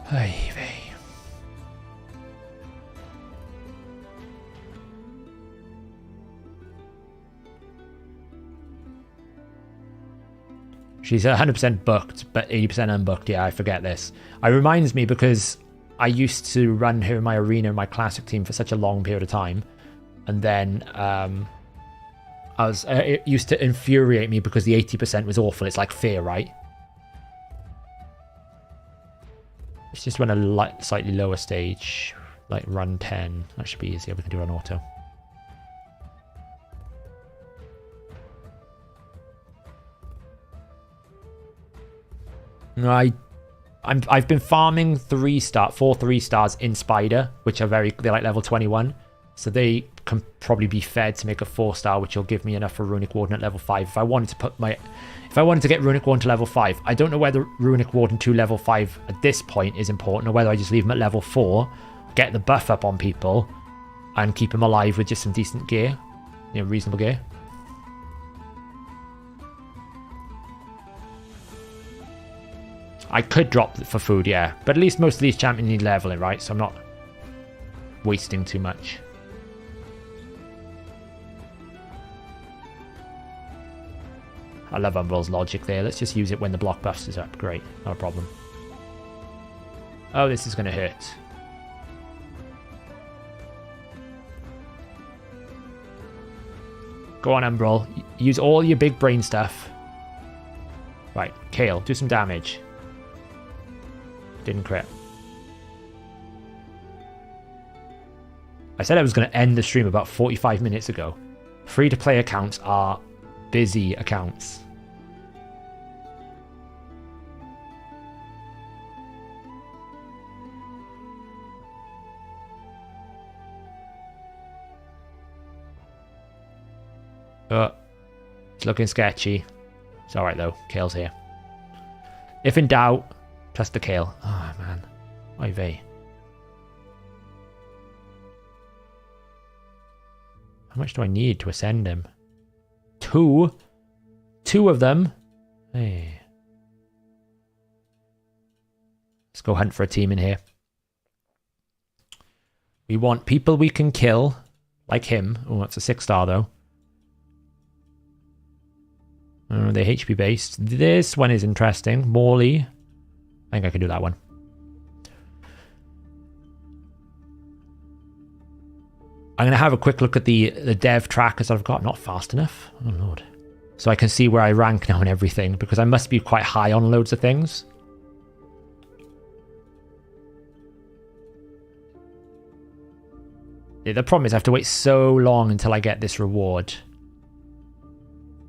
Hey, vey. She's 100% booked, but 80% unbooked. Yeah, I forget this. It reminds me because I used to run her in my arena in my classic team for such a long period of time. And then it used to infuriate me because the 80% was awful. It's like fear, right? Let's just run a slightly lower stage, like run 10. That should be easier. We can do it on auto. I've been farming 4 3-stars in Spider, which are they're like level 21. So they can probably be fed to make a 4-star, which will give me enough for Runic Warden at level 5. If I wanted to get Runic Warden to level 5, I don't know whether Runic Warden to level 5 at this point is important, or whether I just leave them at level 4, get the buff up on people, and keep them alive with just some decent gear, reasonable gear. I could drop for food, yeah, but at least most of these champions need leveling, right? So I'm not wasting too much. I love Umbrella's logic there. Let's just use it when the block buffs is up. Great, not a problem. Oh, this is going to hurt. Go on, Umbrel. Use all your big brain stuff. Right, Kale, do some damage. Didn't crit. I said I was going to end the stream about 45 minutes ago. Free-to-play accounts are busy accounts. It's looking sketchy. It's alright though, Kale's here. If in doubt, trust the Kale. Oh man, oy vey. How much do I need to ascend him? 2? 2 of them? Hey. Let's go hunt for a team in here. We want people we can kill, like him. Oh, that's a 6-star though. They're HP based. This one is interesting. Morley. I think I can do that one. I'm going to have a quick look at the dev trackers I've got. Not fast enough. Oh, Lord. So I can see where I rank now and everything, because I must be quite high on loads of things. Yeah, the problem is I have to wait so long until I get this reward.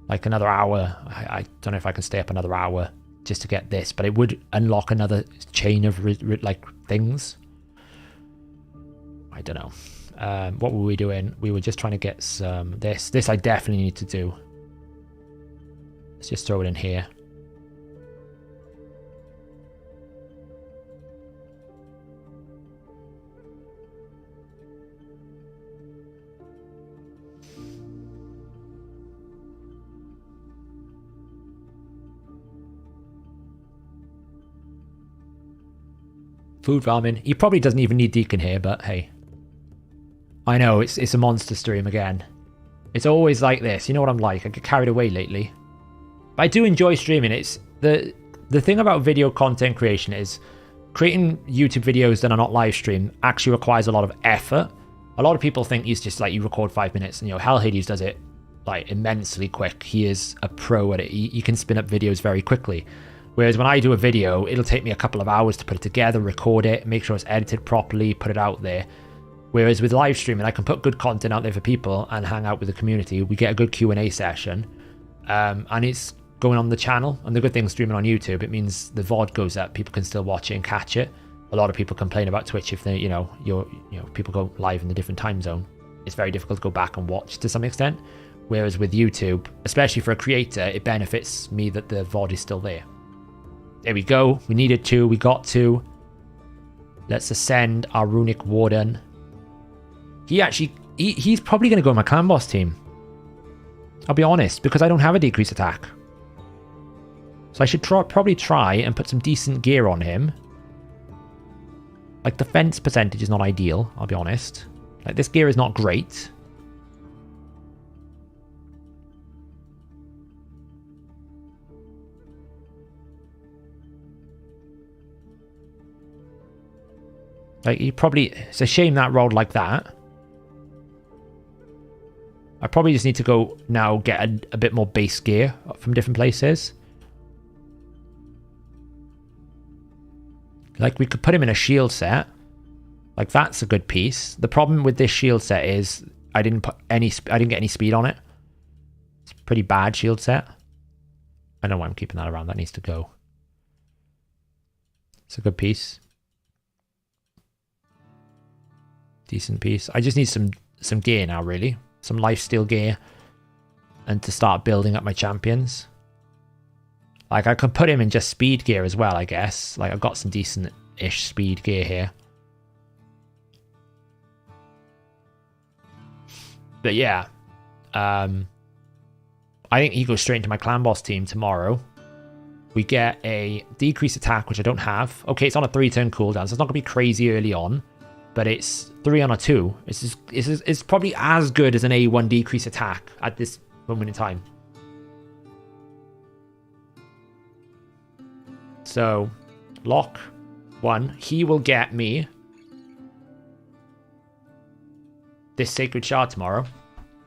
Like another hour. I don't know if I can stay up another hour just to get this, but it would unlock another chain of like things. I don't know. What were we doing? We were just trying to get some this I definitely need to do. Let's just throw it in here. Food farming. He probably doesn't even need Deacon here, but hey. I know, it's a monster stream again. It's always like this. You know what I'm like. I get carried away lately. But I do enjoy streaming. It's the thing about video content creation is creating YouTube videos that are not live stream actually requires a lot of effort. A lot of people think it's just like you record 5 minutes and Hellhades does it like immensely quick. He is a pro at it. He can spin up videos very quickly. Whereas when I do a video, it'll take me a couple of hours to put it together, record it, make sure it's edited properly, put it out there. Whereas with live streaming, I can put good content out there for people and hang out with the community. We get a good Q&A session, and it's going on the channel. And the good thing streaming on YouTube, it means the VOD goes up. People can still watch it and catch it. A lot of people complain about Twitch if they, people go live in a different time zone. It's very difficult to go back and watch to some extent. Whereas with YouTube, especially for a creator, it benefits me that the VOD is still there. There we go. We needed 2. We got 2. Let's ascend our Runic Warden. He's probably going to go on my clan boss team. I'll be honest, because I don't have a decreased attack. So I should probably try and put some decent gear on him. Like, defense percentage is not ideal, I'll be honest. Like, this gear is not great. Like, it's a shame that rolled like that. I probably just need to go now get a bit more base gear from different places. Like, we could put him in a shield set. Like, that's a good piece. The problem with this shield set is I didn't get any speed on it. It's a pretty bad shield set. I don't know why I'm keeping that around. That needs to go. It's a good piece. Decent piece. I just need some gear now, really. Some lifesteal gear. And to start building up my champions. Like, I could put him in just speed gear as well, I guess. Like, I've got some decent-ish speed gear here. But yeah. I think he goes straight into my clan boss team tomorrow. We get a decreased attack, which I don't have. Okay, it's on a 3-turn cooldown, so it's not going to be crazy early on. But it's 3 on a 2. It's probably as good as an A1 decrease attack at this moment in time. So, lock 1. He will get me this Sacred Shard tomorrow.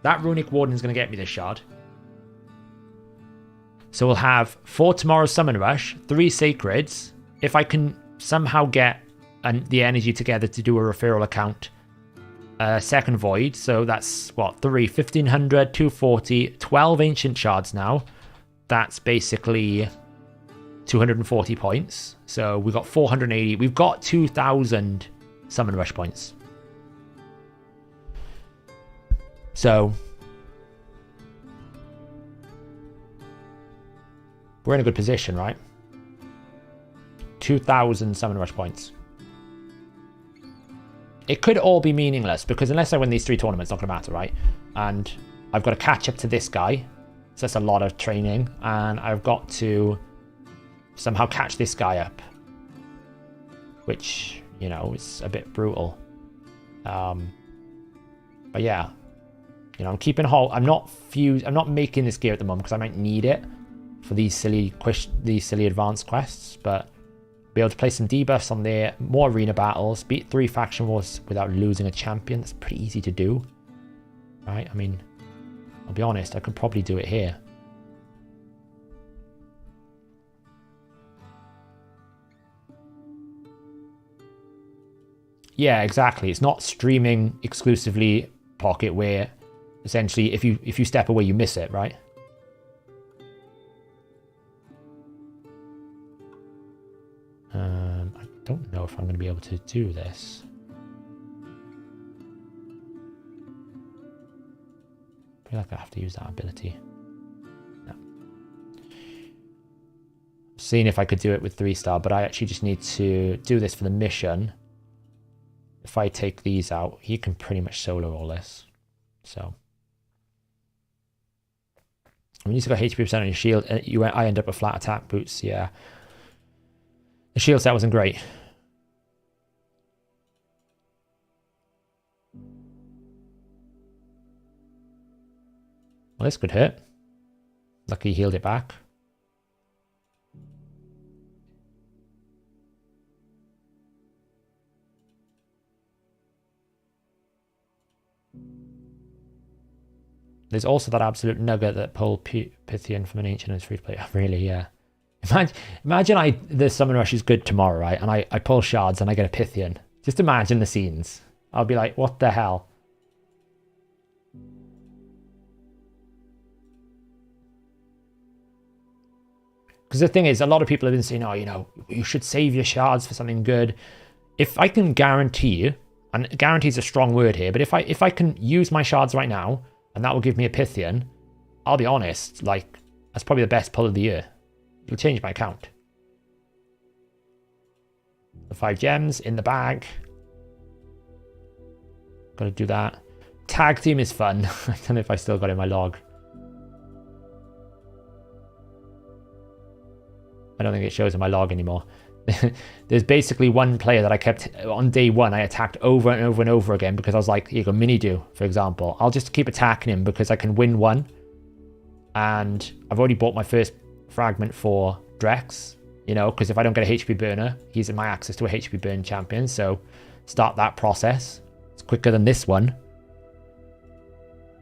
That Runic Warden is going to get me this shard. So we'll have 4 tomorrow's Summon Rush, 3 Sacreds. If I can somehow get the energy together to do a referral account. Second Void, so that's what, 3, 1500, 240, 12 Ancient Shards now. That's basically 240 points. So we've got 480. We've got 2000 Summon Rush points. So we're in a good position, right? 2000 Summon Rush points. It could all be meaningless because unless I win these 3 tournaments, it's not going to matter, right? And I've got to catch up to this guy. So that's a lot of training. And I've got to somehow catch this guy up. Which, you know, is a bit brutal. But yeah. You know, I'm keeping hold. I'm not making this gear at the moment because I might need it for these silly advanced quests. But be able to play some debuffs on there, more arena battles, beat 3 faction wars without losing a champion. That's pretty easy to do, right? I mean, I'll be honest, I could probably do it here. Yeah, exactly. It's not streaming exclusively Pocket, where essentially if you step away, you miss it, right? I don't know if I'm going to be able to do this. I feel like I have to use that ability. No. Seeing if I could do it with 3-star, but I actually just need to do this for the mission. If I take these out, he can pretty much solo all this. So. When you got HP% on your shield, I end up with flat attack boots, yeah. The shield set wasn't great. Well, this could hit. Lucky he healed it back. There's also that absolute nugget that pulled Pythian from an ancient and free to play. Really, yeah. Imagine the summon rush is good tomorrow, right? And I pull shards and I get a Pythian. Just imagine the scenes. I'll be like, what the hell? Because the thing is, a lot of people have been saying, oh, you know, you should save your shards for something good. If I can guarantee, and guarantee is a strong word here, but if I can use my shards right now, and that will give me a Pythian, I'll be honest, like, that's probably the best pull of the year. It'll change my account. The 5 gems in the bag. Gotta do that. Tag team is fun. I don't know if I still got it in my log. I don't think it shows in my log anymore. There's basically one player that I kept on day one. I attacked over and over and over again because I was like, here you go, Mini-Do, for example. I'll just keep attacking him because I can win one. And I've already bought my first fragment for Drex, you know, because if I don't get a HP burner, he's in my access to a HP burn champion. So start that process. It's quicker than this one.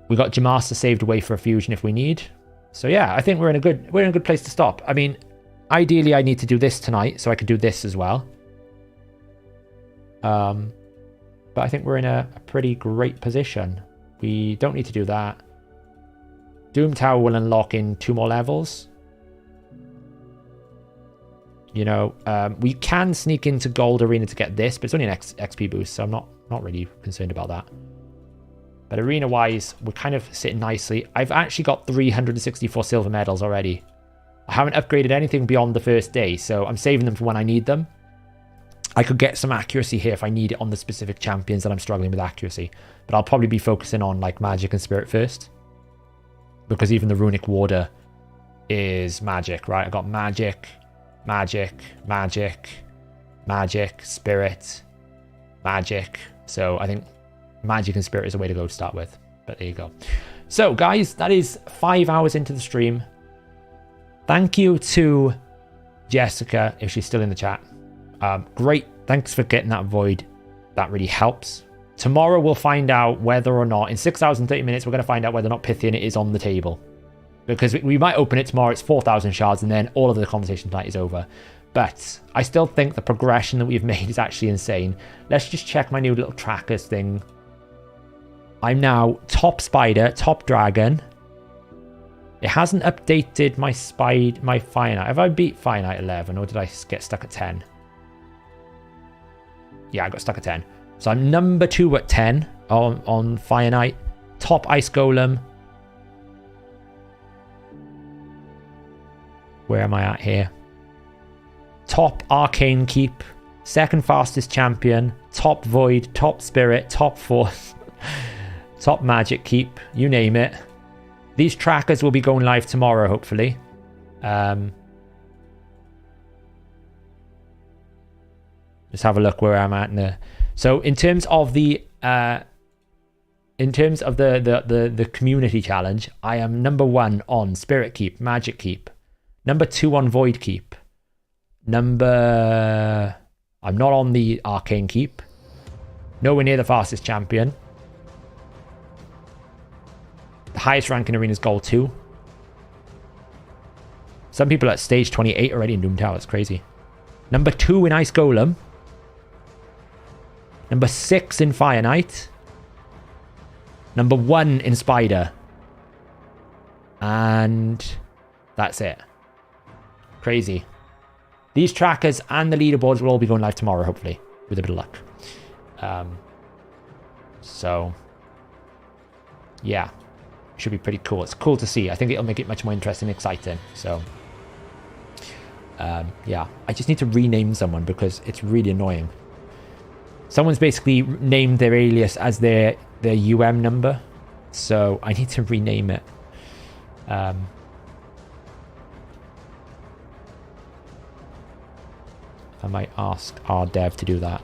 We got Jamasta saved away for a fusion if we need. So yeah, I think we're in a good place to stop. I mean, ideally, I need to do this tonight, so I could do this as well. But I think we're in a pretty great position. We don't need to do that. Doom Tower will unlock in 2 more levels. You know, we can sneak into Gold Arena to get this, but it's only an XP boost, so I'm not really concerned about that. But arena-wise, we're kind of sitting nicely. I've actually got 364 silver medals already. I haven't upgraded anything beyond the first day, so I'm saving them for when I need them. I could get some accuracy here if I need it on the specific champions that I'm struggling with accuracy. But I'll probably be focusing on like magic and spirit first. Because even the runic warder is magic, right? I got magic, magic, magic, magic, spirit, magic. So I think magic and spirit is a way to go to start with. But there you go. So guys, that is 5 hours into the stream. Thank you to Jessica, if she's still in the chat. Great. Thanks for getting that void. That really helps. Tomorrow we'll find out whether or not, in 6 hours and 30 minutes, we're going to find out whether or not Pythian is on the table. Because we might open it tomorrow, it's 4,000 shards, and then all of the conversation tonight is over. But I still think the progression that we've made is actually insane. Let's just check my new little trackers thing. I'm now top spider, top dragon. It hasn't updated my Fire Knight. Have I beat Fire Knight 11 or did I get stuck at 10? Yeah, I got stuck at 10. So I'm number 2 at 10 on Fire Knight. Top Ice Golem. Where am I at here? Top Arcane Keep. Second fastest champion. Top Void. Top Spirit. Top Force. Top Magic Keep. You name it. These trackers will be going live tomorrow, hopefully. Just have a look where I'm at in the. So in terms of the community challenge, I am number 1 on Spirit Keep, Magic Keep, number 2 on Void Keep, I'm not on the Arcane Keep, nowhere near the fastest champion. The highest rank in Arena is Gold 2. Some people are at stage 28 already in Doom Tower. It's crazy. Number 2 in Ice Golem. Number 6 in Fire Knight. Number 1 in Spider. And that's it. Crazy. These trackers and the leaderboards will all be going live tomorrow, hopefully, with a bit of luck. So, yeah. Should be pretty cool. It's cool to see. I think it'll make it much more interesting and exciting. So, yeah. I just need to rename someone because it's really annoying. Someone's basically named their alias as their UM number. So, I need to rename it. I might ask our dev to do that.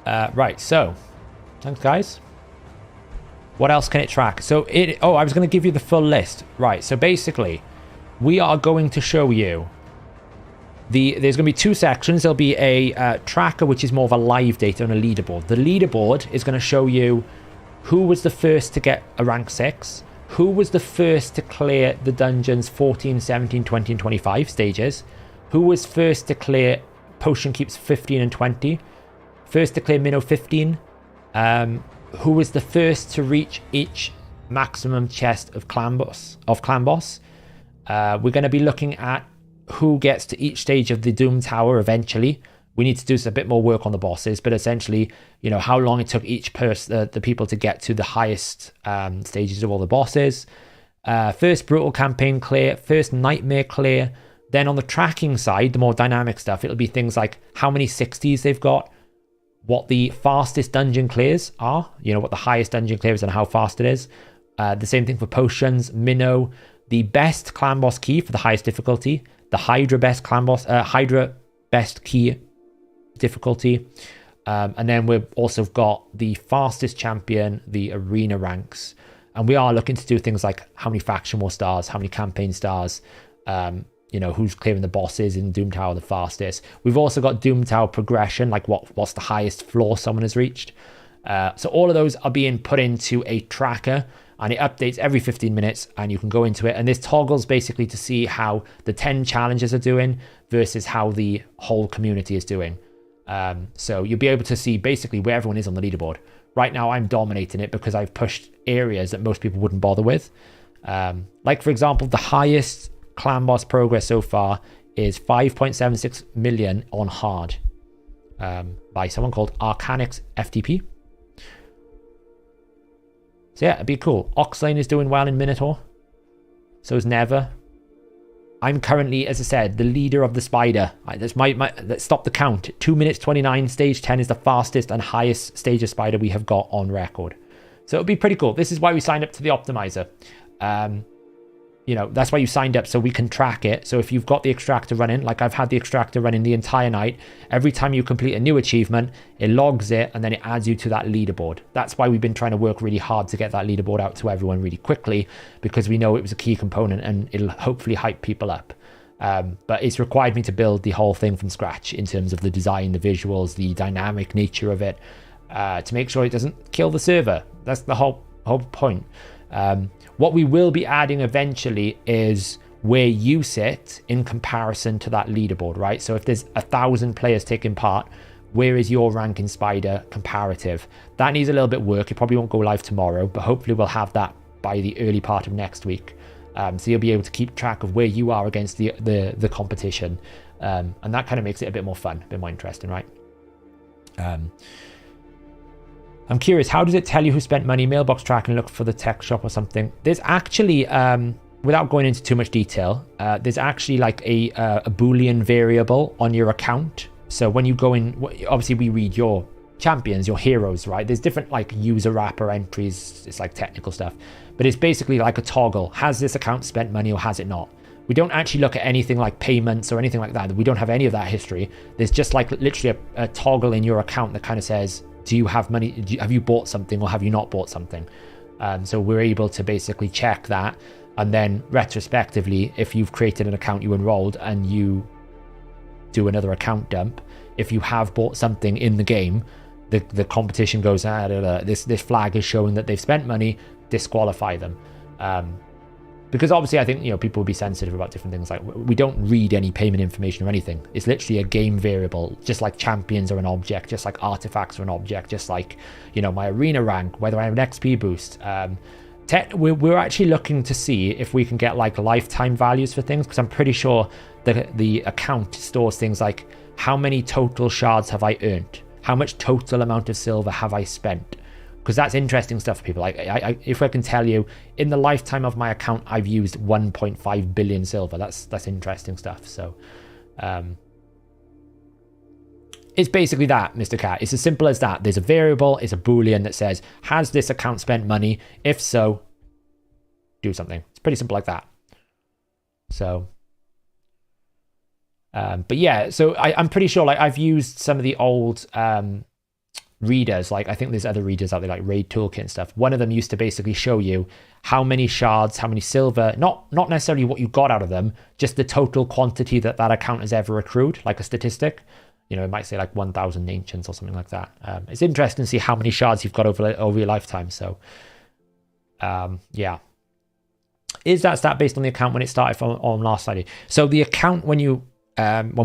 Right, so thanks, guys. What else can it track? So I was going to give you the full list. Right, so basically, we are going to show you there's going to be two sections. There'll be a tracker, which is more of a live data on a leaderboard. The leaderboard is going to show you who was the first to get a rank 6, who was the first to clear the dungeons 14, 17, 20, and 25 stages, who was first to clear potion keeps 15 and 20, first to clear minnow 15, who was the first to reach each maximum chest of clan boss. We're going to be looking at who gets to each stage of the Doom Tower eventually. We need to do a bit more work on the bosses, but essentially, you know, how long it took each person, the people to get to the highest stages of all the bosses. First brutal campaign clear, first nightmare clear. Then on the tracking side, the more dynamic stuff, it'll be things like how many 60s they've got, what the fastest dungeon clears are, you know, what the highest dungeon clear is and how fast it is. The same thing for potions, minnow, the best clan boss key for the highest difficulty, the Hydra best key difficulty, and then we've also got the fastest champion, the arena ranks, and we are looking to do things like how many faction war stars, how many campaign stars, you know, who's clearing the bosses in Doom Tower the fastest. We've also got Doom Tower progression, like what's the highest floor someone has reached. So all of those are being put into a tracker, and it updates every 15 minutes, and you can go into it. And there's toggles basically to see how the 10 challenges are doing versus how the whole community is doing. So you'll be able to see basically where everyone is on the leaderboard. Right now, I'm dominating it because I've pushed areas that most people wouldn't bother with. Like, for example, the highest clan boss progress so far is 5.76 million on hard by someone called Arcanix F2P. So yeah, it'd be cool. Oxlane is doing well in Minotaur. So is Never. I'm currently, as I said, the leader of the spider. Let's stop the count. 2 minutes 29. Stage 10 is the fastest and highest stage of spider we have got on record. So it'll be pretty cool. This is why we signed up to the optimizer. You know, that's why you signed up, so we can track it. So if you've got the extractor running, like I've had the extractor running the entire night, every time you complete a new achievement, it logs it and then it adds you to that leaderboard. That's why we've been trying to work really hard to get that leaderboard out to everyone really quickly, because we know it was a key component and it'll hopefully hype people up. But it's required me to build the whole thing from scratch in terms of the design, the visuals, the dynamic nature of it, to make sure it doesn't kill the server. That's the whole point. What we will be adding eventually is where you sit in comparison to that leaderboard, right? So if there's 1,000 players taking part, where is your rank in Spider comparative? That needs a little bit of work. It probably won't go live tomorrow, but hopefully we'll have that by the early part of next week. So you'll be able to keep track of where you are against the competition. And that kind of makes it a bit more fun, a bit more interesting, right? I'm curious, how does it tell you who spent money? Mailbox tracking, look for the tech shop or something. There's actually, without going into too much detail, there's actually like a Boolean variable on your account. So when you go in, obviously we read your champions, your heroes, right? There's different like user wrapper entries. It's like technical stuff, but it's basically like a toggle. Has this account spent money or has it not? We don't actually look at anything like payments or anything like that. We don't have any of that history. There's just like literally a toggle in your account that kind of says, do you have money? Have you bought something or have you not bought something? So we're able to basically check that. And then retrospectively, if you've created an account, you enrolled and you do another account dump, if you have bought something in the game, the competition goes, this flag is showing that they've spent money, disqualify them. Because obviously, I think, you know, people will be sensitive about different things. Like, we don't read any payment information or anything. It's literally a game variable, just like champions are an object, just like artifacts are an object, just like, you know, my arena rank, whether I have an XP boost. We're actually looking to see if we can get like lifetime values for things, because I'm pretty sure that the account stores things like how many total shards have I earned, how much total amount of silver have I spent. Because that's interesting stuff for people. Like, if I can tell you, in the lifetime of my account, I've used 1.5 billion silver. That's interesting stuff. So, it's basically that, Mr. Cat. It's as simple as that. There's a variable, it's a Boolean that says, has this account spent money? If so, do something. It's pretty simple like that. So, but yeah, so I'm pretty sure, like, I've used some of the old readers, like I think there's other readers out there like Raid Toolkit and stuff. One of them used to basically show you how many shards, how many silver, not necessarily what you got out of them, just the total quantity that account has ever accrued, like a statistic. You know, it might say like 1,000 ancients or something like that. It's interesting to see how many shards you've got over your lifetime. So, yeah. Is that stat based on the account when it started from on last Friday? So the account when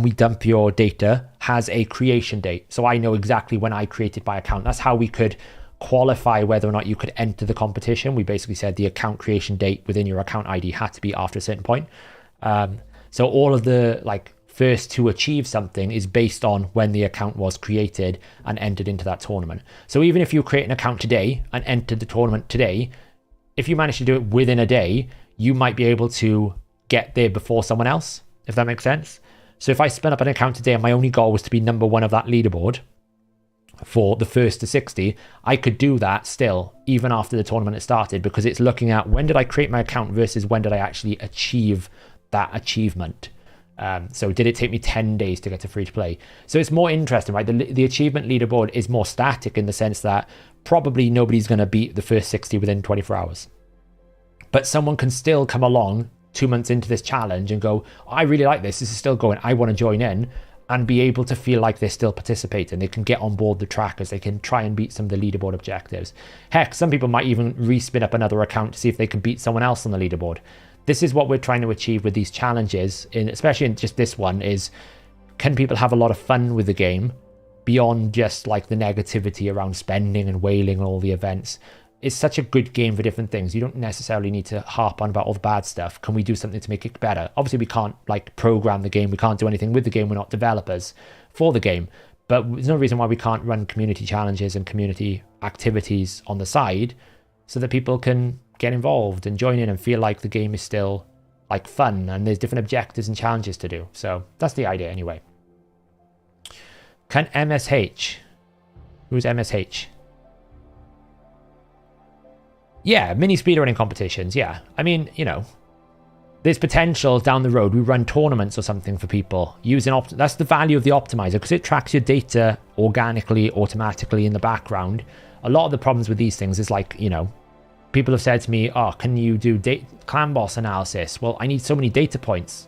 we dump your data has a creation date. So I know exactly when I created my account. That's how we could qualify whether or not you could enter the competition. We basically said the account creation date within your account ID had to be after a certain point. So all of the like first to achieve something is based on when the account was created and entered into that tournament. So even if you create an account today and entered the tournament today, if you manage to do it within a day, you might be able to get there before someone else, if that makes sense. So if I spin up an account today and my only goal was to be number one of that leaderboard for the first to 60, I could do that still, even after the tournament has started, because it's looking at when did I create my account versus when did I actually achieve that achievement. So did it take me 10 days to get to free to play? So it's more interesting, right? The achievement leaderboard is more static in the sense that probably nobody's going to beat the first 60 within 24 hours. But someone can still come along 2 months into this challenge and go, oh, I really like this. This is still going. I want to join in, and be able to feel like they're still participating. They can get on board the trackers. They can try and beat some of the leaderboard objectives. Heck, some people might even respin up another account to see if they can beat someone else on the leaderboard. This is what we're trying to achieve with these challenges, especially in just this one, is can people have a lot of fun with the game beyond just like the negativity around spending and whaling and all the events. It's such a good game for different things. You don't necessarily need to harp on about all the bad stuff. Can we do something to make it better? Obviously, we can't like program the game. We can't do anything with the game. We're not developers for the game. But there's no reason why we can't run community challenges and community activities on the side so that people can get involved and join in and feel like the game is still like fun and there's different objectives and challenges to do. So that's the idea anyway. Can MSH? Who's MSH? Yeah, mini speedrunning competitions, yeah. I mean, you know, there's potential down the road. We run tournaments or something for people using that's the value of the optimizer, because it tracks your data organically, automatically in the background. A lot of the problems with these things is like, you know, people have said to me, oh, can you do clan boss analysis? Well, I need so many data points.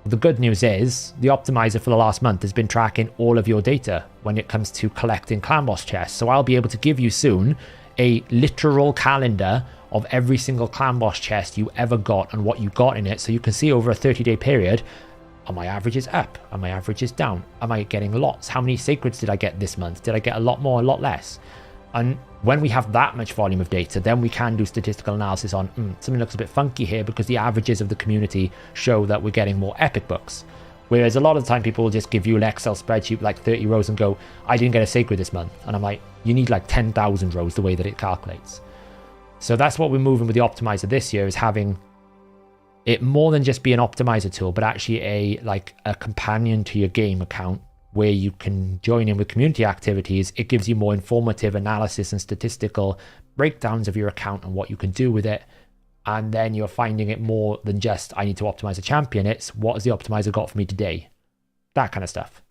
The good news is the optimizer for the last month has been tracking all of your data when it comes to collecting clan boss chests. So I'll be able to give you soon a literal calendar of every single clan boss chest you ever got and what you got in it, so you can see over a 30-day period, are my averages up? Are my averages down? Am I getting lots? How many sacreds did I get this month? Did I get a lot more, a lot less? And when we have that much volume of data, then we can do statistical analysis on something looks a bit funky here because the averages of the community show that we're getting more epic books. Whereas a lot of the time people will just give you an Excel spreadsheet with like 30 rows and go, I didn't get a sacred this month. And I'm like, you need like 10,000 rows the way that it calculates. So that's what we're moving with the optimizer this year, is having it more than just be an optimizer tool, but actually a companion to your game account where you can join in with community activities. It gives you more informative analysis and statistical breakdowns of your account and what you can do with it. And then you're finding it more than just, I need to optimize a champion. It's what has the optimizer got for me today? That kind of stuff.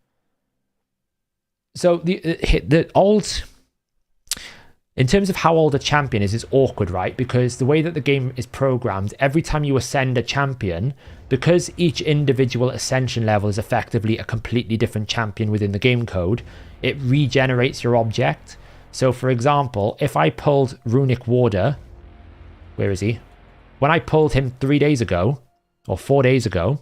So the old, in terms of how old a champion is awkward, right? Because the way that the game is programmed, every time you ascend a champion, because each individual ascension level is effectively a completely different champion within the game code, it regenerates your object. So for example, if I pulled Runic Warder, where is he? When I pulled him 3 days ago, or 4 days ago,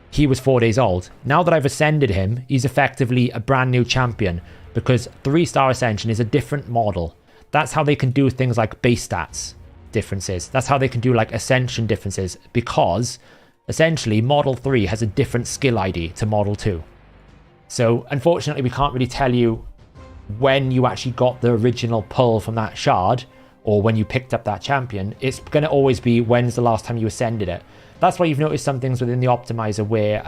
he was 4 days old. Now that I've ascended him, he's effectively a brand new champion, because 3-star ascension is a different model. That's how they can do things like base stats differences. That's how they can do like ascension differences, because essentially model 3 has a different skill ID to model 2. So unfortunately we can't really tell you when you actually got the original pull from that shard, or when you picked up that champion. It's going to always be when's the last time you ascended it. That's why you've noticed some things within the optimizer where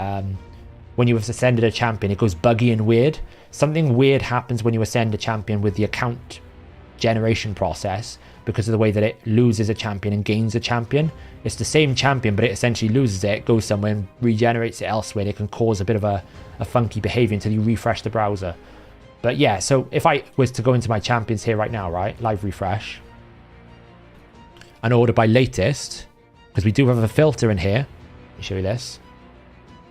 when you have ascended a champion, it goes buggy and weird. Something weird happens when you ascend a champion with the account generation process because of the way that it loses a champion and gains a champion. It's the same champion, but it essentially loses it, goes somewhere and regenerates it elsewhere. It can cause a bit of a funky behavior until you refresh the browser. But yeah, so if I was to go into my champions here right now, right, live refresh, and order by latest, because we do have a filter in here. Let me show you this.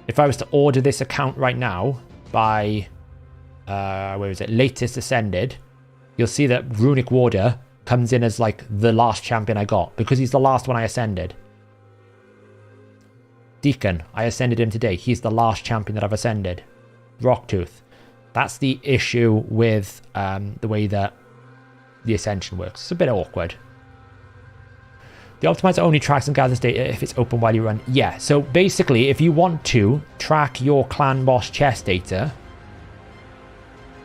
If I was to order this account right now by, where is it, latest ascended, you'll see that Runic Warder comes in as like the last champion I got, because he's the last one I ascended. Deacon, I ascended him today. He's the last champion that I've ascended. Rocktooth. That's the issue with the way that the ascension works. It's a bit awkward. The optimizer only tracks and gathers data if it's open while you run. Yeah, so basically, if you want to track your clan boss chest data,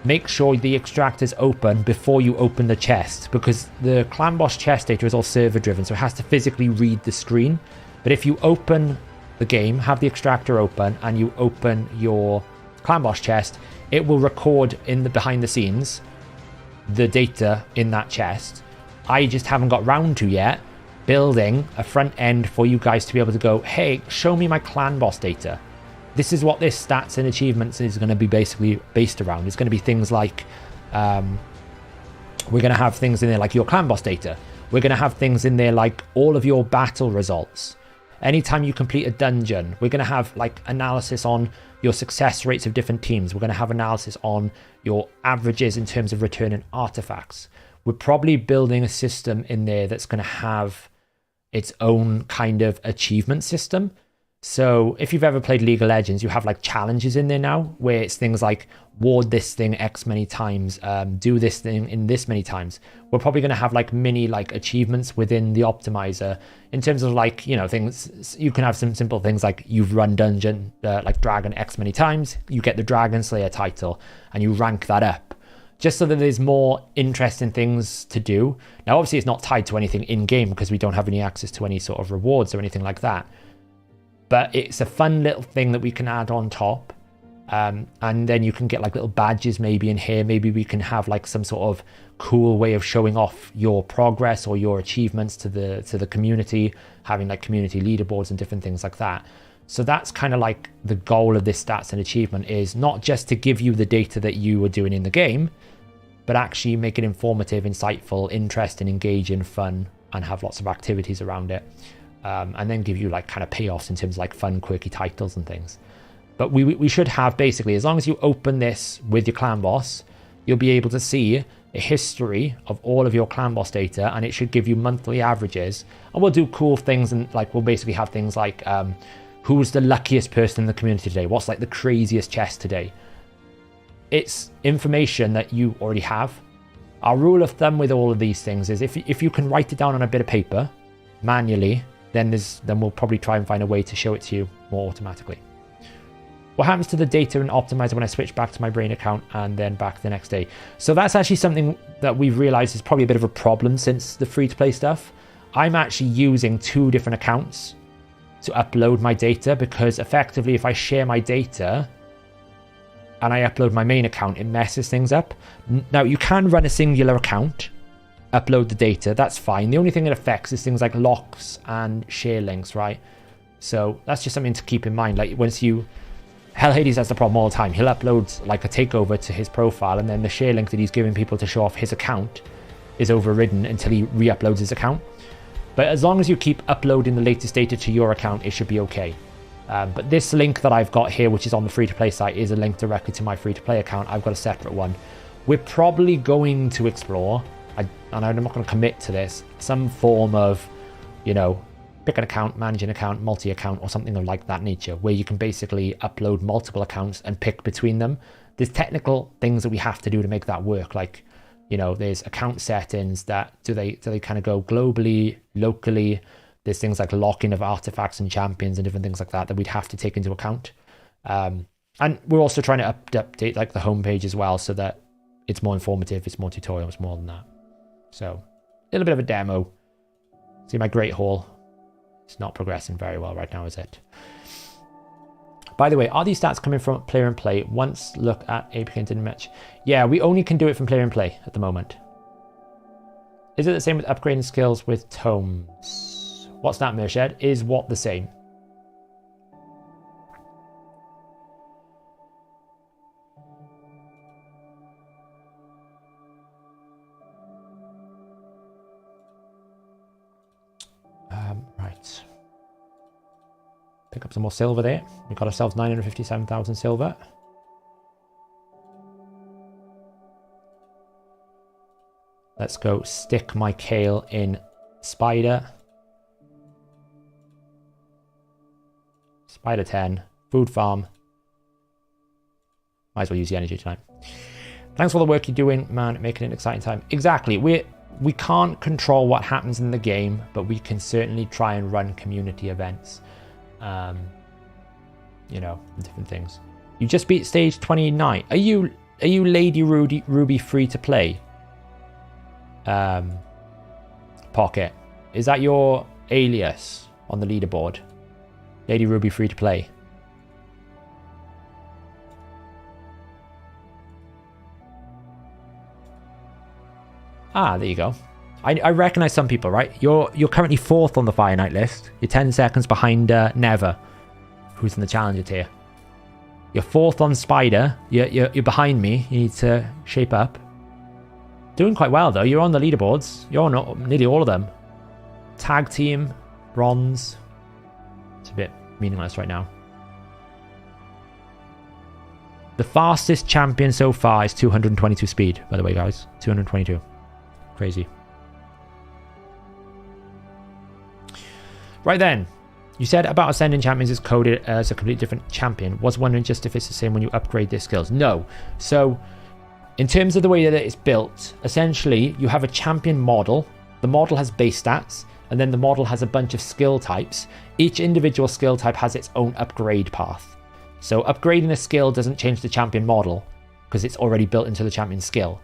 make sure the extractor's open before you open the chest, because the clan boss chest data is all server driven, so it has to physically read the screen. But if you open the game, have the extractor open, and you open your clan boss chest, it will record in the behind the scenes the data in that chest. I just haven't got round to yet building a front end for you guys to be able to go, hey, show me my clan boss data. This is what this stats and achievements is going to be basically based around. It's going to be things like, we're going to have things in there like your clan boss data. We're going to have things in there like all of your battle results. Anytime you complete a dungeon, we're going to have like analysis on your success rates of different teams. We're going to have analysis on your averages in terms of returning artifacts. We're probably building a system in there that's going to have its own kind of achievement system. So if you've ever played League of Legends, you have like challenges in there now where it's things like ward this thing X many times, do this thing in this many times. We're probably going to have like mini like achievements within the optimizer in terms of like, you know, things. You can have some simple things like you've run dungeon like dragon X many times, you get the Dragon Slayer title and you rank that up, just so that there's more interesting things to do. Now obviously it's not tied to anything in game because we don't have any access to any sort of rewards or anything like that. But it's a fun little thing that we can add on top. And then you can get like little badges maybe in here. Maybe we can have like some sort of cool way of showing off your progress or your achievements to the community, having like community leaderboards and different things like that. So that's kind of like the goal of this stats and achievement, is not just to give you the data that you were doing in the game, but actually make it informative, insightful, interesting, engaging, fun, and have lots of activities around it. And then give you like kind of payoffs in terms of like fun, quirky titles and things. But we should have basically, as long as you open this with your clan boss, you'll be able to see a history of all of your clan boss data, and it should give you monthly averages. And we'll do cool things, and like we'll basically have things like who's the luckiest person in the community today? What's like the craziest chest today? It's information that you already have. Our rule of thumb with all of these things is if you can write it down on a bit of paper manually, then we'll probably try and find a way to show it to you more automatically. What happens to the data in Optimizer when I switch back to my Brain account and then back the next day? So that's actually something that we've realized is probably a bit of a problem since the free-to-play stuff. I'm actually using 2 different accounts to upload my data, because effectively if I share my data and I upload my main account, it messes things up. Now you can run a singular account, upload the data, that's fine. The only thing it affects is things like locks and share links, right? So that's just something to keep in mind. Like once Hellhades has the problem all the time. He'll upload like a takeover to his profile, and then the share link that he's giving people to show off his account is overridden until he re-uploads his account. But as long as you keep uploading the latest data to your account, it should be okay. But this link that I've got here, which is on the free-to-play site, is a link directly to my free-to-play account. I've got a separate one. We're probably going to explore, and I'm not going to commit to this, some form of, you know, pick an account, manage an account, multi-account, or something of like that nature, where you can basically upload multiple accounts and pick between them. There's technical things that we have to do to make that work. Like, you know, there's account settings that do they kind of go globally, locally. There's things like locking of artifacts and champions and different things like that we'd have to take into account. And we're also trying to update like the homepage as well, so that it's more informative, it's more tutorial, it's more than that. So a little bit of a demo. See my Great Hall. It's not progressing very well right now, is it? By the way, are these stats coming from player and play? Once look at APK and didn't match. Yeah, we only can do it from player and play at the moment. Is it the same with upgrading skills with tomes? What's that, Mershed? Is what the same? Pick up some more silver there. We got ourselves 957,000 silver. Let's go stick my kale in spider. Spider 10. Food farm. Might as well use the energy tonight. Thanks for all the work you're doing, man. Making it an exciting time. Exactly. We can't control what happens in the game, but we can certainly try and run community events. You know, different things. You just beat stage 29. Are you Lady Ruby free to play? Pocket. Is that your alias on the leaderboard? Lady Ruby free to play. Ah, there you go. I recognize some people, right? You're currently 4th on the Fire Knight list. You're 10 seconds behind Never, who's in the Challenger tier. You're 4th on Spider. You're behind me. You need to shape up. Doing quite well though. You're on the leaderboards. You're on nearly all of them. Tag team, bronze. It's a bit meaningless right now. The fastest champion so far is 222 speed, by the way, guys. 222. Crazy. Right then. You said about Ascending Champions is coded as a completely different champion. Was wondering just if it's the same when you upgrade their skills. No. So, in terms of the way that it's built, essentially, you have a champion model. The model has base stats, and then the model has a bunch of skill types. Each individual skill type has its own upgrade path. So, upgrading a skill doesn't change the champion model, because it's already built into the champion skill.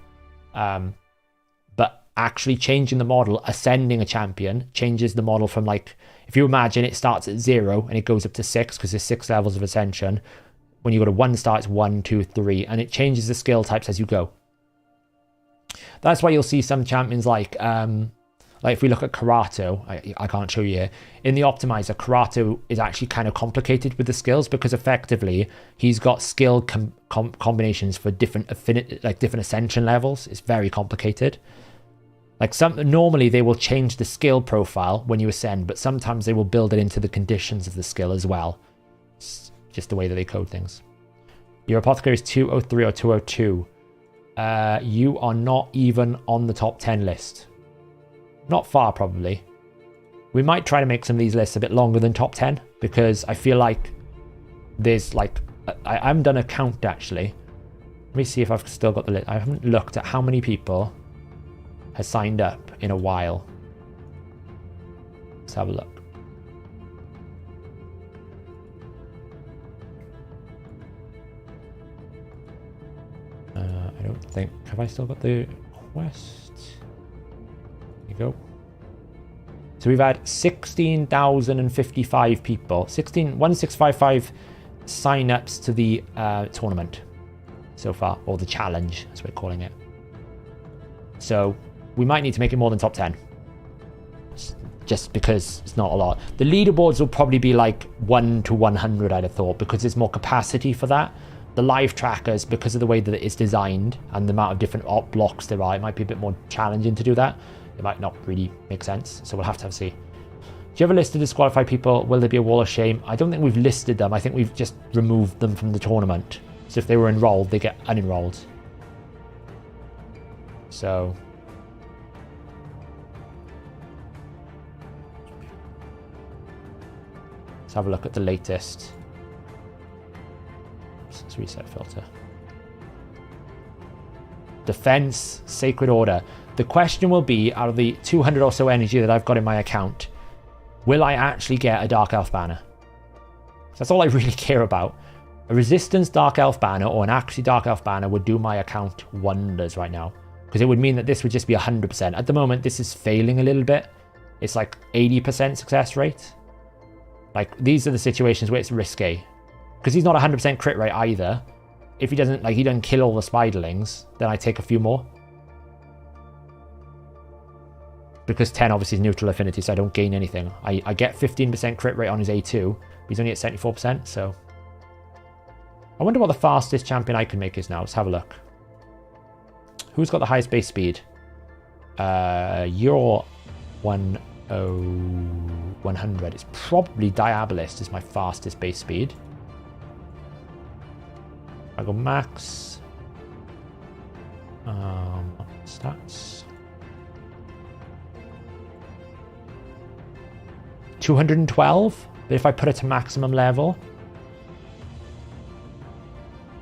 But actually changing the model, ascending a champion, changes the model from like... If you imagine it starts at 0 and it goes up to 6 because there's 6 levels of ascension. When you go to 1 star, it's 1, 2, 3, and it changes the skill types as you go. That's why you'll see some champions like if we look at Karato, I can't show you here. In the optimizer, Karato is actually kind of complicated with the skills because effectively he's got skill combinations for different affinity, like different ascension levels. It's very complicated. Like normally they will change the skill profile when you ascend, but sometimes they will build it into the conditions of the skill as well. It's just the way that they code things. Your apothecary is 203 or 202. You are not even on the top 10 list. Not far, probably. We might try to make some of these lists a bit longer than top 10, because I feel like there's like... I haven't done a count, actually. Let me see if I've still got the list. I haven't looked at how many people has signed up in a while. Let's have a look. I don't think... Have I still got the quest? There you go. So we've had 16,055 people. 16,655 sign-ups to the tournament so far, or the challenge, as we're calling it. So we might need to make it more than top 10. Just because it's not a lot. The leaderboards will probably be like 1 to 100, I'd have thought, because there's more capacity for that. The live trackers, because of the way that it's designed and the amount of different op blocks there are, it might be a bit more challenging to do that. It might not really make sense, so we'll have to see. Do you have a list of disqualified people? Will there be a wall of shame? I don't think we've listed them. I think we've just removed them from the tournament. So if they were enrolled, they get unenrolled. So... let's have a look at the latest. Let's reset filter. Defense, Sacred Order. The question will be, out of the 200 or so energy that I've got in my account, will I actually get a Dark Elf banner? That's all I really care about. A Resistance Dark Elf banner or an Accuracy Dark Elf banner would do my account wonders right now. Because it would mean that this would just be 100%. At the moment, this is failing a little bit. It's like 80% success rate. Like, these are the situations where it's risky. Because he's not 100% crit rate either. If he doesn't kill all the spiderlings, then I take a few more. Because 10 obviously is neutral affinity, so I don't gain anything. I get 15% crit rate on his A2, but he's only at 74%, so... I wonder what the fastest champion I can make is now. Let's have a look. Who's got the highest base speed? You're 101. 100. It's probably Diabolist is my fastest base speed. I go max. Stats. 212. But if I put it to maximum level,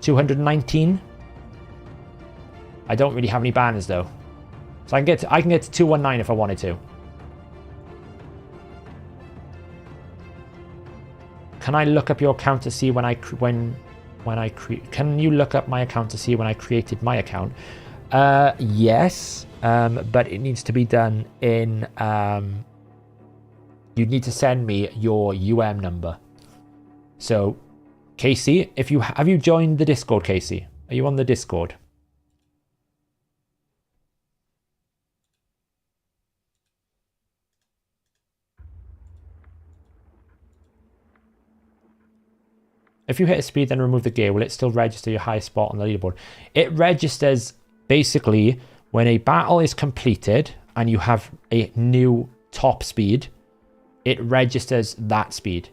219. I don't really have any banners though, so I can get to 219 if I wanted to. Can I look up your account to see when I can you look up my account to see when I created my account? Yes, but it needs to be done in. You need to send me your number. So, Casey, have you joined the Discord, Casey? Are you on the Discord? If you hit a speed, then remove the gear, will it still register your highest spot on the leaderboard? It registers basically when a battle is completed and you have a new top speed, it registers that speed.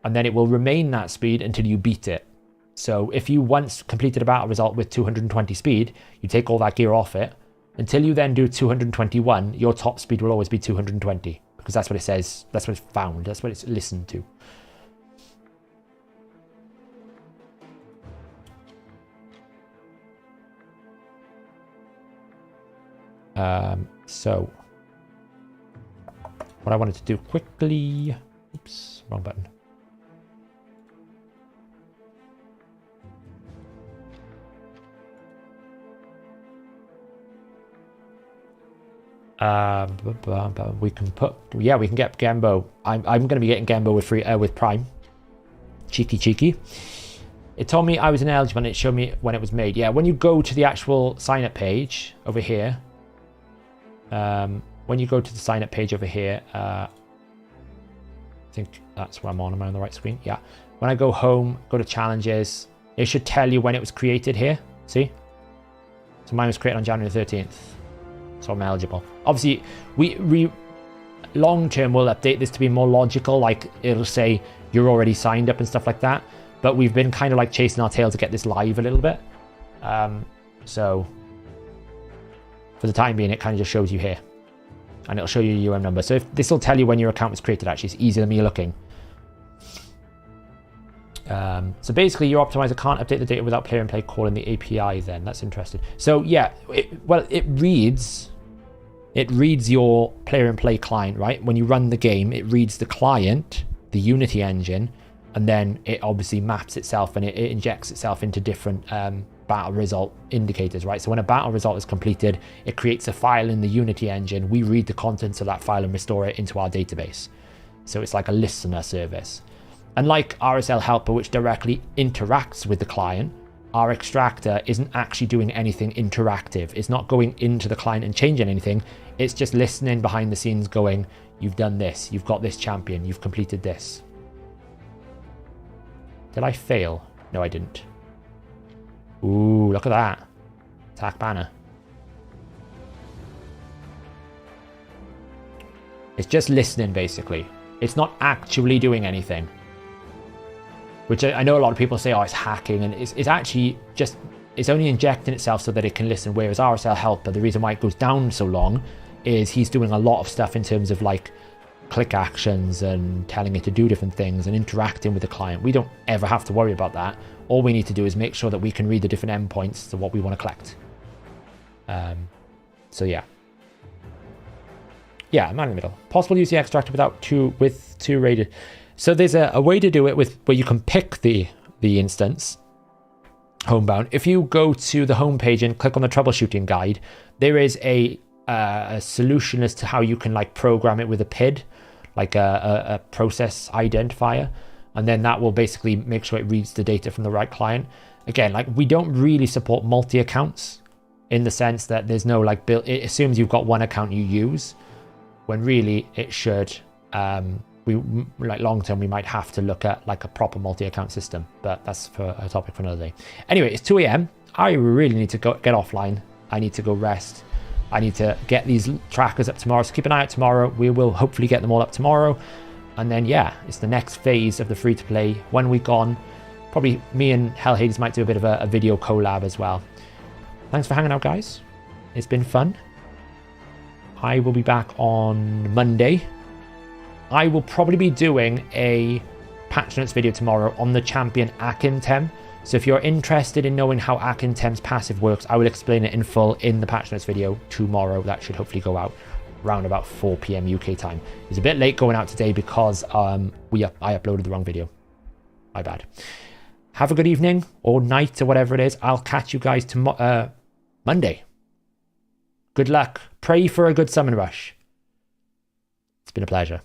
And then it will remain that speed until you beat it. So if you once completed a battle result with 220 speed, you take all that gear off it. Until you then do 221, your top speed will always be 220. Because that's what it says, that's what it's found, that's what it's listened to. So what I wanted to do quickly, oops, wrong button. We can put, yeah, we can get Gembo. I'm going to be getting Gembo with Prime. Cheeky. It told me I was ineligible and it showed me when it was made. Yeah, when you go to the actual sign up page over here, when you go to the sign up page over here, I think that's where I'm on. Am I on the right screen? Yeah. When I go home, go to challenges, it should tell you when it was created here. See? So mine was created on January 13th. So I'm eligible. Obviously, we long term will update this to be more logical. Like it'll say you're already signed up and stuff like that. But we've been kind of like chasing our tail to get this live a little bit. So for the time being, it kind of just shows you here. And it'll show you your number. So if this will tell you when your account was created, actually. It's easier than me looking. So basically, your optimizer can't update the data without player and play calling the API then. That's interesting. So yeah, it reads your player and play client, right? When you run the game, it reads the client, the Unity engine, and then it obviously maps itself and it injects itself into different battle result indicators, right? So when a battle result is completed, it creates a file in the Unity engine. We read the contents of that file and restore it into our database. So it's like a listener service. Unlike RSL Helper, which directly interacts with the client, our extractor isn't actually doing anything interactive. It's not going into the client and changing anything. It's just listening behind the scenes going, you've done this, you've got this champion, you've completed this. Did I fail? No, I didn't. Ooh, look at that. Attack banner. It's just listening, basically. It's not actually doing anything. Which I know a lot of people say, oh, it's hacking, and it's actually just, it's only injecting itself so that it can listen, whereas RSL Helper, the reason why it goes down so long is he's doing a lot of stuff in terms of like click actions and telling it to do different things and interacting with the client. We don't ever have to worry about that. All we need to do is make sure that we can read the different endpoints to what we want to collect. So yeah. Yeah, man in the middle. Possible to use the extractor with two rated. So there's a way to do it with where you can pick the instance homebound. If you go to the home page and click on the troubleshooting guide, there is a solution as to how you can like program it with a PID, like a process identifier, and then that will basically make sure it reads the data from the right client. Again, like we don't really support multi-accounts in the sense that there's no like build. It assumes you've got one account you use, when really it should. We like long term we might have to look at like a proper multi-account system, but that's for a topic for another day. Anyway, it's 2 a.m. I really need to get offline. I need to go rest. I need to get these trackers up tomorrow, so keep an eye out tomorrow. We will hopefully get them all up tomorrow. And then, yeah, it's the next phase of the free-to-play. 1 week on. Probably me and Hellhades might do a bit of a video collab as well. Thanks for hanging out, guys. It's been fun. I will be back on Monday. I will probably be doing a patch notes video tomorrow on the champion Akintem. So if you're interested in knowing how Akintem's passive works, I will explain it in full in the patch notes video tomorrow. That should hopefully go out around about 4 p.m. UK time. It's a bit late going out today because I uploaded the wrong video. My bad. Have a good evening or night or whatever it is. I'll catch you guys tomorrow, Monday. Good luck. Pray for a good summon rush. It's been a pleasure.